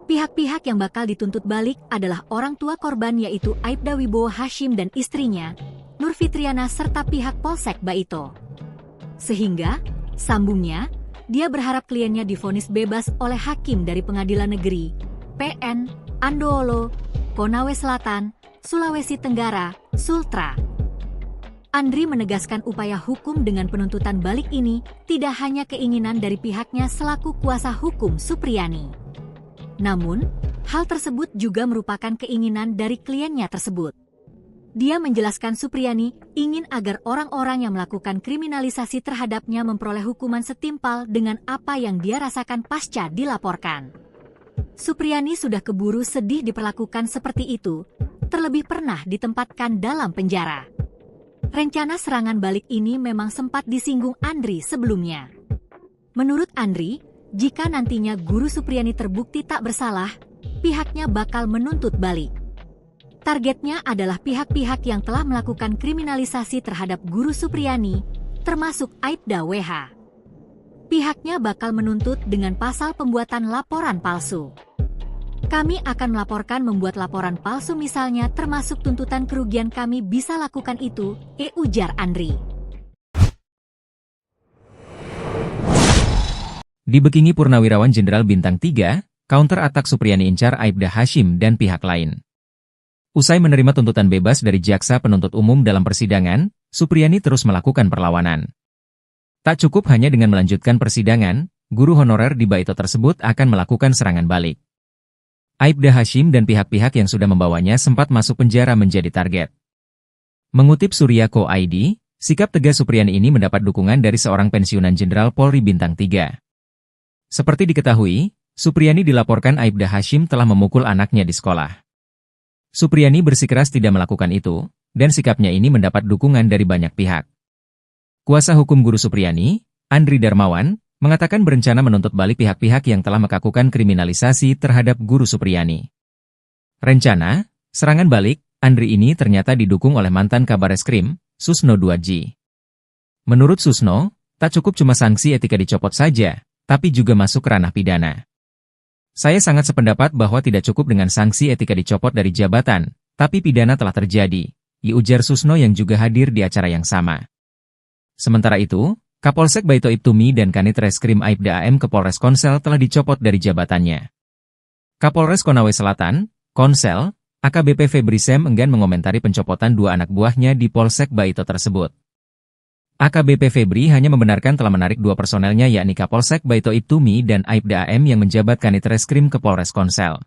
Speaker 3: Pihak-pihak yang bakal dituntut balik adalah orang tua korban yaitu Aibda Wibowo Hashim dan istrinya, Nur Fitriana serta pihak Polsek Baito. Sehingga, sambungnya, dia berharap kliennya divonis bebas oleh hakim dari Pengadilan Negeri, PN, Andoolo, Konawe Selatan, Sulawesi Tenggara, Sultra. Andri menegaskan upaya hukum dengan penuntutan balik ini tidak hanya keinginan dari pihaknya selaku kuasa hukum Supriyani. Namun, hal tersebut juga merupakan keinginan dari kliennya tersebut. Dia menjelaskan Supriyani ingin agar orang-orang yang melakukan kriminalisasi terhadapnya memperoleh hukuman setimpal dengan apa yang dia rasakan pasca dilaporkan. Supriyani sudah keburu sedih diperlakukan seperti itu, terlebih pernah ditempatkan dalam penjara. Rencana serangan balik ini memang sempat disinggung Andri sebelumnya. Menurut Andri, jika nantinya guru Supriyani terbukti tak bersalah, pihaknya bakal menuntut balik. Targetnya adalah pihak-pihak yang telah melakukan kriminalisasi terhadap guru Supriyani, termasuk Aibda WH. Pihaknya bakal menuntut dengan pasal pembuatan laporan palsu. Kami akan melaporkan membuat laporan palsu misalnya termasuk tuntutan kerugian kami bisa lakukan itu, ujar Andri.
Speaker 1: Dibekingi Purnawirawan Jenderal Bintang 3, counter atak Supriyani incar Aibda Hashim dan pihak lain. Usai menerima tuntutan bebas dari jaksa penuntut umum dalam persidangan, Supriyani terus melakukan perlawanan. Tak cukup hanya dengan melanjutkan persidangan, guru honorer di Baito tersebut akan melakukan serangan balik. Aibda Hashim dan pihak-pihak yang sudah membawanya sempat masuk penjara menjadi target. Mengutip Surya.co ID, sikap tegas Supriyani ini mendapat dukungan dari seorang pensiunan Jenderal Polri Bintang 3. Seperti diketahui, Supriyani dilaporkan Aibda Hashim telah memukul anaknya di sekolah. Supriyani bersikeras tidak melakukan itu, dan sikapnya ini mendapat dukungan dari banyak pihak. Kuasa hukum guru Supriyani, Andri Darmawan, mengatakan berencana menuntut balik pihak-pihak yang telah melakukan kriminalisasi terhadap guru Supriyani. Rencana, serangan balik, Andri ini ternyata didukung oleh mantan Kabareskrim, Susno 2G. Menurut Susno, tak cukup cuma sanksi etika dicopot saja, tapi juga masuk ke ranah pidana. Saya sangat sependapat bahwa tidak cukup dengan sanksi etika dicopot dari jabatan, tapi pidana telah terjadi, ujar Susno yang juga hadir di acara yang sama. Sementara itu, Kapolsek Baito Ibtumi dan Kanit Reskrim Aibda AM ke Polres Konsel telah dicopot dari jabatannya. Kapolres Konawe Selatan, Konsel, AKBP Febri Sem enggan mengomentari pencopotan 2 anak buahnya di Polsek Baito tersebut. AKBP Febri hanya membenarkan telah menarik dua personelnya yakni Kapolsek Baito Ibtumi dan Aibda AM yang menjabat Kanit Reskrim ke Polres Konsel.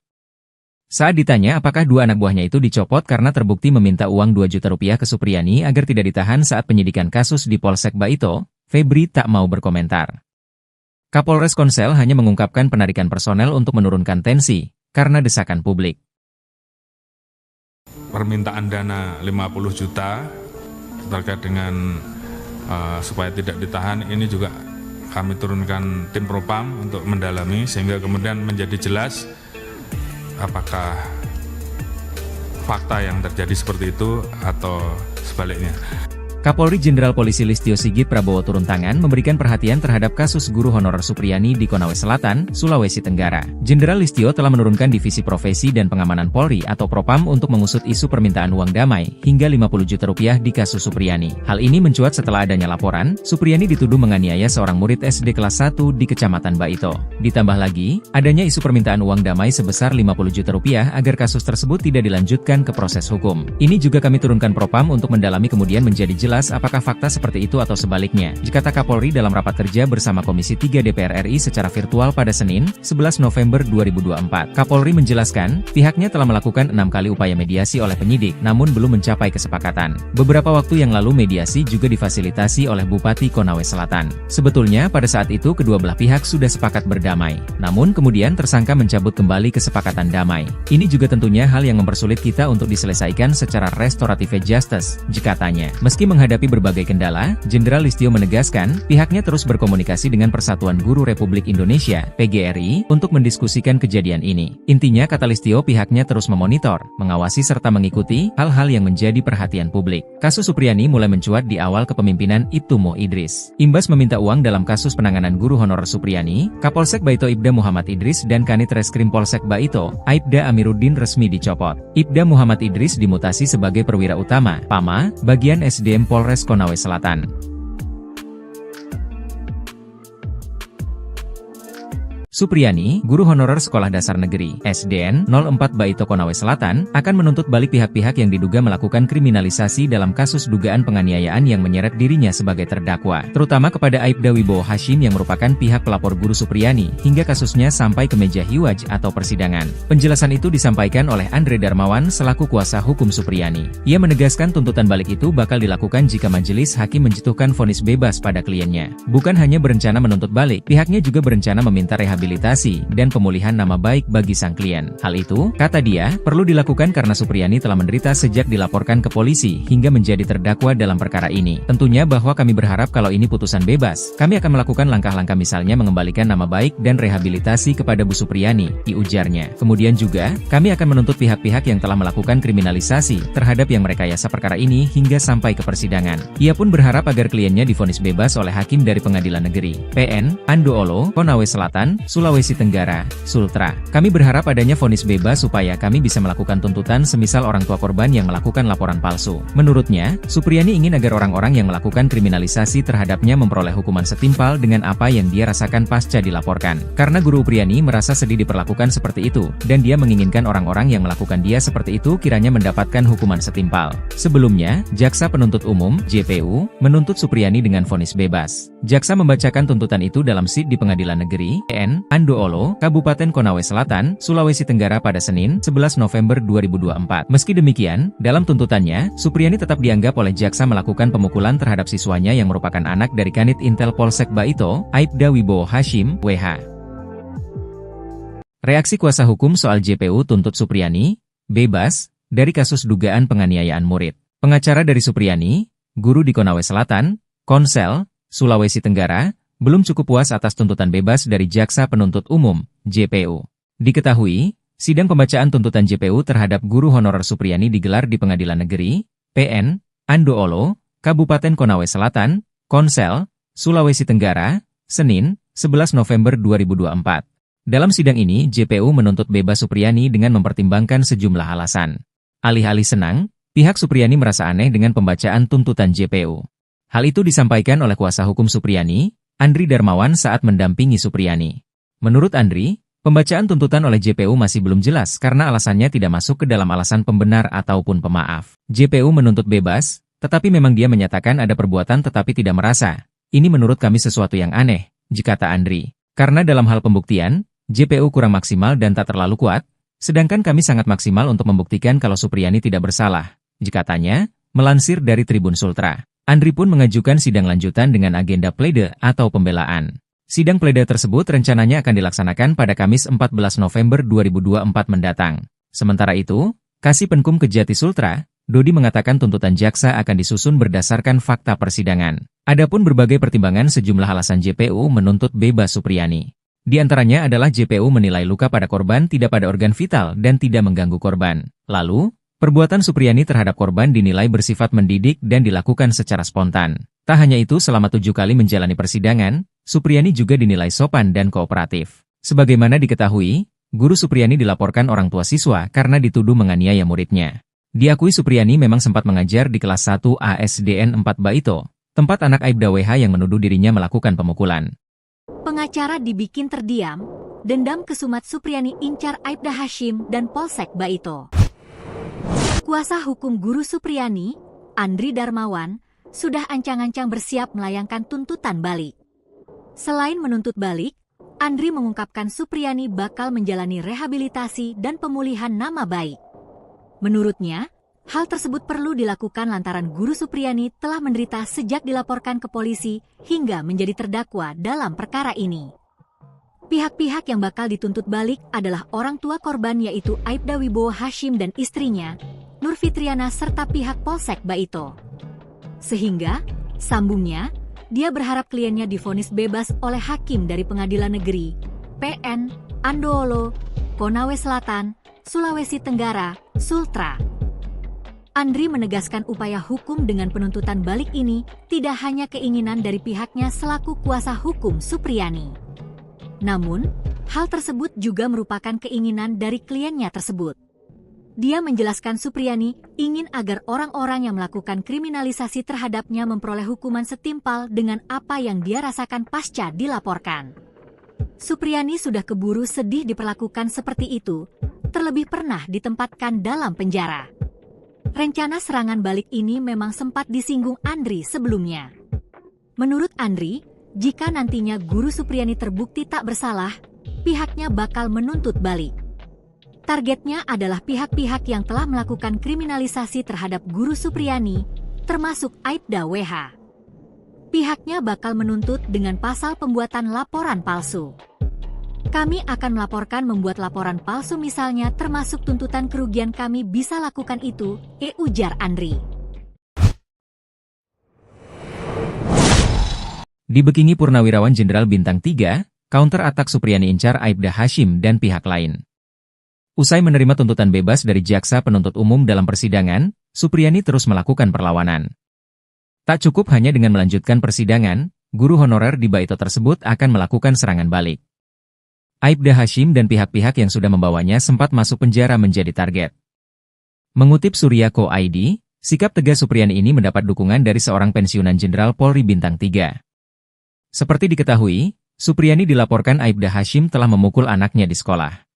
Speaker 1: Saat ditanya apakah dua anak buahnya itu dicopot karena terbukti meminta uang 2 juta rupiah ke Supriyani agar tidak ditahan saat penyidikan kasus di Polsek Baito, Febri tak mau berkomentar. Kapolres Konsel hanya mengungkapkan penarikan personel untuk menurunkan tensi, karena desakan publik.
Speaker 2: Permintaan dana 50 juta terkait dengan supaya tidak ditahan, ini juga kami turunkan tim Propam untuk mendalami sehingga kemudian menjadi jelas apakah fakta yang terjadi seperti itu atau sebaliknya.
Speaker 1: Kapolri Jenderal Polisi Listio Sigit Prabowo turun tangan memberikan perhatian terhadap kasus guru honorer Supriyani di Konawe Selatan, Sulawesi Tenggara. Jenderal Listio telah menurunkan Divisi Profesi dan Pengamanan Polri atau Propam untuk mengusut isu permintaan uang damai hingga 50 juta rupiah di kasus Supriyani. Hal ini mencuat setelah adanya laporan, Supriyani dituduh menganiaya seorang murid SD kelas 1 di Kecamatan Baito. Ditambah lagi, adanya isu permintaan uang damai sebesar 50 juta rupiah agar kasus tersebut tidak dilanjutkan ke proses hukum. Ini juga kami turunkan Propam untuk mendalami kemudian menjadi jelas apakah fakta seperti itu atau sebaliknya, kata Kapolri dalam rapat kerja bersama Komisi 3 DPR RI secara virtual pada Senin, 11 November 2024. Kapolri menjelaskan, pihaknya telah melakukan 6 kali upaya mediasi oleh penyidik, namun belum mencapai kesepakatan. Beberapa waktu yang lalu mediasi juga difasilitasi oleh Bupati Konawe Selatan. Sebetulnya pada saat itu kedua belah pihak sudah sepakat berdamai, namun kemudian tersangka mencabut kembali kesepakatan damai. Ini juga tentunya hal yang mempersulit kita untuk diselesaikan secara restoratif justice, katanya. Meski menghadapi berbagai kendala, Jenderal Listio menegaskan, pihaknya terus berkomunikasi dengan Persatuan Guru Republik Indonesia, PGRI, untuk mendiskusikan kejadian ini. Intinya kata Listio pihaknya terus memonitor, mengawasi serta mengikuti hal-hal yang menjadi perhatian publik. Kasus Supriyani mulai mencuat di awal kepemimpinan Ibtumo Idris. Imbas meminta uang dalam kasus penanganan guru honorer Supriyani, Kapolsek Baito Ibda Muhammad Idris dan Kanit Reskrim Polsek Baito, Aibda Amiruddin resmi dicopot. Ibda Muhammad Idris dimutasi sebagai perwira utama, PAMA, bagian SDM Polres Konawe Selatan. Supriyani, guru honorer Sekolah Dasar Negeri (SDN) 04 Baito Konawe Selatan, akan menuntut balik pihak-pihak yang diduga melakukan kriminalisasi dalam kasus dugaan penganiayaan yang menyeret dirinya sebagai terdakwa, terutama kepada Aibda Wibowo Hashim yang merupakan pihak pelapor guru Supriyani, hingga kasusnya sampai ke meja hiwaj atau persidangan. Penjelasan itu disampaikan oleh Andre Darmawan selaku kuasa hukum Supriyani. Ia menegaskan tuntutan balik itu bakal dilakukan jika majelis hakim menjatuhkan vonis bebas pada kliennya. Bukan hanya berencana menuntut balik, pihaknya juga berencana meminta rehabilitasi dan pemulihan nama baik bagi sang klien. Hal itu, kata dia, perlu dilakukan karena Supriyani telah menderita sejak dilaporkan ke polisi hingga menjadi terdakwa dalam perkara ini. Tentunya bahwa kami berharap kalau ini putusan bebas, kami akan melakukan langkah-langkah misalnya mengembalikan nama baik dan rehabilitasi kepada Bu Supriyani, ujarnya. Kemudian juga, kami akan menuntut pihak-pihak yang telah melakukan kriminalisasi terhadap yang merekayasa perkara ini hingga sampai ke persidangan. Ia pun berharap agar kliennya divonis bebas oleh hakim dari Pengadilan Negeri PN Andoolo, Konawe Selatan, Sulawesi Tenggara, Sultra. Kami berharap adanya vonis bebas supaya kami bisa melakukan tuntutan semisal orang tua korban yang melakukan laporan palsu. Menurutnya, Supriyani ingin agar orang-orang yang melakukan kriminalisasi terhadapnya memperoleh hukuman setimpal dengan apa yang dia rasakan pasca dilaporkan. Karena Guru Supriyani merasa sedih diperlakukan seperti itu, dan dia menginginkan orang-orang yang melakukan dia seperti itu kiranya mendapatkan hukuman setimpal. Sebelumnya, Jaksa Penuntut Umum, JPU, menuntut Supriyani dengan vonis bebas. Jaksa membacakan tuntutan itu dalam SID di Pengadilan Negeri PN Andoolo, Kabupaten Konawe Selatan, Sulawesi Tenggara pada Senin, 11 November 2024. Meski demikian, dalam tuntutannya, Supriyani tetap dianggap oleh jaksa melakukan pemukulan terhadap siswanya yang merupakan anak dari Kanit Intel Polsek Baito, Aibda Wibowo Hashim, WH. Reaksi kuasa hukum soal JPU tuntut Supriyani bebas dari kasus dugaan penganiayaan murid. Pengacara dari Supriyani, guru di Konawe Selatan, Konsel, Sulawesi Tenggara, belum cukup puas atas tuntutan bebas dari Jaksa Penuntut Umum, JPU. Diketahui, sidang pembacaan tuntutan JPU terhadap guru honorer Supriyani digelar di Pengadilan Negeri PN Andoolo, Kabupaten Konawe Selatan, Konsel, Sulawesi Tenggara, Senin, 11 November 2024. Dalam sidang ini, JPU menuntut bebas Supriyani dengan mempertimbangkan sejumlah alasan. Alih-alih senang, pihak Supriyani merasa aneh dengan pembacaan tuntutan JPU. Hal itu disampaikan oleh kuasa hukum Supriyani, Andri Darmawan saat mendampingi Supriyani. Menurut Andri, pembacaan tuntutan oleh JPU masih belum jelas karena alasannya tidak masuk ke dalam alasan pembenar ataupun pemaaf. JPU menuntut bebas, Tetapi memang dia menyatakan ada perbuatan tetapi tidak merasa. Ini menurut kami sesuatu yang aneh, kata Andri. Karena dalam hal pembuktian, JPU kurang maksimal dan tak terlalu kuat, sedangkan kami sangat maksimal untuk membuktikan kalau Supriyani tidak bersalah, katanya, melansir dari Tribun Sultra. Andri pun mengajukan sidang lanjutan dengan agenda plede atau pembelaan. Sidang plede tersebut rencananya akan dilaksanakan pada Kamis 14 November 2024 mendatang. Sementara itu, Kasih Penkum Kejati Sultra, Dodi mengatakan tuntutan jaksa akan disusun berdasarkan fakta persidangan. Adapun berbagai pertimbangan sejumlah alasan JPU menuntut bebas Supriyani. Di antaranya adalah JPU menilai luka pada korban tidak pada organ vital dan tidak mengganggu korban. Lalu, perbuatan Supriyani terhadap korban dinilai bersifat mendidik dan dilakukan secara spontan. Tak hanya itu, selama 7 kali menjalani persidangan, Supriyani juga dinilai sopan dan kooperatif. Sebagaimana diketahui, guru Supriyani dilaporkan orang tua siswa karena dituduh menganiaya muridnya. Diakui Supriyani memang sempat mengajar di kelas 1 ASDN 4 Baito, tempat anak Aibda WH yang menuduh dirinya melakukan pemukulan.
Speaker 3: Pengacara dibikin terdiam, dendam kesumat Supriyani incar Aibda Hashim dan Polsek Baito. Kuasa hukum guru Supriyani, Andri Darmawan, sudah ancang-ancang bersiap melayangkan tuntutan balik. Selain menuntut balik, Andri mengungkapkan Supriyani bakal menjalani rehabilitasi dan pemulihan nama baik. Menurutnya, hal tersebut perlu dilakukan lantaran guru Supriyani telah menderita sejak dilaporkan ke polisi hingga menjadi terdakwa dalam perkara ini. Pihak-pihak yang bakal dituntut balik adalah orang tua korban yaitu Aibda Wibowo Hashim dan istrinya, Nur Fitriana serta pihak Polsek Baito. Sehingga, sambungnya, dia berharap kliennya divonis bebas oleh hakim dari Pengadilan Negeri, PN, Andoolo, Konawe Selatan, Sulawesi Tenggara, Sultra. Andri menegaskan upaya hukum dengan penuntutan balik ini tidak hanya keinginan dari pihaknya selaku kuasa hukum Supriyani. Namun, hal tersebut juga merupakan keinginan dari kliennya tersebut. Dia menjelaskan Supriyani ingin agar orang-orang yang melakukan kriminalisasi terhadapnya memperoleh hukuman setimpal dengan apa yang dia rasakan pasca dilaporkan. Supriyani sudah keburu sedih diperlakukan seperti itu, terlebih pernah ditempatkan dalam penjara. Rencana serangan balik ini memang sempat disinggung Andri sebelumnya. Menurut Andri, jika nantinya guru Supriyani terbukti tak bersalah, pihaknya bakal menuntut balik. Targetnya adalah pihak-pihak yang telah melakukan kriminalisasi terhadap guru Supriyani, termasuk Aibda WH. Pihaknya bakal menuntut dengan pasal pembuatan laporan palsu. Kami akan melaporkan membuat laporan palsu misalnya termasuk tuntutan kerugian kami bisa lakukan itu, ujar Andri.
Speaker 1: Dibekingi Purnawirawan Jenderal Bintang 3, counter atak Supriyani incar Aibda Hashim dan pihak lain. Usai menerima tuntutan bebas dari jaksa penuntut umum dalam persidangan, Supriyani terus melakukan perlawanan. Tak cukup hanya dengan melanjutkan persidangan, guru honorer di Baito tersebut akan melakukan serangan balik. Aibda Hashim dan pihak-pihak yang sudah membawanya sempat masuk penjara menjadi target. Mengutip Surya.co ID, sikap tegas Supriyani ini mendapat dukungan dari seorang pensiunan Jenderal Polri Bintang 3. Seperti diketahui, Supriyani dilaporkan Aibda Hashim telah memukul anaknya di sekolah.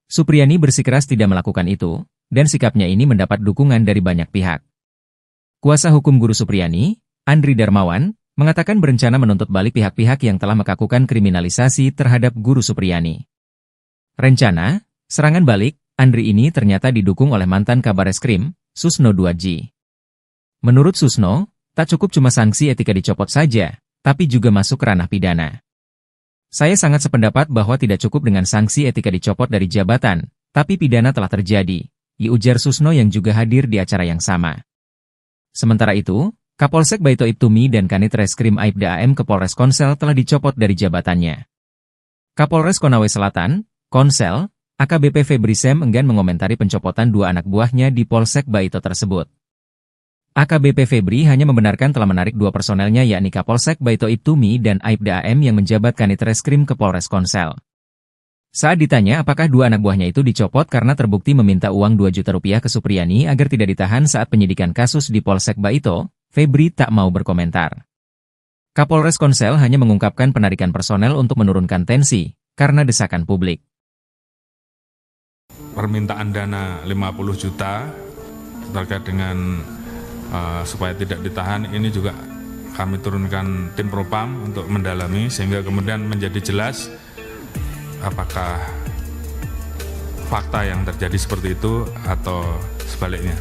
Speaker 1: Supriyani bersikeras tidak melakukan itu, dan sikapnya ini mendapat dukungan dari banyak pihak. Kuasa hukum guru Supriyani, Andri Darmawan, mengatakan berencana menuntut balik pihak-pihak yang telah melakukan kriminalisasi terhadap guru Supriyani. Rencana, serangan balik, Andri ini ternyata didukung oleh mantan Kabareskrim, Susno 2G. Menurut Susno, tak cukup cuma sanksi etika dicopot saja, tapi juga masuk ranah pidana. Saya sangat sependapat bahwa tidak cukup dengan sanksi etika dicopot dari jabatan, tapi pidana telah terjadi, ujar Susno yang juga hadir di acara yang sama. Sementara itu, Kapolsek Baito Ibtumi dan Kanit Reskrim Aibda AM ke Polres Konsel telah dicopot dari jabatannya. Kapolres Konawe Selatan, Konsel, AKBP Febri Sem enggan mengomentari pencopotan 2 anak buahnya di Polsek Baito tersebut. AKBP Febri hanya membenarkan telah menarik 2 personelnya yakni Kapolsek Baito Ibtumi dan Aibda AM yang menjabat Kanit Reskrim ke Polres Konsel. Saat ditanya apakah 2 anak buahnya itu dicopot karena terbukti meminta uang 2 juta rupiah ke Supriyani agar tidak ditahan saat penyidikan kasus di Polsek Baito, Febri tak mau berkomentar. Kapolres Konsel hanya mengungkapkan penarikan personel untuk menurunkan tensi, karena desakan publik.
Speaker 2: Permintaan dana 50 juta terkait dengan supaya tidak ditahan, ini juga kami turunkan tim propam untuk mendalami sehingga kemudian menjadi jelas apakah fakta yang terjadi seperti itu atau sebaliknya.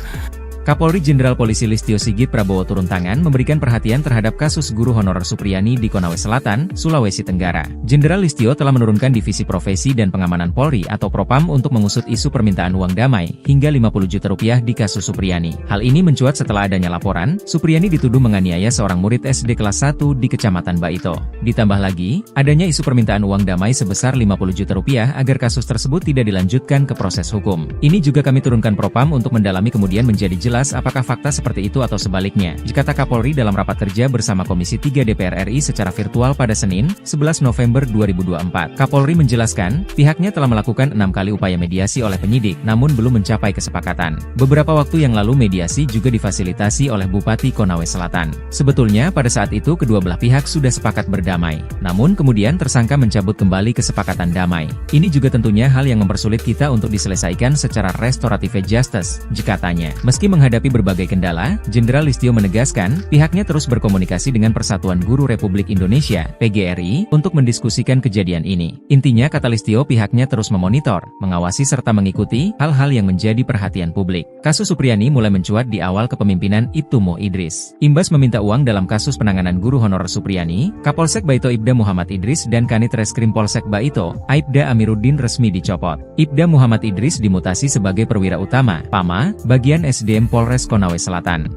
Speaker 1: Kapolri Jenderal Polisi Listio Sigit Prabowo turun tangan memberikan perhatian terhadap kasus guru honorer Supriyani di Konawe Selatan, Sulawesi Tenggara. Jenderal Listio telah menurunkan Divisi Profesi dan Pengamanan Polri atau Propam untuk mengusut isu permintaan uang damai hingga 50 juta rupiah di kasus Supriyani. Hal ini mencuat setelah adanya laporan, Supriyani dituduh menganiaya seorang murid SD kelas 1 di Kecamatan Baito. Ditambah lagi, adanya isu permintaan uang damai sebesar 50 juta rupiah agar kasus tersebut tidak dilanjutkan ke proses hukum. Ini juga kami turunkan Propam untuk mendalami kemudian menjadi jelas apakah fakta seperti itu atau sebaliknya, kata Kapolri dalam rapat kerja bersama Komisi 3 DPR RI secara virtual pada Senin, 11 November 2024. Kapolri menjelaskan, pihaknya telah melakukan 6 kali upaya mediasi oleh penyidik, namun belum mencapai kesepakatan. Beberapa waktu yang lalu mediasi juga difasilitasi oleh Bupati Konawe Selatan. Sebetulnya pada saat itu kedua belah pihak sudah sepakat berdamai, namun kemudian tersangka mencabut kembali kesepakatan damai. Ini juga tentunya hal yang mempersulit kita untuk diselesaikan secara restoratif justice, katanya. Meski menghadapi berbagai kendala, Jenderal Listio menegaskan, pihaknya terus berkomunikasi dengan Persatuan Guru Republik Indonesia, PGRI, untuk mendiskusikan kejadian ini. Intinya kata Listio pihaknya terus memonitor, mengawasi serta mengikuti hal-hal yang menjadi perhatian publik. Kasus Supriyani mulai mencuat di awal kepemimpinan Ibtu Mo Idris. Imbas meminta uang dalam kasus penanganan guru honorer Supriyani, Kapolsek Baito Ibda Muhammad Idris dan Kanit Reskrim Polsek Baito, Aibda Amiruddin resmi dicopot. Ibda Muhammad Idris dimutasi sebagai perwira utama, PAMA, bagian SDM Polres Konawe Selatan.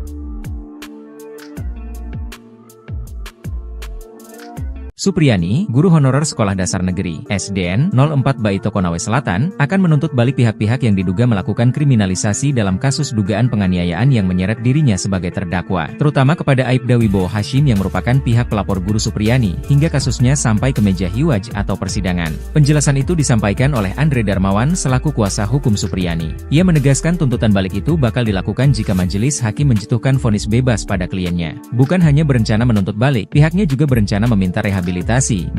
Speaker 1: Supriyani, guru honorer Sekolah Dasar Negeri (SDN) 04 Baito Konawe Selatan, akan menuntut balik pihak-pihak yang diduga melakukan kriminalisasi dalam kasus dugaan penganiayaan yang menyeret dirinya sebagai terdakwa, terutama kepada Aibda Wibowo Hashim yang merupakan pihak pelapor guru Supriyani, hingga kasusnya sampai ke meja hiwaj atau persidangan. Penjelasan itu disampaikan oleh Andre Darmawan selaku kuasa hukum Supriyani. Ia menegaskan tuntutan balik itu bakal dilakukan jika majelis hakim menjatuhkan vonis bebas pada kliennya. Bukan hanya berencana menuntut balik, pihaknya juga berencana meminta rehabilitasi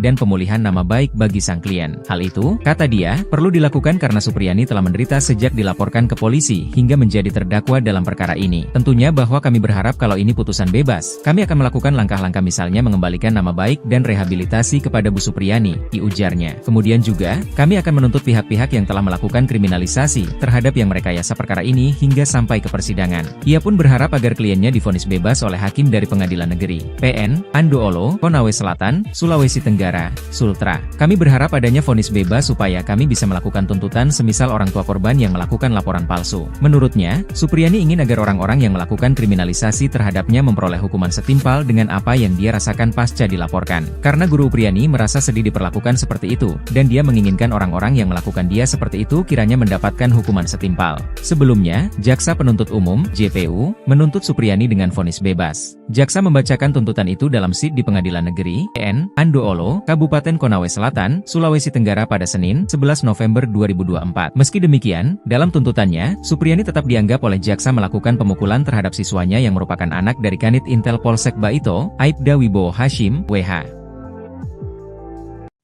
Speaker 1: dan pemulihan nama baik bagi sang klien. Hal itu, kata dia, perlu dilakukan karena Supriyani telah menderita sejak dilaporkan ke polisi hingga menjadi terdakwa dalam perkara ini. Tentunya bahwa kami berharap kalau ini putusan bebas, kami akan melakukan langkah-langkah misalnya mengembalikan nama baik dan rehabilitasi kepada Bu Supriyani, ujarnya. Kemudian juga, kami akan menuntut pihak-pihak yang telah melakukan kriminalisasi terhadap yang merekayasa perkara ini hingga sampai ke persidangan. Ia pun berharap agar kliennya divonis bebas oleh hakim dari Pengadilan Negeri PN Andoolo, Konawe Selatan, Sulawesi Tenggara, Sultra. Kami berharap adanya vonis bebas supaya kami bisa melakukan tuntutan semisal orang tua korban yang melakukan laporan palsu. Menurutnya, Supriyani ingin agar orang-orang yang melakukan kriminalisasi terhadapnya memperoleh hukuman setimpal dengan apa yang dia rasakan pasca dilaporkan. Karena Guru Supriyani merasa sedih diperlakukan seperti itu, dan dia menginginkan orang-orang yang melakukan dia seperti itu kiranya mendapatkan hukuman setimpal. Sebelumnya, Jaksa Penuntut Umum, JPU, menuntut Supriyani dengan vonis bebas. Jaksa membacakan tuntutan itu dalam SID di Pengadilan Negeri PN Andoolo, Kabupaten Konawe Selatan, Sulawesi Tenggara pada Senin, 11 November 2024. Meski demikian, dalam tuntutannya, Supriyani tetap dianggap oleh jaksa melakukan pemukulan terhadap siswanya yang merupakan anak dari Kanit Intel Polsek Baito, Aibda Wibowo Hashim, WH.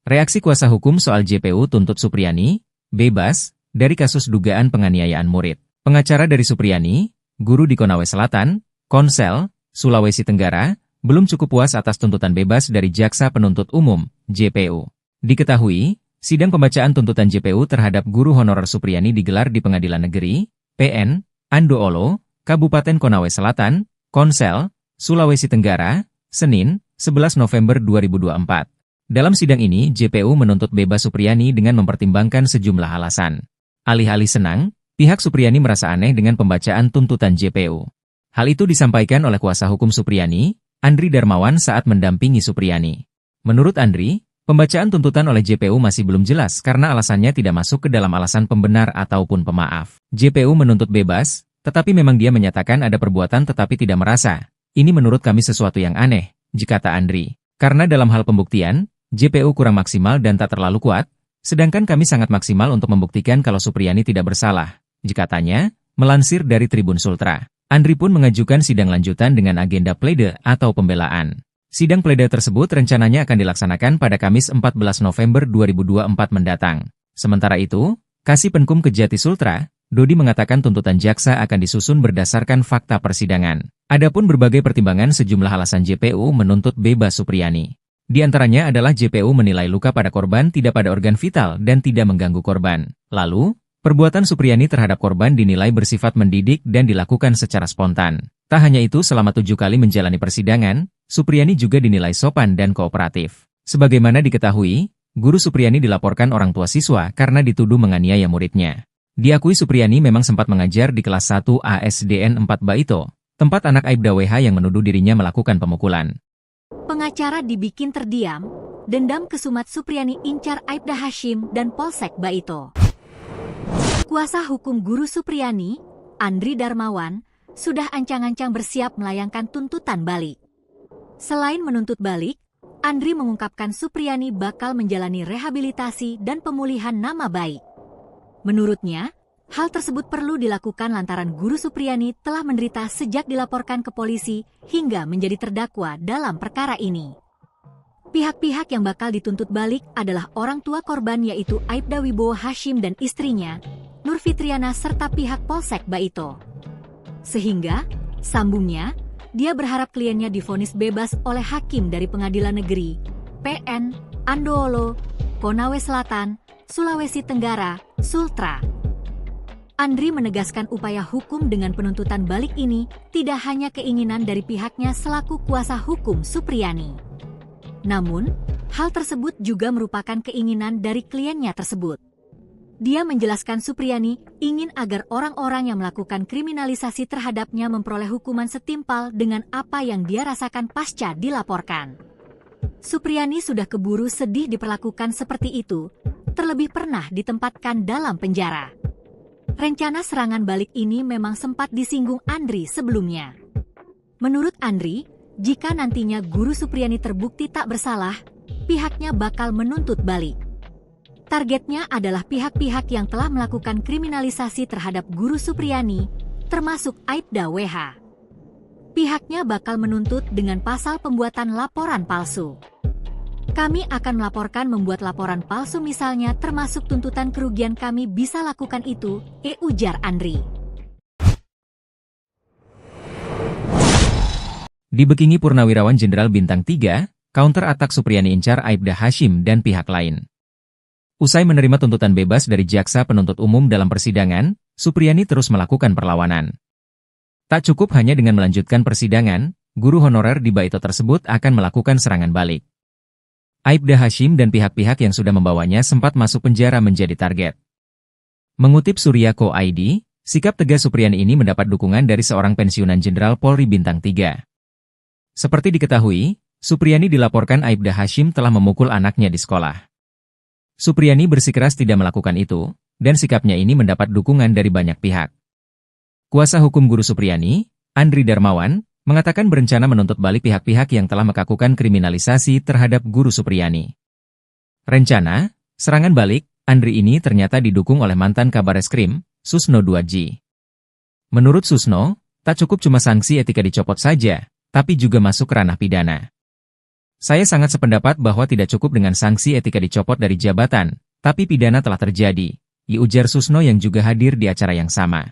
Speaker 1: Reaksi kuasa hukum soal JPU tuntut Supriyani, bebas, dari kasus dugaan penganiayaan murid. Pengacara dari Supriyani, guru di Konawe Selatan, Konsel, Sulawesi Tenggara, belum cukup puas atas tuntutan bebas dari Jaksa Penuntut Umum, JPU. Diketahui, sidang pembacaan tuntutan JPU terhadap guru honorer Supriyani digelar di Pengadilan Negeri, PN, Andoolo, Kabupaten Konawe Selatan, Konsel, Sulawesi Tenggara, Senin, 11 November 2024. Dalam sidang ini, JPU menuntut bebas Supriyani dengan mempertimbangkan sejumlah alasan. Alih-alih senang, pihak Supriyani merasa aneh dengan pembacaan tuntutan JPU. Hal itu disampaikan oleh kuasa hukum Supriyani, Andri Darmawan saat mendampingi Supriyani. Menurut Andri, pembacaan tuntutan oleh JPU masih belum jelas karena alasannya tidak masuk ke dalam alasan pembenar ataupun pemaaf. JPU menuntut bebas, tetapi memang dia menyatakan ada perbuatan tetapi tidak merasa. Ini menurut kami sesuatu yang aneh, kata Andri. Karena dalam hal pembuktian, JPU kurang maksimal dan tak terlalu kuat, sedangkan kami sangat maksimal untuk membuktikan kalau Supriyani tidak bersalah, katanya, melansir dari Tribun Sultra. Andri pun mengajukan sidang lanjutan dengan agenda plede atau pembelaan. Sidang plede tersebut rencananya akan dilaksanakan pada Kamis 14 November 2024 mendatang. Sementara itu, Kasih Penkum Kejati Sultra, Dodi mengatakan tuntutan jaksa akan disusun berdasarkan fakta persidangan. Adapun berbagai pertimbangan sejumlah alasan JPU menuntut bebas Supriyani. Di antaranya adalah JPU menilai luka pada korban tidak pada organ vital dan tidak mengganggu korban. Lalu, perbuatan Supriyani terhadap korban dinilai bersifat mendidik dan dilakukan secara spontan. Tak hanya itu, selama 7 kali menjalani persidangan, Supriyani juga dinilai sopan dan kooperatif. Sebagaimana diketahui, guru Supriyani dilaporkan orang tua siswa karena dituduh menganiaya muridnya. Diakui Supriyani memang sempat mengajar di kelas 1 ASDN 4 Baito, tempat anak Aibda WH yang menuduh dirinya melakukan pemukulan.
Speaker 3: Pengacara dibikin terdiam, dendam kesumat Supriyani incar Aibda Hashim dan Polsek Baito. Kuasa hukum guru Supriyani, Andri Darmawan, sudah ancang-ancang bersiap melayangkan tuntutan balik. Selain menuntut balik, Andri mengungkapkan Supriyani bakal menjalani rehabilitasi dan pemulihan nama baik. Menurutnya, hal tersebut perlu dilakukan lantaran guru Supriyani telah menderita sejak dilaporkan ke polisi hingga menjadi terdakwa dalam perkara ini. Pihak-pihak yang bakal dituntut balik adalah orang tua korban yaitu Aibda Wibowo Hashim dan istrinya, Nur Fitriana serta pihak Polsek Baito. Sehingga, sambungnya, dia berharap kliennya divonis bebas oleh hakim dari Pengadilan Negeri, PN, Andoolo, Konawe Selatan, Sulawesi Tenggara, Sultra. Andri menegaskan upaya hukum dengan penuntutan balik ini tidak hanya keinginan dari pihaknya selaku kuasa hukum Supriyani. Namun, hal tersebut juga merupakan keinginan dari kliennya tersebut. Dia menjelaskan Supriyani ingin agar orang-orang yang melakukan kriminalisasi terhadapnya memperoleh hukuman setimpal dengan apa yang dia rasakan pasca dilaporkan. Supriyani sudah keburu sedih diperlakukan seperti itu, terlebih pernah ditempatkan dalam penjara. Rencana serangan balik ini memang sempat disinggung Andri sebelumnya. Menurut Andri, jika nantinya guru Supriyani terbukti tak bersalah, pihaknya bakal menuntut balik. Targetnya adalah pihak-pihak yang telah melakukan kriminalisasi terhadap guru Supriyani, termasuk Aibda WH. Pihaknya bakal menuntut dengan pasal pembuatan laporan palsu. Kami akan melaporkan membuat laporan palsu misalnya termasuk tuntutan kerugian kami bisa lakukan itu, ujar Andri.
Speaker 1: Dibekingi Purnawirawan Jenderal Bintang 3, counter atak Supriyani incar Aibda Hashim dan pihak lain. Usai menerima tuntutan bebas dari jaksa penuntut umum dalam persidangan, Supriyani terus melakukan perlawanan. Tak cukup hanya dengan melanjutkan persidangan, guru honorer di Baito tersebut akan melakukan serangan balik. Aibda Hashim dan pihak-pihak yang sudah membawanya sempat masuk penjara menjadi target. Mengutip Suryako ID, sikap tegas Supriyani ini mendapat dukungan dari seorang pensiunan Jenderal Polri Bintang 3. Seperti diketahui, Supriyani dilaporkan Aibda Hashim telah memukul anaknya di sekolah. Supriyani bersikeras tidak melakukan itu, dan sikapnya ini mendapat dukungan dari banyak pihak. Kuasa hukum guru Supriyani, Andri Darmawan, mengatakan berencana menuntut balik pihak-pihak yang telah melakukan kriminalisasi terhadap guru Supriyani. Rencana, serangan balik, Andri ini ternyata didukung oleh mantan Kabareskrim, Susno Duadji. Menurut Susno, tak cukup cuma sanksi etika dicopot saja, tapi juga masuk ranah pidana. Saya sangat sependapat bahwa tidak cukup dengan sanksi etika dicopot dari jabatan, tapi pidana telah terjadi, ujar Susno yang juga hadir di acara yang sama.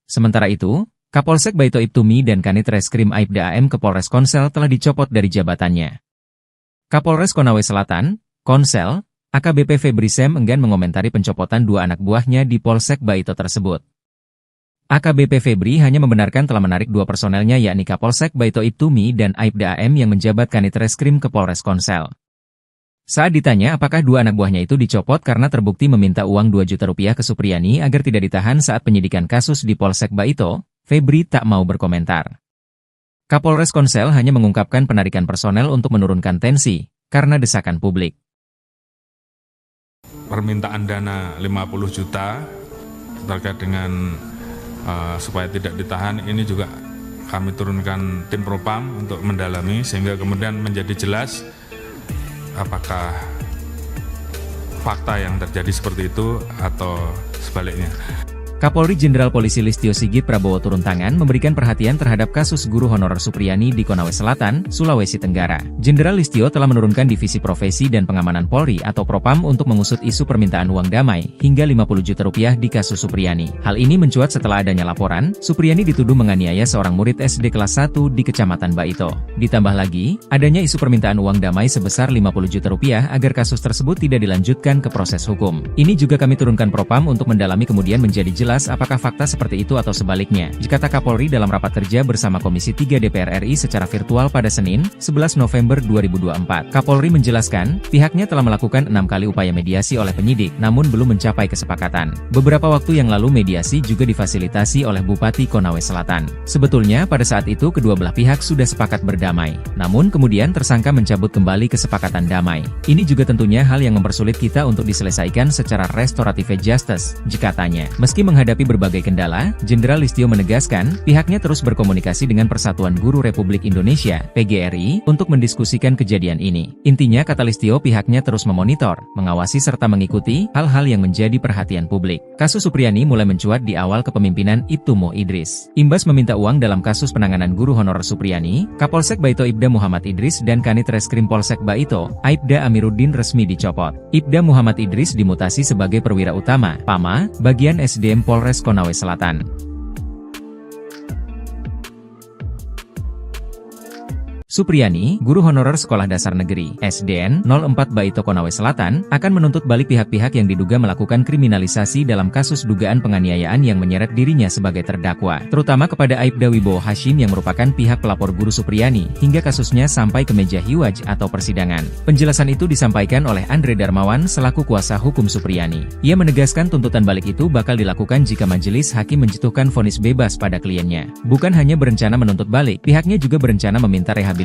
Speaker 1: Sementara itu, Kapolsek Baito Ibtumi dan Kanit Reskrim Aibda AM ke Polres Konsel telah dicopot dari jabatannya. Kapolres Konawe Selatan, Konsel, AKBP Febri Sem enggan mengomentari pencopotan 2 anak buahnya di Polsek Baito tersebut. AKBP Febri hanya membenarkan telah menarik 2 personelnya yakni Kapolsek Baito Ibtumi dan Aibda AM yang menjabat Kanit Reskrim ke Polres Konsel. Saat ditanya apakah 2 anak buahnya itu dicopot karena terbukti meminta uang 2 juta rupiah ke Supriyani agar tidak ditahan saat penyidikan kasus di Polsek Baito, Febri tak mau berkomentar. Kapolres Konsel hanya mengungkapkan penarikan personel untuk menurunkan tensi, karena desakan publik.
Speaker 2: Permintaan dana 50 juta terkait dengan supaya tidak ditahan, ini juga kami turunkan tim propam untuk mendalami sehingga kemudian menjadi jelas apakah fakta yang terjadi seperti itu atau sebaliknya.
Speaker 1: Kapolri Jenderal Polisi Listio Sigit Prabowo turun tangan memberikan perhatian terhadap kasus guru honorer Supriyani di Konawe Selatan, Sulawesi Tenggara. Jenderal Listio telah menurunkan Divisi Profesi dan Pengamanan Polri atau Propam untuk mengusut isu permintaan uang damai hingga 50 juta rupiah di kasus Supriyani. Hal ini mencuat setelah adanya laporan, Supriyani dituduh menganiaya seorang murid SD kelas 1 di Kecamatan Baito. Ditambah lagi, adanya isu permintaan uang damai sebesar 50 juta rupiah agar kasus tersebut tidak dilanjutkan ke proses hukum. Ini juga kami turunkan Propam untuk mendalami kemudian menjadi jelas apakah fakta seperti itu atau sebaliknya, kata Kapolri dalam rapat kerja bersama Komisi 3 DPR RI secara virtual pada Senin, 11 November 2024. Kapolri menjelaskan, pihaknya telah melakukan 6 kali upaya mediasi oleh penyidik, namun belum mencapai kesepakatan. Beberapa waktu yang lalu mediasi juga difasilitasi oleh Bupati Konawe Selatan. Sebetulnya pada saat itu kedua belah pihak sudah sepakat berdamai, namun kemudian tersangka mencabut kembali kesepakatan damai. Ini juga tentunya hal yang mempersulit kita untuk diselesaikan secara restoratif justice, katanya. Meski menghadapi berbagai kendala, Jenderal Listio menegaskan, pihaknya terus berkomunikasi dengan Persatuan Guru Republik Indonesia, PGRI, untuk mendiskusikan kejadian ini. Intinya kata Listio pihaknya terus memonitor, mengawasi serta mengikuti hal-hal yang menjadi perhatian publik. Kasus Supriyani mulai mencuat di awal kepemimpinan Ibtu Mo Idris. Imbas meminta uang dalam kasus penanganan guru honorer Supriyani, Kapolsek Baito Ibda Muhammad Idris dan Kanit Reskrim Polsek Baito, Aibda Amiruddin resmi dicopot. Ibda Muhammad Idris dimutasi sebagai perwira utama, PAMA, bagian SDM Polres Konawe Selatan. Supriyani, guru honorer Sekolah Dasar Negeri (SDN) 04 Baito Konawe Selatan, akan menuntut balik pihak-pihak yang diduga melakukan kriminalisasi dalam kasus dugaan penganiayaan yang menyeret dirinya sebagai terdakwa, terutama kepada Aibda Wibowo Hashim yang merupakan pihak pelapor guru Supriyani, hingga kasusnya sampai ke meja hiwaj atau persidangan. Penjelasan itu disampaikan oleh Andre Darmawan selaku kuasa hukum Supriyani. Ia menegaskan tuntutan balik itu bakal dilakukan jika majelis hakim menjatuhkan vonis bebas pada kliennya. Bukan hanya berencana menuntut balik, pihaknya juga berencana meminta rehabilitasi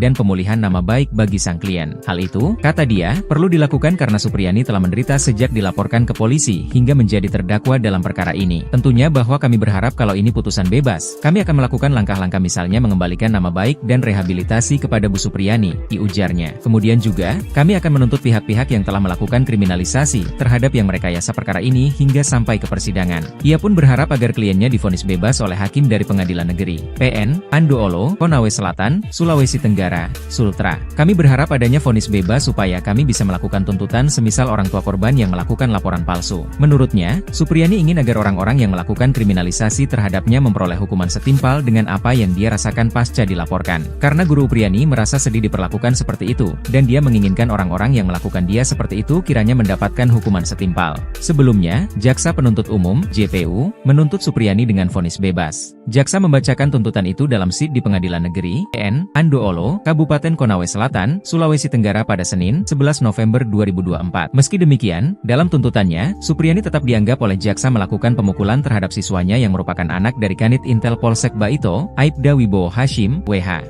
Speaker 1: dan pemulihan nama baik bagi sang klien. Hal itu, kata dia, perlu dilakukan karena Supriyani telah menderita sejak dilaporkan ke polisi hingga menjadi terdakwa dalam perkara ini. Tentunya bahwa kami berharap kalau ini putusan bebas, kami akan melakukan langkah-langkah misalnya mengembalikan nama baik dan rehabilitasi kepada Bu Supriyani, ujarnya. Kemudian juga, kami akan menuntut pihak-pihak yang telah melakukan kriminalisasi terhadap yang merekayasa perkara ini hingga sampai ke persidangan. Ia pun berharap agar kliennya divonis bebas oleh hakim dari Pengadilan Negeri PN Andoolo, Konawe Selatan, Sulawesi Tenggara, Sultra. Kami berharap adanya vonis bebas supaya kami bisa melakukan tuntutan semisal orang tua korban yang melakukan laporan palsu. Menurutnya, Supriyani ingin agar orang-orang yang melakukan kriminalisasi terhadapnya memperoleh hukuman setimpal dengan apa yang dia rasakan pasca dilaporkan. Karena Guru Supriyani merasa sedih diperlakukan seperti itu, dan dia menginginkan orang-orang yang melakukan dia seperti itu kiranya mendapatkan hukuman setimpal. Sebelumnya, Jaksa Penuntut Umum, JPU, menuntut Supriyani dengan vonis bebas. Jaksa membacakan tuntutan itu dalam SID di Pengadilan Negeri PN Andoolo, Kabupaten Konawe Selatan, Sulawesi Tenggara pada Senin, 11 November 2024. Meski demikian, dalam tuntutannya, Supriyani tetap dianggap oleh jaksa melakukan pemukulan terhadap siswanya yang merupakan anak dari Kanit Intel Polsek Baito, Aibda Wibowo Hashim, WH.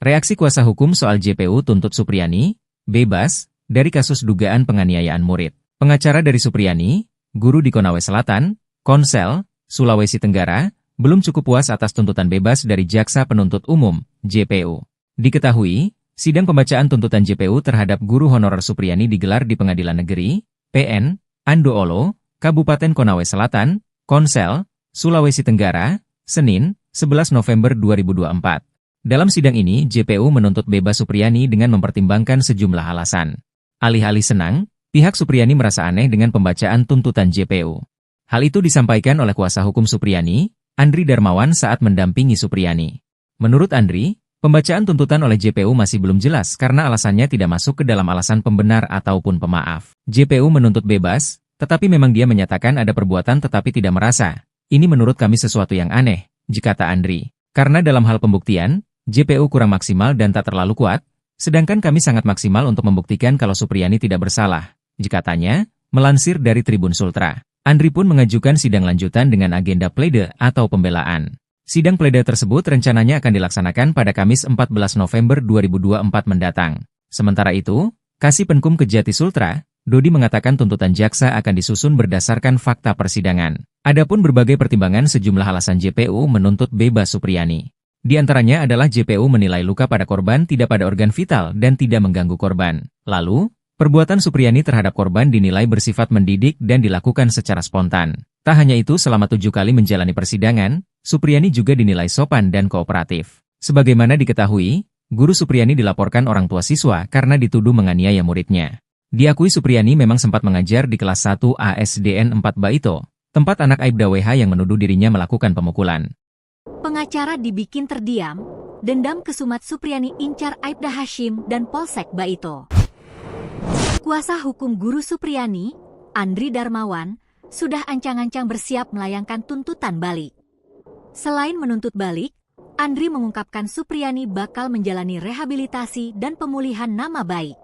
Speaker 1: Reaksi kuasa hukum soal JPU tuntut Supriyani bebas dari kasus dugaan penganiayaan murid. Pengacara dari Supriyani, guru di Konawe Selatan, Konsel, Sulawesi Tenggara, belum cukup puas atas tuntutan bebas dari Jaksa Penuntut Umum, JPU. Diketahui, sidang pembacaan tuntutan JPU terhadap guru honorer Supriyani digelar di Pengadilan Negeri, PN, Andoolo, Kabupaten Konawe Selatan, Konsel, Sulawesi Tenggara, Senin, 11 November 2024. Dalam sidang ini, JPU menuntut bebas Supriyani dengan mempertimbangkan sejumlah alasan. Alih-alih senang, pihak Supriyani merasa aneh dengan pembacaan tuntutan JPU. Hal itu disampaikan oleh kuasa hukum Supriyani, Andri Darmawan saat mendampingi Supriyani. Menurut Andri, pembacaan tuntutan oleh JPU masih belum jelas karena alasannya tidak masuk ke dalam alasan pembenar ataupun pemaaf. JPU menuntut bebas, tetapi memang dia menyatakan ada perbuatan tetapi tidak merasa. Ini menurut kami sesuatu yang aneh, kata Andri. Karena dalam hal pembuktian, JPU kurang maksimal dan tak terlalu kuat, sedangkan kami sangat maksimal untuk membuktikan kalau Supriyani tidak bersalah, katanya, melansir dari Tribun Sultra. Andri pun mengajukan sidang lanjutan dengan agenda plede atau pembelaan. Sidang plede tersebut rencananya akan dilaksanakan pada Kamis 14 November 2024 mendatang. Sementara itu, Kasih Penkum Kejati Sultra, Dodi mengatakan tuntutan jaksa akan disusun berdasarkan fakta persidangan. Adapun berbagai pertimbangan sejumlah alasan JPU menuntut bebas Supriyani. Di antaranya adalah JPU menilai luka pada korban tidak pada organ vital dan tidak mengganggu korban. Lalu, Perbuatan Supriyani terhadap korban dinilai bersifat mendidik dan dilakukan secara spontan. Tak hanya itu, selama 7 kali menjalani persidangan, Supriyani juga dinilai sopan dan kooperatif. Sebagaimana diketahui, guru Supriyani dilaporkan orang tua siswa karena dituduh menganiaya muridnya. Diakui Supriyani memang sempat mengajar di kelas 1 ASDN 4 Baito, tempat anak Aibda WH yang menuduh dirinya melakukan pemukulan.
Speaker 3: Pengacara dibikin terdiam, dendam kesumat Supriyani incar Aibda Hashim dan Polsek Baito. Kuasa hukum guru Supriyani, Andri Darmawan, sudah ancang-ancang bersiap melayangkan tuntutan balik. Selain menuntut balik, Andri mengungkapkan Supriyani bakal menjalani rehabilitasi dan pemulihan nama baik.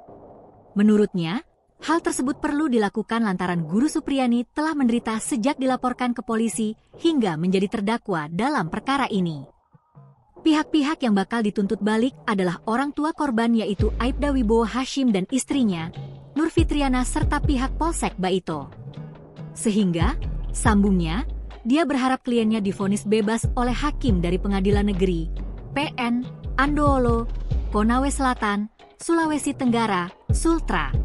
Speaker 3: Menurutnya, hal tersebut perlu dilakukan lantaran guru Supriyani telah menderita sejak dilaporkan ke polisi hingga menjadi terdakwa dalam perkara ini. Pihak-pihak yang bakal dituntut balik adalah orang tua korban yaitu Aibda Wibowo Hashim dan istrinya, Nur Fitriana serta pihak Polsek Baito. Sehingga, sambungnya, dia berharap kliennya divonis bebas oleh hakim dari Pengadilan Negeri PN Andoolo, Konawe Selatan, Sulawesi Tenggara, Sultra.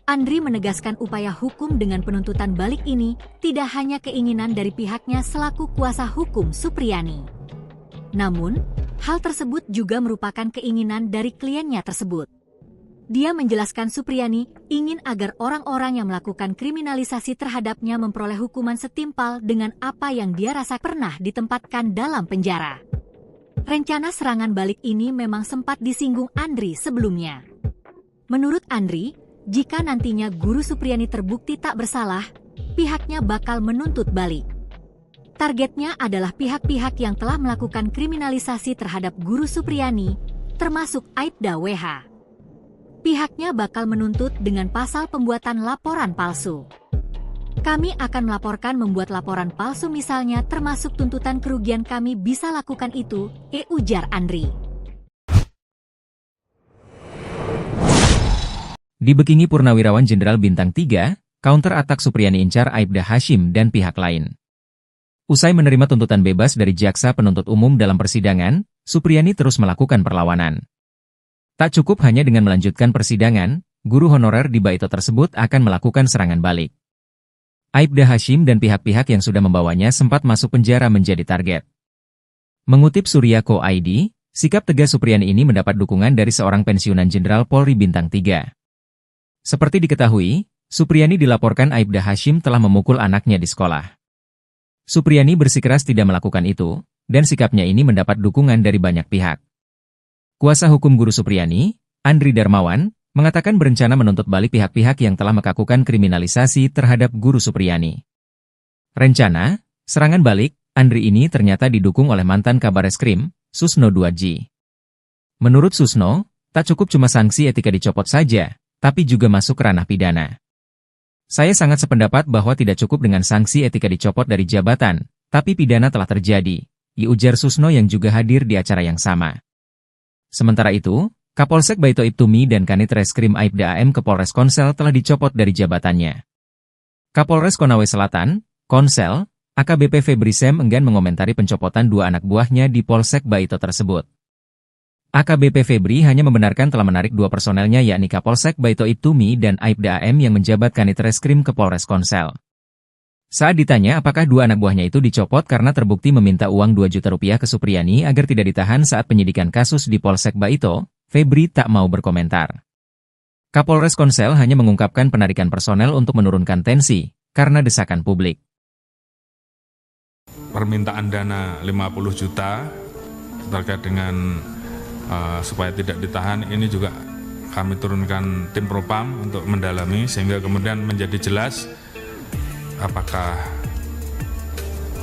Speaker 3: Andri menegaskan upaya hukum dengan penuntutan balik ini tidak hanya keinginan dari pihaknya selaku kuasa hukum Supriyani. Namun, hal tersebut juga merupakan keinginan dari kliennya tersebut. Dia menjelaskan Supriyani ingin agar orang-orang yang melakukan kriminalisasi terhadapnya memperoleh hukuman setimpal dengan apa yang dia rasa pernah ditempatkan dalam penjara. Rencana serangan balik ini memang sempat disinggung Andri sebelumnya. Menurut Andri, jika nantinya guru Supriyani terbukti tak bersalah, pihaknya bakal menuntut balik. Targetnya adalah pihak-pihak yang telah melakukan kriminalisasi terhadap guru Supriyani, termasuk Aibda WH. Pihaknya bakal menuntut dengan pasal pembuatan laporan palsu. Kami akan melaporkan membuat laporan palsu misalnya termasuk tuntutan kerugian kami bisa lakukan itu, ujar Andri.
Speaker 1: Dibekingi Purnawirawan Jenderal Bintang 3, counter atak Supriyani incar Aibda Hashim dan pihak lain. Usai menerima tuntutan bebas dari jaksa penuntut umum dalam persidangan, Supriyani terus melakukan perlawanan. Tak cukup hanya dengan melanjutkan persidangan, guru honorer di Baito tersebut akan melakukan serangan balik. Aibda Hashim dan pihak-pihak yang sudah membawanya sempat masuk penjara menjadi target. Mengutip Surya.co.id, sikap tegas Supriyani ini mendapat dukungan dari seorang pensiunan Jenderal Polri Bintang 3. Seperti diketahui, Supriyani dilaporkan Aibda Hashim telah memukul anaknya di sekolah. Supriyani bersikeras tidak melakukan itu, dan sikapnya ini mendapat dukungan dari banyak pihak. Kuasa hukum guru Supriyani, Andri Darmawan, mengatakan berencana menuntut balik pihak-pihak yang telah melakukan kriminalisasi terhadap guru Supriyani. Rencana, serangan balik, Andri ini ternyata didukung oleh mantan Kabareskrim, Susno 2G. Menurut Susno, tak cukup cuma sanksi etika dicopot saja, tapi juga masuk ranah pidana. Saya sangat sependapat bahwa tidak cukup dengan sanksi etika dicopot dari jabatan, tapi pidana telah terjadi, ujar Susno yang juga hadir di acara yang sama. Sementara itu, Kapolsek Baito Ibtumi dan Kanit Reskrim Aibda AM ke Polres Konsel telah dicopot dari jabatannya. Kapolres Konawe Selatan, Konsel, AKBP Febri Sem enggan mengomentari pencopotan 2 anak buahnya di Polsek Baito tersebut. AKBP Febri hanya membenarkan telah menarik 2 personelnya yakni Kapolsek Baito Ibtumi dan Aibda AM yang menjabat Kanit Reskrim ke Polres Konsel. Saat ditanya apakah 2 anak buahnya itu dicopot karena terbukti meminta uang 2 juta rupiah ke Supriyani agar tidak ditahan saat penyidikan kasus di Polsek Baito, Febri tak mau berkomentar. Kapolres Konsel hanya mengungkapkan penarikan personel untuk menurunkan tensi, karena desakan publik.
Speaker 2: Permintaan dana 50 juta terkait dengan supaya tidak ditahan, ini juga kami turunkan tim Propam untuk mendalami sehingga kemudian menjadi jelas apakah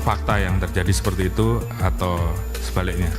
Speaker 2: fakta yang terjadi seperti itu atau sebaliknya.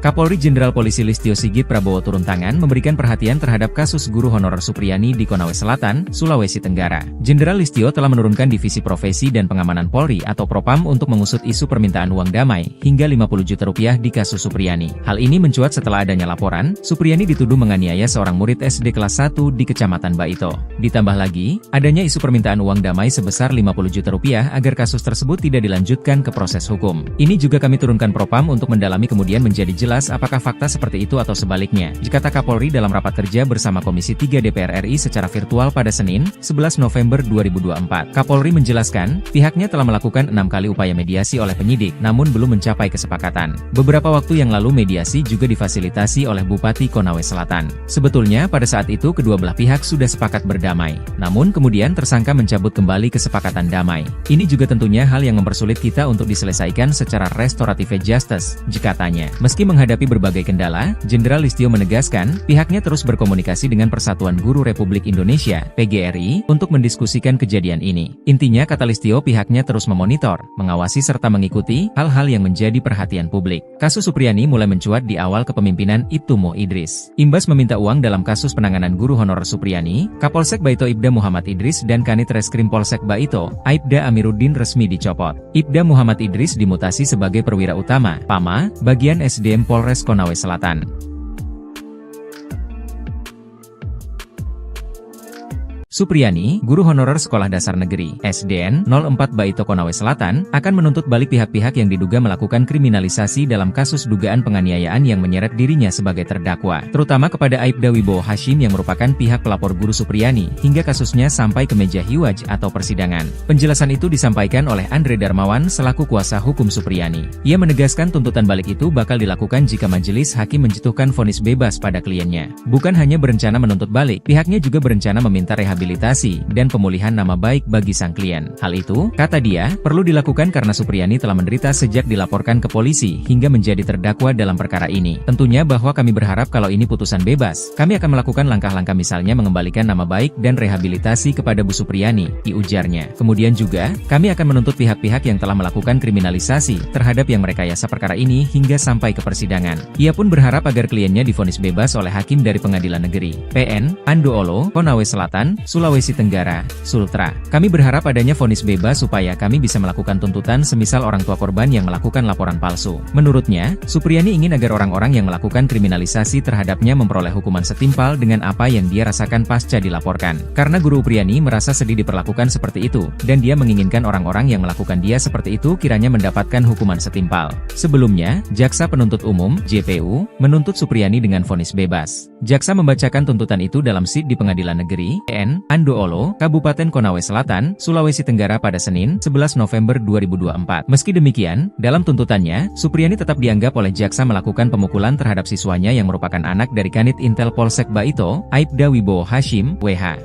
Speaker 1: Kapolri Jenderal Polisi Listio Sigit Prabowo turun tangan memberikan perhatian terhadap kasus guru honorer Supriyani di Konawe Selatan, Sulawesi Tenggara. Jenderal Listio telah menurunkan Divisi Profesi dan Pengamanan Polri atau Propam untuk mengusut isu permintaan uang damai hingga 50 juta rupiah di kasus Supriyani. Hal ini mencuat setelah adanya laporan, Supriyani dituduh menganiaya seorang murid SD kelas 1 di Kecamatan Baito. Ditambah lagi, adanya isu permintaan uang damai sebesar 50 juta rupiah agar kasus tersebut tidak dilanjutkan ke proses hukum. Ini juga kami turunkan Propam untuk mendalami kemudian menjadi jelas jelas apakah fakta seperti itu atau sebaliknya, kata Kapolri dalam rapat kerja bersama Komisi 3 DPR RI secara virtual pada Senin, 11 November 2024. Kapolri menjelaskan, pihaknya telah melakukan 6 kali upaya mediasi oleh penyidik, namun belum mencapai kesepakatan. Beberapa waktu yang lalu mediasi juga difasilitasi oleh Bupati Konawe Selatan. Sebetulnya pada saat itu kedua belah pihak sudah sepakat berdamai. Namun kemudian tersangka mencabut kembali kesepakatan damai. Ini juga tentunya hal yang mempersulit kita untuk diselesaikan secara restoratif justice, katanya. Meski menghadapi berbagai kendala, Jenderal Listio menegaskan, pihaknya terus berkomunikasi dengan Persatuan Guru Republik Indonesia, PGRI, untuk mendiskusikan kejadian ini. Intinya kata Listio pihaknya terus memonitor, mengawasi serta mengikuti hal-hal yang menjadi perhatian publik. Kasus Supriyani mulai mencuat di awal kepemimpinan Ibtu Mo Idris. Imbas meminta uang dalam kasus penanganan guru honorer Supriyani, Kapolsek Baito Ibda Muhammad Idris dan Kanit Reskrim Polsek Baito, Aibda Amiruddin resmi dicopot. Ibda Muhammad Idris dimutasi sebagai perwira utama, PAMA, bagian SDM Polres Konawe Selatan. Supriyani, guru honorer Sekolah Dasar Negeri (SDN) 04 Baito Konawe Selatan, akan menuntut balik pihak-pihak yang diduga melakukan kriminalisasi dalam kasus dugaan penganiayaan yang menyeret dirinya sebagai terdakwa, terutama kepada Aibda Wibowo Hashim yang merupakan pihak pelapor guru Supriyani, hingga kasusnya sampai ke meja hiwaj atau persidangan. Penjelasan itu disampaikan oleh Andre Darmawan selaku kuasa hukum Supriyani. Ia menegaskan tuntutan balik itu bakal dilakukan jika majelis hakim menjatuhkan vonis bebas pada kliennya. Bukan hanya berencana menuntut balik, pihaknya juga berencana meminta rehabilitasi dan pemulihan nama baik bagi sang klien. Hal itu, kata dia, perlu dilakukan karena Supriyani telah menderita sejak dilaporkan ke polisi hingga menjadi terdakwa dalam perkara ini. Tentunya bahwa kami berharap kalau ini putusan bebas, kami akan melakukan langkah-langkah misalnya mengembalikan nama baik dan rehabilitasi kepada Bu Supriyani, ujarnya. Kemudian juga, kami akan menuntut pihak-pihak yang telah melakukan kriminalisasi terhadap yang merekayasa perkara ini hingga sampai ke persidangan. Ia pun berharap agar kliennya divonis bebas oleh hakim dari Pengadilan Negeri PN Andoolo, Konawe Selatan, Sulawesi Tenggara, Sultra. Kami berharap adanya vonis bebas supaya kami bisa melakukan tuntutan semisal orang tua korban yang melakukan laporan palsu. Menurutnya, Supriyani ingin agar orang-orang yang melakukan kriminalisasi terhadapnya memperoleh hukuman setimpal dengan apa yang dia rasakan pasca dilaporkan. Karena Guru Supriyani merasa sedih diperlakukan seperti itu, dan dia menginginkan orang-orang yang melakukan dia seperti itu kiranya mendapatkan hukuman setimpal. Sebelumnya, Jaksa Penuntut Umum, JPU, menuntut Supriyani dengan vonis bebas. Jaksa membacakan tuntutan itu dalam SID di Pengadilan Negeri PN Andoolo, Kabupaten Konawe Selatan, Sulawesi Tenggara pada Senin, 11 November 2024. Meski demikian, dalam tuntutannya, Supriyani tetap dianggap oleh jaksa melakukan pemukulan terhadap siswanya yang merupakan anak dari Kanit Intel Polsek Baito, Aibda Wibowo Hashim, WH.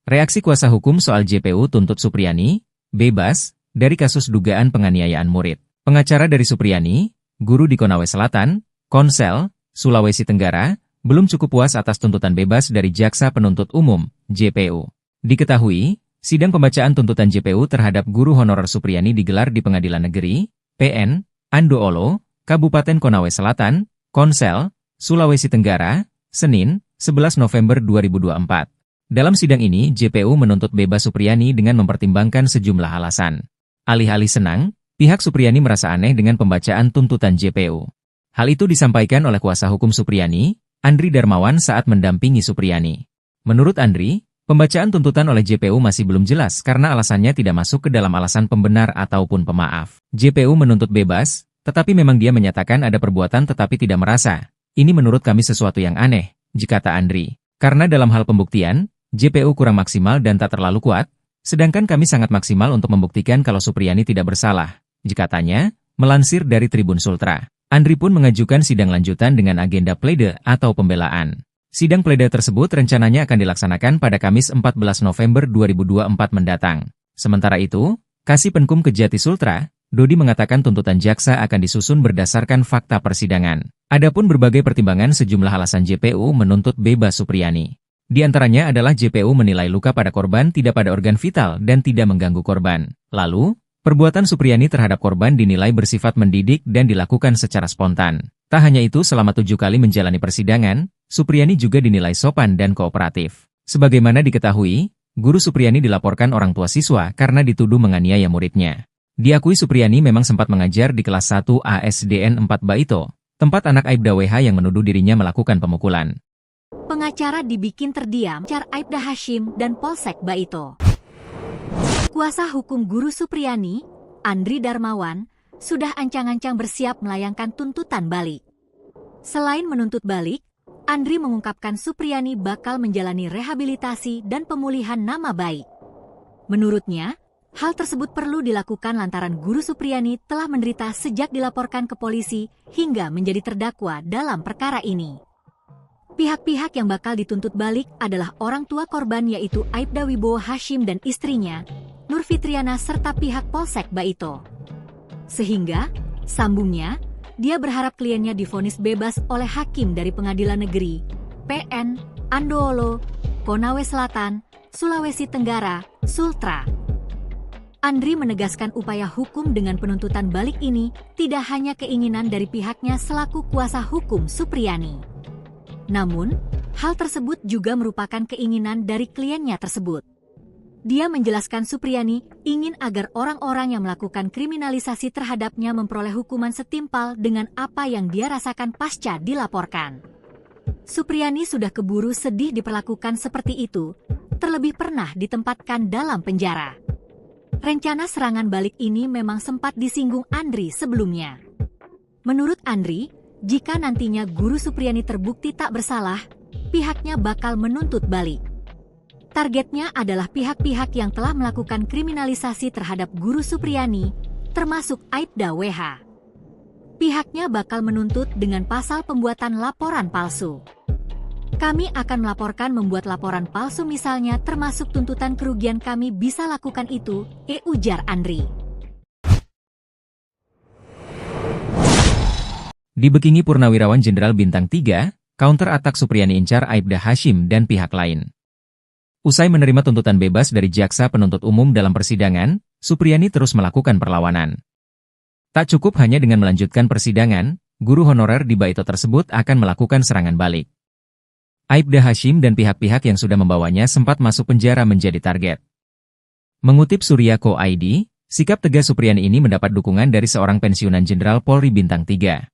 Speaker 1: Reaksi kuasa hukum soal JPU tuntut Supriyani bebas dari kasus dugaan penganiayaan murid. Pengacara dari Supriyani, guru di Konawe Selatan, Konsel, Sulawesi Tenggara, belum cukup puas atas tuntutan bebas dari Jaksa Penuntut Umum, JPU. Diketahui, sidang pembacaan tuntutan JPU terhadap guru honorer Supriyani digelar di Pengadilan Negeri, PN, Andoolo, Kabupaten Konawe Selatan, Konsel, Sulawesi Tenggara, Senin, 11 November 2024. Dalam sidang ini, JPU menuntut bebas Supriyani dengan mempertimbangkan sejumlah alasan. Alih-alih senang, pihak Supriyani merasa aneh dengan pembacaan tuntutan JPU. Hal itu disampaikan oleh kuasa hukum Supriyani, Andri Darmawan saat mendampingi Supriyani. Menurut Andri, pembacaan tuntutan oleh JPU masih belum jelas karena alasannya tidak masuk ke dalam alasan pembenar ataupun pemaaf. JPU menuntut bebas, tetapi memang dia menyatakan ada perbuatan tetapi tidak merasa. Ini menurut kami sesuatu yang aneh, kata Andri. Karena dalam hal pembuktian, JPU kurang maksimal dan tak terlalu kuat, sedangkan kami sangat maksimal untuk membuktikan kalau Supriyani tidak bersalah, katanya, melansir dari Tribun Sultra. Andri pun mengajukan sidang lanjutan dengan agenda plede atau pembelaan. Sidang plede tersebut rencananya akan dilaksanakan pada Kamis 14 November 2024 mendatang. Sementara itu, Kasih Penkum Kejati Sultra, Dodi mengatakan tuntutan jaksa akan disusun berdasarkan fakta persidangan. Adapun berbagai pertimbangan sejumlah alasan JPU menuntut bebas Supriyani. Di antaranya adalah JPU menilai luka pada korban tidak pada organ vital dan tidak mengganggu korban. Lalu, perbuatan Supriyani terhadap korban dinilai bersifat mendidik dan dilakukan secara spontan. Tak hanya itu, selama 7 kali menjalani persidangan, Supriyani juga dinilai sopan dan kooperatif. Sebagaimana diketahui, guru Supriyani dilaporkan orang tua siswa karena dituduh menganiaya muridnya. Diakui Supriyani memang sempat mengajar di kelas 1 ASDN 4 Baito, tempat anak Aibda WH yang menuduh dirinya melakukan pemukulan.
Speaker 3: Pengacara dibikin terdiam, Incar Aibda Hashim dan Polsek Baito. Kuasa hukum guru Supriyani, Andri Darmawan, sudah ancang-ancang bersiap melayangkan tuntutan balik. Selain menuntut balik, Andri mengungkapkan Supriyani bakal menjalani rehabilitasi dan pemulihan nama baik. Menurutnya, hal tersebut perlu dilakukan lantaran Guru Supriyani telah menderita sejak dilaporkan ke polisi hingga menjadi terdakwa dalam perkara ini. Pihak-pihak yang bakal dituntut balik adalah orang tua korban yaitu Aibda Wibowo Hashim dan istrinya, Nur Fitriana serta pihak Polsek Baito. Sehingga, sambungnya, dia berharap kliennya divonis bebas oleh hakim dari Pengadilan Negeri PN Andoolo, Konawe Selatan, Sulawesi Tenggara, Sultra. Andri menegaskan upaya hukum dengan penuntutan balik ini tidak hanya keinginan dari pihaknya selaku kuasa hukum Supriyani. Namun, hal tersebut juga merupakan keinginan dari kliennya tersebut. Dia menjelaskan Supriyani ingin agar orang-orang yang melakukan kriminalisasi terhadapnya memperoleh hukuman setimpal dengan apa yang dia rasakan pasca dilaporkan. Supriyani sudah keburu sedih diperlakukan seperti itu, terlebih pernah ditempatkan dalam penjara. Rencana serangan balik ini memang sempat disinggung Andri sebelumnya. Menurut Andri, jika nantinya Guru Supriyani terbukti tak bersalah, pihaknya bakal menuntut balik. Targetnya adalah pihak-pihak yang telah melakukan kriminalisasi terhadap Guru Supriyani, termasuk Aibda WH. Pihaknya bakal menuntut dengan pasal pembuatan laporan palsu. Kami akan melaporkan membuat laporan palsu misalnya termasuk tuntutan kerugian kami bisa lakukan itu, ujar Andri.
Speaker 1: Dibekingi Purnawirawan Jenderal Bintang 3, counter atak Supriyani incar Aibda Hashim dan pihak lain. Usai menerima tuntutan bebas dari jaksa penuntut umum dalam persidangan, Supriyani terus melakukan perlawanan. Tak cukup hanya dengan melanjutkan persidangan, guru honorer di Baito tersebut akan melakukan serangan balik. Aibda Hashim dan pihak-pihak yang sudah membawanya sempat masuk penjara menjadi target. Mengutip Surya.co ID, sikap tegas Supriyani ini mendapat dukungan dari seorang pensiunan Jenderal Polri Bintang 3.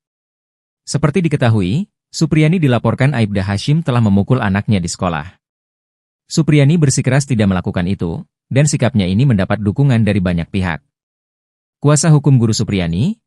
Speaker 1: Seperti diketahui, Supriyani dilaporkan Aibda Hashim telah memukul anaknya di sekolah. Supriyani bersikeras tidak melakukan itu, dan sikapnya ini mendapat dukungan dari banyak pihak. Kuasa hukum Guru Supriyani,